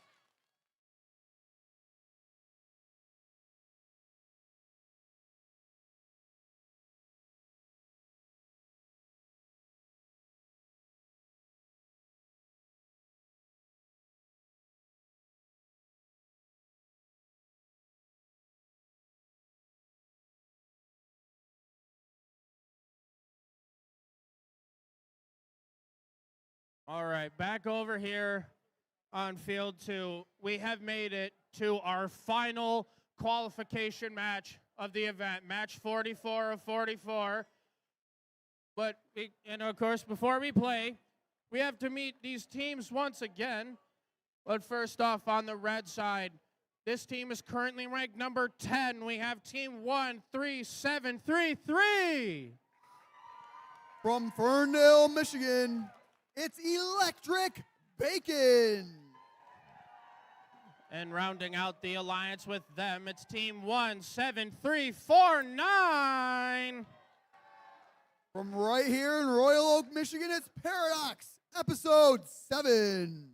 S4: All right, back over here on field 2. We have made it to our final qualification match of the event, match 44 of 44. But, and of course, before we play, we have to meet these teams once again. But first off, on the red side, this team is currently ranked number 10. We have team 13733.
S6: From Ferndale, Michigan, it's Electric Bacon.
S4: And rounding out the alliance with them, it's team 17349.
S6: From right here in Royal Oak, Michigan, it's Paradox, episode 7.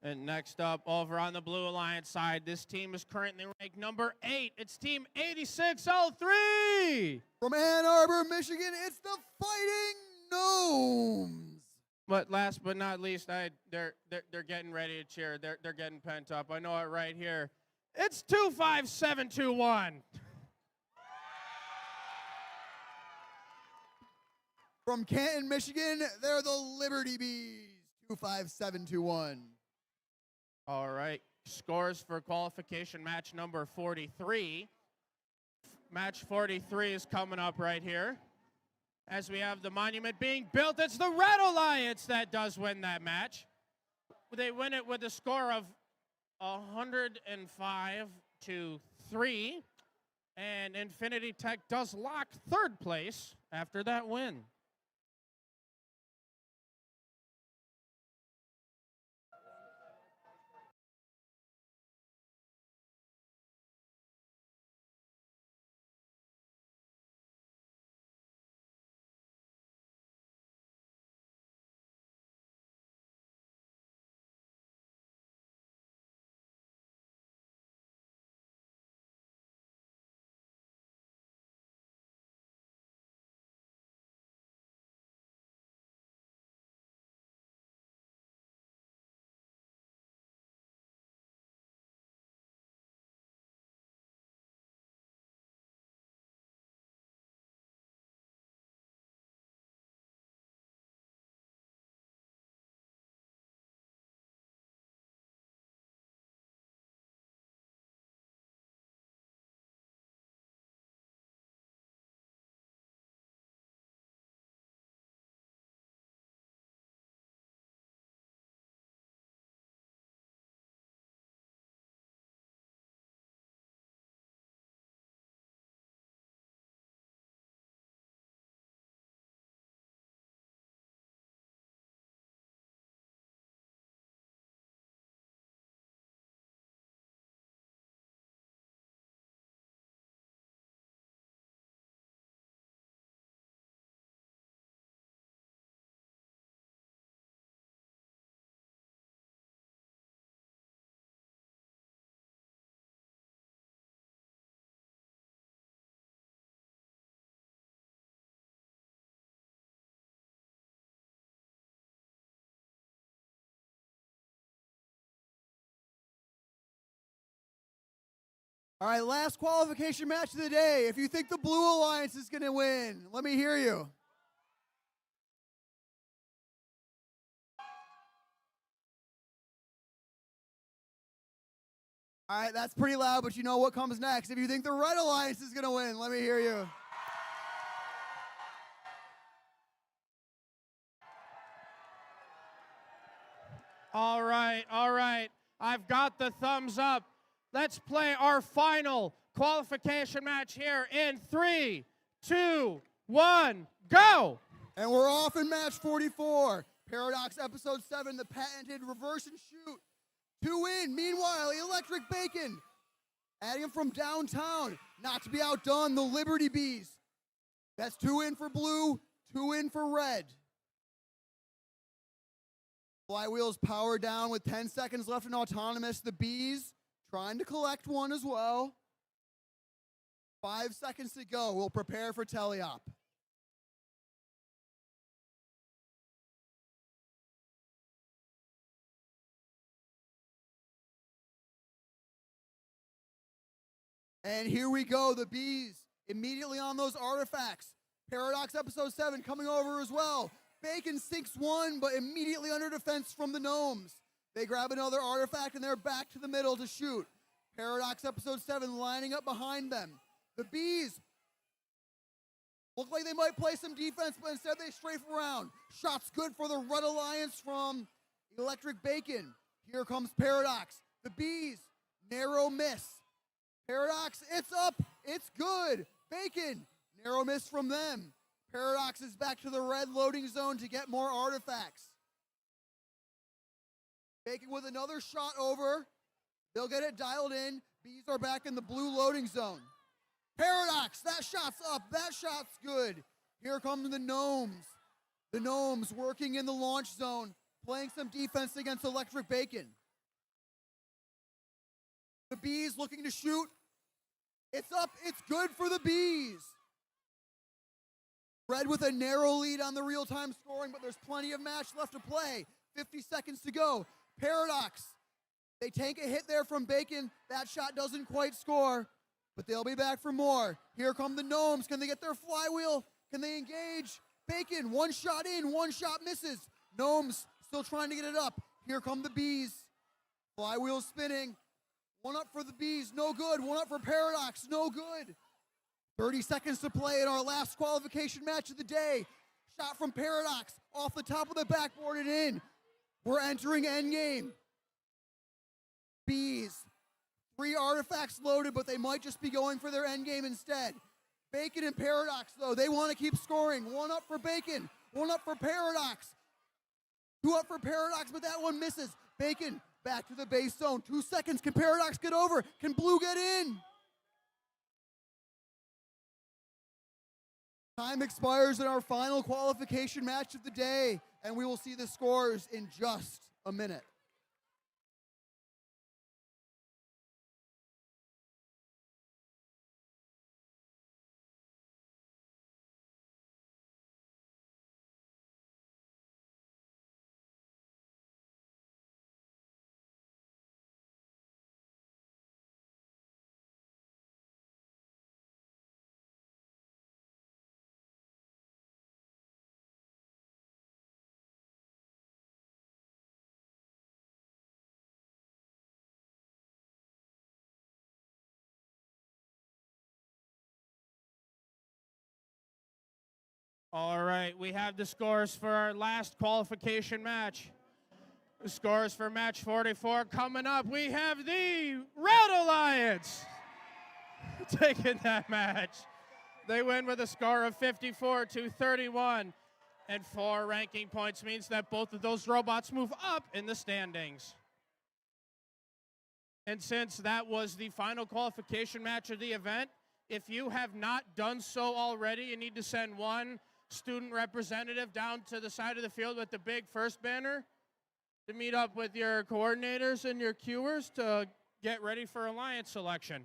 S4: And next up, over on the Blue Alliance side, this team is currently ranked number 8. It's team 8603.
S6: From Ann Arbor, Michigan, it's the Fighting Gnomes.
S4: But last but not least, they're getting ready to cheer. They're getting pent up. I know it right here. It's 25721.
S6: From Canton, Michigan, they're the Liberty Bees, 25721.
S4: All right, scores for qualification match number 43. Match 43 is coming up right here. As we have the monument being built, it's the Red Alliance that does win that match. They win it with a score of 105-3, and Infinity Tech does lock third place after that win.
S6: All right, last qualification match of the day. If you think the Blue Alliance is going to win, let me hear you. All right, that's pretty loud, but you know what comes next. If you think the Red Alliance is going to win, let me hear you.
S4: All right, all right. I've got the thumbs up. Let's play our final qualification match here in 3, 2, 1, go!
S6: And we're off in match 44. Paradox Episode 7, the patented reverse and shoot. 2 in. Meanwhile, Electric Bacon, adding him from downtown. Not to be outdone, the Liberty Bees. That's 2 in for blue, 2 in for red. Flywheel's power down with 10 seconds left in autonomous. The Bees trying to collect one as well. 5 seconds to go. We'll prepare for teleop. And here we go, the Bees immediately on those artifacts. Paradox Episode 7 coming over as well. Bacon sinks one, but immediately under defense from the Gnomes. They grab another artifact, and they're back to the middle to shoot. Paradox Episode 7 lining up behind them. The Bees look like they might play some defense, but instead they strafe around. Shots good for the Red Alliance from Electric Bacon. Here comes Paradox. The Bees, narrow miss. Paradox, it's up, it's good. Bacon, narrow miss from them. Paradox is back to the red loading zone to get more artifacts. Bacon with another shot over. They'll get it dialed in. Bees are back in the blue loading zone. Paradox, that shot's up, that shot's good. Here come the Gnomes. The Gnomes working in the launch zone, playing some defense against Electric Bacon. The Bees looking to shoot. It's up, it's good for the Bees. Red with a narrow lead on the real-time scoring, but there's plenty of match left to play. 50 seconds to go. Paradox, they take a hit there from Bacon. That shot doesn't quite score, but they'll be back for more. Here come the Gnomes. Can they get their flywheel? Can they engage? Bacon, one shot in, one shot misses. Gnomes still trying to get it up. Here come the Bees. Flywheel spinning. One up for the Bees, no good. One up for Paradox, no good. 30 seconds to play in our last qualification match of the day. Shot from Paradox, off the top of the backboard and in. We're entering endgame. Bees, 3 artifacts loaded, but they might just be going for their endgame instead. Bacon and Paradox, though, they want to keep scoring. 1 up for Bacon, 1 up for Paradox. 2 up for Paradox, but that one misses. Bacon, back to the base zone. 2 seconds, can Paradox get over? Can Blue get in? Time expires in our final qualification match of the day, and we will see the scores in just a minute.
S4: All right, we have the scores for our last qualification match. The scores for match 44 coming up. We have the Red Alliance taking that match. They win with a score of 54-31, and 4 ranking points means that both of those robots move up in the standings. And since that was the final qualification match of the event, if you have not done so already, you need to send one student representative down to the side of the field with the big first banner to meet up with your coordinators and your cuers to get ready for alliance selection.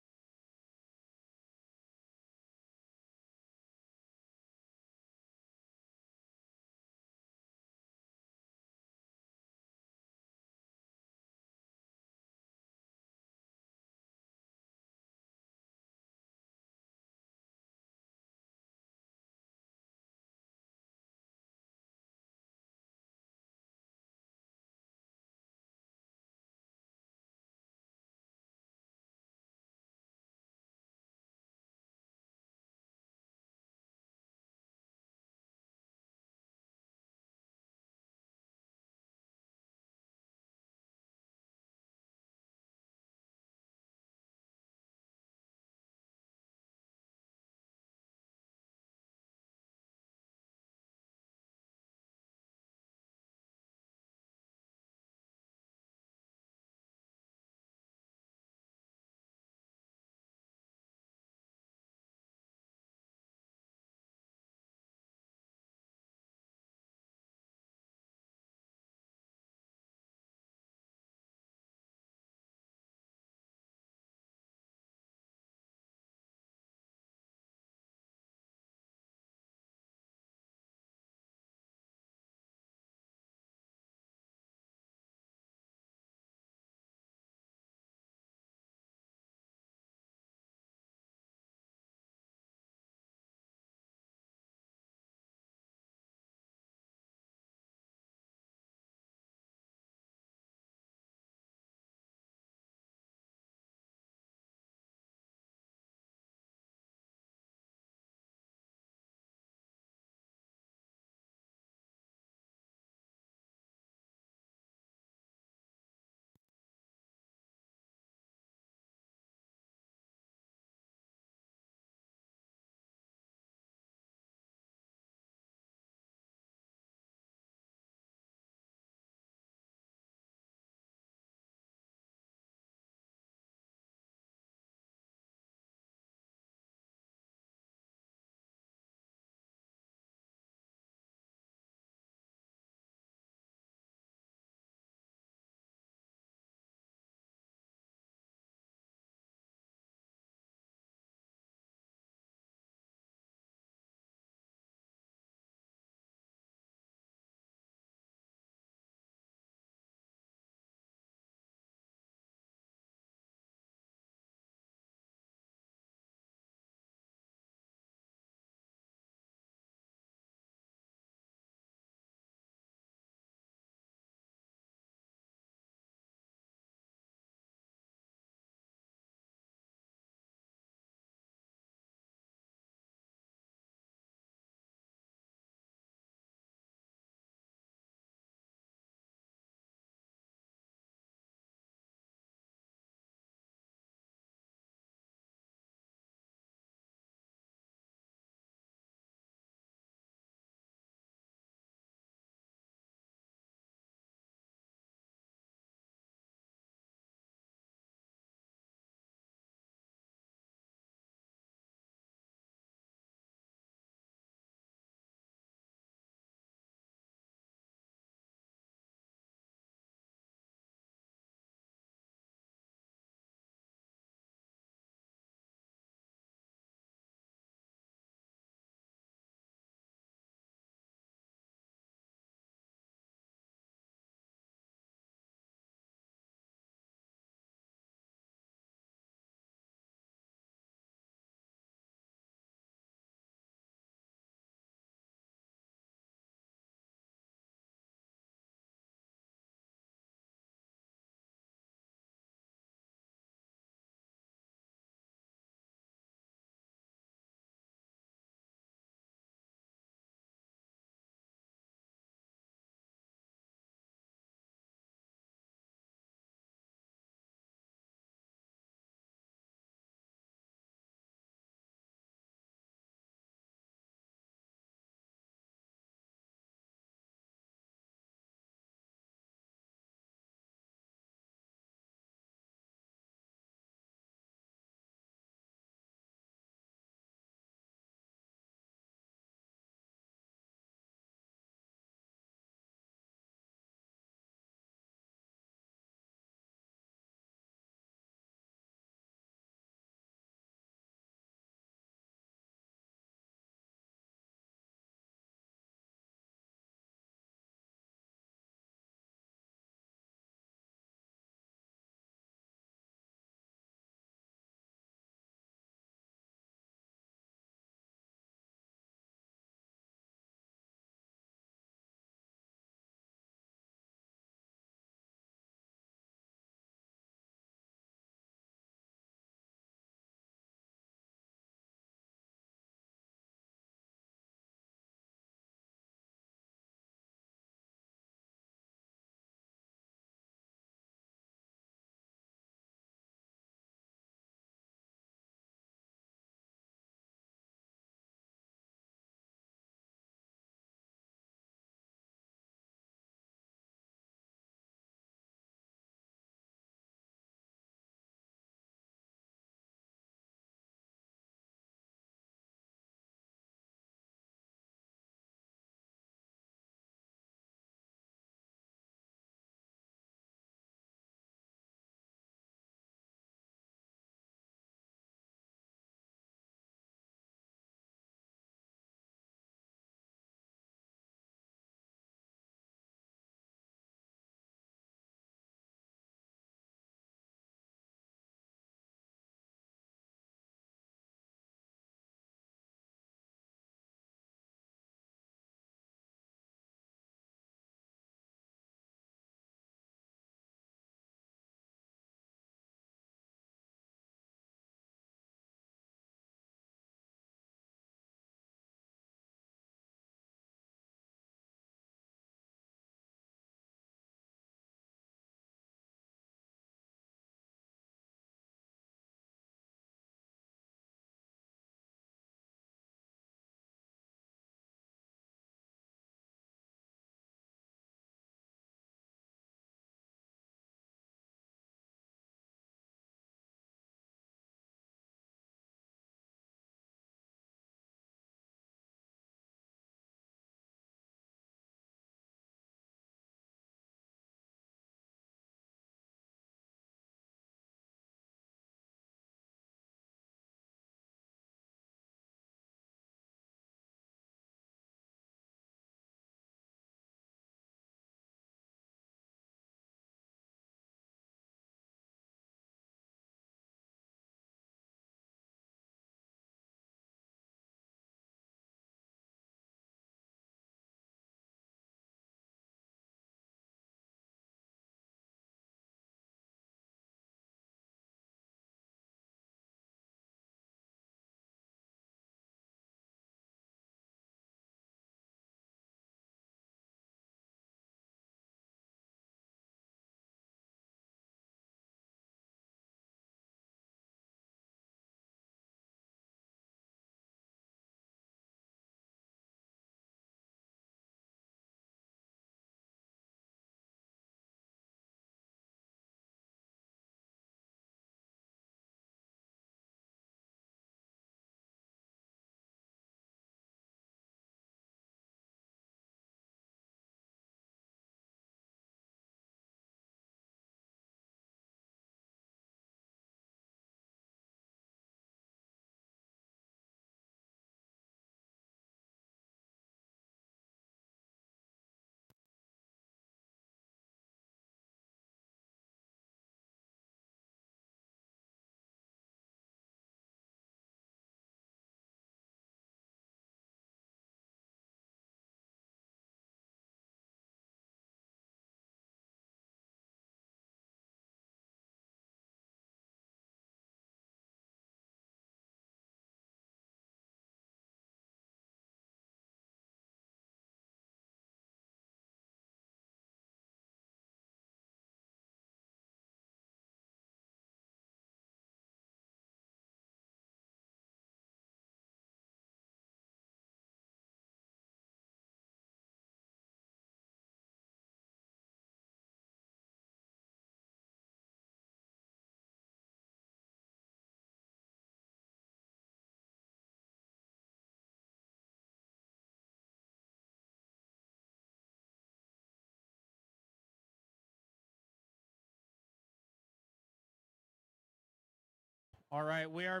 S4: All right, we are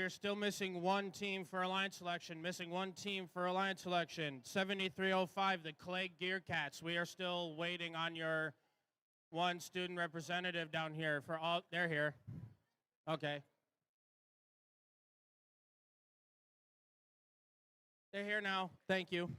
S4: still missing one team for alliance selection, missing one team for alliance selection. 7305, the Clay Gear Cats. We are still waiting on your one student representative down here for all, they're here. Okay. They're here now, thank you.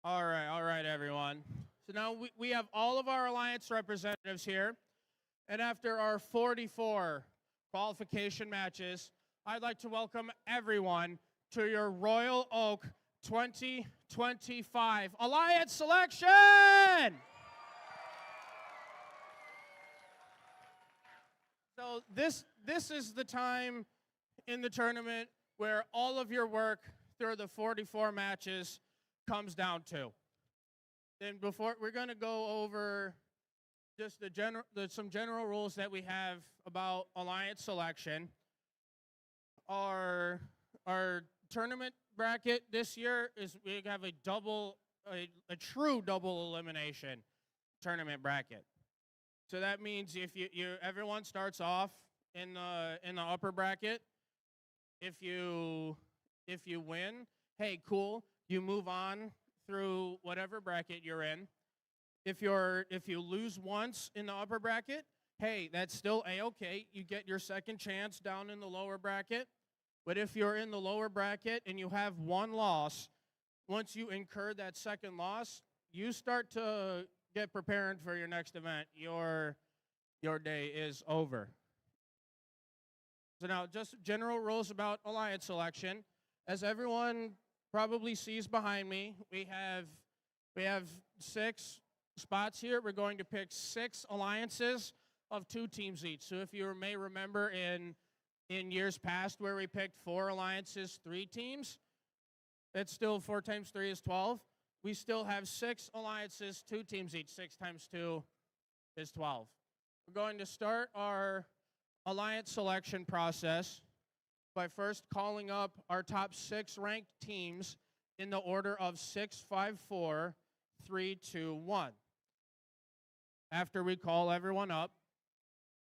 S4: All right, everyone. So now we have all of our alliance representatives here. And after our 44 qualification matches, I'd like to welcome everyone to your Royal Oak 2025 Alliance Selection! So this is the time in the tournament where all of your work through the 44 matches comes down to. Then before we're going to go over just some general rules that we have about alliance selection. Our tournament bracket this year is we have a true double elimination tournament bracket. So that means if everyone starts off in the upper bracket, if you win, hey, cool. You move on through whatever bracket you're in. If you lose once in the upper bracket, hey, that's still A-okay. You get your second chance down in the lower bracket. But if you're in the lower bracket and you have one loss, once you incur that second loss, you start to get preparing for your next event. Your day is over. So now, just general rules about alliance selection. As everyone probably sees behind me, we have 6 spots here. We're going to pick 6 alliances of 2 teams each. So if you may remember in years past where we picked 4 alliances, 3 teams, it's still 4 times 3 is 12. We still have 6 alliances, 2 teams each. 6 times 2 is 12. We're going to start our alliance selection process by first calling up our top 6 ranked teams in the order of 6, 5, 4, 3, 2, 1. After we call everyone up,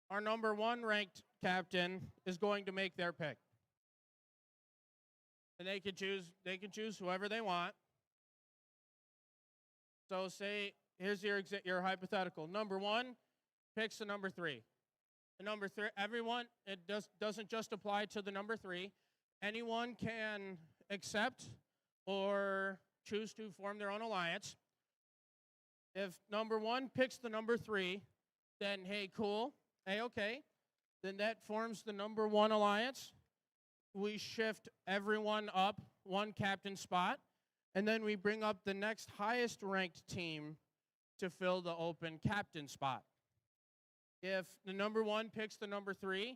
S4: our number 1 ranked captain is going to make their pick. And they can choose whoever they want. So say, here's your hypothetical. Number 1 picks the number 3. The number 3, everyone, it doesn't just apply to the number 3. Anyone can accept or choose to form their own alliance. If number 1 picks the number 3, then hey, cool, hey, okay. Then that forms the number 1 alliance. We shift everyone up 1 captain spot, and then we bring up the next highest ranked team to fill the open captain spot. If the number 1 picks the number 3,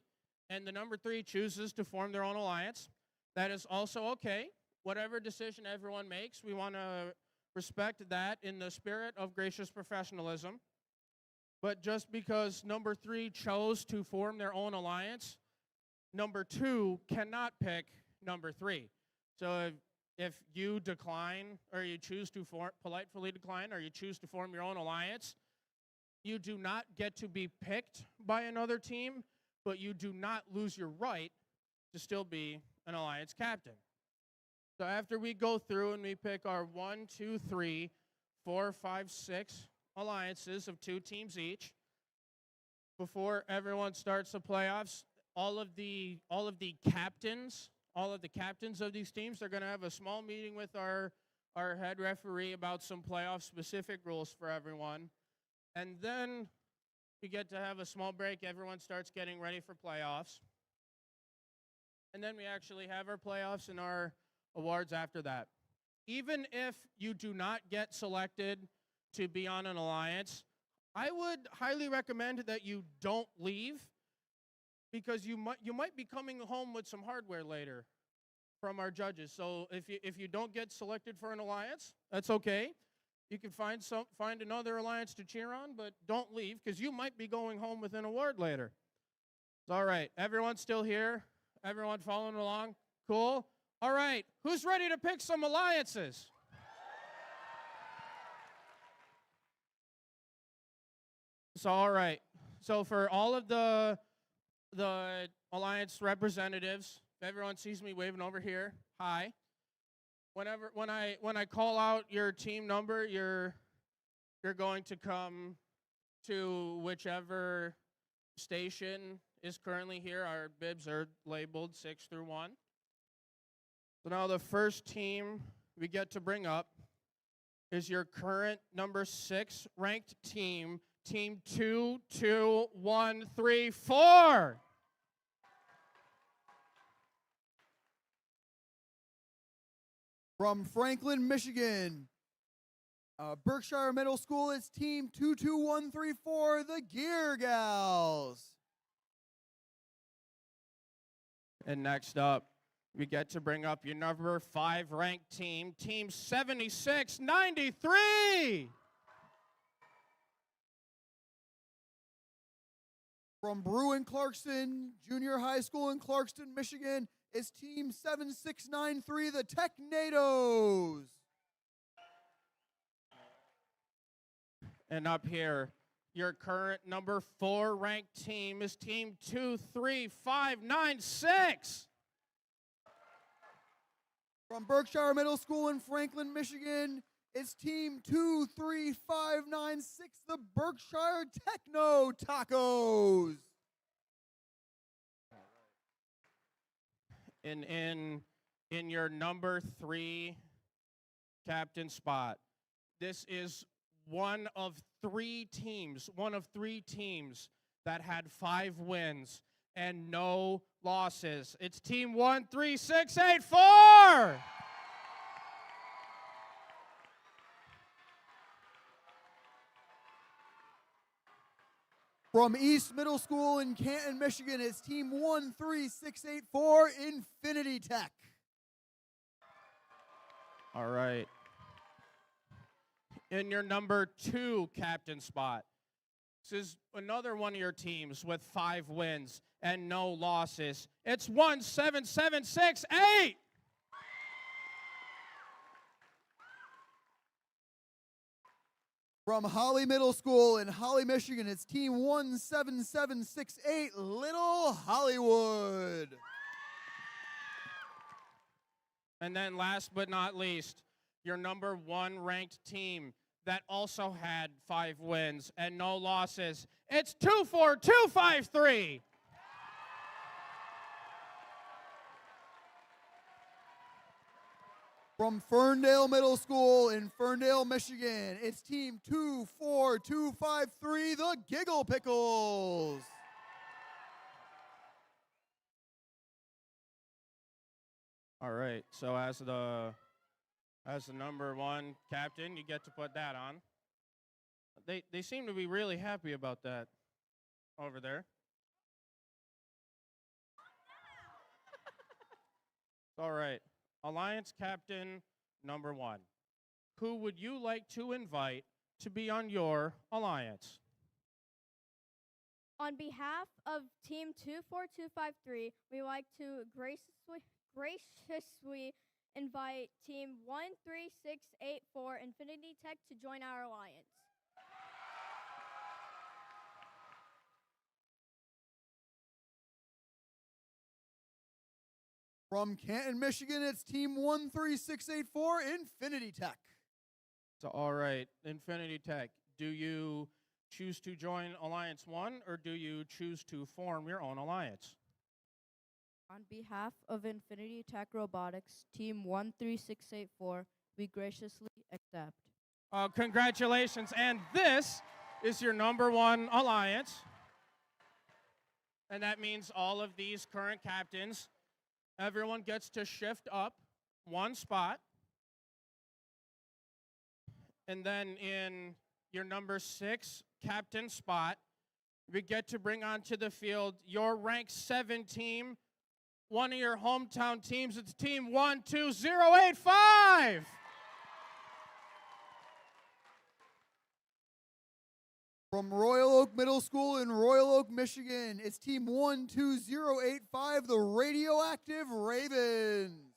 S4: and the number 3 chooses to form their own alliance, that is also okay. Whatever decision everyone makes, we want to respect that in the spirit of gracious professionalism. But just because number 3 chose to form their own alliance, number 2 cannot pick number 3. So if you decline, or you choose to politely decline, or you choose to form your own alliance, you do not get to be picked by another team, but you do not lose your right to still be an alliance captain. So after we go through and we pick our 1, 2, 3, 4, 5, 6 alliances of 2 teams each, before everyone starts the playoffs, all of the captains of these teams are going to have a small meeting with our head referee about some playoff specific rules for everyone. And then we get to have a small break. Everyone starts getting ready for playoffs. And then we actually have our playoffs and our awards after that. Even if you do not get selected to be on an alliance, I would highly recommend that you don't leave, because you might be coming home with some hardware later from our judges. So if you don't get selected for an alliance, that's okay. You can find another alliance to cheer on, but don't leave, because you might be going home with an award later. It's all right. Everyone's still here? Everyone following along? Cool. All right. Who's ready to pick some alliances? So, all right. So for all of the alliance representatives, if everyone sees me waving over here, hi. When I call out your team number, you're going to come to whichever station is currently here. Our bibs are labeled 6 through 1. So now the first team we get to bring up is your current number 6 ranked team, Team 2, 2, 1, 3, 4.
S6: From Franklin, Michigan, Berkshire Middle School, it's Team 22134, the Gear Gals.
S4: And next up, we get to bring up your number 5 ranked team, Team 7693.
S6: From Bruin Clarkson Junior High School in Clarkston, Michigan, it's Team 7693, the Technados.
S4: And up here, your current number 4 ranked team is Team 23596.
S6: From Berkshire Middle School in Franklin, Michigan, it's Team 23596, the Berkshire Techno Tacos.
S4: In your number 3 captain spot, this is one of 3 teams that had 5 wins and no losses. It's Team 13684.
S6: From East Middle School in Canton, Michigan, it's Team 13684, Infinity Tech.
S4: All right. In your number 2 captain spot, this is another one of your teams with 5 wins and no losses. It's 17768.
S6: From Holly Middle School in Holly, Michigan, it's Team 17768, Little Hollywood.
S4: And then last but not least, your number 1 ranked team that also had 5 wins and no losses. It's 24253.
S6: From Ferndale Middle School in Ferndale, Michigan, it's Team 24253, the Giggle Pickles.
S4: All right, so as the number 1 captain, you get to put that on. They seem to be really happy about that over there. All right, Alliance Captain number 1. Who would you like to invite to be on your alliance?
S8: On behalf of Team 24253, we would like to graciously invite Team 13684 Infinity Tech to join our alliance.
S6: From Canton, Michigan, it's Team 13684, Infinity Tech.
S4: So, all right, Infinity Tech, do you choose to join Alliance 1 or do you choose to form your own alliance?
S9: On behalf of Infinity Tech Robotics, Team 13684, we graciously accept.
S4: Congratulations, and this is your number 1 alliance. And that means all of these current captains, everyone gets to shift up 1 spot. And then in your number 6 captain spot, we get to bring onto the field your rank 7 team, one of your hometown teams. It's team 12085.
S6: From Royal Oak Middle School in Royal Oak, Michigan, it's team 12085, the Radioactive Ravens.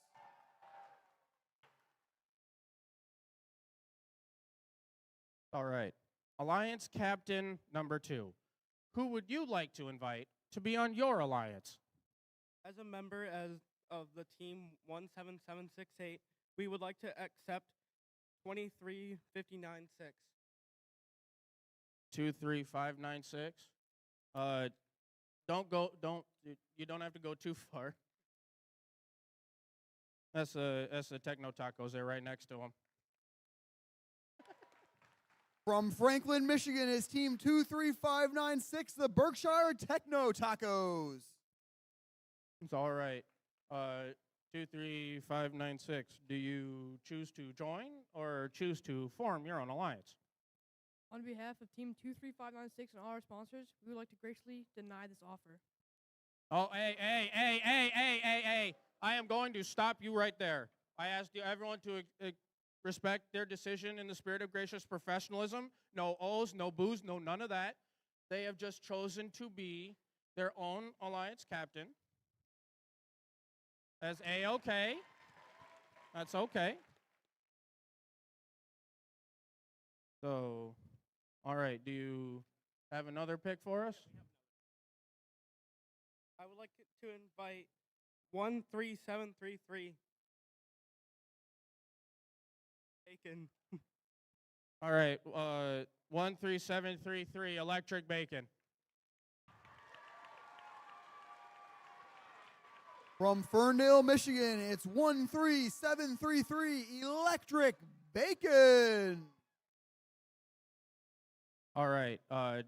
S4: All right. Alliance captain number 2. Who would you like to invite to be on your alliance?
S10: As a member of the team 17768, we would like to accept 23596.
S4: 23596. You don't have to go too far. That's the Techno Tacos there right next to them.
S6: From Franklin, Michigan, is team 23596, the Berkshire Techno Tacos.
S4: It's all right. 23596. Do you choose to join or choose to form your own alliance?
S10: On behalf of team 23596 and all our sponsors, we would like to graciously deny this offer.
S4: Oh, hey. I am going to stop you right there. I asked everyone to respect their decision in the spirit of gracious professionalism. No O's, no boos, no none of that. They have just chosen to be their own alliance captain. As A-okay. That's okay. So, all right, do you have another pick for us?
S10: I would like to invite 13733. Bacon.
S4: All right, 13733, Electric Bacon.
S6: From Ferndale, Michigan, it's 13733, Electric Bacon.
S4: All right,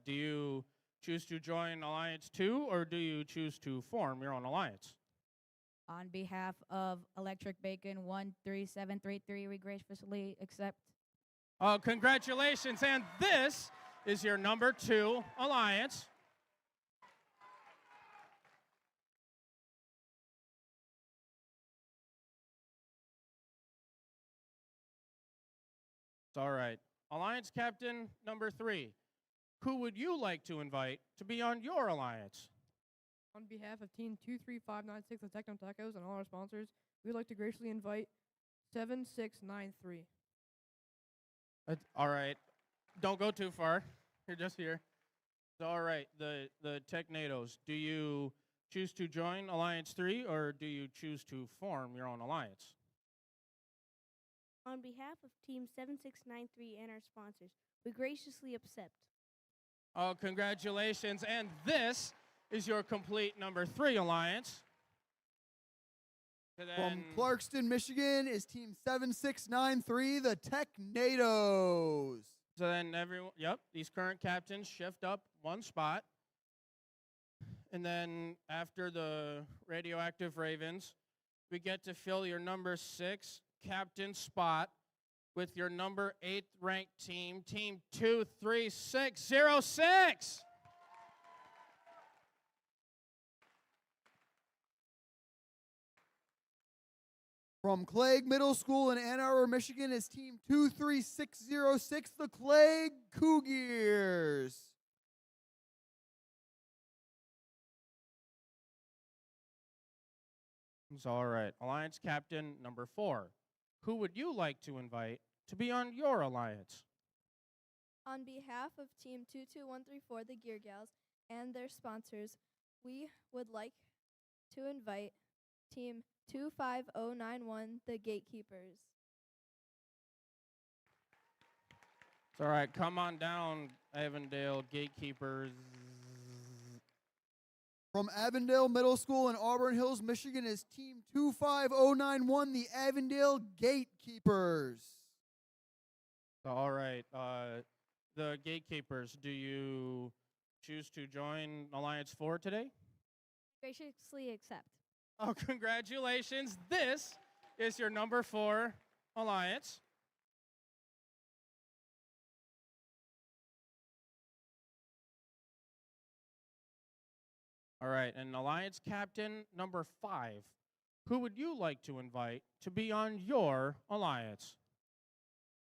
S4: do you choose to join Alliance 2 or do you choose to form your own alliance?
S9: On behalf of Electric Bacon 13733, we graciously accept.
S4: Oh, congratulations, and this is your number 2 alliance. It's all right. Alliance captain number 3. Who would you like to invite to be on your alliance?
S10: On behalf of team 23596 of Techno Tacos and all our sponsors, we would like to graciously invite 7693.
S4: All right. Don't go too far. You're just here. It's all right. The Technados, do you choose to join Alliance 3 or do you choose to form your own alliance?
S8: On behalf of Team 7693 and our sponsors, we graciously accept.
S4: Oh, congratulations. And this is your complete number 3 alliance.
S6: From Clarkston, Michigan, is team 7693, the Technados.
S4: So then these current captains shift up 1 spot. And then after the Radioactive Ravens, we get to fill your number 6 captain spot with your number 8th ranked team, team 23606.
S6: From Clegg Middle School in Ann Arbor, Michigan, is team 23606, the Clegg Cougars.
S4: It's all right. Alliance captain number 4. Who would you like to invite to be on your alliance?
S8: On behalf of Team 22134, the Gear Gals, and their sponsors, we would like to invite Team 25091, the Gatekeepers.
S4: It's all right. Come on down, Avondale Gatekeepers.
S6: From Avondale Middle School in Auburn Hills, Michigan, is team 25091, the Avondale Gatekeepers.
S4: All right. the gatekeepers, do you choose to join Alliance 4 today?
S8: Graciously accept.
S4: Oh, congratulations. This is your number 4 Alliance. All right, and Alliance Captain number 5. Who would you like to invite to be on your Alliance?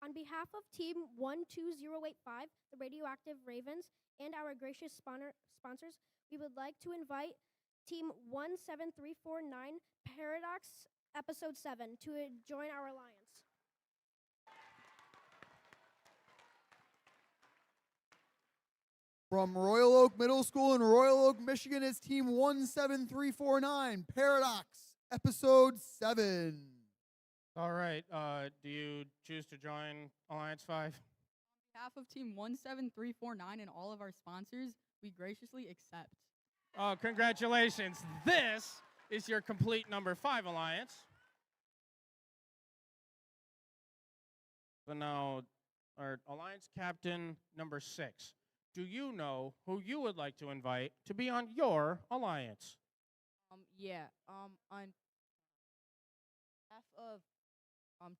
S11: On behalf of Team 12085, the Radioactive Ravens, and our gracious sponsors, we would like to invite Team 17349, Paradox Episode 7, to join our alliance.
S6: From Royal Oak Middle School in Royal Oak, Michigan, is Team 17349, Paradox, Episode 7.
S4: All right, do you choose to join Alliance 5?
S12: On behalf of Team 17349 and all of our sponsors, we graciously accept.
S4: Oh, congratulations. This is your complete number 5 Alliance. So now, our Alliance Captain number 6. Do you know who you would like to invite to be on your Alliance?
S12: On behalf of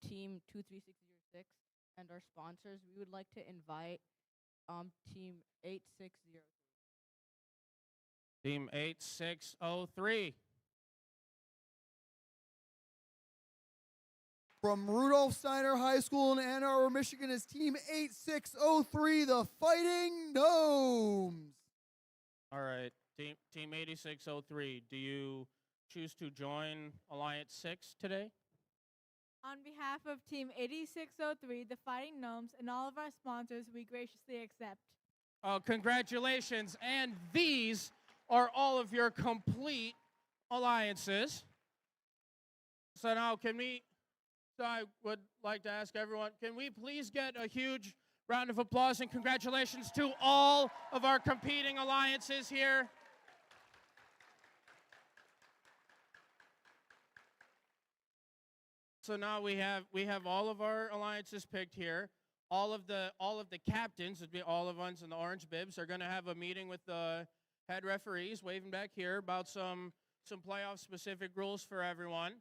S12: Team 23606 and our sponsors, we would like to invite Team 8603.
S4: Team 8603.
S6: From Rudolph Steiner High School in Ann Arbor, Michigan, is Team 8603, the Fighting Gnomes.
S4: All right, Team 8603, do you choose to join Alliance 6 today?
S13: On behalf of Team 8603, the Fighting Gnomes, and all of our sponsors, we graciously accept.
S4: Oh, congratulations. And these are all of your complete alliances. So now I would like to ask everyone, can we please get a huge round of applause and congratulations to all of our competing alliances here. So now we have all of our alliances picked here. All of the captains, would be all of us in the orange bibs, are going to have a meeting with the head referees, waving back here, about some playoff specific rules for everyone.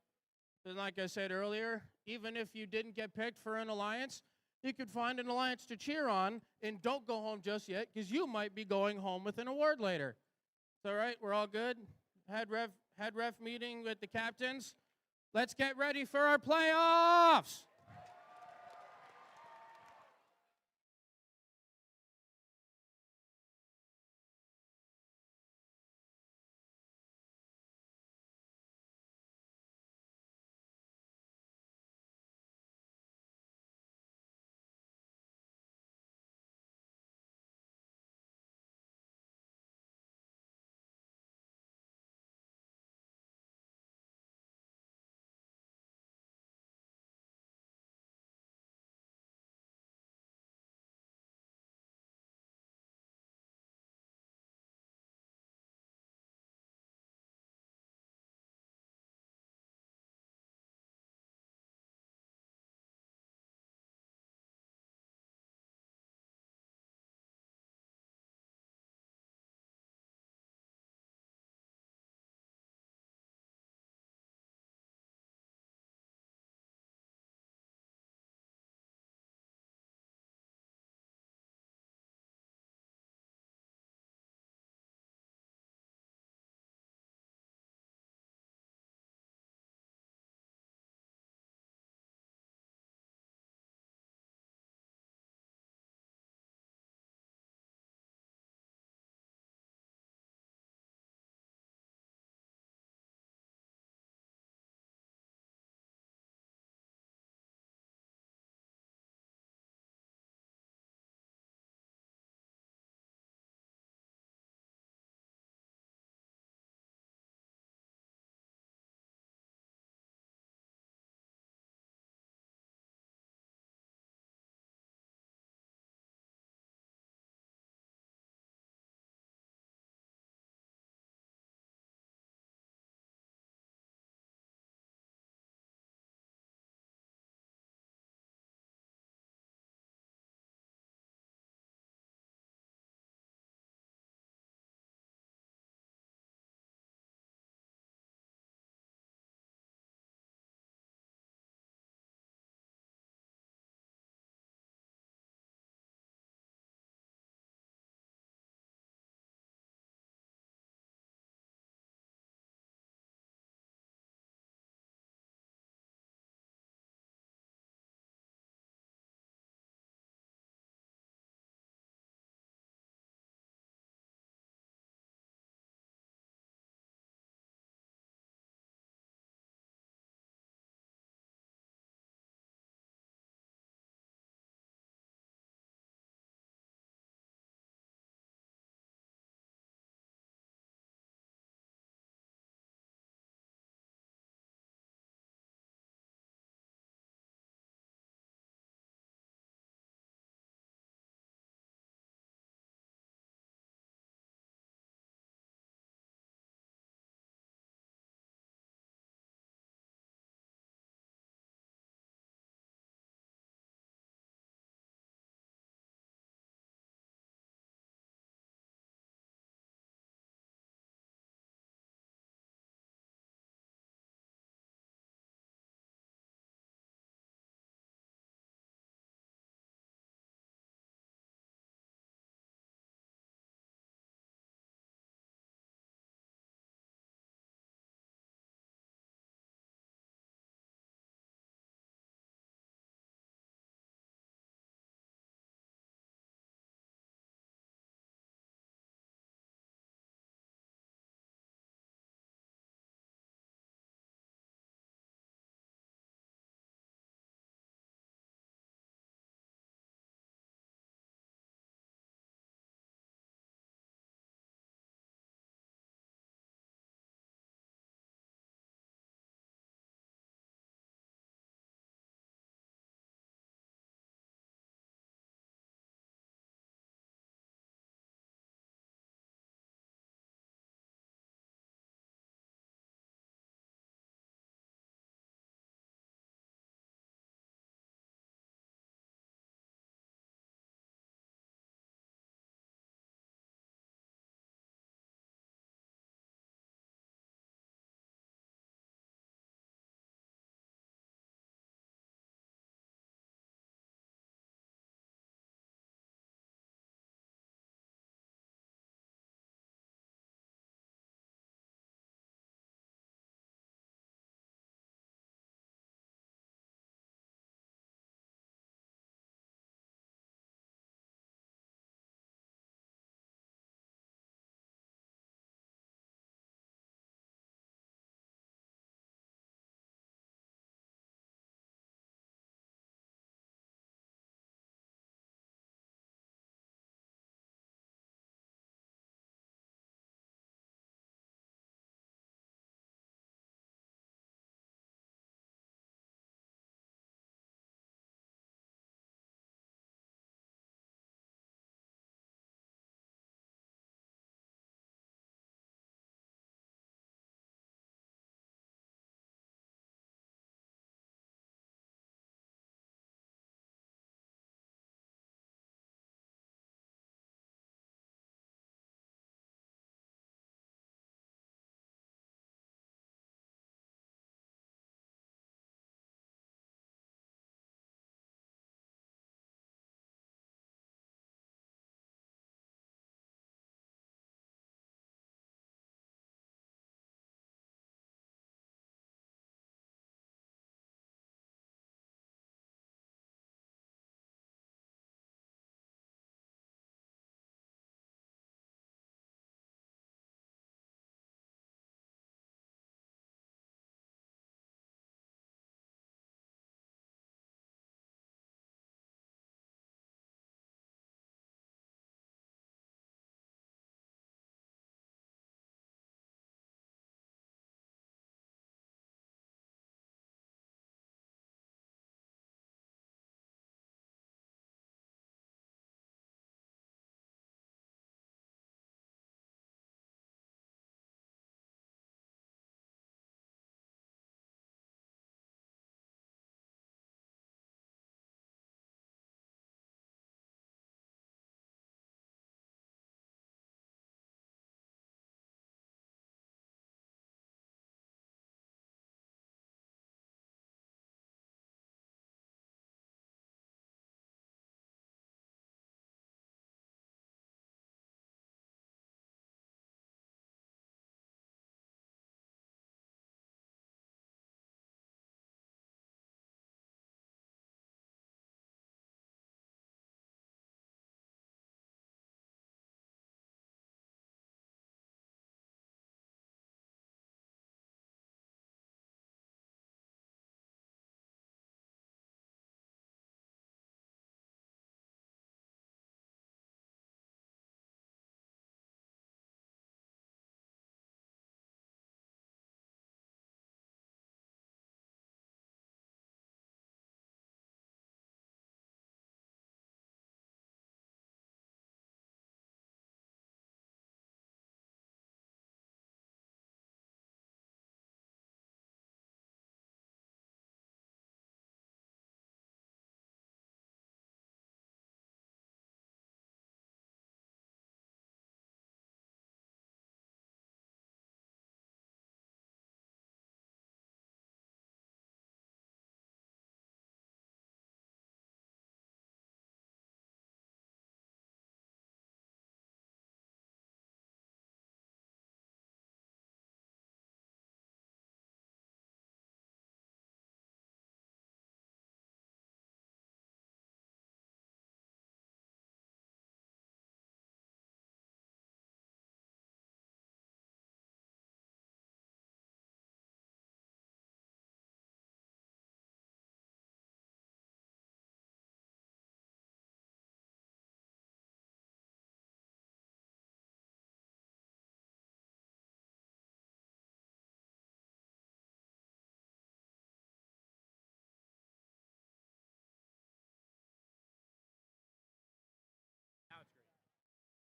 S4: And like I said earlier, even if you didn't get picked for an alliance, you could find an alliance to cheer on, and don't go home just yet, because you might be going home with an award later. So, all right, we're all good. Head ref meeting with the captains. Let's get ready for our playoffs.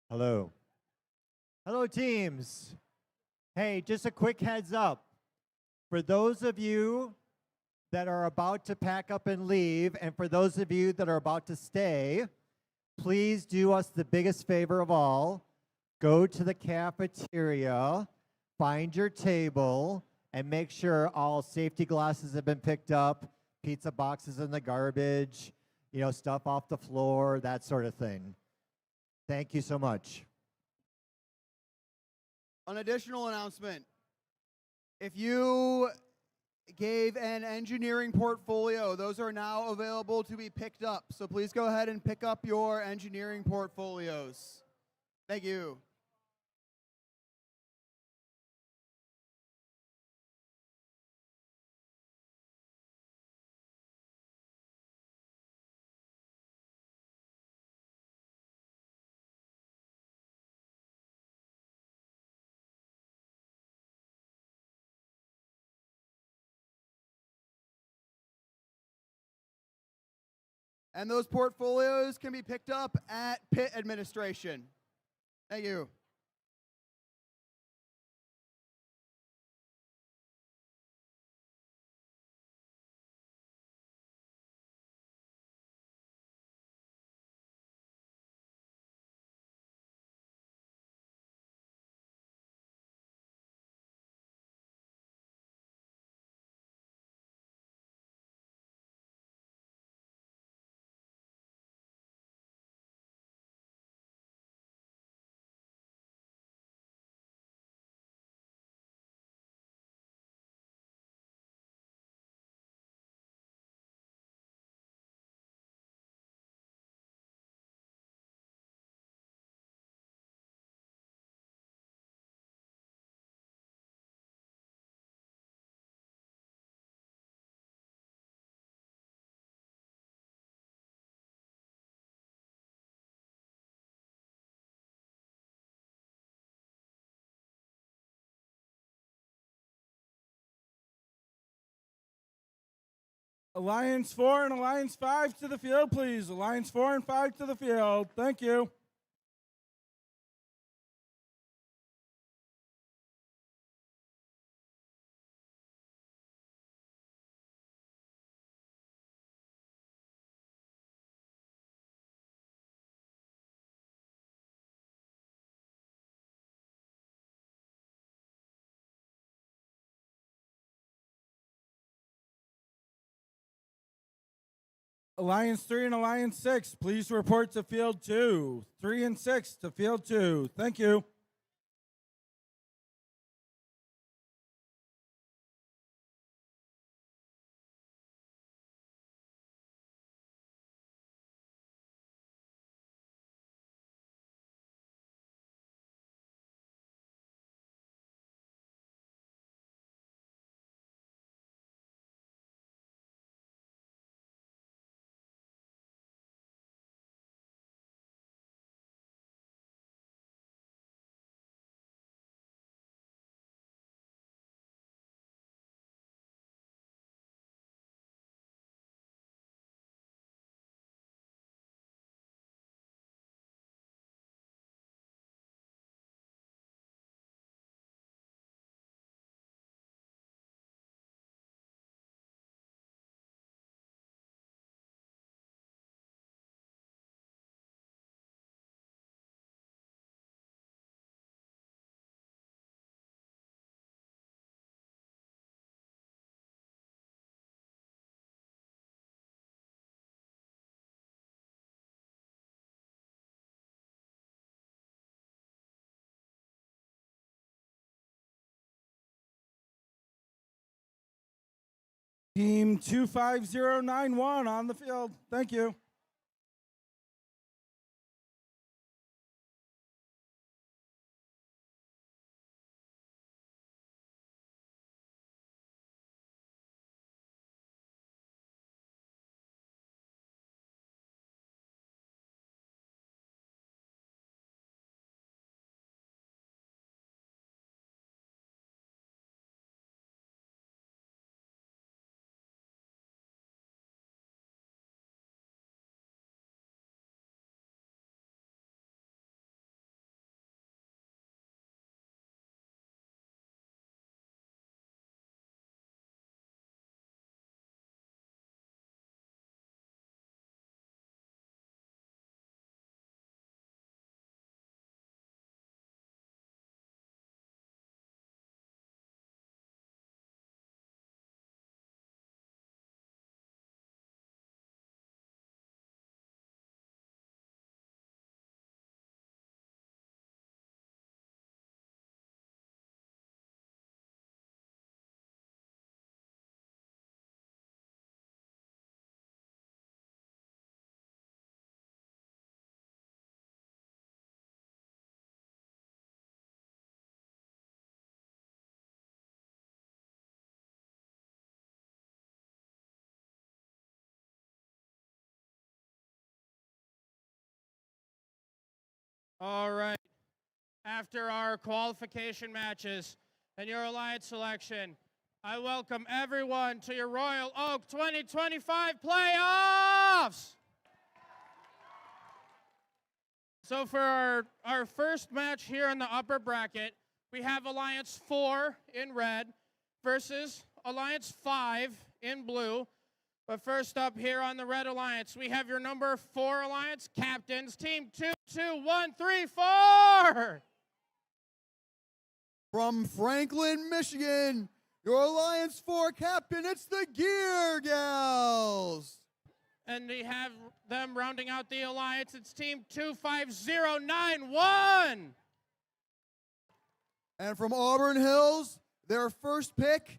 S3: Hello. Hello, teams. Hey, just a quick heads up. For those of you that are about to pack up and leave, and for those of you that are about to stay, please do us the biggest favor of all. Go to the cafeteria, find your table, and make sure all safety glasses have been picked up, pizza boxes in the garbage, you know, stuff off the floor, that sort of thing. Thank you so much.
S6: An additional announcement. If you gave an engineering portfolio, those are now available to be picked up. So please go ahead and pick up your engineering portfolios. Thank you. And those portfolios can be picked up at pit administration. Thank you.
S1: Alliance 4 and Alliance 5 to the field, please. Alliance 4 and 5 to the field. Thank you. Alliance 3 and Alliance 6, please report to field 2. 3 and 6 to field 2. Thank you. Team 25091 on the field. Thank you.
S4: All right. After our qualification matches and your alliance selection, I welcome everyone to your Royal Oak 2025 playoffs. So for our first match here in the upper bracket, we have Alliance 4 in red versus Alliance 5 in blue. But first up here on the Red Alliance, we have your number 4 Alliance captains, Team 22134.
S6: From Franklin, Michigan, your Alliance 4 captain, it's the Gear Gals.
S4: And we have them rounding out the alliance, it's Team 25091.
S6: And from Auburn Hills, their first pick,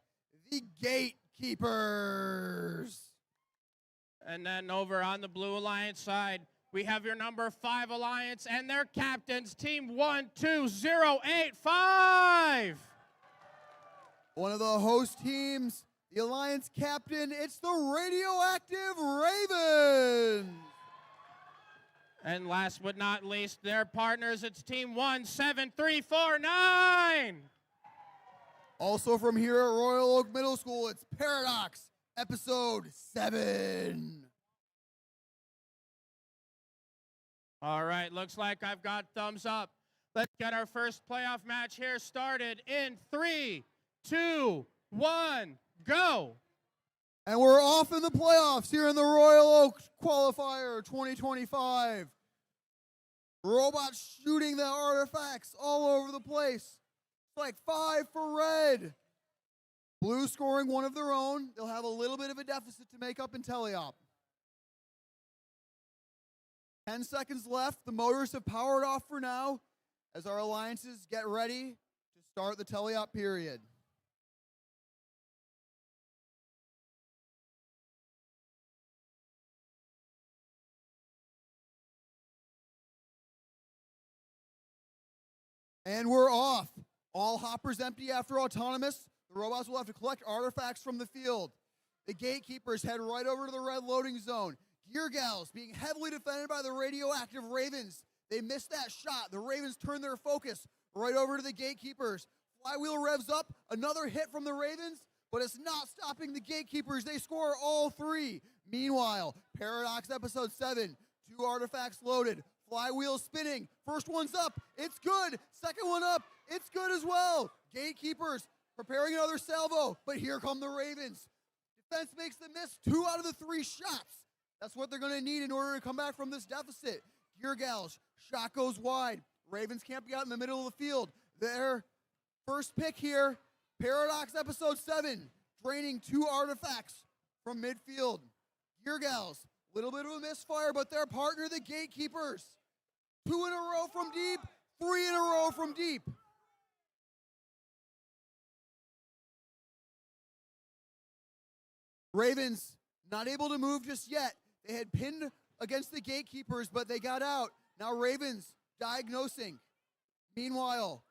S6: the Gatekeepers.
S4: And then over on the Blue Alliance side, we have your number 5 Alliance and their captains, Team 12085.
S6: One of the host teams, the Alliance captain, it's the Radioactive Ravens.
S4: And last but not least, their partners, it's Team 17349.
S6: Also from here at Royal Oak Middle School, it's Paradox, Episode 7.
S4: All right, looks like I've got thumbs up. Let's get our first playoff match here started in 3, 2, 1, go.
S6: And we're off in the playoffs here in the Royal Oak Qualifier 2025. Robots shooting the artifacts all over the place. It's like 5 for red. Blue scoring one of their own. They'll have a little bit of a deficit to make up in teleop. 10 seconds left. The motors have powered off for now as our alliances get ready to start the teleop period. And we're off. All hoppers empty after autonomous. The robots will have to collect artifacts from the field. The Gatekeepers head right over to the red loading zone. Gear Gals being heavily defended by the Radioactive Ravens. They missed that shot. The Ravens turn their focus right over to the Gatekeepers. Flywheel revs up. Another hit from the Ravens, but it's not stopping the Gatekeepers. They score all 3. Meanwhile, Paradox Episode 7. 2 artifacts loaded. Flywheel spinning. First one's up. It's good. Second one up. It's good as well. Gatekeepers preparing another salvo, but here come the Ravens. Defense makes the miss 2 out of the 3 shots. That's what they're going to need in order to come back from this deficit. Gear Gals, shot goes wide. Ravens can't be out in the middle of the field. Their first pick here, Paradox Episode 7, draining 2 artifacts from midfield. Gear Gals, little bit of a misfire, but their partner, the Gatekeepers. 2 in a row from deep, 3 in a row from deep. Ravens not able to move just yet. They had pinned against the Gatekeepers, but they got out. Now Ravens diagnosing. Meanwhile,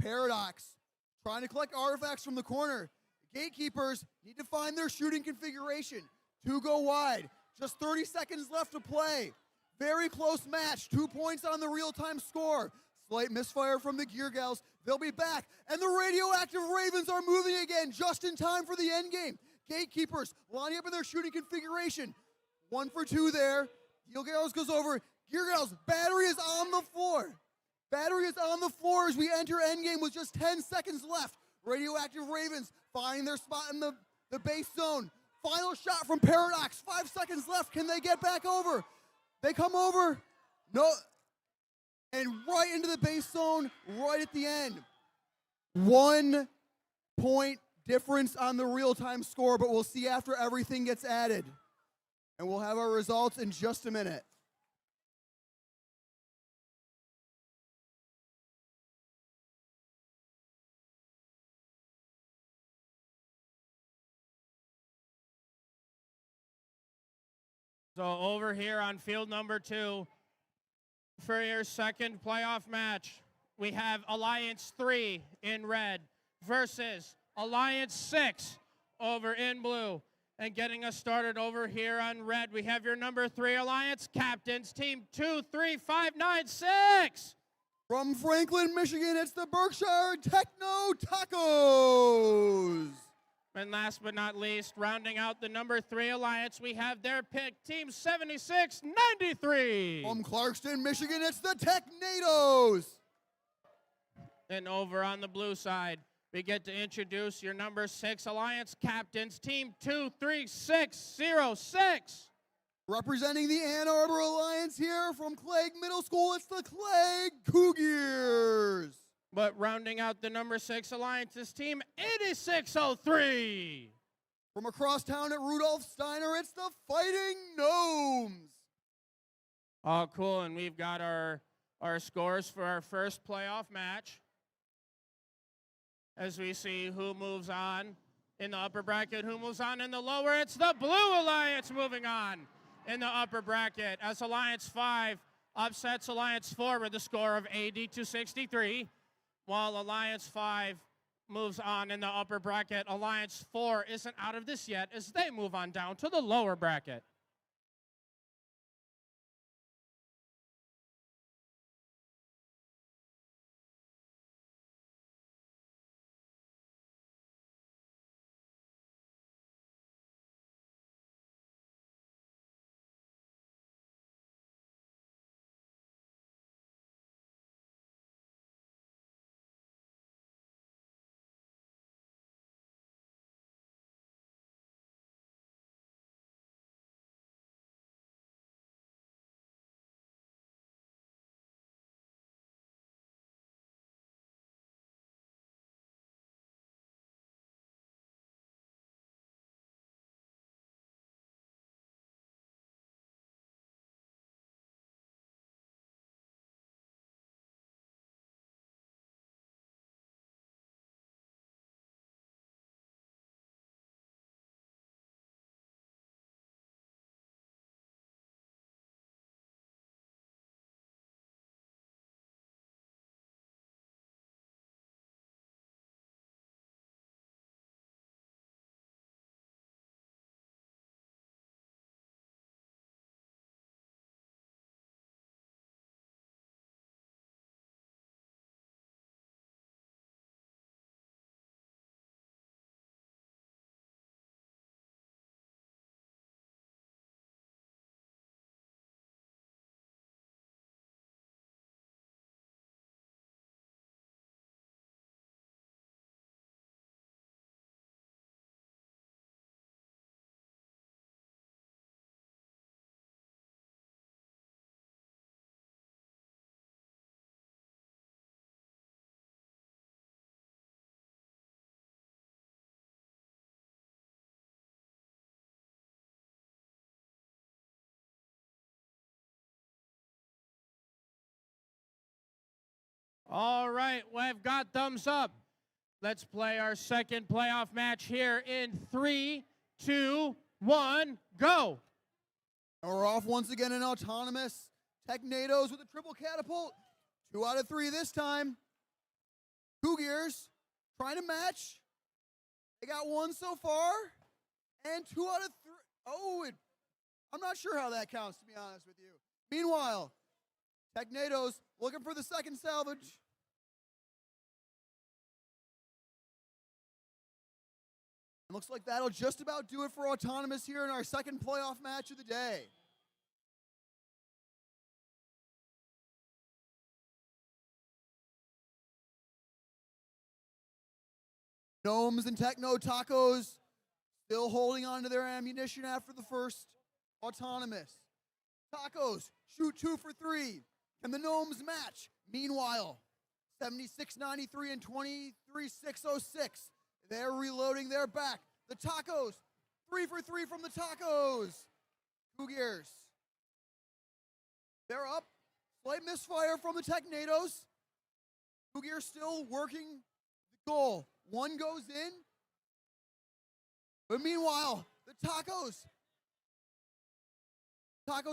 S6: Paradox trying to collect artifacts from the corner. The Gatekeepers need to find their shooting configuration. 2 go wide. Just 30 seconds left to play. Very close match. 2 points on the real-time score. Slight misfire from the Gear Gals. They'll be back. And the Radioactive Ravens are moving again just in time for the end game. Gatekeepers lining up in their shooting configuration. 1 for 2 there. Gear Gals goes over. Gear Gals, battery is on the floor. Battery is on the floor as we enter endgame with just 10 seconds left. Radioactive Ravens finding their spot in the base zone. Final shot from Paradox. 5 seconds left. Can they get back over? They come over. No. And right into the base zone, right at the end. 1 point difference on the real-time score, but we'll see after everything gets added. And we'll have our results in just a minute.
S4: So over here on field number 2, for your second playoff match, we have Alliance 3 in red versus Alliance 6 over in blue. And getting us started over here on red, we have your number 3 Alliance captains, team 23596.
S6: From Franklin, Michigan, it's the Berkshire Techno Tacos.
S4: And last but not least, rounding out the number 3 Alliance, we have their pick, team 7693.
S6: From Clarkston, Michigan, it's the Technados.
S4: And over on the blue side, we get to introduce your number 6 Alliance captains, team 23606.
S6: Representing the Ann Arbor Alliance here from Clegg Middle School, it's the Clegg Cougars.
S4: But rounding out the number 6 Alliance is team 8603.
S6: From across town at Rudolph Steiner, it's the Fighting Gnomes.
S4: Oh, cool, and we've got our scores for our first playoff match. As we see who moves on in the upper bracket, who moves on in the lower. It's the Blue Alliance moving on in the upper bracket as Alliance 5 upsets Alliance 4 with a score of 80-63, while Alliance 5 moves on in the upper bracket. Alliance 4 isn't out of this yet as they move on down to the lower bracket. All right, we've got thumbs up. Let's play our second playoff match here in 3, 2, 1, go.
S6: And we're off once again in autonomous. Technados with a triple catapult. 2 out of 3 this time. Cougars trying to match. They got 1 so far. And 2 out of 3. Oh, I'm not sure how that counts, to be honest with you. Meanwhile, Technados looking for the second salvage. It looks like that'll just about do it for autonomous here in our second playoff match of the day. Gnomes and Techno Tacos still holding on to their ammunition after the first autonomous. Tacos shoot 2 for 3. Can the Gnomes match? Meanwhile, 7693 and 23606. They're reloading their back. The Tacos, 3 for 3 from the Tacos. Cougars. They're up. Slight misfire from the Technados. Cougars still working the goal. 1 goes in. But meanwhile, the Tacos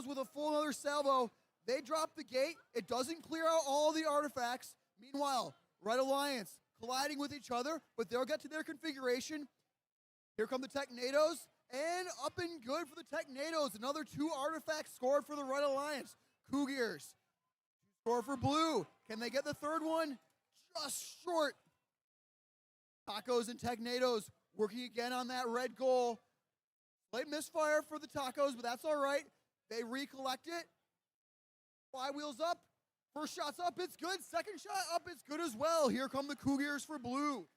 S6: with a full another salvo. They drop the gate. It doesn't clear out all the artifacts. Meanwhile, Red Alliance colliding with each other, but they'll get to their configuration. Here come the Technados. And up and good for the Technados. Another 2 artifacts scored for the Red Alliance. Cougars score for blue. Can they get the third one? Just short. Tacos and Technados working again on that red goal. Slight misfire for the Tacos, but that's all right. They recollect it. Flywheels up. First shot's up, it's good. Second shot up, it's good as well. Here come the Cougars for blue.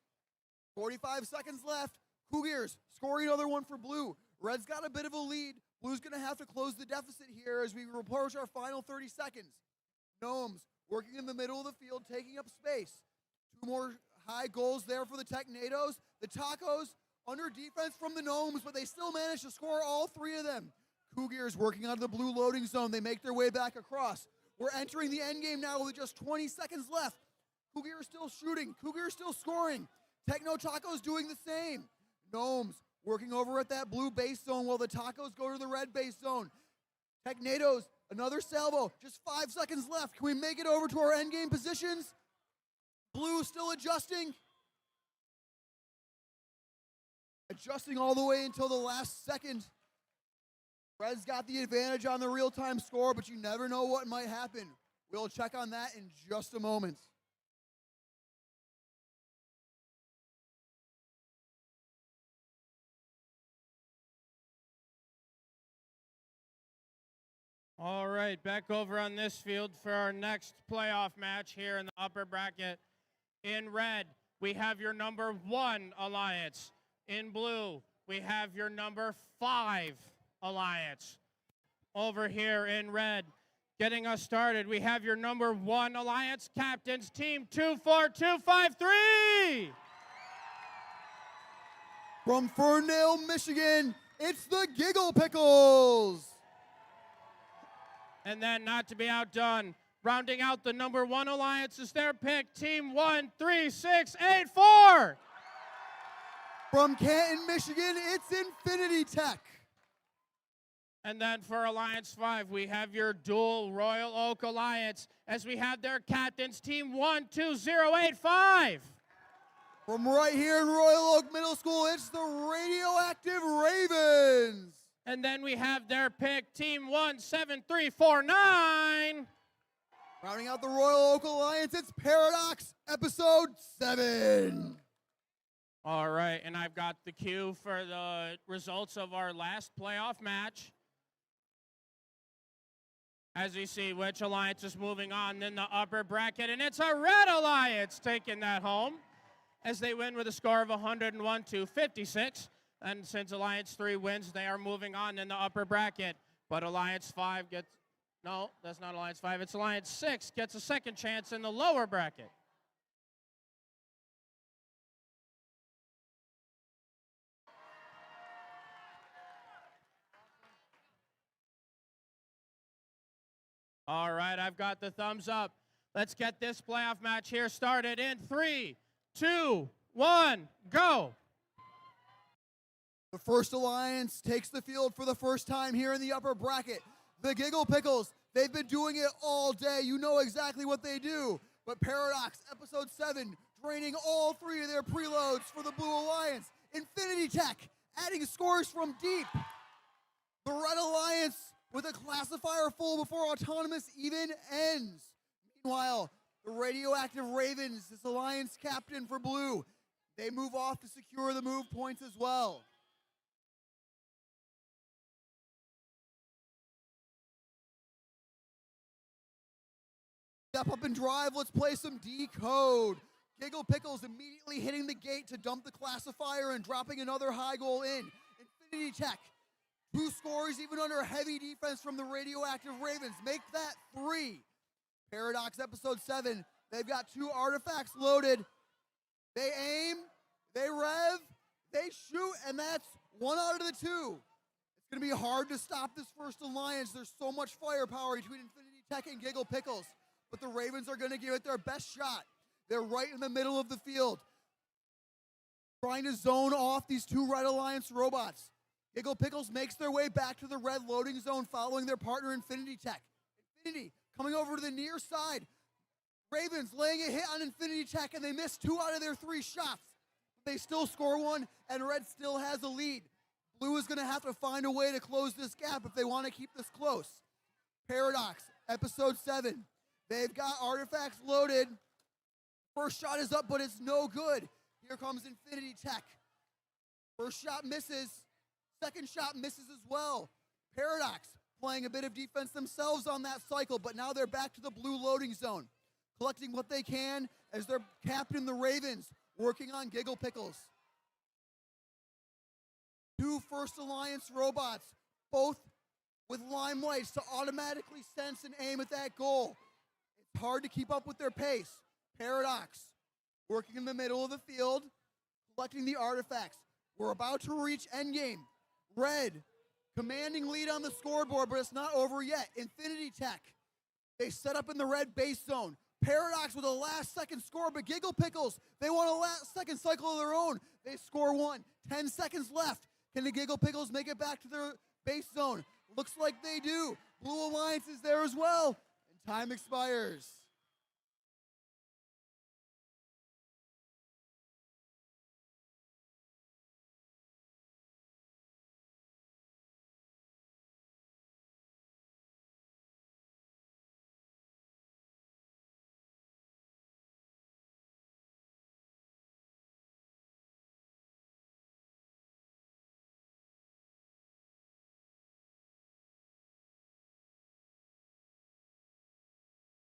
S6: 45 seconds left. Cougars scoring another one for blue. Red's got a bit of a lead. Blue's going to have to close the deficit here as we approach our final 30 seconds. Gnomes working in the middle of the field, taking up space. 2 more high goals there for the Technados. The Tacos under defense from the Gnomes, but they still manage to score all 3 of them. Cougars working out of the blue loading zone. They make their way back across. We're entering the end game now with just 20 seconds left. Cougars still shooting. Cougars still scoring. Techno Tacos doing the same. Gnomes working over at that blue base zone while the Tacos go to the red base zone. Technados, another salvo. Just 5 seconds left. Can we make it over to our end game positions? Blue still adjusting. Adjusting all the way until the last second. Red's got the advantage on the real-time score, but you never know what might happen. We'll check on that in just a moment.
S4: All right, back over on this field for our next playoff match here in the upper bracket. In red, we have your number 1 alliance. In blue, we have your number 5 alliance. Over here in red, getting us started, we have your number 1 alliance captains, team 24253.
S6: From Ferndale, Michigan, it's the Giggle Pickles.
S4: And then, not to be outdone, rounding out the number 1 alliance is their pick, team 13684.
S6: From Canton, Michigan, it's Infinity Tech.
S4: And then for Alliance 5, we have your dual Royal Oak Alliance as we have their captains, team 12085.
S6: From right here in Royal Oak Middle School, it's the Radioactive Ravens.
S4: And then we have their pick, team 17349.
S6: Rounding out the Royal Oak Alliance, it's Paradox, episode 7.
S4: All right, and I've got the cue for the results of our last playoff match. As we see which alliance is moving on in the upper bracket, and it's a Red Alliance taking that home as they win with a score of 101-56. And since Alliance 3 wins, they are moving on in the upper bracket. But Alliance 5 gets, no, that's not Alliance 5, it's Alliance 6 gets a second chance in the lower bracket. All right, I've got the thumbs up. Let's get this playoff match here started in 3, 2, 1, go.
S6: The first alliance takes the field for the first time here in the upper bracket. The Giggle Pickles, they've been doing it all day. You know exactly what they do. But Paradox, episode 7, draining all 3 of their preloads for the Blue Alliance. Infinity Tech, adding scores from deep. The Red Alliance with a classifier full before Autonomous even ends. Meanwhile, the Radioactive Ravens, this alliance captain for blue, they move off to secure the move points as well. Step up and drive, let's play some decode. Giggle Pickles immediately hitting the gate to dump the classifier and dropping another high goal in. Infinity Tech, 2 scores even under heavy defense from the Radioactive Ravens. Make that 3. Paradox episode 7, they've got 2 artifacts loaded. They aim, they rev, they shoot, and that's 1 out of the 2. It's going to be hard to stop this first alliance. There's so much firepower between Infinity Tech and Giggle Pickles. But the Ravens are going to give it their best shot. They're right in the middle of the field, trying to zone off these 2 Red Alliance robots. Giggle Pickles makes their way back to the red loading zone following their partner Infinity Tech. Infinity coming over to the near side. Ravens laying a hit on Infinity Tech, and they miss 2 out of their 3 shots. They still score 1, and red still has a lead. Blue is going to have to find a way to close this gap if they want to keep this close. Paradox, episode 7. They've got artifacts loaded. First shot is up, but it's no good. Here comes Infinity Tech. First shot misses. Second shot misses as well. Paradox playing a bit of defense themselves on that cycle, but now they're back to the blue loading zone, collecting what they can as their captain, the Ravens, working on Giggle Pickles. 2 First Alliance robots, both with limelights to automatically sense and aim at that goal. It's hard to keep up with their pace. Paradox, working in the middle of the field, collecting the artifacts. We're about to reach endgame. Red, commanding lead on the scoreboard, but it's not over yet. Infinity Tech, they set up in the red base zone. Paradox with a last-second score, but Giggle Pickles, they want a last-second cycle of their own. They score 1. 10 seconds left. Can the Giggle Pickles make it back to their base zone? Looks like they do. Blue Alliance is there as well, and time expires.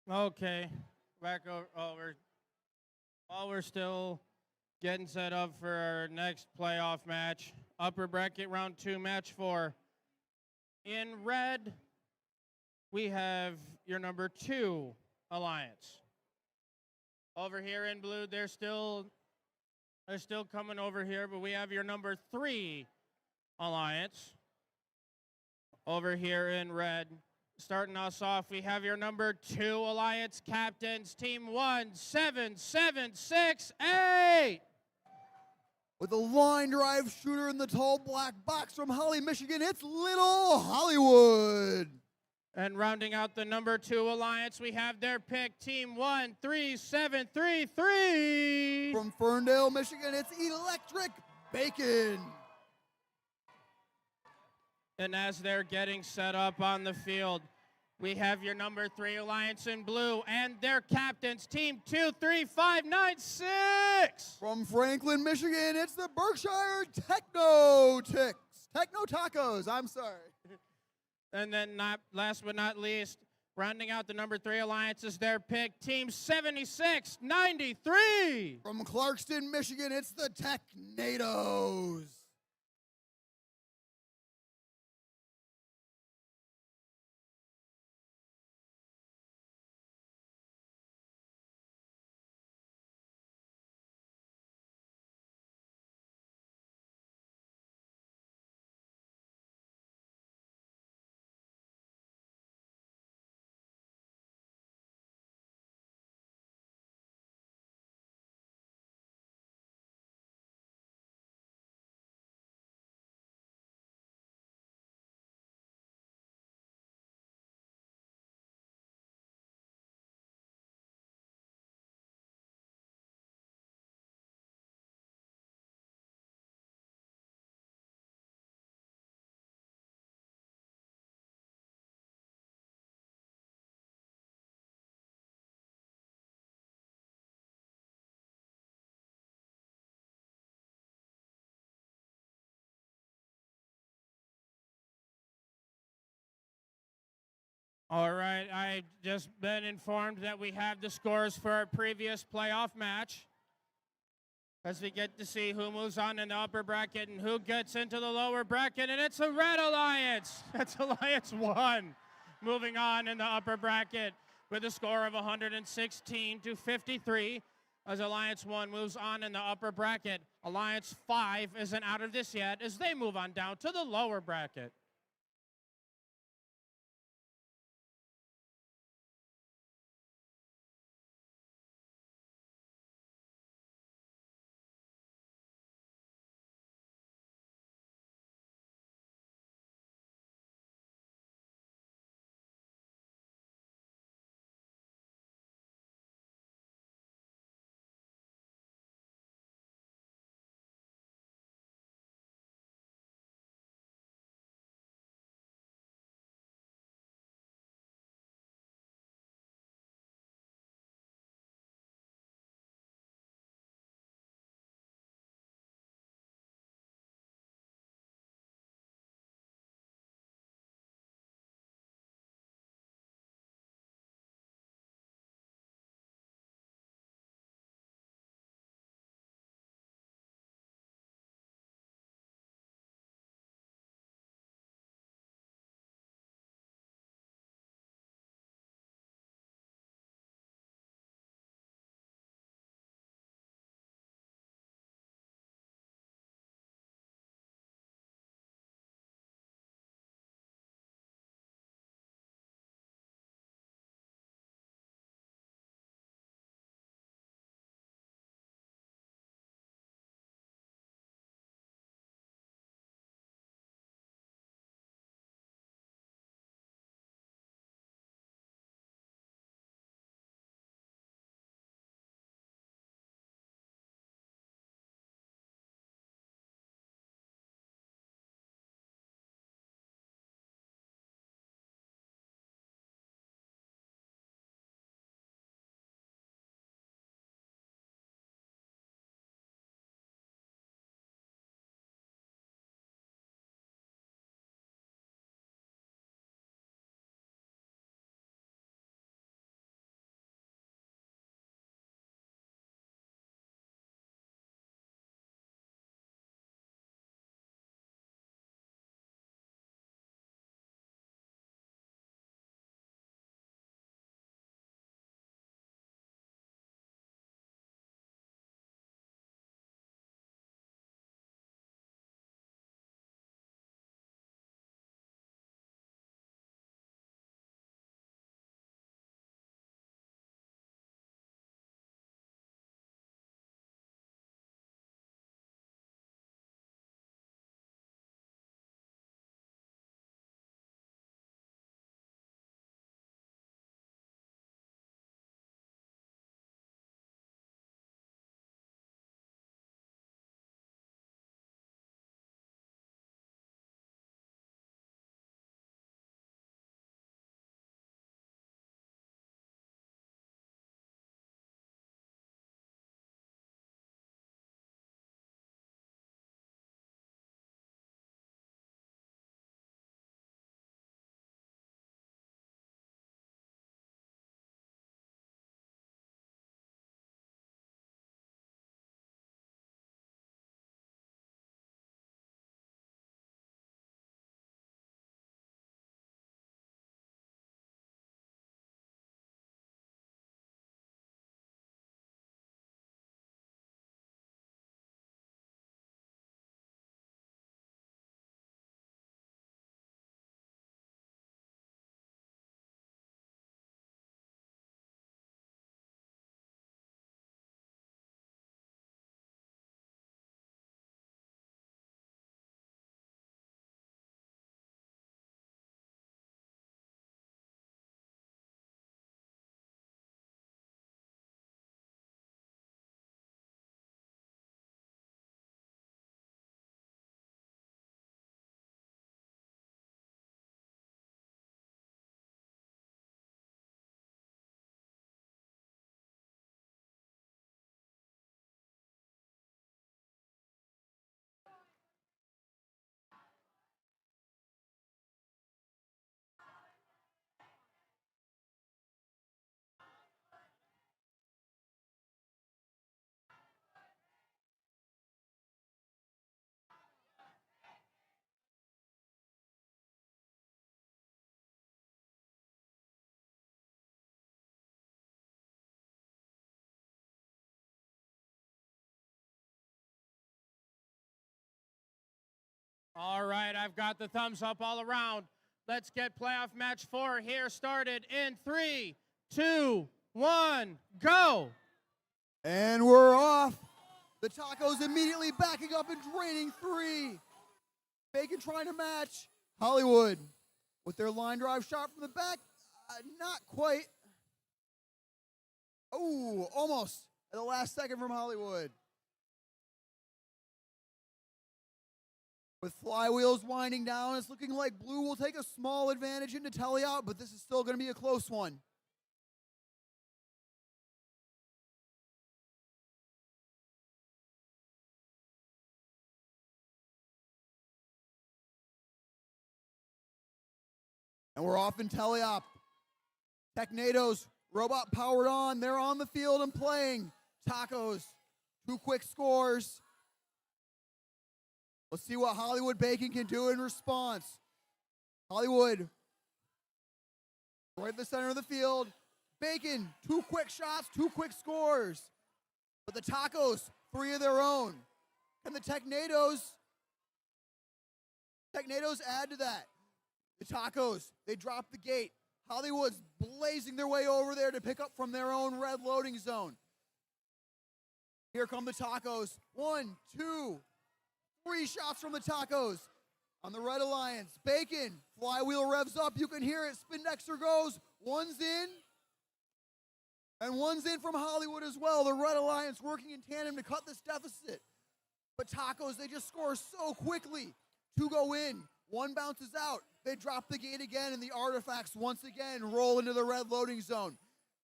S4: Okay, back over. While we're still getting set up for our next playoff match, upper bracket round 2, match 4. In red, we have your number 2 alliance. Over here in blue, they're still coming over here, but we have your number 3 alliance. Over here in red. Starting us off, we have your number 2 alliance captains, team 1768.
S6: With a line drive shooter in the tall black box from Holly, Michigan, it's Little Hollywood.
S4: And rounding out the number 2 alliance, we have their pick, team 13733.
S6: From Ferndale, Michigan, it's Electric Bacon.
S4: And as they're getting set up on the field, we have your number 3 alliance in blue and their captains, team 23596.
S6: From Franklin, Michigan, it's the Berkshire Techno Tacos. I'm sorry.
S4: And then last but not least, rounding out the number 3 alliance is their pick, team 7693.
S6: From Clarkston, Michigan, it's the Technados.
S4: All right, I've just been informed that we have the scores for our previous playoff match. As we get to see who moves on in the upper bracket and who gets into the lower bracket, and it's a Red Alliance. That's Alliance 1 moving on in the upper bracket with a score of 116-53. As Alliance 1 moves on in the upper bracket, Alliance 5 isn't out of this yet as they move on down to the lower bracket. All right, I've got the thumbs up all around. Let's get playoff match 4 here started in 3, 2, 1, go.
S6: And we're off. The Tacos immediately backing up and draining 3. Bacon trying to match. Hollywood with their line drive shot from the back. Not quite. Oh, almost at the last second from Hollywood. With flywheels winding down, it's looking like Blue will take a small advantage into Telly-out, but this is still going to be a close one. And we're off in Telly-op. Technados, robot powered on. They're on the field and playing. Tacos, 2 quick scores. Let's see what Hollywood Bacon can do in response. Hollywood, right in the center of the field. Bacon, 2 quick shots, 2 quick scores. But the Tacos, 3 of their own. And the Technados add to that. The Tacos, they drop the gate. Hollywood's blazing their way over there to pick up from their own red loading zone. Here come the Tacos. 1, 2, 3 shots from the Tacos on the Red Alliance. Bacon, flywheel revs up. You can hear it. Spindexter goes. One's in. And one's in from Hollywood as well. The Red Alliance working in tandem to cut this deficit. But Tacos, they just score so quickly. 2 go in. 1 bounces out. They drop the gate again, and the artifacts once again roll into the red loading zone.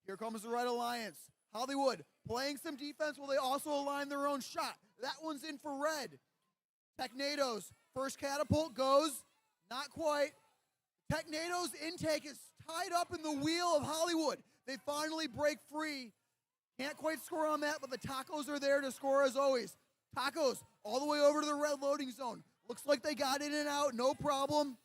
S6: Here comes the Red Alliance. Hollywood playing some defense while they also align their own shot. That one's in for red. Technados, first catapult goes. Not quite. Technados' intake is tied up in the wheel of Hollywood. They finally break free. Can't quite score on that, but the Tacos are there to score as always. Tacos all the way over to the red loading zone. Looks like they got in and out, no problem.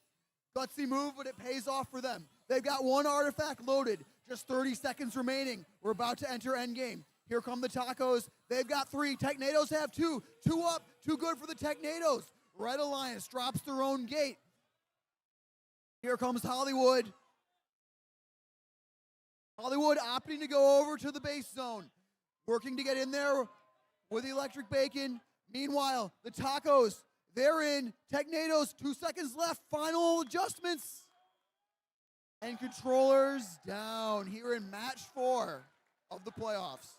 S6: Gutsy move, but it pays off for them. They've got 1 artifact loaded. Just 30 seconds remaining. We're about to enter endgame. Here come the Tacos. They've got 3. Technados have 2. 2 up. Too good for the Technados. Red Alliance drops their own gate. Here comes Hollywood. Hollywood opting to go over to the base zone. Working to get in there with the electric bacon. Meanwhile, the Tacos, they're in. Technados, 2 seconds left. Final adjustments. And controllers down here in match 4 of the playoffs.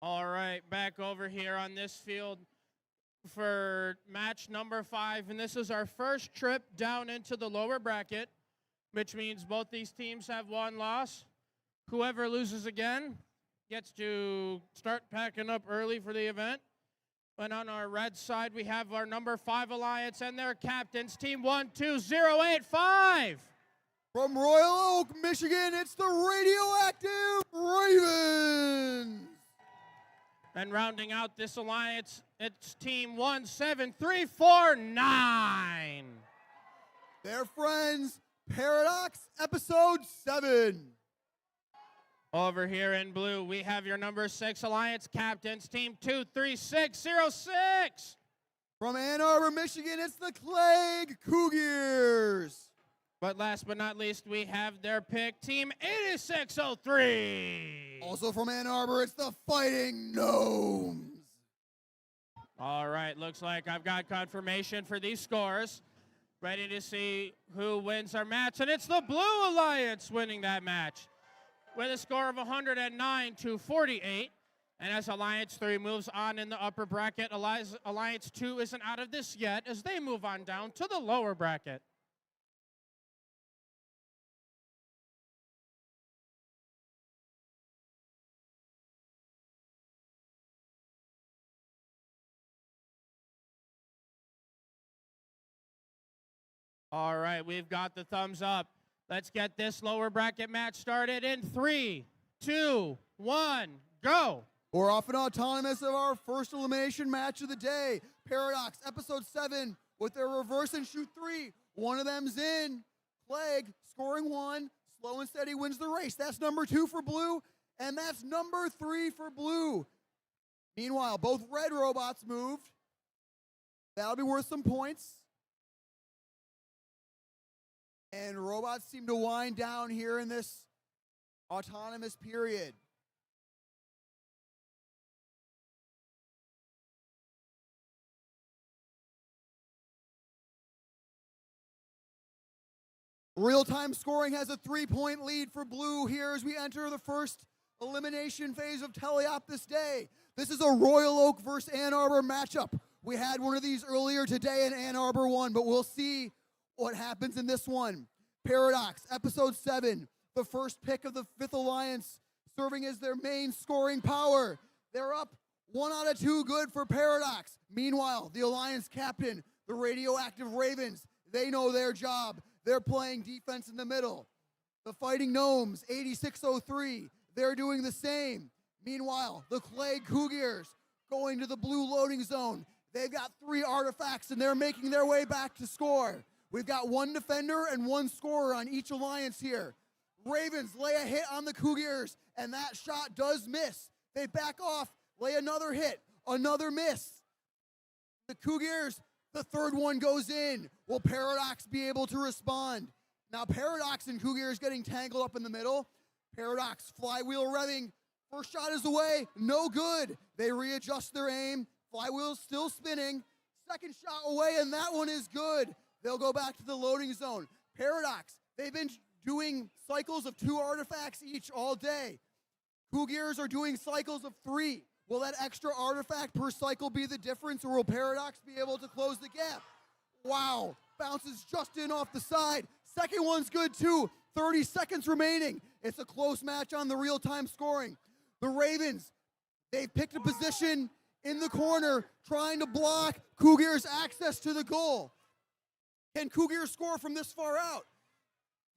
S4: All right, back over here on this field for match number 5. And this is our first trip down into the lower bracket, which means both these teams have 1 loss. Whoever loses again gets to start packing up early for the event. And on our red side, we have our number 5 Alliance and their captains, Team 12085.
S6: From Royal Oak, Michigan, it's the Radioactive Ravens.
S4: And rounding out this alliance, it's Team 17349.
S6: Their friends, Paradox Episode 7.
S4: Over here in blue, we have your number 6 Alliance captains, Team 23606.
S6: From Ann Arbor, Michigan, it's the Clegg Cougars.
S4: But last but not least, we have their pick, Team 8603.
S6: Also from Ann Arbor, it's the Fighting Gnomes.
S4: All right, looks like I've got confirmation for these scores. Ready to see who wins our match, and it's the Blue Alliance winning that match with a score of 109-48. And as Alliance 3 moves on in the upper bracket, Alliance 2 isn't out of this yet as they move on down to the lower bracket. All right, we've got the thumbs up. Let's get this lower bracket match started in 3, 2, 1, go.
S6: We're off and autonomous of our first elimination match of the day. Paradox, episode 7, with their reverse and shoot 3. One of them's in. Plague, scoring 1. Slow and steady wins the race. That's number 2 for blue, and that's number 3 for blue. Meanwhile, both red robots moved. That'll be worth some points. And robots seem to wind down here in this autonomous period. Real-time scoring has a 3-point lead for blue here as we enter the first elimination phase of Teleop this day. This is a Royal Oak versus Ann Arbor matchup. We had one of these earlier today and Ann Arbor won, but we'll see what happens in this one. Paradox, episode 7, the first pick of the 5th Alliance, serving as their main scoring power. They're up 1 out of 2 good for Paradox. Meanwhile, the Alliance captain, the radioactive Ravens, they know their job. They're playing defense in the middle. The Fighting Gnomes, 8603, they're doing the same. Meanwhile, the Clay Cougars going to the blue loading zone. They've got 3 artifacts and they're making their way back to score. We've got 1 defender and 1 scorer on each alliance here. Ravens lay a hit on the Cougars, and that shot does miss. They back off, lay another hit, another miss. The Cougars, the third one goes in. Will Paradox be able to respond? Now Paradox and Cougars getting tangled up in the middle. Paradox flywheel revving. First shot is away, no good. They readjust their aim. Flywheel's still spinning. Second shot away, and that one is good. They'll go back to the loading zone. Paradox, they've been doing cycles of 2 artifacts each all day. Cougars are doing cycles of 3. Will that extra artifact per cycle be the difference, or will Paradox be able to close the gap? Wow, bounces just in off the side. Second one's good too. 30 seconds remaining. It's a close match on the real-time scoring. The Ravens, they've picked a position in the corner, trying to block Cougars' access to the goal. Can Cougars score from this far out?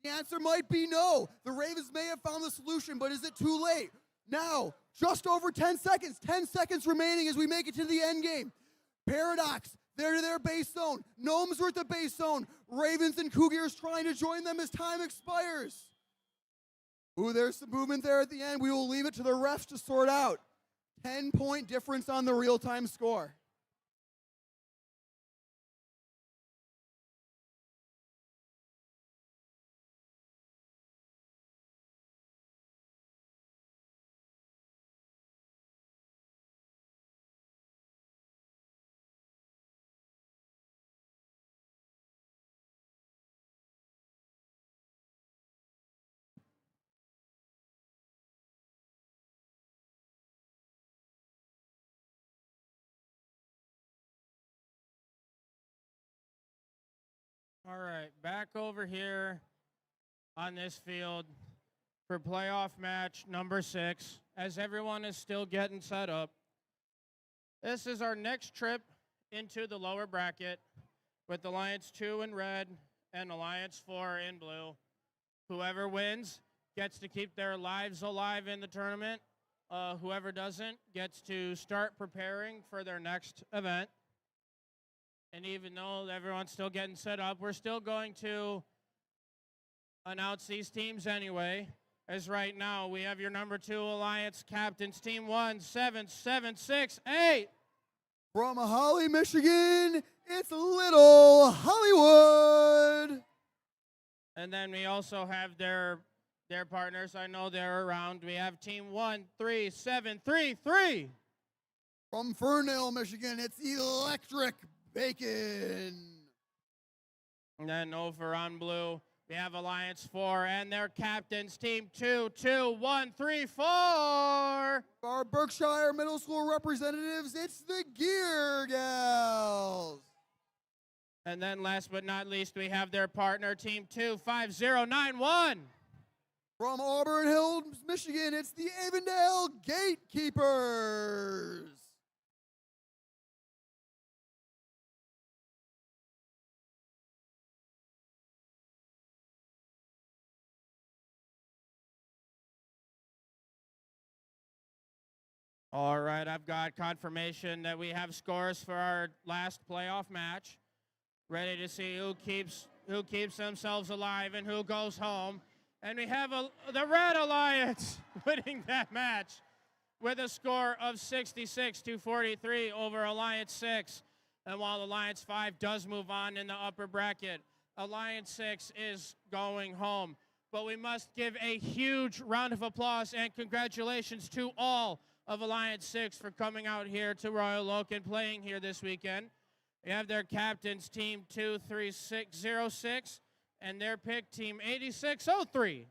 S6: The answer might be no. The Ravens may have found the solution, but is it too late? Now, just over 10 seconds. 10 seconds remaining as we make it to the end game. Paradox, they're to their base zone. Gnomes are at the base zone. Ravens and Cougars trying to join them as time expires. Ooh, there's some movement there at the end. We will leave it to the refs to sort out. 10-point difference on the real-time score.
S4: All right, back over here on this field for playoff match number 6, as everyone is still getting set up. This is our next trip into the lower bracket with Alliance 2 in red and Alliance 4 in blue. Whoever wins gets to keep their lives alive in the tournament. Whoever doesn't gets to start preparing for their next event. And even though everyone's still getting set up, we're still going to announce these teams anyway. As right now, we have your number 2 Alliance captains, Team 1, 7-7-6-8.
S6: From Holly, Michigan, it's Little Hollywood.
S4: And then we also have their partners. I know they're around. We have Team 1-3-7-3-3.
S6: From Ferndale, Michigan, it's Electric Bacon.
S4: And then over on blue, we have Alliance 4 and their captains, Team 2-2-1-3-4.
S6: Our Berkshire Middle School representatives, it's the Gear Gals.
S4: And then last but not least, we have their partner, Team 2-5-0-9-1.
S6: From Auburn Hills, Michigan, it's the Avondale Gatekeepers.
S4: All right, I've got confirmation that we have scores for our last playoff match. Ready to see who keeps themselves alive and who goes home. And we have the Red Alliance winning that match with a score of 66-43 over Alliance 6. And while Alliance 5 does move on in the upper bracket, Alliance 6 is going home. But we must give a huge round of applause and congratulations to all of Alliance 6 for coming out here to Royal Oak and playing here this weekend. We have their captains, Team 23606, and their pick, Team 8603.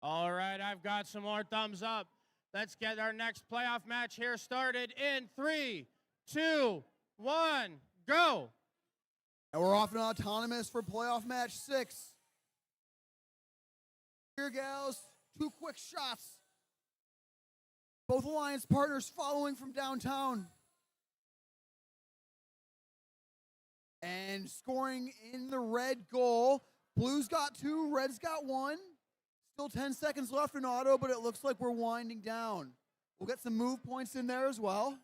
S4: All right, I've got some more thumbs up. Let's get our next playoff match here started in 3, 2, 1, go.
S6: And we're off and autonomous for playoff match 6. Here, gals, 2 quick shots. Both alliance partners following from downtown. And scoring in the red goal. Blue's got 2, red's got 1. Still 10 seconds left in auto, but it looks like we're winding down. We'll get some move points in there as well.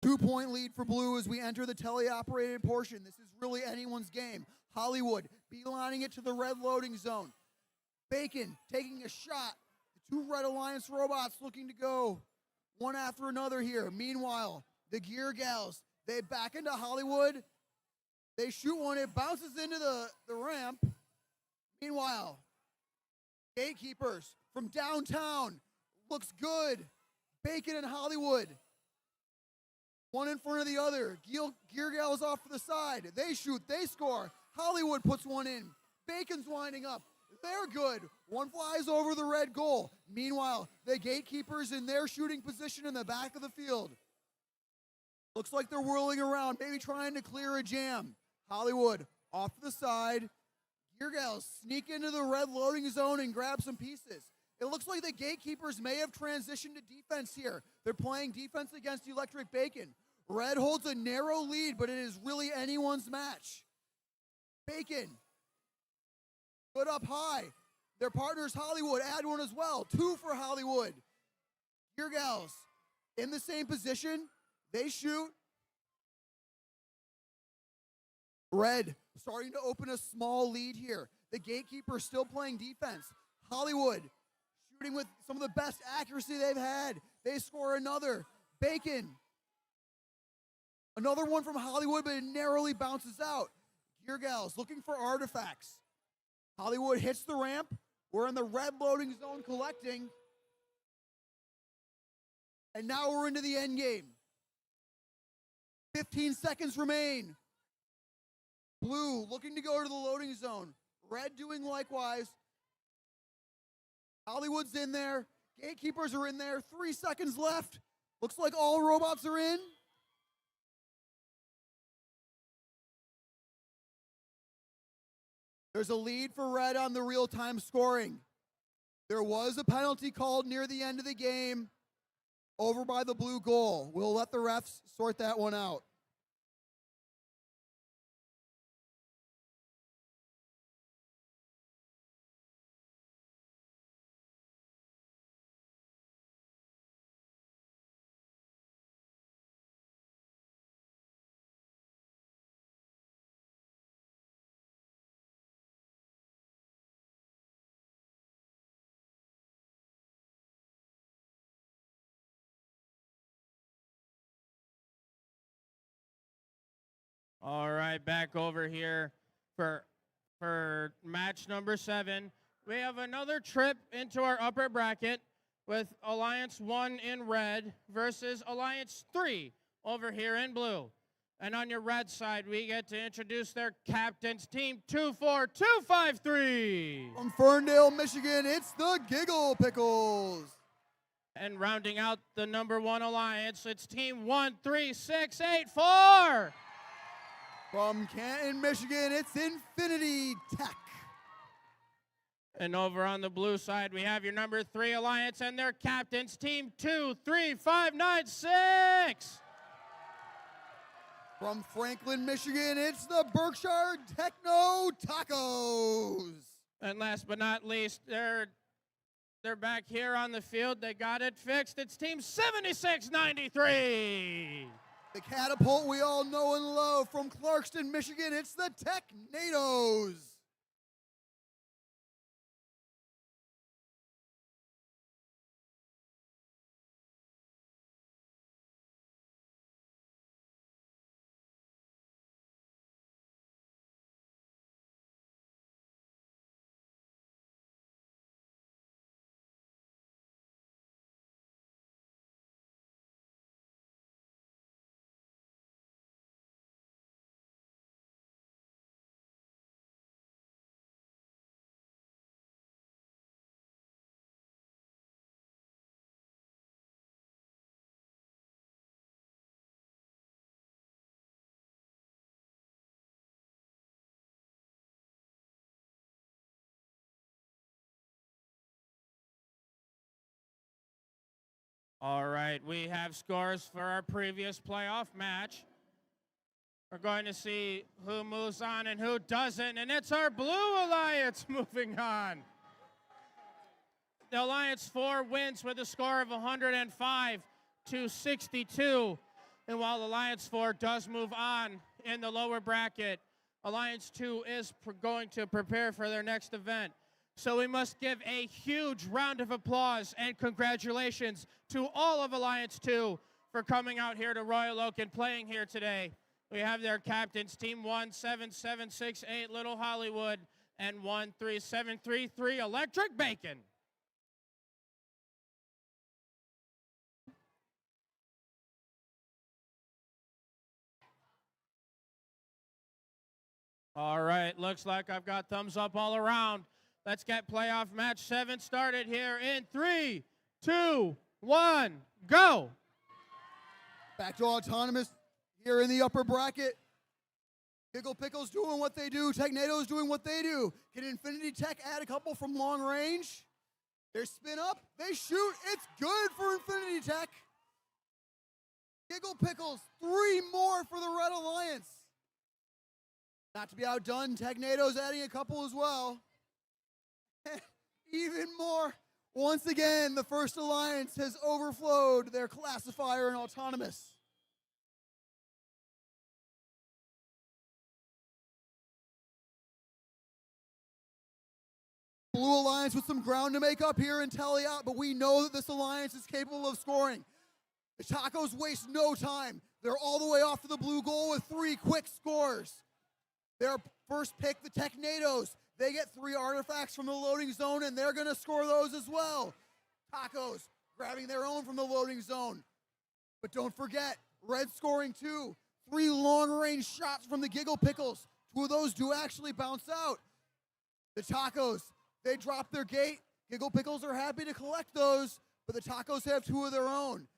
S6: Two-point lead for Blue as we enter the teleoperated portion. This is really anyone's game. Hollywood beelining it to the red loading zone. Bacon taking a shot. The 2 Red Alliance robots looking to go one after another here. Meanwhile, the Gear Gals, they back into Hollywood. They shoot one. It bounces into the ramp. Meanwhile, Gatekeepers from downtown. Looks good. Bacon and Hollywood. One in front of the other. Gear Gals off to the side. They shoot. They score. Hollywood puts one in. Bacon's winding up. They're good. One flies over the red goal. Meanwhile, the Gatekeepers in their shooting position in the back of the field. Looks like they're whirling around, maybe trying to clear a jam. Hollywood off to the side. Gear Gals sneak into the red loading zone and grab some pieces. It looks like the Gatekeepers may have transitioned to defense here. They're playing defense against Electric Bacon. Red holds a narrow lead, but it is really anyone's match. Bacon, good up high. Their partners, Hollywood, add one as well. 2 for Hollywood. Gear Gals in the same position. They shoot. Red starting to open a small lead here. The Gatekeeper still playing defense. Hollywood shooting with some of the best accuracy they've had. They score another. Bacon. Another one from Hollywood, but it narrowly bounces out. Gear Gals looking for artifacts. Hollywood hits the ramp. We're in the red loading zone collecting. And now we're into the end game. 15 seconds remain. Blue looking to go to the loading zone. Red doing likewise. Hollywood's in there. Gatekeepers are in there. 3 seconds left. Looks like all robots are in. There's a lead for Red on the real-time scoring. There was a penalty called near the end of the game over by the blue goal. We'll let the refs sort that one out.
S4: All right, back over here for match number 7. We have another trip into our upper bracket with Alliance 1 in red versus Alliance 3 over here in blue. And on your red side, we get to introduce their captains, Team 24253.
S6: From Ferndale, Michigan, it's the Giggle Pickles.
S4: And rounding out the number 1 alliance, it's Team 13684.
S6: From Canton, Michigan, it's Infinity Tech.
S4: And over on the blue side, we have your number 3 alliance and their captains, Team 23596.
S6: From Franklin, Michigan, it's the Berkshire Techno Tacos.
S4: And last but not least, they're back here on the field. They got it fixed. It's Team 7693.
S6: The catapult we all know and love. From Clarkston, Michigan, it's the Technados.
S4: All right, we have scores for our previous playoff match. We're going to see who moves on and who doesn't, and it's our Blue Alliance moving on. The Alliance 4 wins with a score of 105-62. And while Alliance 4 does move on in the lower bracket, Alliance 2 is going to prepare for their next event. So we must give a huge round of applause and congratulations to all of Alliance 2 for coming out here to Royal Oak and playing here today. We have their captains, Team 17768 Little Hollywood and 13733 Electric Bacon. All right, looks like I've got thumbs up all around. Let's get playoff match 7 started here in 3, 2, 1, go.
S6: Back to autonomous here in the upper bracket. Giggle Pickles doing what they do. Technado's doing what they do. Can Infinity Tech add a couple from long range? They spin up, they shoot. It's good for Infinity Tech. Giggle Pickles, 3 more for the Red Alliance. Not to be outdone, Technado's adding a couple as well. Even more. Once again, the First Alliance has overflowed their classifier and autonomous. Blue Alliance with some ground to make up here and tally out, but we know that this alliance is capable of scoring. The Tacos waste no time. They're all the way off to the blue goal with 3 quick scores. Their first pick, the Technados. They get 3 artifacts from the loading zone, and they're going to score those as well. Tacos grabbing their own from the loading zone. But don't forget, Red scoring 2. 3 long-range shots from the Giggle Pickles. 2 of those do actually bounce out. The Tacos, they drop their gate. Giggle Pickles are happy to collect those, but the Tacos have 2 of their own.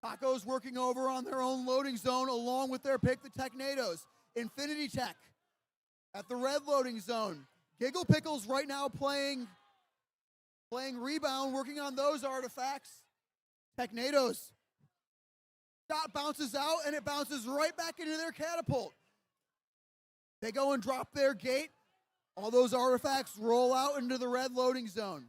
S6: Tacos working over on their own loading zone along with their pick, the Technados. Infinity Tech at the red loading zone. Giggle Pickles right now playing rebound, working on those artifacts. Technados. Shot bounces out, and it bounces right back into their catapult. They go and drop their gate. All those artifacts roll out into the red loading zone.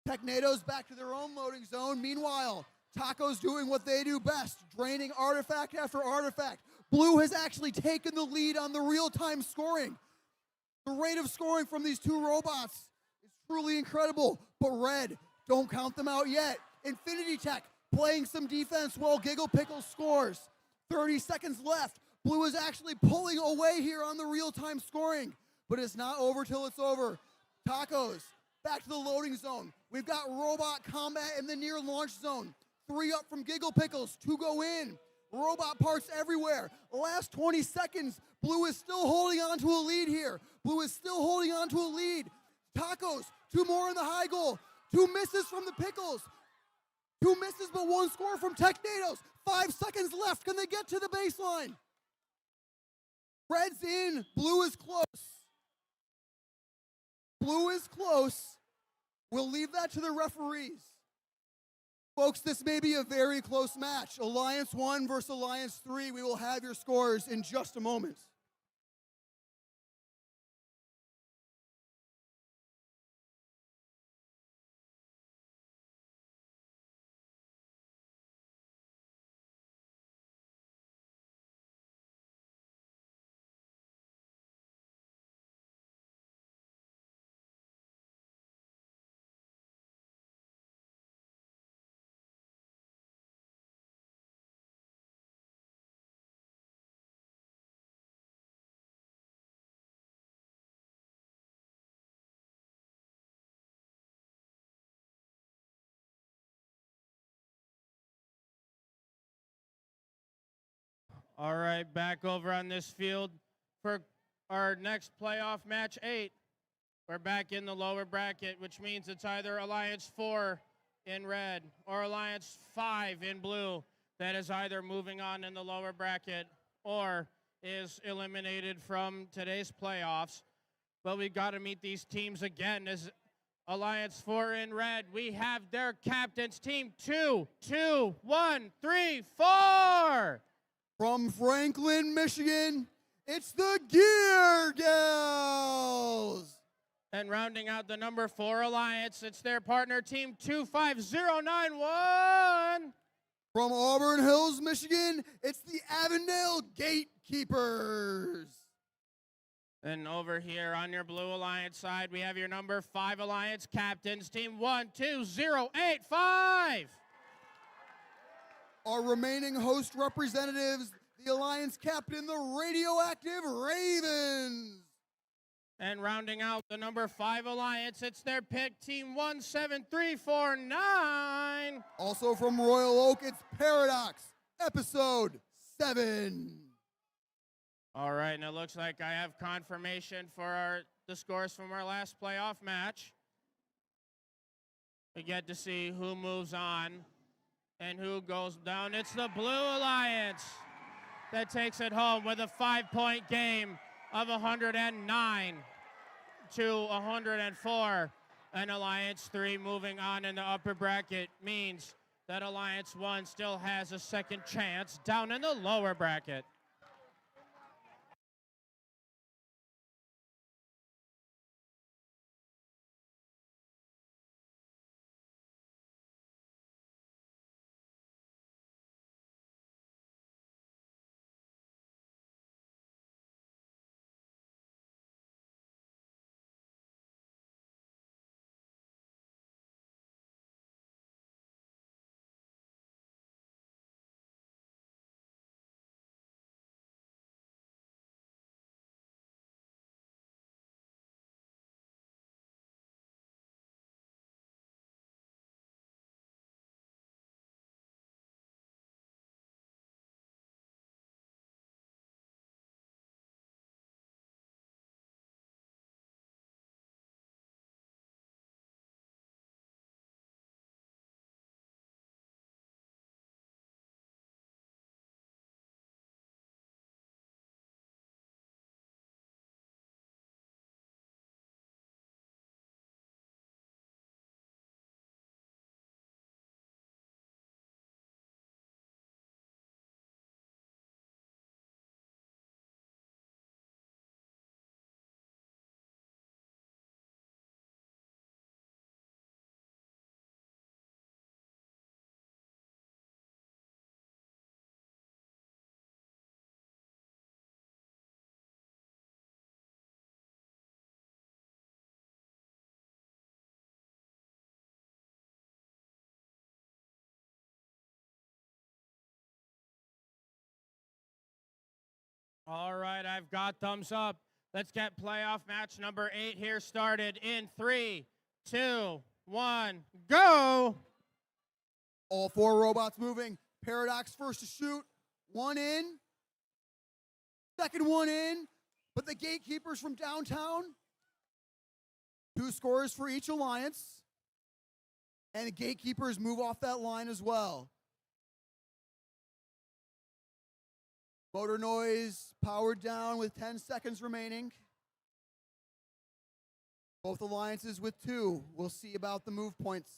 S6: Technados back to their own loading zone. Meanwhile, Tacos doing what they do best, draining artifact after artifact. Blue has actually taken the lead on the real-time scoring. The rate of scoring from these 2 robots is truly incredible, but Red, don't count them out yet. Infinity Tech playing some defense while Giggle Pickles scores. 30 seconds left. Blue is actually pulling away here on the real-time scoring, but it's not over till it's over. Tacos, back to the loading zone. We've got robot combat in the near launch zone. 3 up from Giggle Pickles, 2 go in. Robot parts everywhere. Last 20 seconds, Blue is still holding on to a lead here. Blue is still holding on to a lead. Tacos, 2 more in the high goal. 2 misses from the Pickles. 2 misses, but 1 score from Technados. 5 seconds left. Can they get to the baseline? Red's in. Blue is close. Blue is close. We'll leave that to the referees. Folks, this may be a very close match. Alliance 1 versus Alliance 3. We will have your scores in just a moment.
S4: All right, back over on this field for our next playoff match 8. We're back in the lower bracket, which means it's either Alliance 4 in red or Alliance 5 in blue that is either moving on in the lower bracket or is eliminated from today's playoffs. But we've got to meet these teams again as Alliance 4 in red, we have their captains, team 2, 2, 1, 3, 4.
S6: From Franklin, Michigan, it's the Gear Gals.
S4: And rounding out the number 4 alliance, it's their partner, team 25091.
S6: From Auburn Hills, Michigan, it's the Avondale Gatekeepers.
S4: And over here on your blue alliance side, we have your number 5 alliance captains, team 12085.
S6: Our remaining host representatives, the alliance captain, the Radioactive Ravens.
S4: And rounding out the number 5 alliance, it's their pick, team 17349.
S6: Also from Royal Oak, it's Paradox, episode 7.
S4: All right, and it looks like I have confirmation for the scores from our last playoff match. We get to see who moves on and who goes down. It's the Blue Alliance that takes it home with a 5-point game of 109 to 104. And Alliance 3 moving on in the upper bracket means that Alliance 1 still has a second chance down in the lower bracket. All right, I've got thumbs up. Let's get playoff match number 8 here started in 3, 2, 1, go!
S6: All 4 robots moving. Paradox first to shoot. 1 in. Second one in. But the Gatekeepers from downtown. 2 scorers for each alliance. And the Gatekeepers move off that line as well. Motor noise powered down with 10 seconds remaining. Both alliances with 2. We'll see about the move points.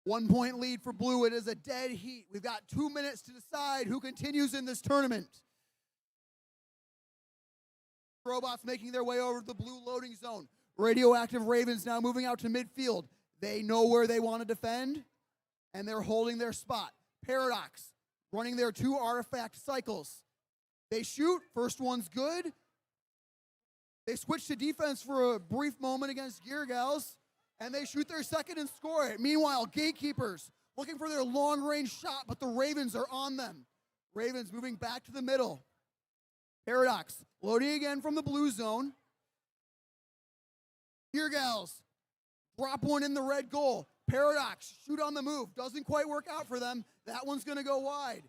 S6: One-point lead for Blue. It is a dead heat. We've got 2 minutes to decide who continues in this tournament. Robots making their way over to the blue loading zone. Radioactive Ravens now moving out to midfield. They know where they want to defend, and they're holding their spot. Paradox running their 2 artifact cycles. They shoot. First one's good. They switch to defense for a brief moment against Gear Gals, and they shoot their second and score it. Meanwhile, Gatekeepers looking for their long-range shot, but the Ravens are on them. Ravens moving back to the middle. Paradox loading again from the blue zone. Gear Gals drop one in the red goal. Paradox shoot on the move. Doesn't quite work out for them. That one's going to go wide.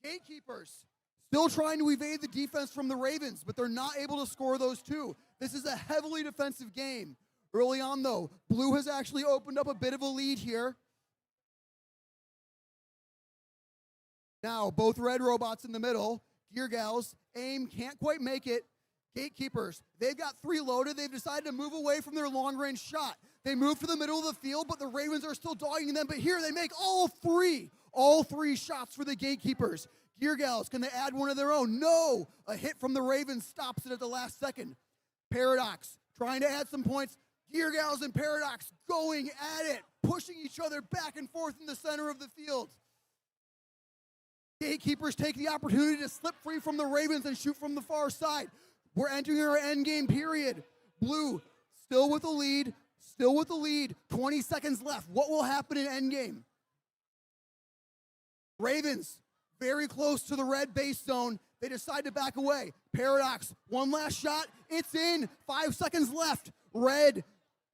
S6: Gatekeepers still trying to evade the defense from the Ravens, but they're not able to score those 2. This is a heavily defensive game. Early on, though, Blue has actually opened up a bit of a lead here. Now, both red robots in the middle. Gear Gals, aim, can't quite make it. Gatekeepers, they've got 3 loaded. They've decided to move away from their long-range shot. They move to the middle of the field, but the Ravens are still dogging them. But here they make all 3 shots for the Gatekeepers. Gear Gals, can they add one of their own? No! A hit from the Ravens stops it at the last second. Paradox, trying to add some points. Gear Gals and Paradox going at it, pushing each other back and forth in the center of the field. Gatekeepers take the opportunity to slip free from the Ravens and shoot from the far side. We're entering our end game period. Blue, still with the lead. 20 seconds left. What will happen in end game? Ravens, very close to the red base zone. They decide to back away. Paradox, one last shot. It's in. 5 seconds left. Red,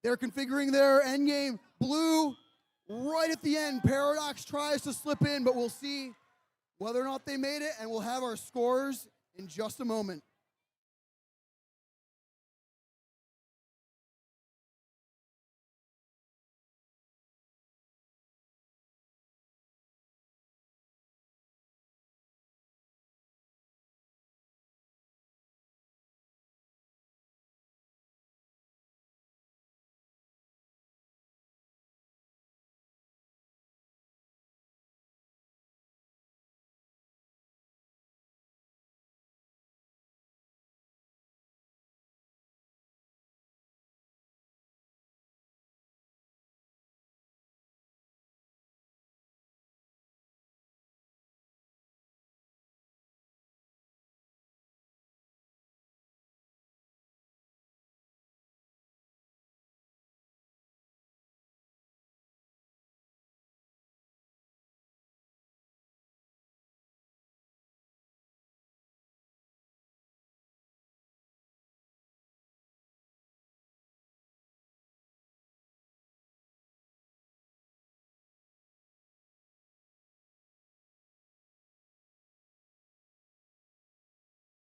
S6: they're configuring their end game. Blue, right at the end. Paradox tries to slip in, but we'll see whether or not they made it, and we'll have our scores in just a moment.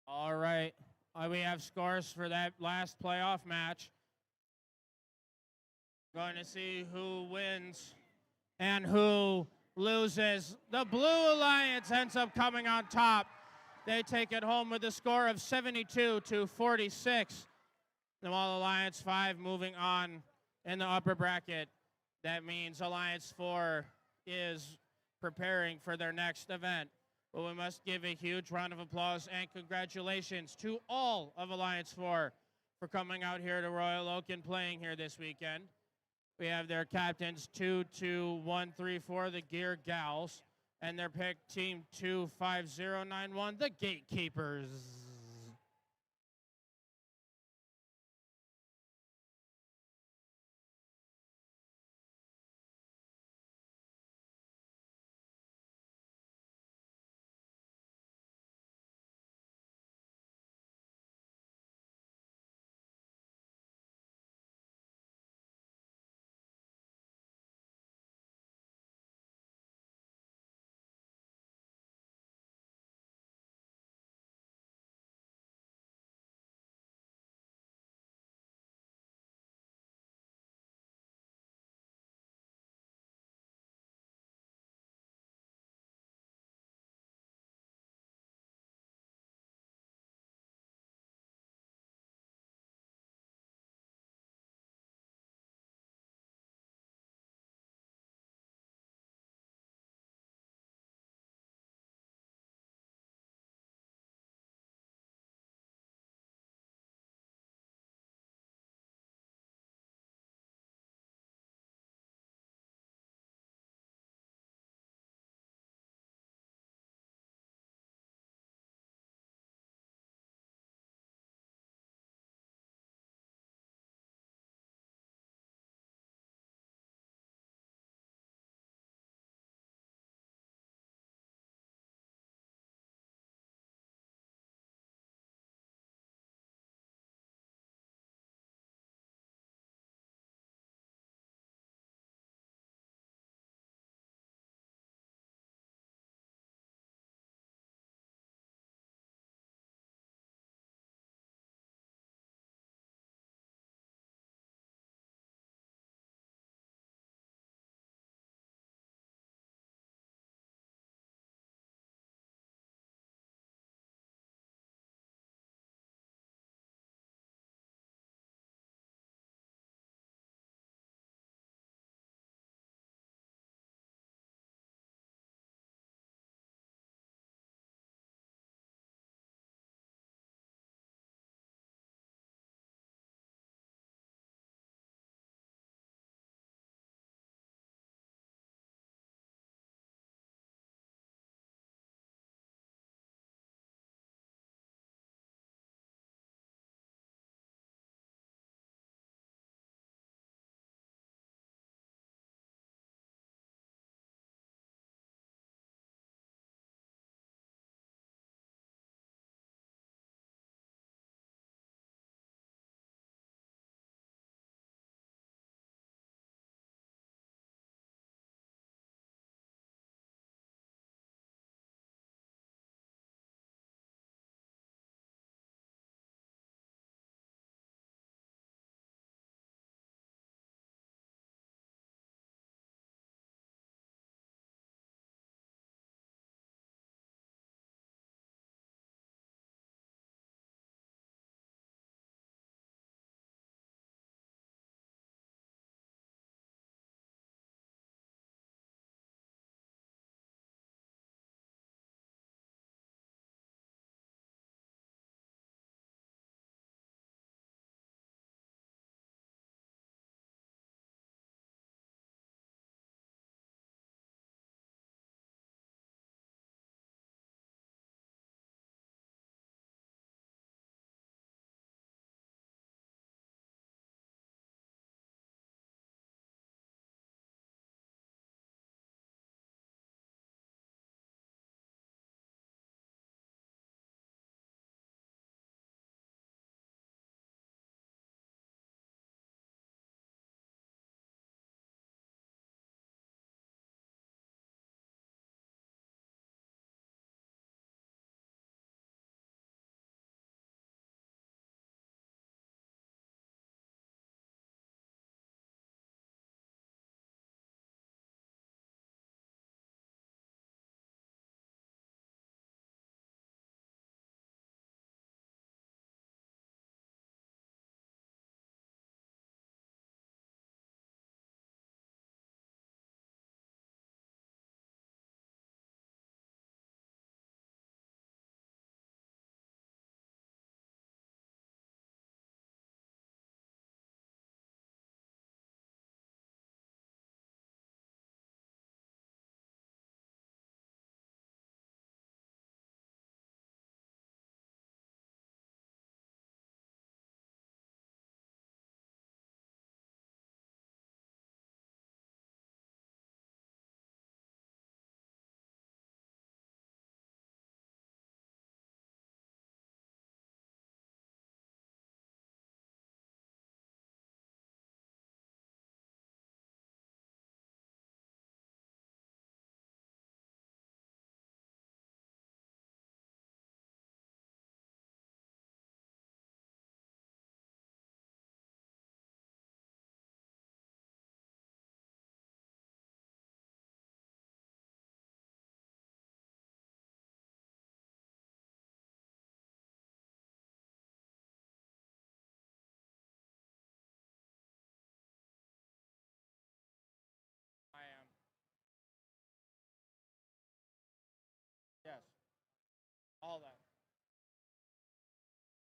S4: All right. We have scores for that last playoff match. Going to see who wins and who loses. The Blue Alliance ends up coming on top. They take it home with a score of 72-46. The while Alliance 5 moving on in the upper bracket. That means Alliance 4 is preparing for their next event. But we must give a huge round of applause and congratulations to all of Alliance 4 for coming out here to Royal Oak and playing here this weekend. We have their captains 22134, the Gear Gals, and their pick team 25091, the Gatekeepers.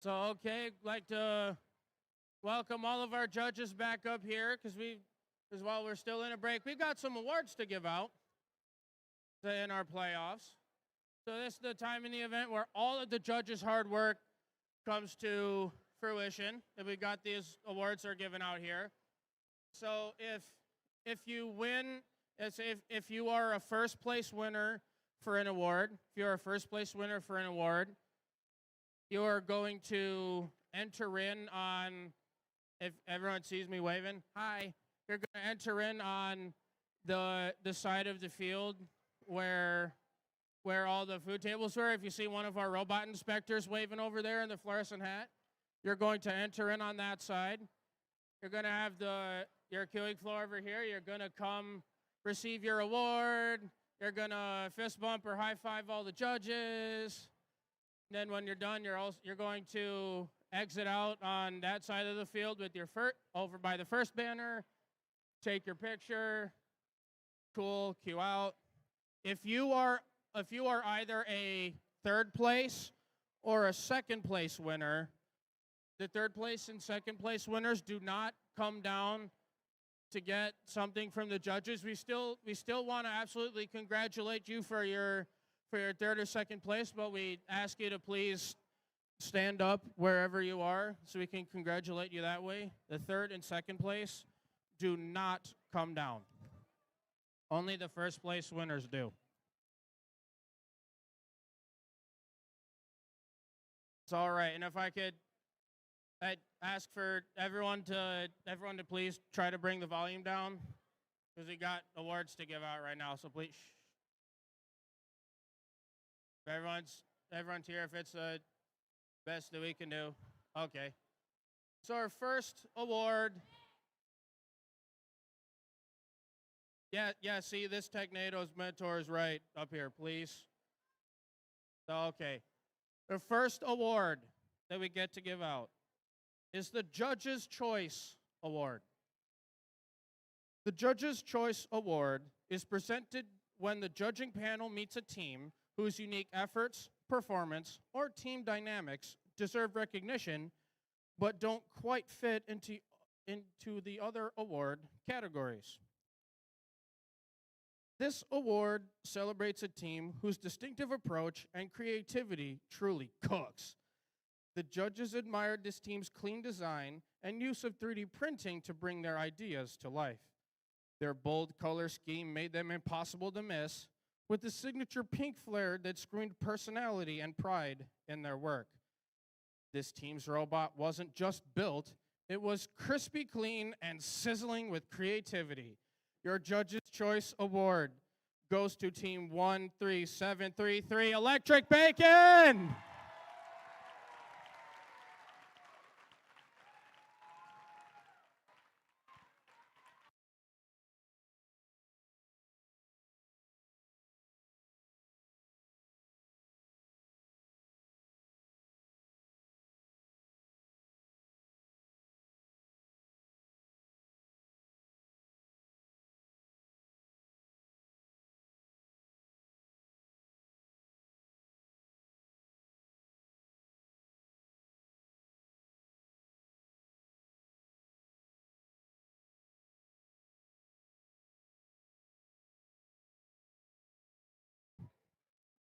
S4: So, okay, like to welcome all of our judges back up here because while we're still in a break, we've got some awards to give out in our playoffs. So this is the time in the event where all of the judges' hard work comes to fruition, and we got these awards are given out here. So if you win, if you are a first place winner for an award, you are going to enter in on, if everyone sees me waving, hi, you're going to enter in on the side of the field where all the food tables were. If you see one of our robot inspectors waving over there in the fluorescent hat, you're going to enter in on that side. You're going to have your queuing floor over here. You're going to come receive your award. You're going to fist bump or high five all the judges. And then when you're done, you're going to exit out on that side of the field with your over by the first banner. Take your picture. Cool, queue out. If you are either a third place or a second place winner, the third place and second place winners do not come down to get something from the judges. We still want to absolutely congratulate you for your third or second place, but we ask you to please stand up wherever you are so we can congratulate you that way. The third and second place do not come down. Only the first place winners do. It's all right. And if I'd ask for everyone to please try to bring the volume down because we got awards to give out right now. So please, if everyone's here, if it's the best that we can do. Okay. So our first award. Yeah, see, this Technado's mentor is right up here, please. So, okay. The first award that we get to give out is the Judge's Choice Award. The Judge's Choice Award is presented when the judging panel meets a team whose unique efforts, performance, or team dynamics deserve recognition but don't quite fit into the other award categories. This award celebrates a team whose distinctive approach and creativity truly cooks. The judges admired this team's clean design and use of 3D printing to bring their ideas to life. Their bold color scheme made them impossible to miss, with the signature pink flare that screamed personality and pride in their work. This team's robot wasn't just built, it was crispy clean and sizzling with creativity. Your Judge's Choice Award goes to Team 13733 Electric Bacon!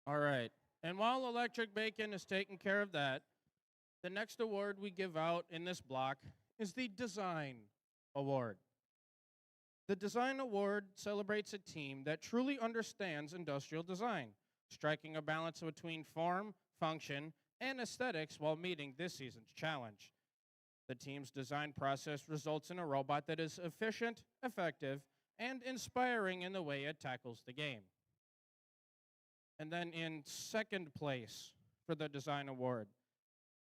S4: All right. And while Electric Bacon is taking care of that, the next award we give out in this block is the Design Award. The Design Award celebrates a team that truly understands industrial design, striking a balance between form, function, and aesthetics while meeting this season's challenge. The team's design process results in a robot that is efficient, effective, and inspiring in the way it tackles the game. And then in second place for the Design Award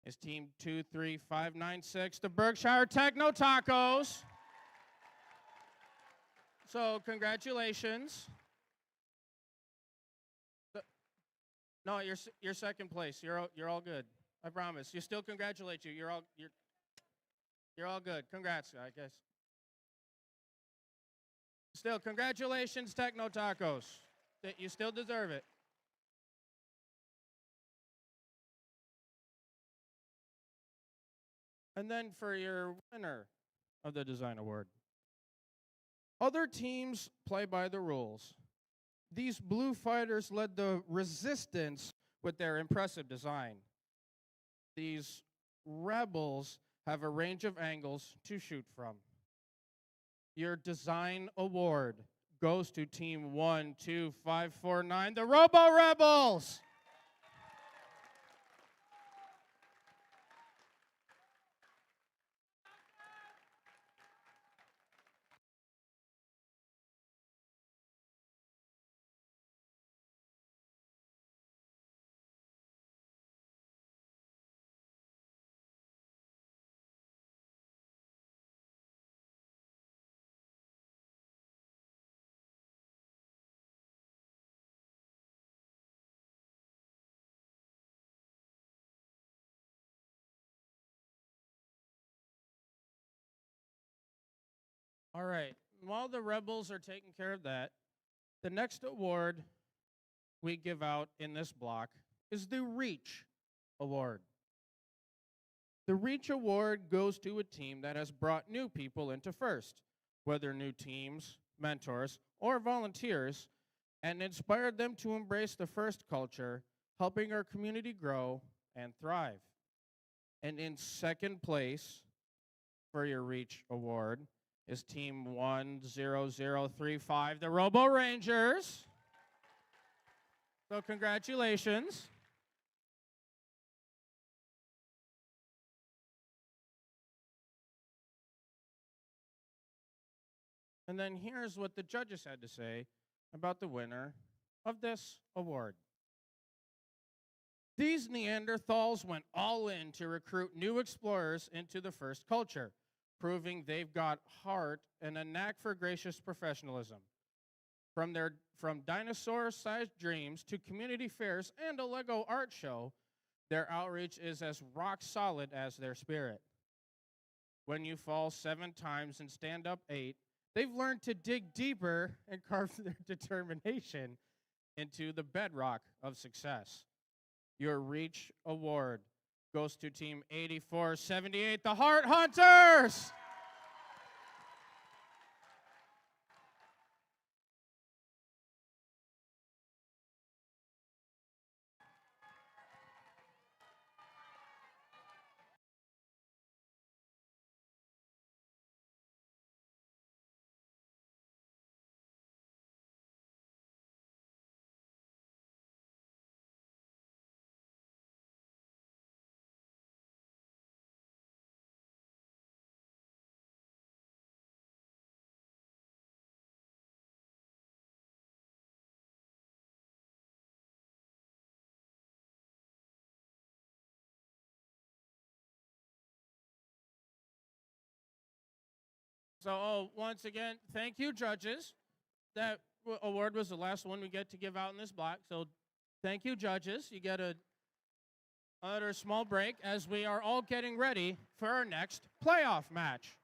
S4: is Team 23596, the Berkshire Techno Tacos. So congratulations. No, you're second place. You're all good. I promise. You still congratulate you. You're all good. Congrats, I guess. Still, congratulations, Techno Tacos. You still deserve it. And then for your winner of the design award. Other teams play by the rules. These blue fighters led the resistance with their impressive design. These rebels have a range of angles to shoot from. Your design award goes to team 12549, the Robo Rebels. All right, while the Rebels are taking care of that, the next award we give out in this block is the Reach Award. The Reach Award goes to a team that has brought new people into first, whether new teams, mentors, or volunteers, and inspired them to embrace the first culture, helping our community grow and thrive. And in second place for your Reach Award is Team 10035, the Robo Rangers. So congratulations. And then here's what the judges had to say about the winner of this award. These Neanderthals went all in to recruit new explorers into the first culture, proving they've got heart and a knack for gracious professionalism. From dinosaur-sized dreams to community fairs and a Lego art show, their outreach is as rock solid as their spirit. When you fall 7 times and stand up 8, they've learned to dig deeper and carve their determination into the bedrock of success. Your Reach Award goes to Team 8478, the Heart Hunters! So, once again, thank you, judges. That award was the last one we get to give out in this block. So, thank you, judges. You get another small break as we are all getting ready for our next playoff match.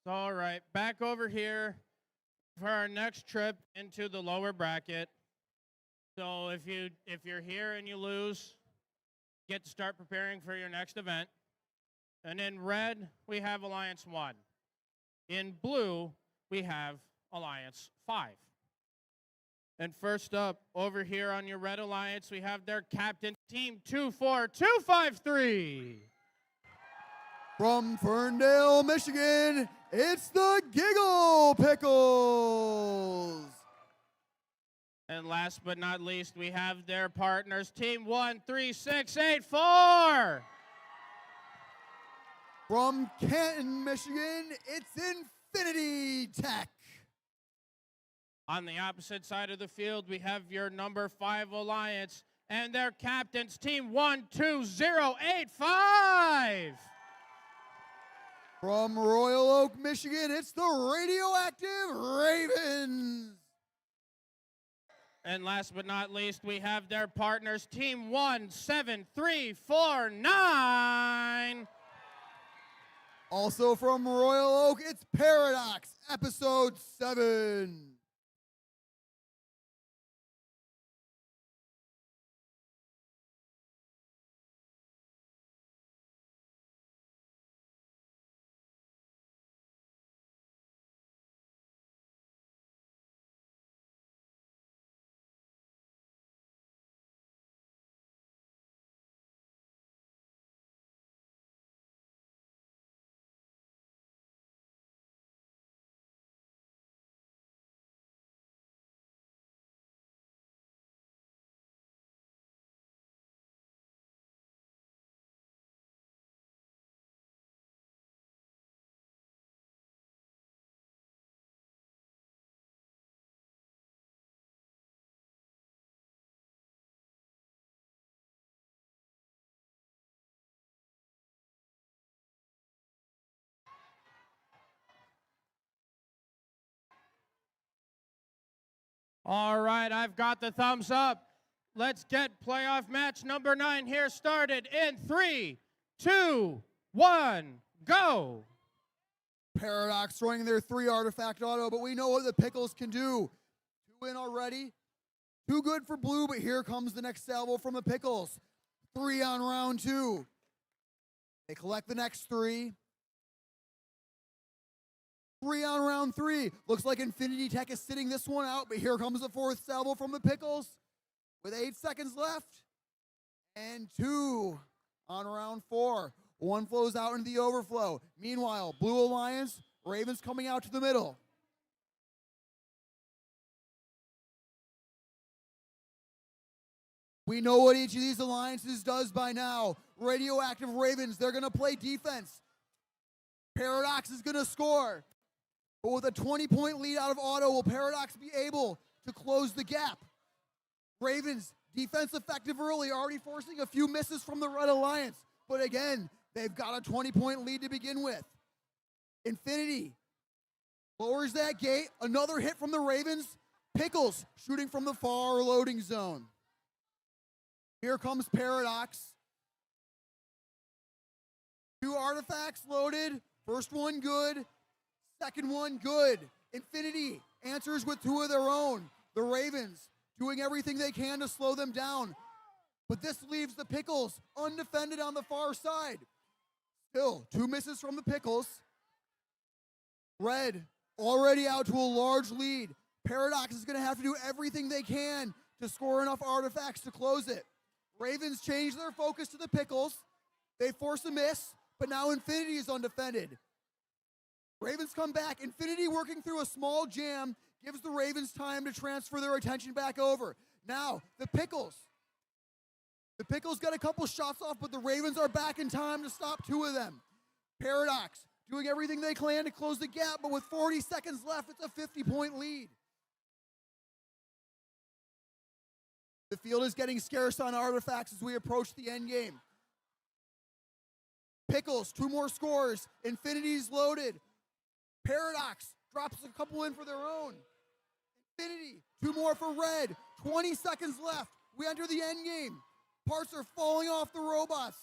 S4: All right, back over here for our next trip into the lower bracket. So if you're here and you lose, get to start preparing for your next event. And in red, we have Alliance 1. In blue, we have Alliance 5. And first up, over here on your red alliance, we have their captain, Team 24253.
S6: From Ferndale, Michigan, it's the Giggle Pickles.
S4: And last but not least, we have their partners, Team 13684.
S6: From Canton, Michigan, it's Infinity Tech.
S4: On the opposite side of the field, we have your number 5 alliance and their captains, Team 12085.
S6: From Royal Oak, Michigan, it's the Radioactive Ravens.
S4: And last but not least, we have their partners, Team 17349.
S6: Also from Royal Oak, it's Paradox, Episode 7.
S4: All right, I've got the thumbs up. Let's get playoff match number 9 here started in 3, 2, 1, go.
S6: Paradox throwing their 3 artifact auto, but we know what the Pickles can do. 2 in already. Too good for blue, but here comes the next salvo from the Pickles. 3 on round 2. They collect the next 3. 3 on round 3. Looks like Infinity Tech is sitting this one out, but here comes the 4th salvo from the Pickles with 8 seconds left. And 2 on round 4. 1 flows out into the overflow. Meanwhile, Blue Alliance, Ravens coming out to the middle. We know what each of these alliances does by now. Radioactive Ravens, they're going to play defense. Paradox is going to score. But with a 20-point lead out of auto, will Paradox be able to close the gap? Ravens, defense effective early, already forcing a few misses from the Red Alliance. But again, they've got a 20-point lead to begin with. Infinity lowers that gate. Another hit from the Ravens. Pickles shooting from the far loading zone. Here comes Paradox. 2 artifacts loaded. First one good. Second one good. Infinity answers with 2 of their own. The Ravens doing everything they can to slow them down. But this leaves the Pickles undefended on the far side. Still, 2 misses from the Pickles. Red already out to a large lead. Paradox is going to have to do everything they can to score enough artifacts to close it. Ravens change their focus to the Pickles. They force a miss, but now Infinity is undefended. Ravens come back. Infinity working through a small jam gives the Ravens time to transfer their attention back over. Now, the Pickles. The Pickles got a couple shots off, but the Ravens are back in time to stop 2 of them. Paradox doing everything they can to close the gap, but with 40 seconds left, it's a 50-point lead. The field is getting scarce on artifacts as we approach the end game. Pickles, 2 more scores. Infinity's loaded. Paradox drops a couple in for their own. Infinity, 2 more for red. 20 seconds left. We enter the end game. Parts are falling off the robots.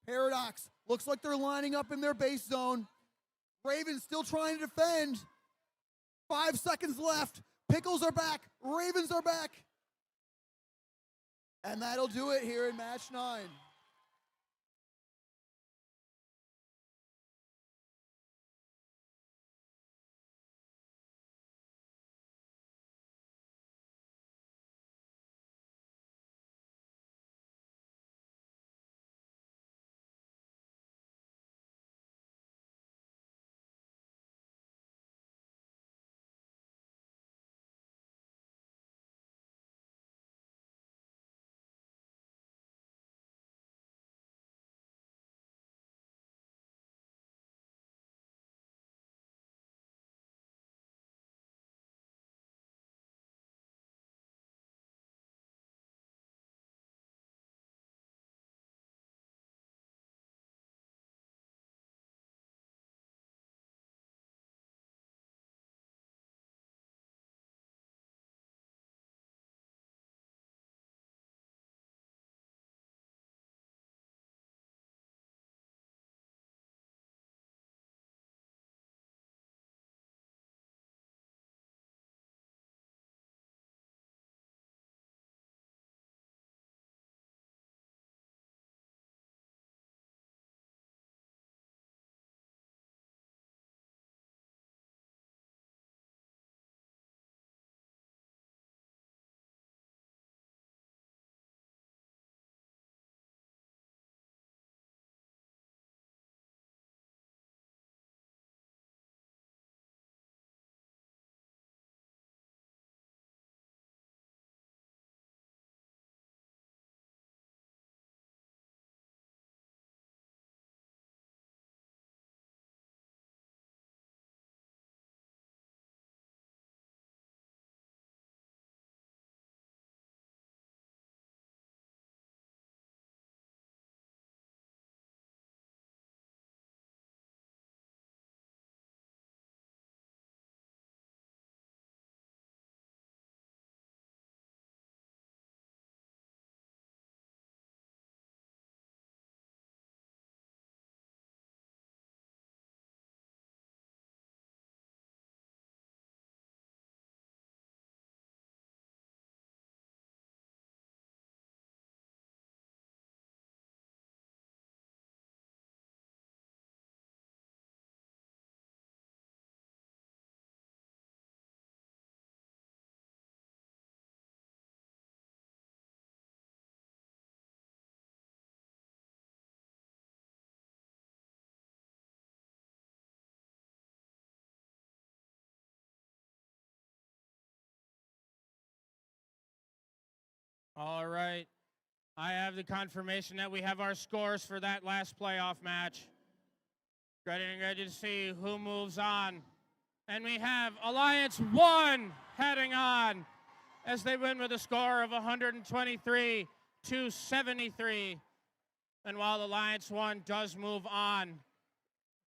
S6: Paradox looks like they're lining up in their base zone. Ravens still trying to defend. 5 seconds left. Pickles are back. Ravens are back. And that'll do it here in match 9.
S4: All right. I have the confirmation that we have our scores for that last playoff match. Ready to see who moves on. And we have Alliance 1 heading on as they win with a score of 123 to 73. And while Alliance 1 does move on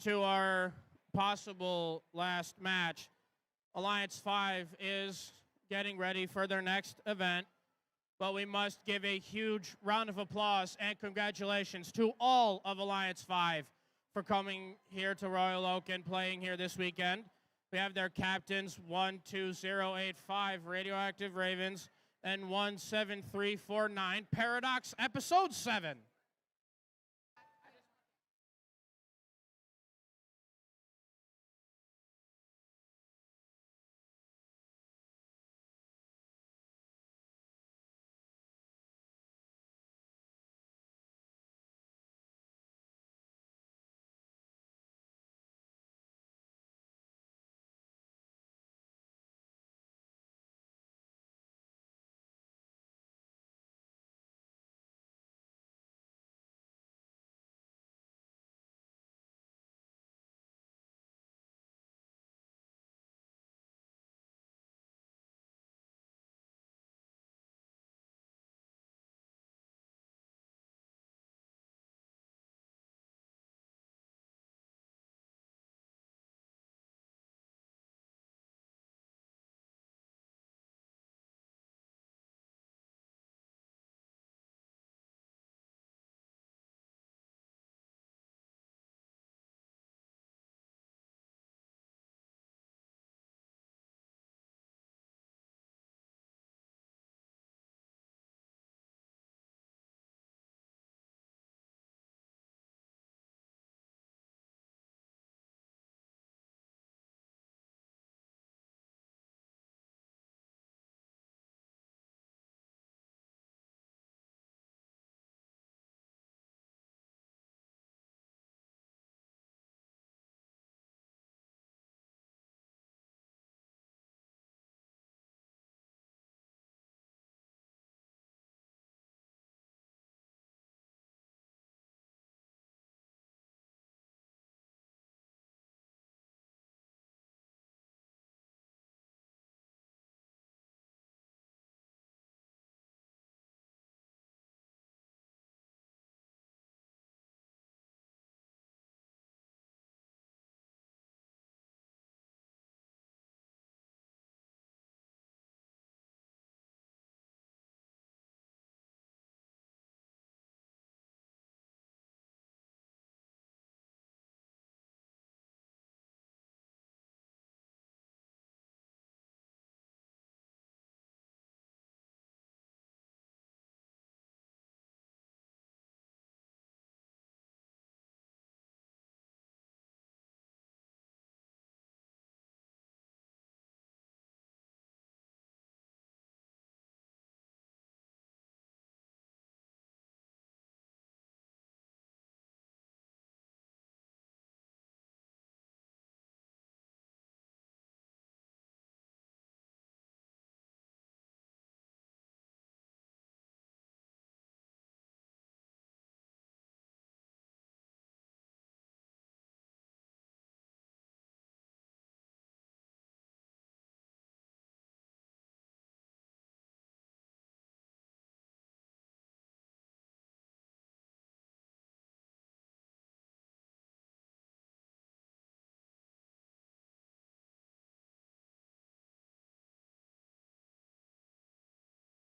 S4: to our possible last match, Alliance 5 is getting ready for their next event. But we must give a huge round of applause and congratulations to all of Alliance 5 for coming here to Royal Oak and playing here this weekend. We have their captains 12085 Radioactive Ravens and 17349 Paradox Episode 7.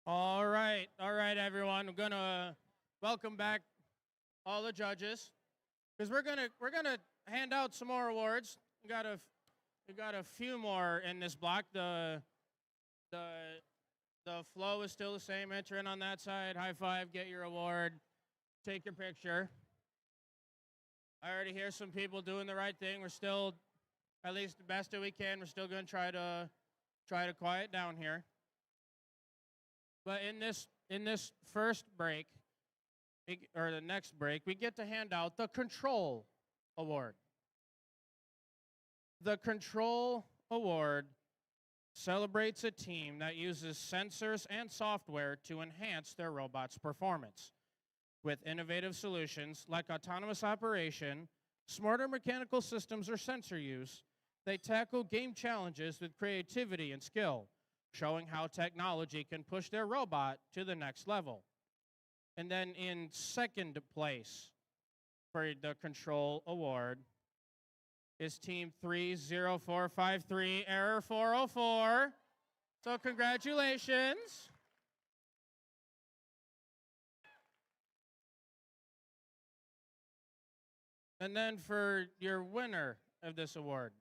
S4: All right, everyone. I'm gonna welcome back all the judges because we're gonna hand out some more awards. We got a few more in this block. The flow is still the same. Enter in on that side. High five. Get your award. Take your picture. I already hear some people doing the right thing. We're still, at least the best that we can. We're still gonna try to quiet down here. But in this first break, or the next break, we get to hand out the Control Award. The Control Award celebrates a team that uses sensors and software to enhance their robot's performance. With innovative solutions like autonomous operation, smarter mechanical systems, or sensor use, they tackle game challenges with creativity and skill, showing how technology can push their robot to the next level. And then in second place for the Control Award is Team 30453, Error 404. So congratulations. And then for your winner of this award,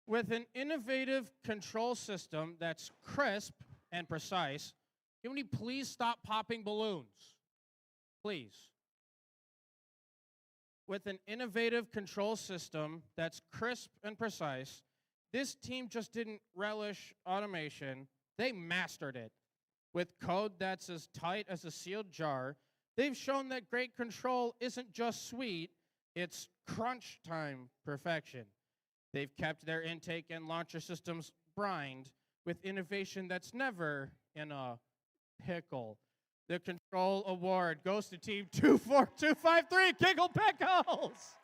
S4: with an innovative control system that's crisp and precise, can we please stop popping balloons? Please. With an innovative control system that's crisp and precise, this team just didn't relish automation, they mastered it. With code that's as tight as a sealed jar, they've shown that great control isn't just sweet, it's crunch time perfection. They've kept their intake and launcher systems brined with innovation that's never in a pickle. The Control Award goes to Team 24253, Giggle Pickles!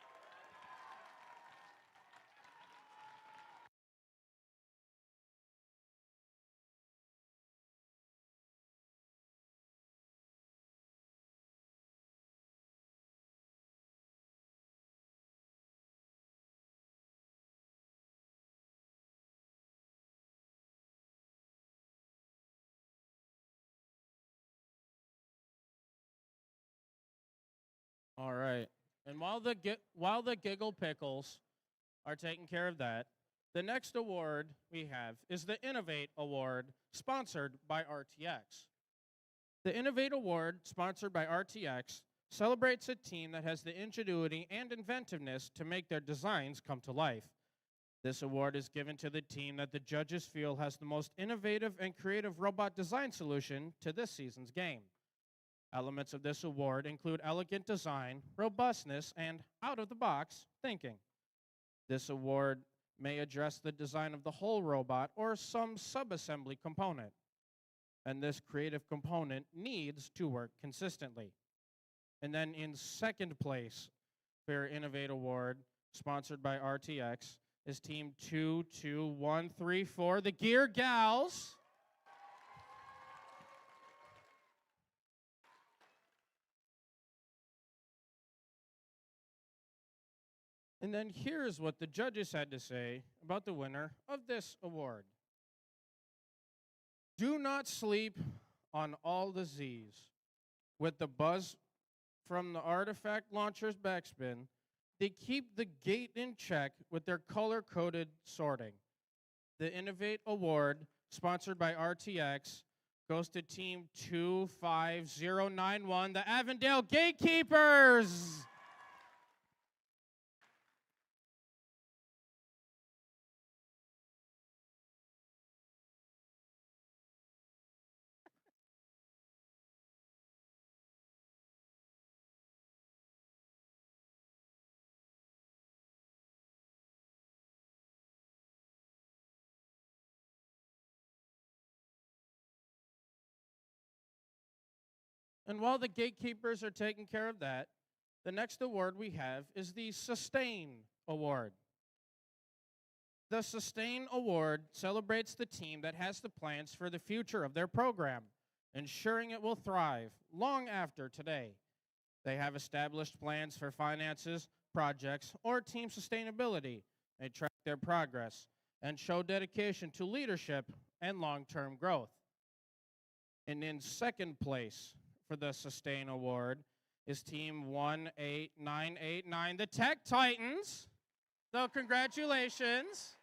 S4: All right. And while the Giggle Pickles are taking care of that, the next award we have is the Innovate Award, sponsored by RTX. The Innovate Award, sponsored by RTX, celebrates a team that has the ingenuity and inventiveness to make their designs come to life. This award is given to the team that the judges feel has the most innovative and creative robot design solution to this season's game. Elements of this award include elegant design, robustness, and out-of-the-box thinking. This award may address the design of the whole robot or some subassembly component, and this creative component needs to work consistently. And then in second place for your Innovate Award, sponsored by RTX, is Team 22134, the Gear Gals. And then here's what the judges had to say about the winner of this award. Do not sleep on all the Z's. With the buzz from the artifact launcher's backspin, they keep the gate in check with their color-coded sorting. The Innovate Award, sponsored by RTX, goes to Team 25091, the Avondale Gatekeepers. And while the gatekeepers are taking care of that, the next award we have is the Sustain Award. The Sustain Award celebrates the team that has the plans for the future of their program, ensuring it will thrive long after today. They have established plans for finances, projects, or team sustainability. They track their progress and show dedication to leadership and long-term growth. And in second place for the Sustain Award is Team 18989, the Tech Titans. So congratulations.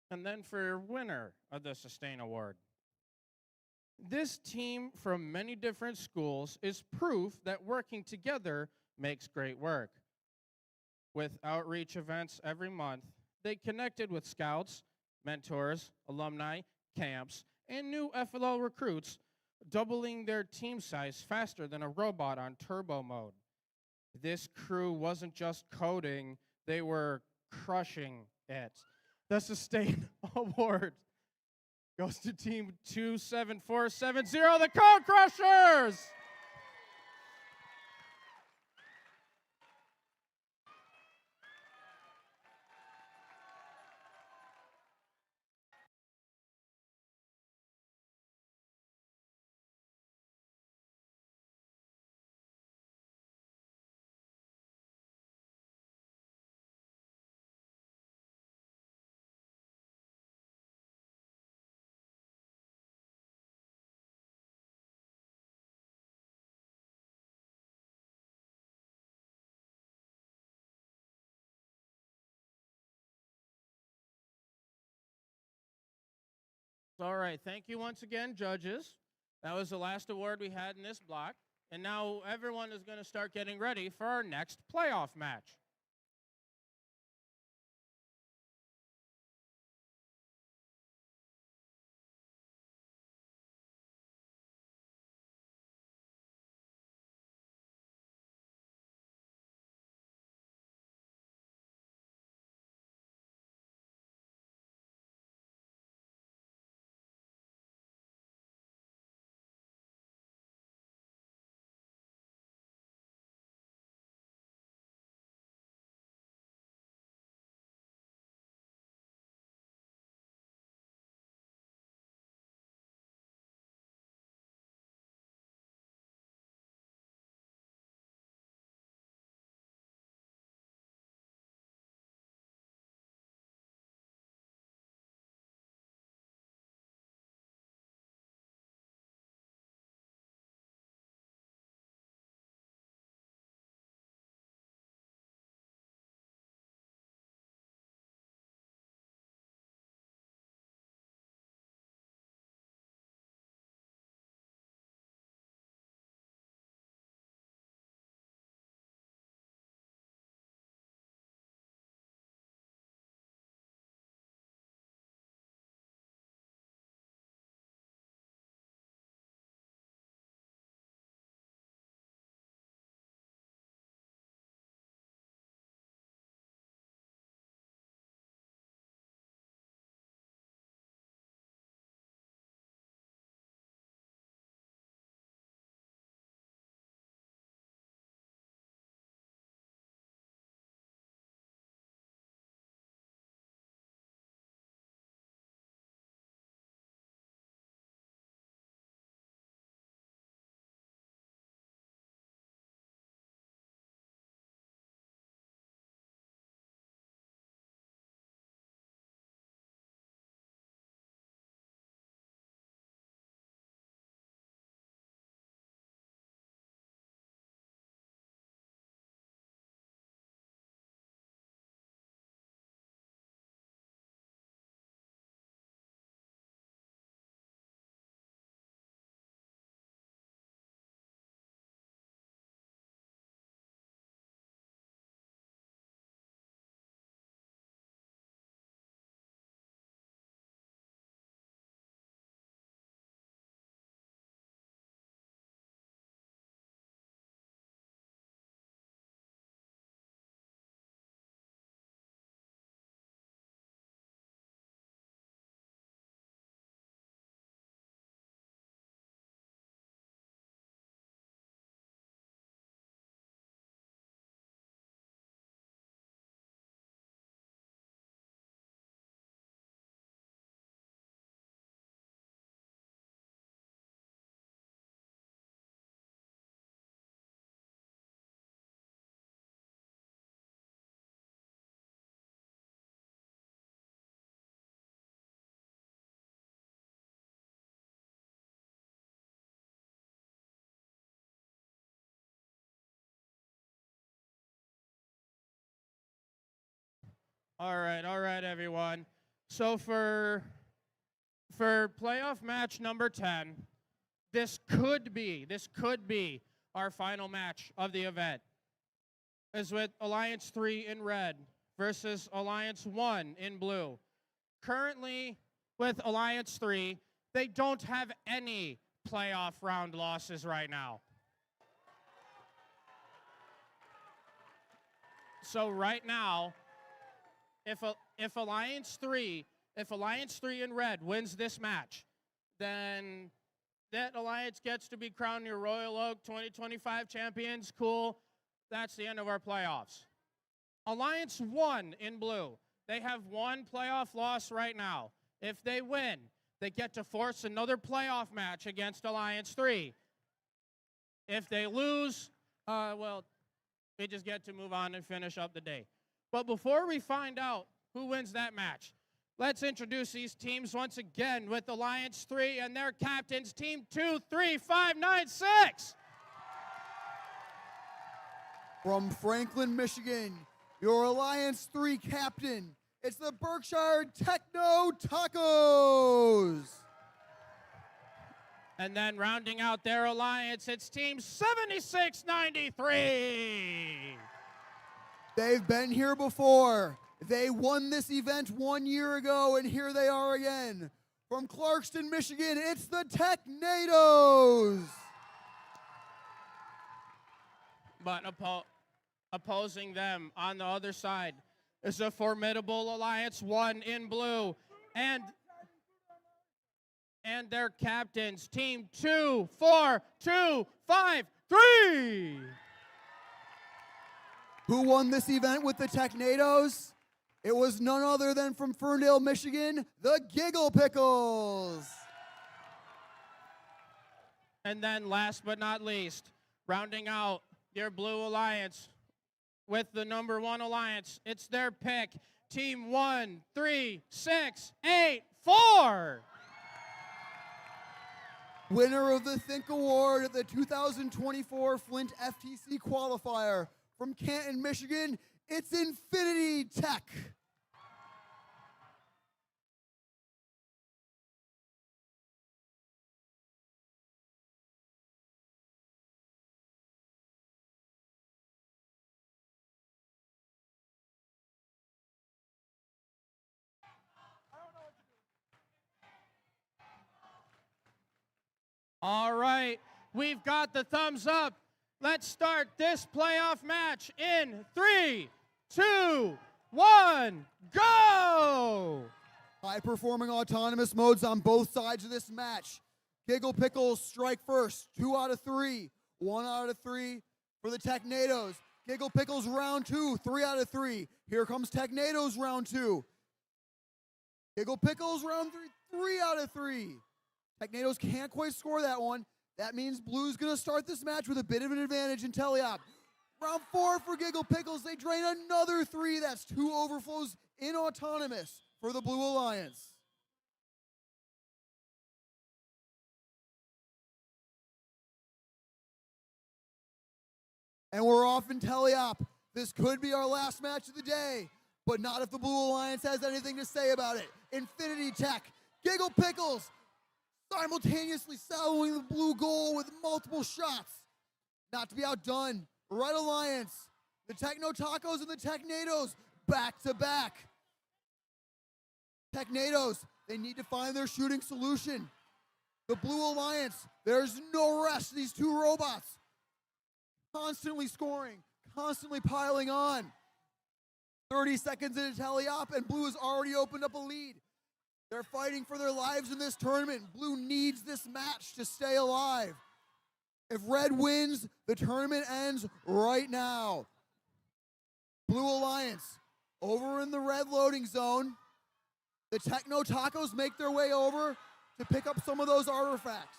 S4: And then for winner of the Sustain Award. This team from many different schools is proof that working together makes great work. With outreach events every month, they connected with scouts, mentors, alumni, camps, and new FLL recruits, doubling their team size faster than a robot on turbo mode. This crew wasn't just coding, they were crushing it. The Sustain Award goes to Team 27470, the Code Crushers! All right, thank you once again, judges. That was the last award we had in this block. And now everyone is going to start getting ready for our next playoff match. All right, everyone. So for playoff match number 10, this could be our final match of the event. Is with Alliance 3 in red versus Alliance 1 in blue. Currently, with Alliance 3, they don't have any playoff round losses right now. So right now, if Alliance 3 in red wins this match, then that alliance gets to be crowned your Royal Oak 2025 champions. Cool. That's the end of our playoffs. Alliance 1 in blue, they have one playoff loss right now. If they win, they get to force another playoff match against Alliance 3. If they lose, well, they just get to move on and finish up the day. But before we find out who wins that match, let's introduce these teams once again with Alliance 3 and their captains, Team 23596.
S6: From Franklin, Michigan, your Alliance 3 captain, it's the Berkshire Techno Tacos.
S4: And then rounding out their alliance, it's Team 7693.
S6: They've been here before. They won this event 1 year ago, and here they are again. From Clarkston, Michigan, it's the Technados.
S4: But opposing them on the other side is a formidable Alliance 1 in blue. And their captains, Team 24253.
S6: Who won this event with the Technados? It was none other than from Ferndale, Michigan, the Giggle Pickles.
S4: And then last but not least, rounding out your blue alliance with the number 1 alliance, it's their pick, Team 13684.
S6: Winner of the Think Award at the 2024 Flint FTC Qualifier. From Canton, Michigan, it's Infinity Tech.
S4: All right, we've got the thumbs up. Let's start this playoff match in 3, 2, 1, go!
S6: High-performing autonomous modes on both sides of this match. Giggle Pickles strike first, 2 out of 3. 1 out of 3 for the Technados. Giggle Pickles round 2, 3 out of 3. Here comes Technados round 2. Giggle Pickles round 3, 3 out of 3. Technados can't quite score that one. That means Blue's going to start this match with a bit of an advantage in teleop. Round 4 for Giggle Pickles. They drain another 3. That's 2 overflows in autonomous for the Blue Alliance. And we're off in teleop. This could be our last match of the day, but not if the Blue Alliance has anything to say about it. Infinity Tech, Giggle Pickles, simultaneously soloing the blue goal with multiple shots. Not to be outdone, Red Alliance, the Techno Tacos and the Technados, back to back. Technados, they need to find their shooting solution. The Blue Alliance, there's no rest. These two robots constantly scoring, constantly piling on. 30 seconds into teleop, and Blue has already opened up a lead. They're fighting for their lives in this tournament. Blue needs this match to stay alive. If Red wins, the tournament ends right now. Blue Alliance, over in the red loading zone. The Techno Tacos make their way over to pick up some of those artifacts.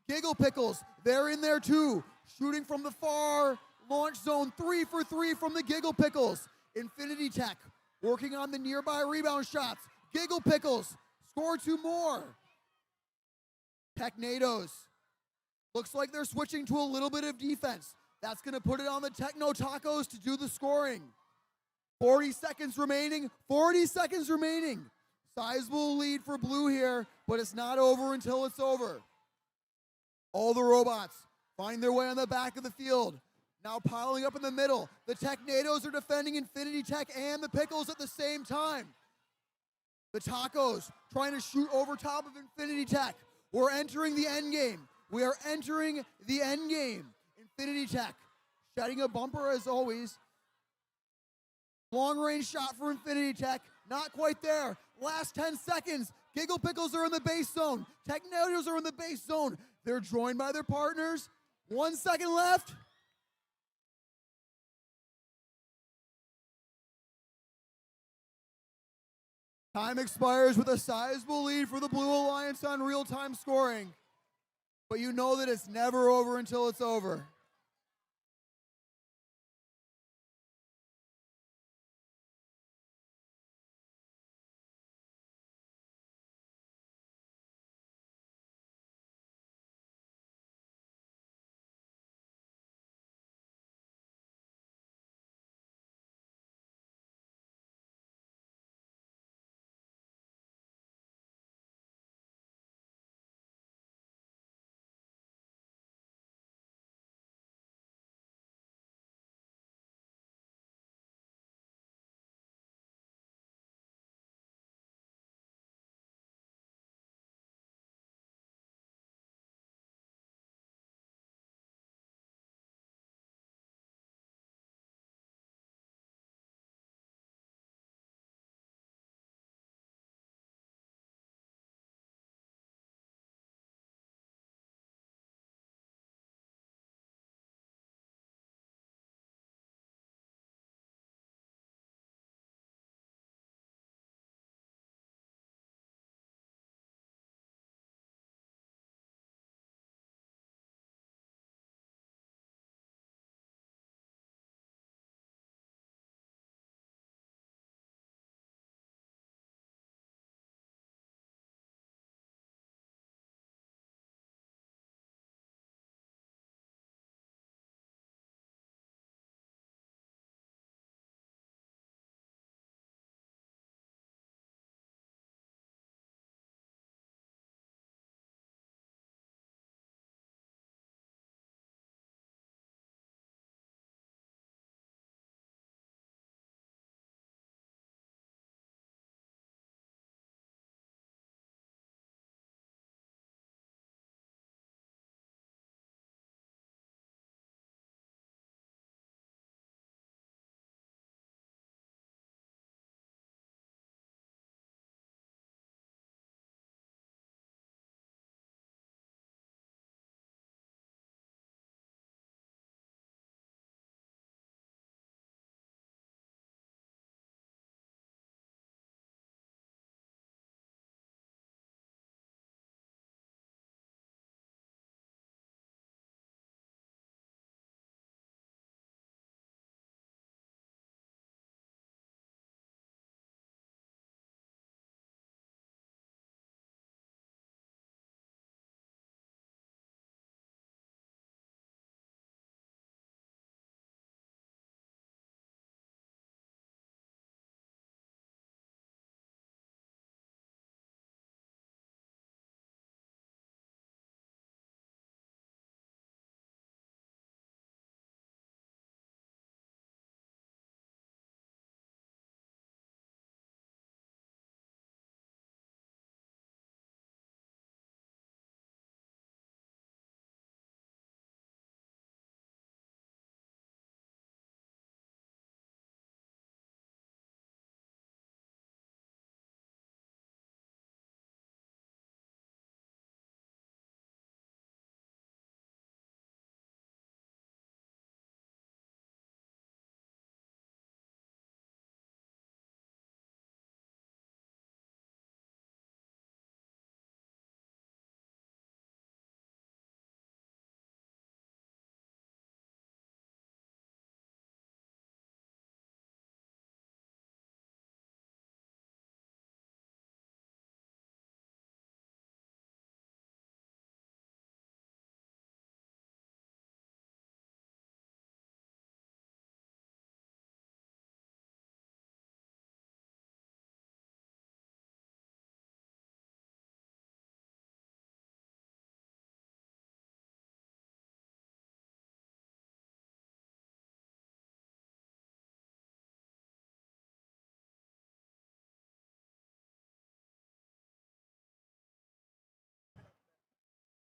S6: Giggle Pickles, they're in there too, shooting from the far launch zone. 3 for 3 from the Giggle Pickles. Infinity Tech, working on the nearby rebound shots. Giggle Pickles, score 2 more. Technados. Looks like they're switching to a little bit of defense. That's going to put it on the Techno Tacos to do the scoring. 40 seconds remaining. 40 seconds remaining. Sizable lead for blue here, but it's not over until it's over. All the robots find their way on the back of the field. Now piling up in the middle. The Technados are defending Infinity Tech and the Pickles at the same time. The Tacos trying to shoot over top of Infinity Tech. We're entering the end game. We are entering the end game. Infinity Tech shedding a bumper as always. Long range shot for Infinity Tech. Not quite there. Last 10 seconds. Giggle Pickles are in the base zone. Technados are in the base zone. They're joined by their partners. 1 second left. Time expires with a sizable lead for the Blue Alliance on real-time scoring. But you know that it's never over until it's over.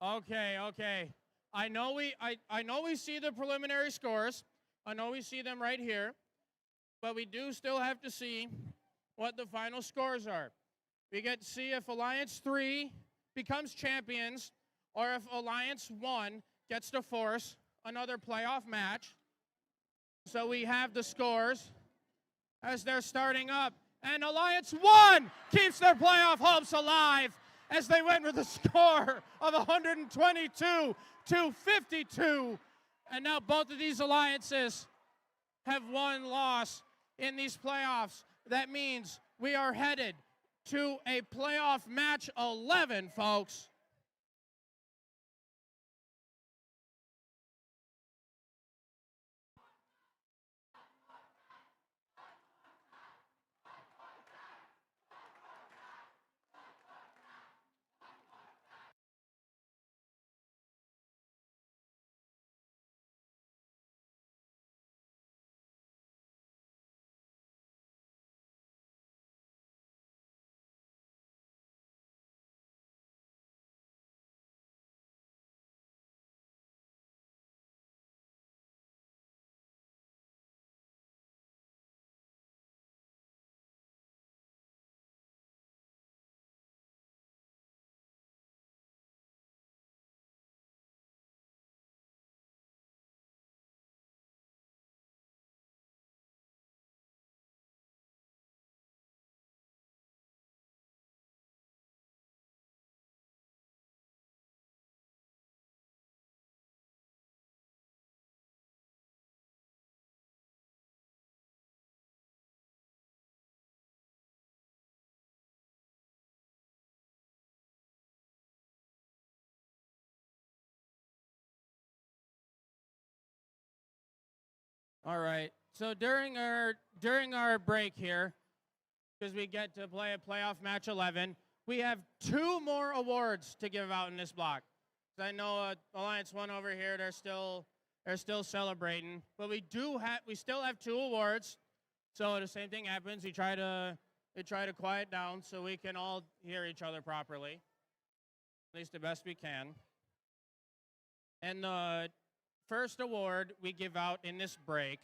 S4: Okay. I know we see the preliminary scores. I know we see them right here. But we do still have to see what the final scores are. We get to see if Alliance 3 becomes champions or if Alliance 1 gets to force another playoff match. So we have the scores as they're starting up. And Alliance 1 keeps their playoff hopes alive as they win with a score of 122-52. And now both of these alliances have one loss in these playoffs. That means we are headed to a playoff match 11, folks. All right. So during our break here, because we get to play a playoff match 11, we have 2 more awards to give out in this block. I know Alliance 1 over here, they're still celebrating, but we still have 2 awards. So the same thing happens. We try to quiet down so we can all hear each other properly, at least the best we can. And the first award we give out in this break,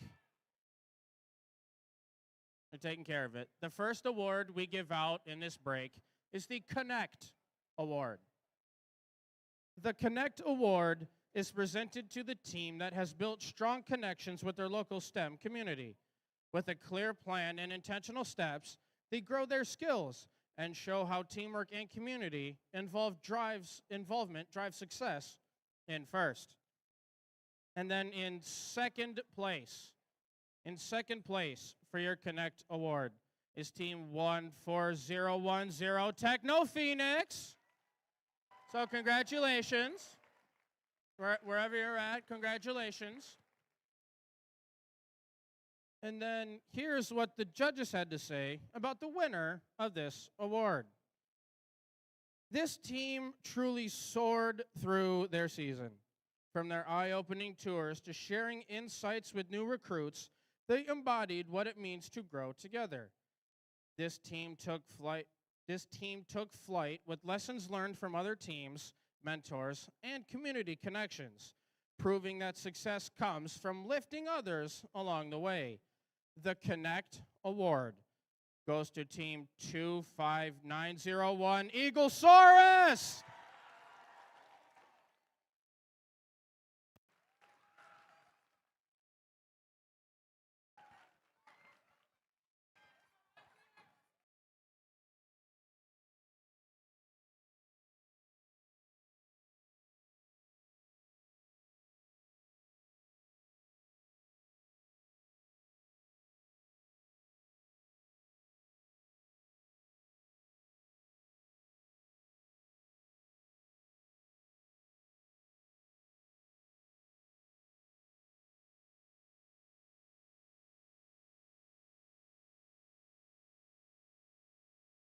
S4: we're taking care of it. The first award we give out in this break is the Connect Award. The Connect Award is presented to the team that has built strong connections with their local STEM community. With a clear plan and intentional steps, they grow their skills and show how teamwork and community involvement drives success in first. And then in second place for your Connect Award is Team 14010 Techno Phoenix. So congratulations. Wherever you're at, congratulations. And then here's what the judges had to say about the winner of this award. This team truly soared through their season. From their eye-opening tours to sharing insights with new recruits, they embodied what it means to grow together. This team took flight with lessons learned from other teams, mentors, and community connections, proving that success comes from lifting others along the way. The Connect Award goes to Team 25901 Eaglesaurus.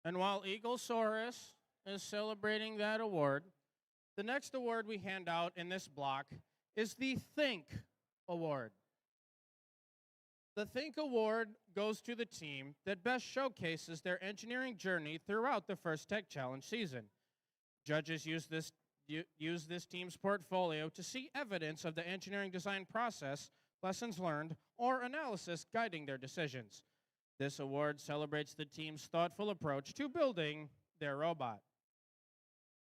S4: And while Eaglesaurus is celebrating that award, the next award we hand out in this block is the Think Award. The Think Award goes to the team that best showcases their engineering journey throughout the First Tech Challenge season. Judges use use this team's portfolio to see evidence of the engineering design process, lessons learned, or analysis guiding their decisions. This award celebrates the team's thoughtful approach to building their robot.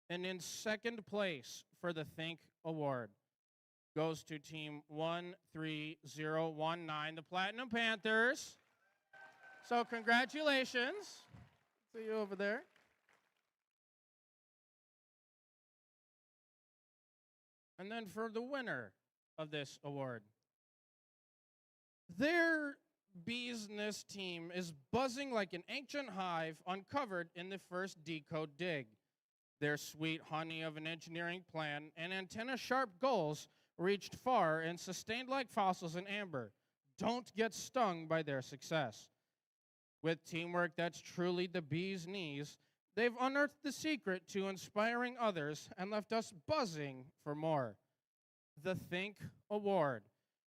S4: And in second place for the Think Award goes to Team 13019, the Platinum Panthers. So congratulations. See you over there. And then for the winner of this award, their business team is buzzing like an ancient hive uncovered in the first decode dig. Their sweet honey of an engineering plan and antenna-sharp goals reached far and sustained like fossils in amber. Don't get stung by their success. With teamwork that's truly the bee's knees, they've unearthed the secret to inspiring others and left us buzzing for more. The Think Award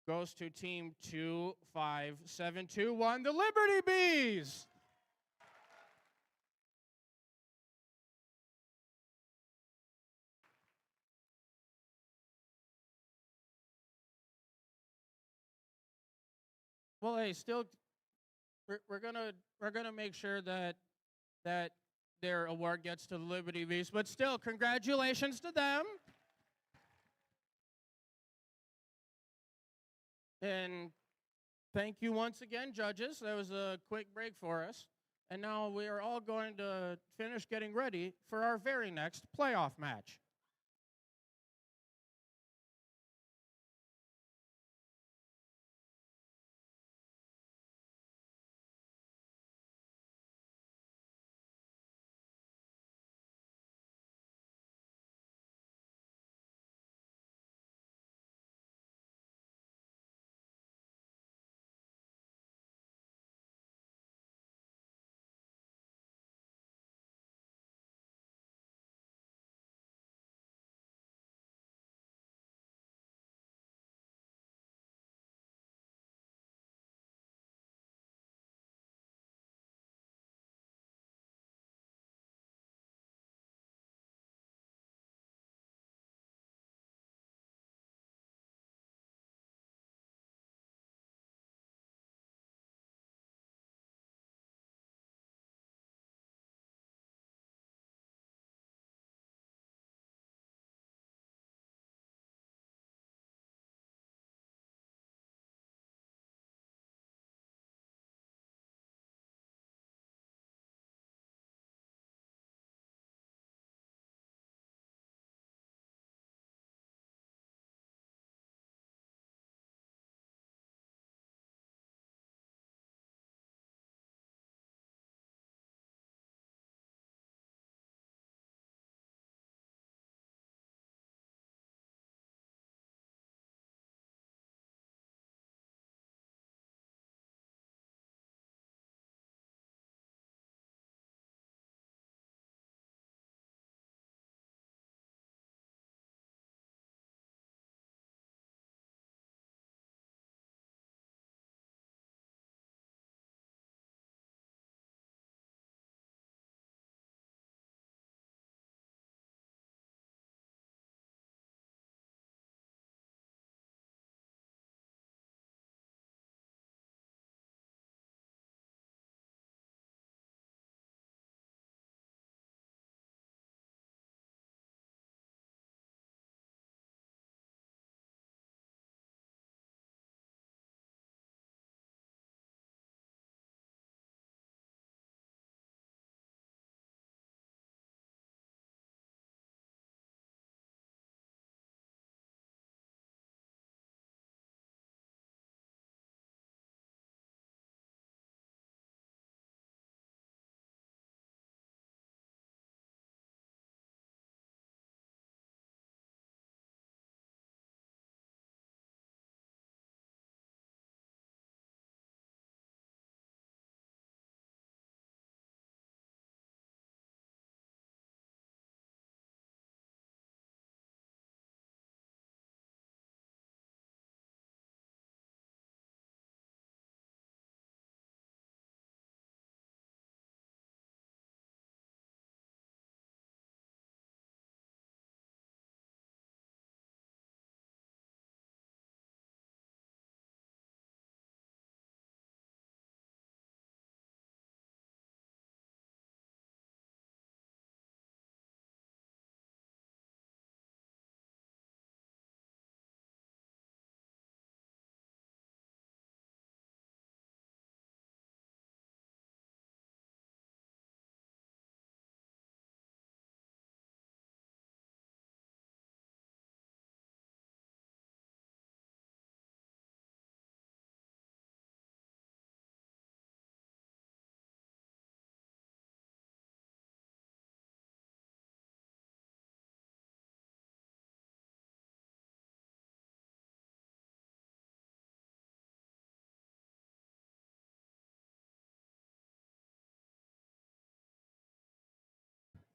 S4: goes to Team 25721, the Liberty Bees. Well, hey, still, we're gonna make sure that their award gets to the Liberty Bees, but still, congratulations to them. And thank you once again, judges. That was a quick break for us. And now we are all going to finish getting ready for our very next playoff match.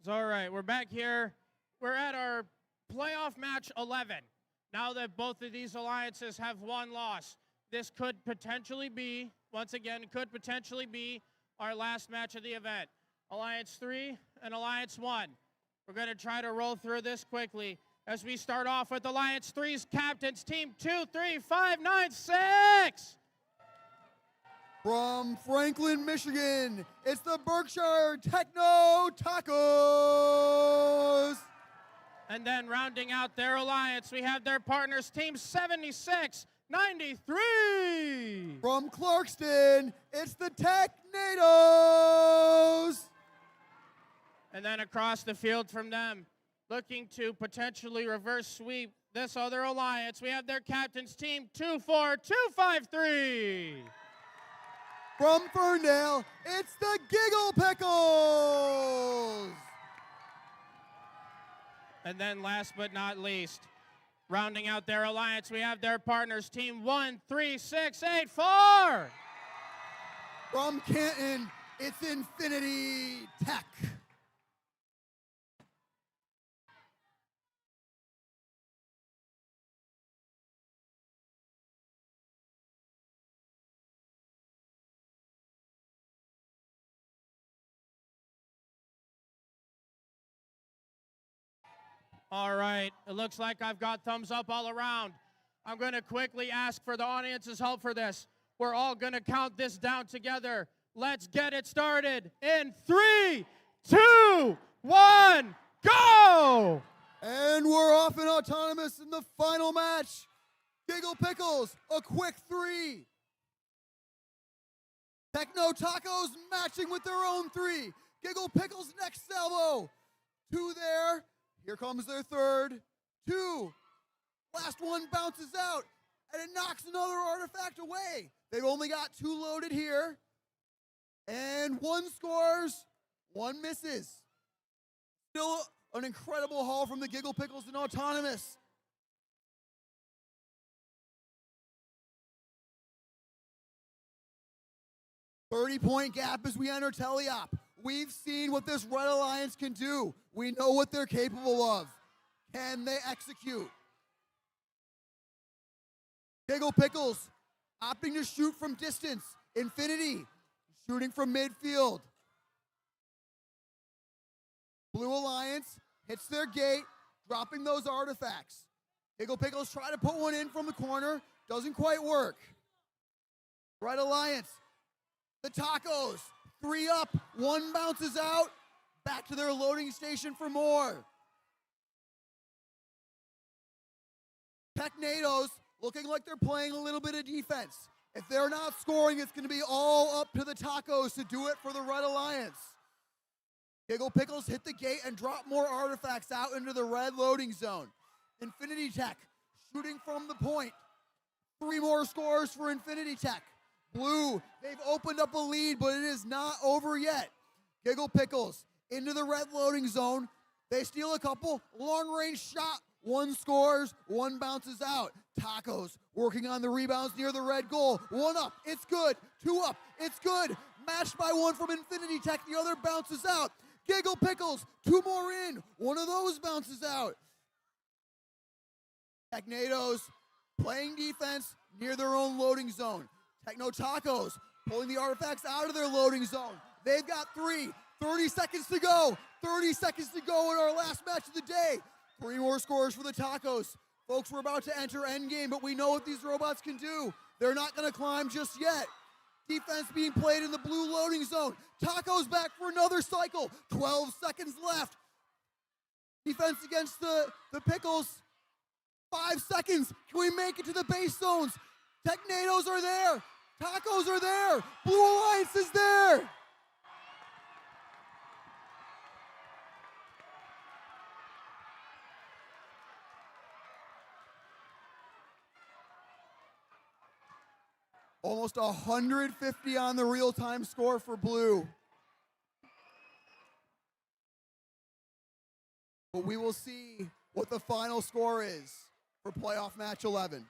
S4: So, all right, we're back here. We're at our playoff match 11. Now that both of these alliances have one loss, this could potentially be, once again, could potentially be our last match of the event. Alliance 3 and Alliance 1. We're going to try to roll through this quickly as we start off with Alliance 3's captains, Team 23596.
S6: From Franklin, Michigan, it's the Berkshire Techno Tacos.
S4: And then rounding out their alliance, we have their partners, Team 7693.
S6: From Clarkston, it's the Technados.
S4: And then across the field from them, looking to potentially reverse sweep this other alliance, we have their captains, Team 24253.
S6: From Ferndale, it's the Giggle Pickles.
S4: And then last but not least, rounding out their alliance, we have their partners, Team 13684.
S6: From Canton, it's Infinity Tech.
S4: All right, it looks like I've got thumbs up all around. I'm going to quickly ask for the audience's help for this. We're all going to count this down together. Let's get it started in 3, 2, 1, go!
S6: And we're off in autonomous in the final match. Giggle Pickles, a quick 3. Techno Tacos matching with their own 3. Giggle Pickles next salvo. 2 there. Here comes their third. 2. Last one bounces out, and it knocks another artifact away. They've only got 2 loaded here. And 1 scores, 1 misses. Still an incredible haul from the Giggle Pickles in autonomous. .30 gap as we enter Teleop. We've seen what this Red Alliance can do. We know what they're capable of. Can they execute? Giggle Pickles opting to shoot from distance. Infinity shooting from midfield. Blue Alliance hits their gate, dropping those artifacts. Giggle Pickles try to put one in from the corner. Doesn't quite work. Red Alliance, the Tacos, 3 up, 1 bounces out. Back to their loading station for more. Technados looking like they're playing a little bit of defense. If they're not scoring, it's going to be all up to the Tacos to do it for the Red Alliance. Giggle Pickles hit the gate and drop more artifacts out into the red loading zone. Infinity Tech shooting from the point. 3 more scores for Infinity Tech. Blue, they've opened up a lead, but it is not over yet. Giggle Pickles into the red loading zone. They steal a couple. Long-range shot. 1 scores, 1 bounces out. Tacos working on the rebounds near the red goal. 1 up, it's good. 2 up, it's good. Matched by 1 from Infinity Tech. The other bounces out. Giggle Pickles, 2 more in. 1 of those bounces out. Technados playing defense near their own loading zone. Techno Tacos pulling the artifacts out of their loading zone. They've got 3. 30 seconds to go. 30 seconds to go in our last match of the day. 3 more scores for the Tacos. Folks, we're about to enter endgame, but we know what these robots can do. They're not going to climb just yet. Defense being played in the blue loading zone. Tacos back for another cycle. 12 seconds left. Defense against the Pickles. 5 seconds. Can we make it to the base zones? Technados are there. Tacos are there. Blue Alliance is there. Almost 150 on the real-time score for Blue. But we will see what the final score is for playoff match 11.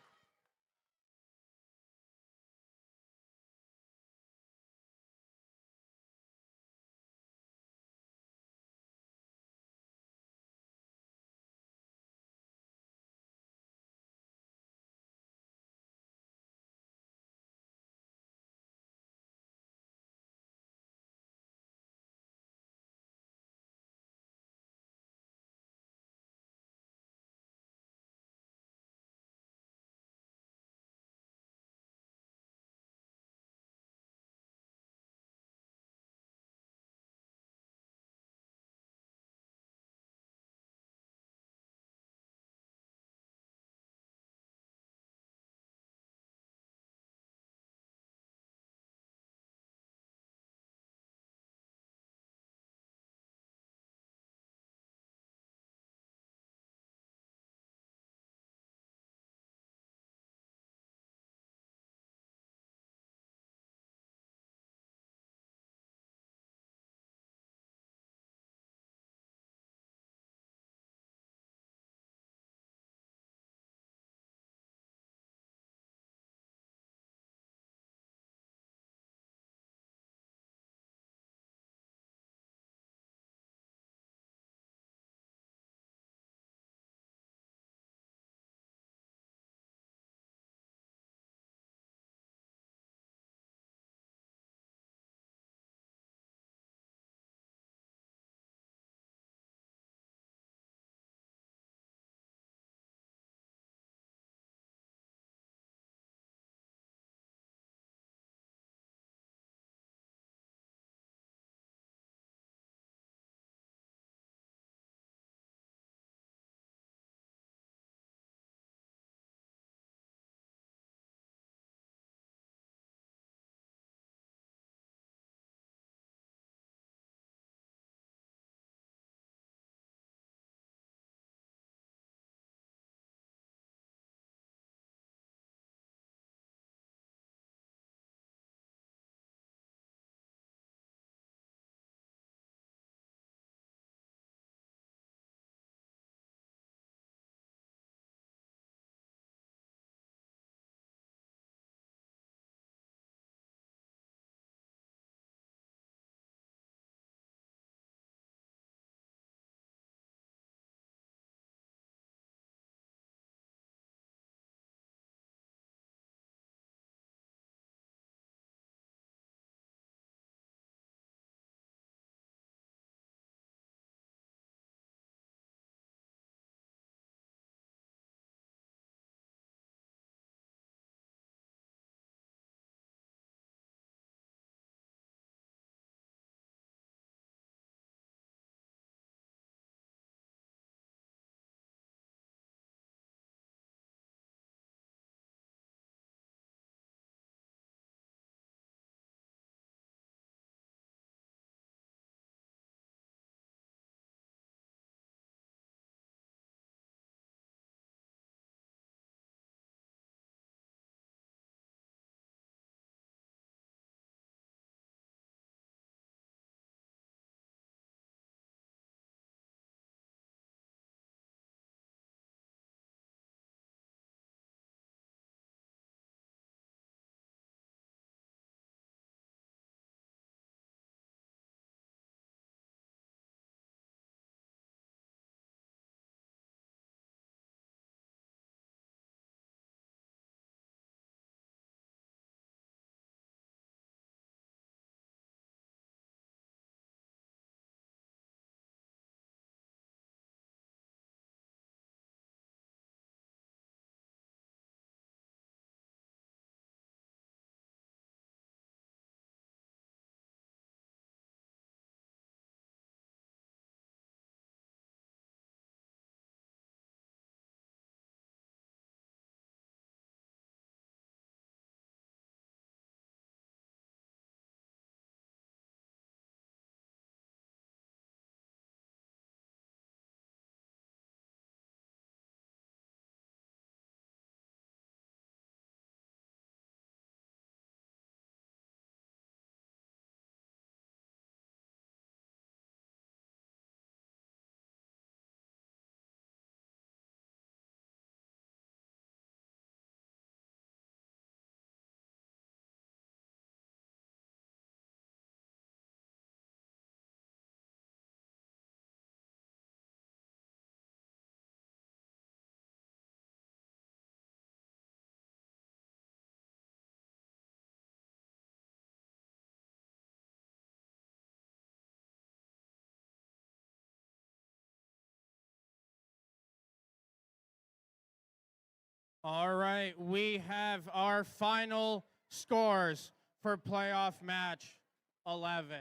S4: All right, we have our final scores for playoff match 11.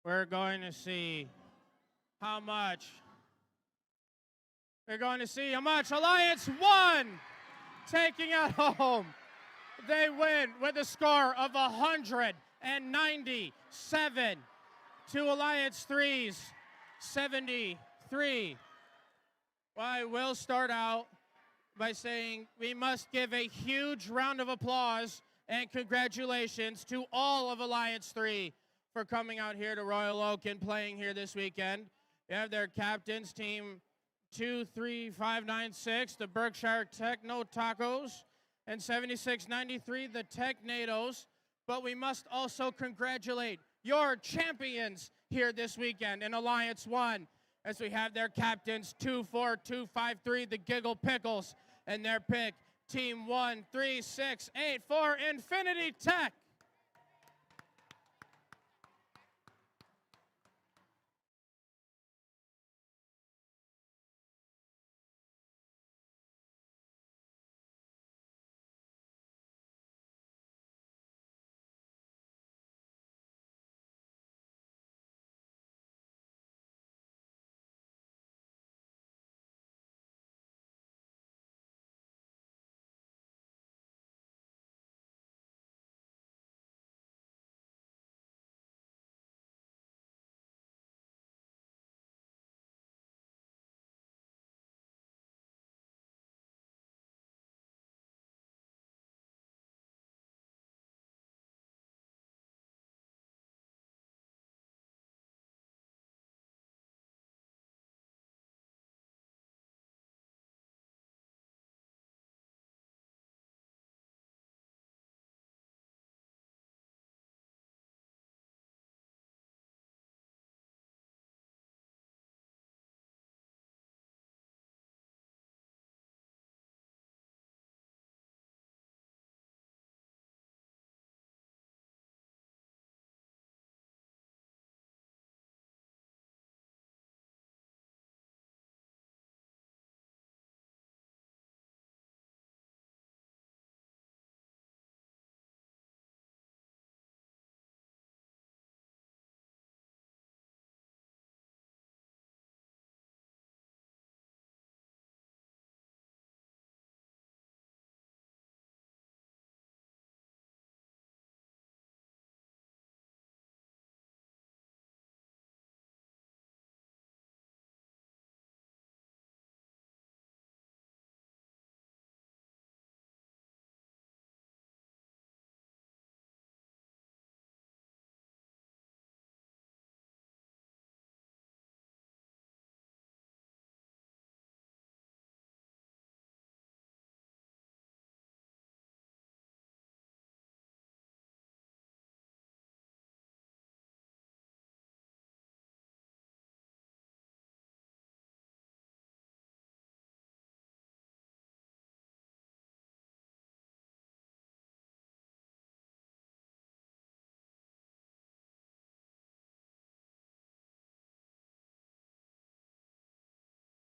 S4: We're going to see how much. We're going to see how much Alliance 1 taking it home. They win with a score of 197 to Alliance 3's 73. Well, I will start out by saying we must give a huge round of applause and congratulations to all of Alliance 3 for coming out here to Royal Oak and playing here this weekend. We have their captains, team 23596, the Berkshire Techno Tacos, and 7693, the Technados. But we must also congratulate your champions here this weekend in Alliance 1, as we have their captains 24253, the Giggle Pickles, and their pick, Team 13684, Infinity Tech.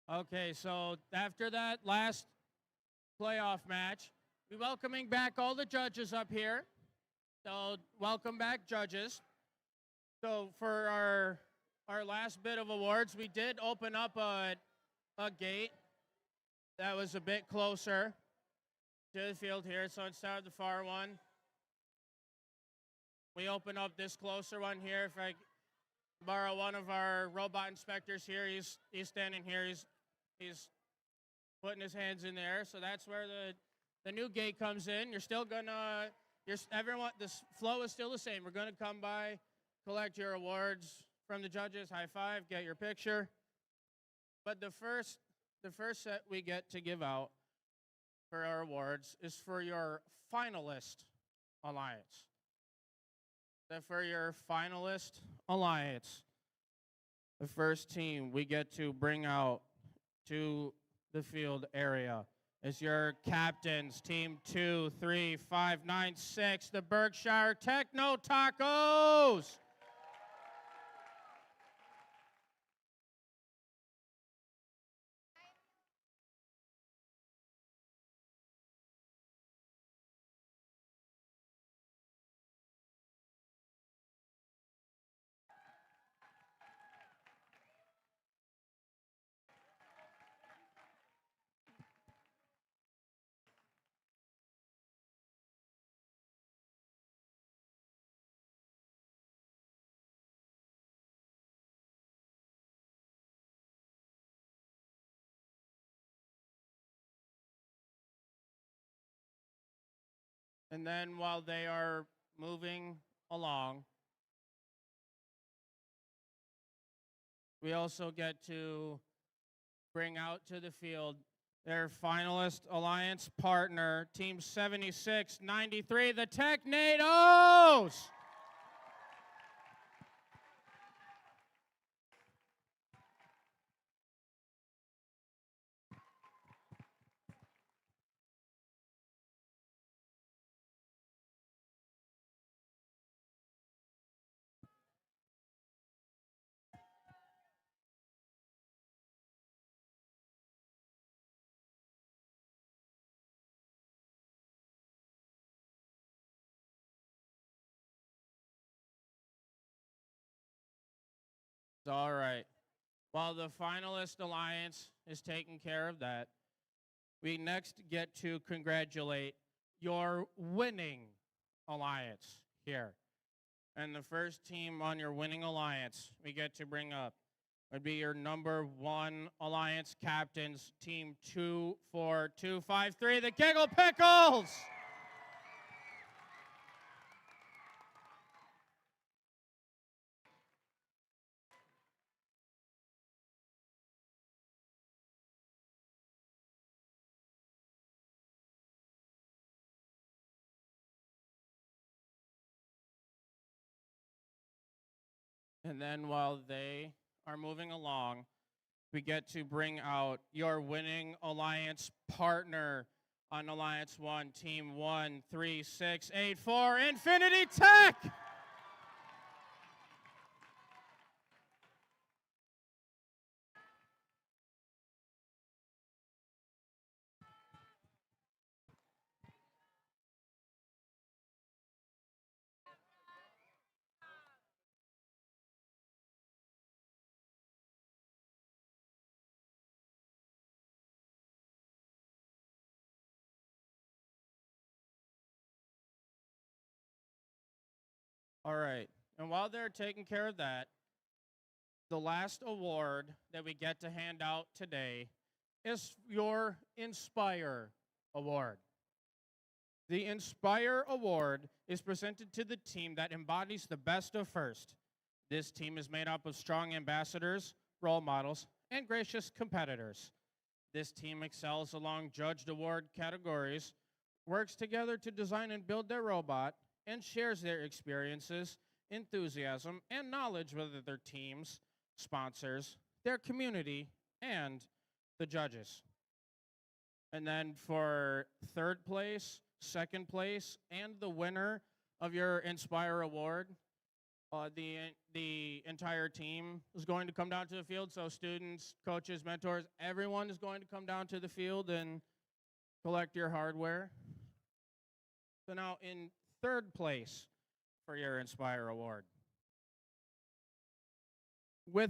S4: Okay, so after that last playoff match, we're welcoming back all the judges up here. So welcome back, judges. So for our last bit of awards, we did open up a gate that was a bit closer to the field here. So instead of the far one, we open up this closer one here. If I borrow one of our robot inspectors here, he's standing here. He's putting his hands in there. So that's where the new gate comes in. You're still gonna, everyone, this flow is still the same. We're gonna come by, collect your awards from the judges, high five, get your picture. But the first set we get to give out for our awards is for your finalist alliance. So for your finalist alliance, the first team we get to bring out to the field area is your captains, team 23596, the Berkshire Techno Tacos. And then while they are moving along, we also get to bring out to the field their finalist alliance partner, Team 7693, the Technados! All right. While the finalist alliance is taking care of that, we next get to congratulate your winning alliance here. And the first team on your winning alliance we get to bring up would be your number 1 alliance captains, Team 24253, the Giggle Pickles! And then while they are moving along, we get to bring out your winning alliance partner on Alliance 1, Team 13684, Infinity Tech! All right. And while they're taking care of that, the last award that we get to hand out today is your Inspire Award. The Inspire Award is presented to the team that embodies the best of first. This team is made up of strong ambassadors, role models, and gracious competitors. This team excels along judged award categories, works together to design and build their robot, and shares their experiences, enthusiasm, and knowledge with their teams, sponsors, their community, and the judges. And then for third place, second place, and the winner of your Inspire Award, the entire team is going to come down to the field. So students, coaches, mentors, everyone is going to come down to the field and collect your hardware. So now in third place for your Inspire Award, with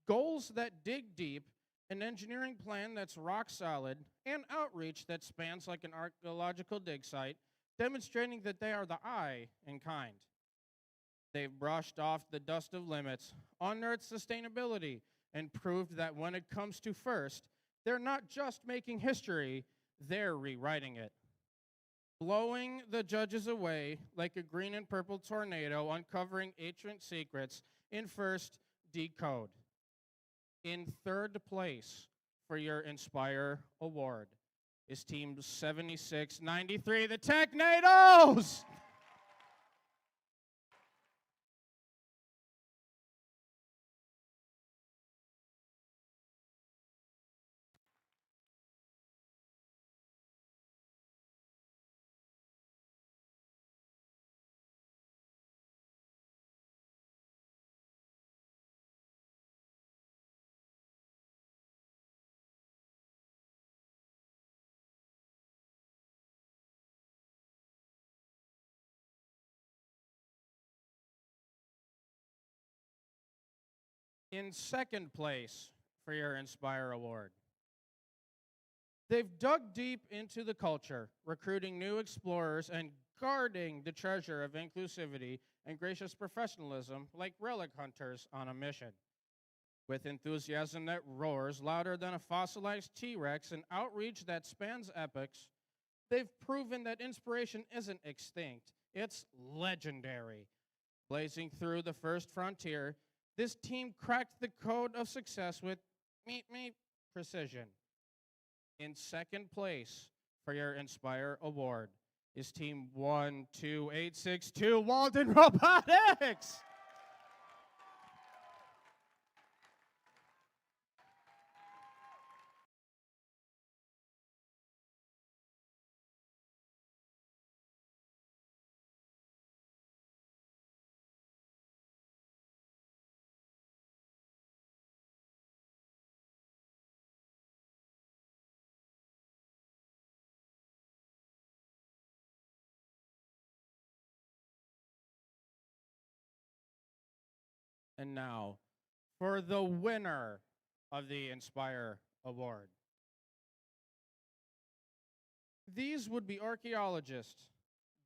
S4: goals that dig deep, an engineering plan that's rock solid, and outreach that spans like an archaeological dig site, demonstrating that they are the eye in kind. They've brushed off the dust of limits, unearthed sustainability, and proved that when it comes to first, they're not just making history, they're rewriting it. Blowing the judges away like a green and purple tornado, uncovering ancient secrets in first Decode. In third place for your Inspire Award is Team 7693, the Technados! In second place for your Inspire Award, they've dug deep into the culture, recruiting new explorers and guarding the treasure of inclusivity and gracious professionalism like relic hunters on a mission. With enthusiasm that roars louder than a fossilized T-Rex and outreach that spans epochs, They've proven that inspiration isn't extinct, it's legendary. Blazing through the first frontier, this team cracked the code of success with meet precision. In second place for your Inspire Award is Team 12862 Walden Robotics. And now, for the winner of the Inspire Award. These would be archaeologists,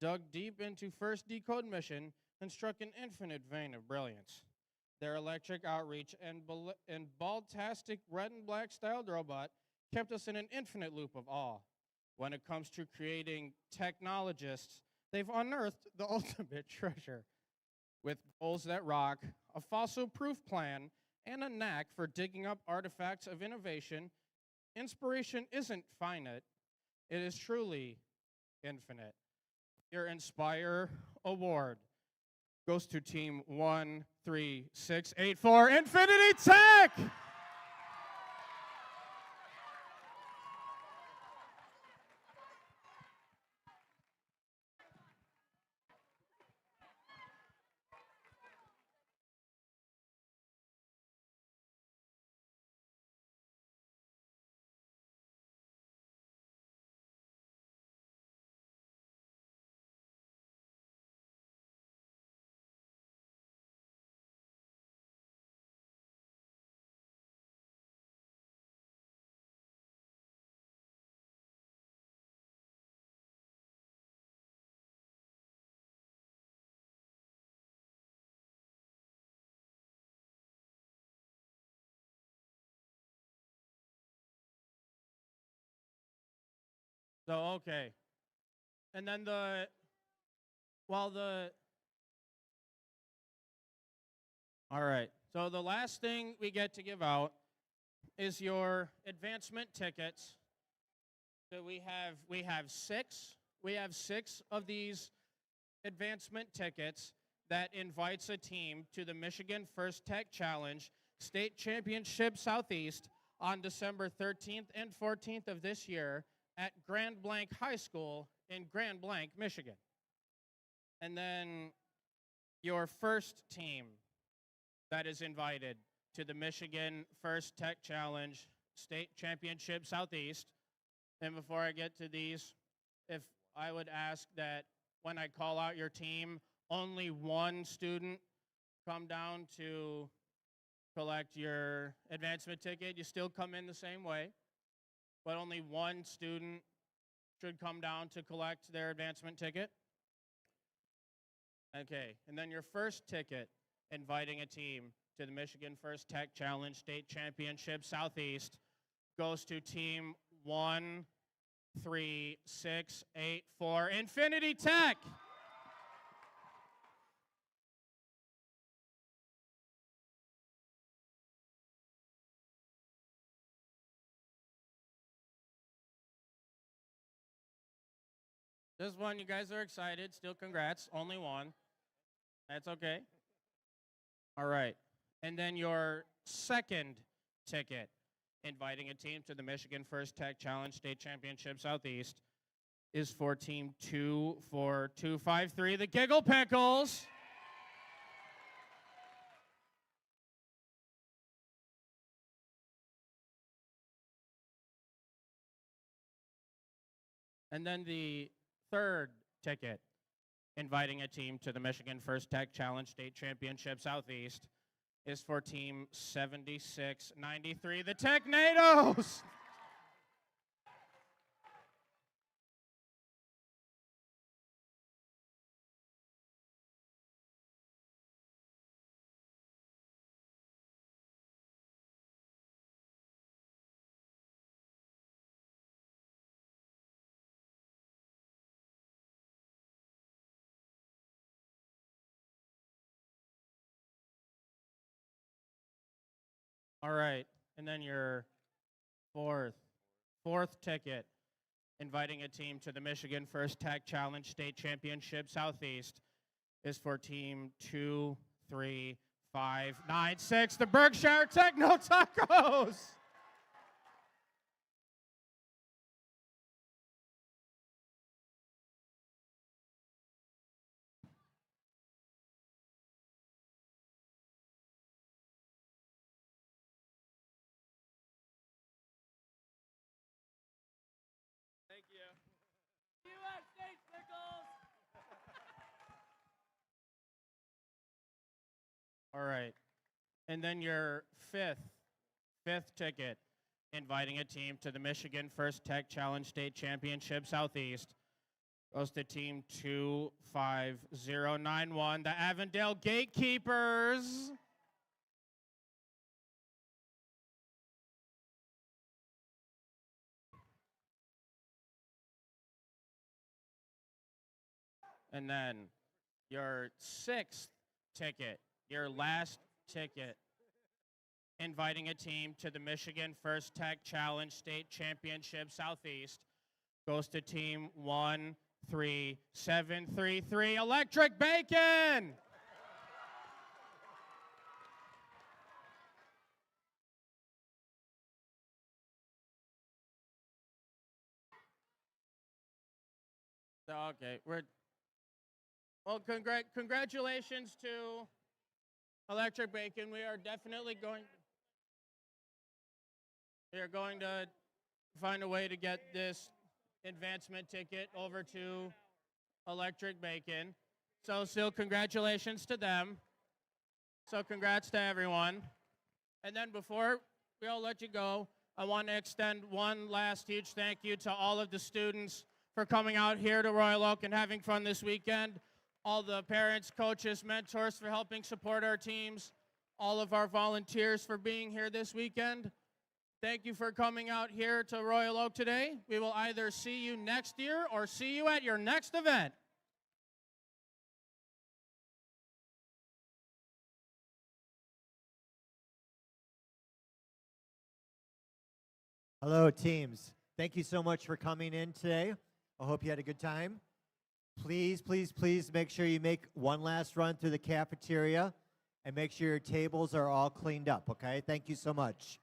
S4: dug deep into first decode mission and struck an infinite vein of brilliance. Their electric outreach and ball-tastic red and black styled robot kept us in an infinite loop of awe. When it comes to creating technologists, they've unearthed the ultimate treasure. With goals that rock, a fossil-proof plan, and a knack for digging up artifacts of innovation, inspiration isn't finite, it is truly infinite. Your Inspire Award goes to Team 13684 Infinity Tech! So, okay. And then all right. So the last thing we get to give out is your advancement tickets. So we have six of these advancement tickets that invites a team to the Michigan First Tech Challenge State Championship Southeast on December 13th and 14th of this year at Grand Blanc High School in Grand Blanc, Michigan. And then your first team that is invited to the Michigan First Tech Challenge State Championship Southeast. And before I get to these, if I would ask that when I call out your team, only one student come down to collect your advancement ticket. You still come in the same way, but only one student should come down to collect their advancement ticket. Okay, and then your first ticket inviting a team to the Michigan First Tech Challenge State Championship Southeast goes to Team 13684 Infinity Tech. Just one, you guys are excited. Still congrats, only one. That's okay. All right. And then your second ticket, inviting a team to the Michigan First Tech Challenge State Championship Southeast, is for Team 24253, the Giggle Pickles. And then the third ticket, inviting a team to the Michigan First Tech Challenge State Championship Southeast, is for Team 7693, the Technados. All right. And then your fourth ticket, inviting a team to the Michigan First Tech Challenge State Championship Southeast, is for team 23596, the Berkshire Techno Tacos.
S2: Thank you. U.S. States Pickles.
S4: All right. And then your fifth ticket, inviting a team to the Michigan First Tech Challenge State Championship Southeast, goes to team 25091, the Avondale Gatekeepers. And then your sixth ticket, your last ticket, inviting a team to the Michigan First Tech Challenge State Championship Southeast, goes to team 13733, Electric Bacon. Okay, well, congratulations to Electric Bacon. We are going to find a way to get this advancement ticket over to Electric Bacon. So still congratulations to them. So congrats to everyone. And then before we all let you go, I want to extend one last huge thank you to all of the students for coming out here to Royal Oak and having fun this weekend. All the parents, coaches, mentors for helping support our teams. All of our volunteers for being here this weekend. Thank you for coming out here to Royal Oak today. We will either see you next year or see you at your next event.
S3: Hello, teams. Thank you so much for coming in today. I hope you had a good time. Please, please, please make sure you make one last run through the cafeteria and make sure your tables are all cleaned up, okay? Thank you so much.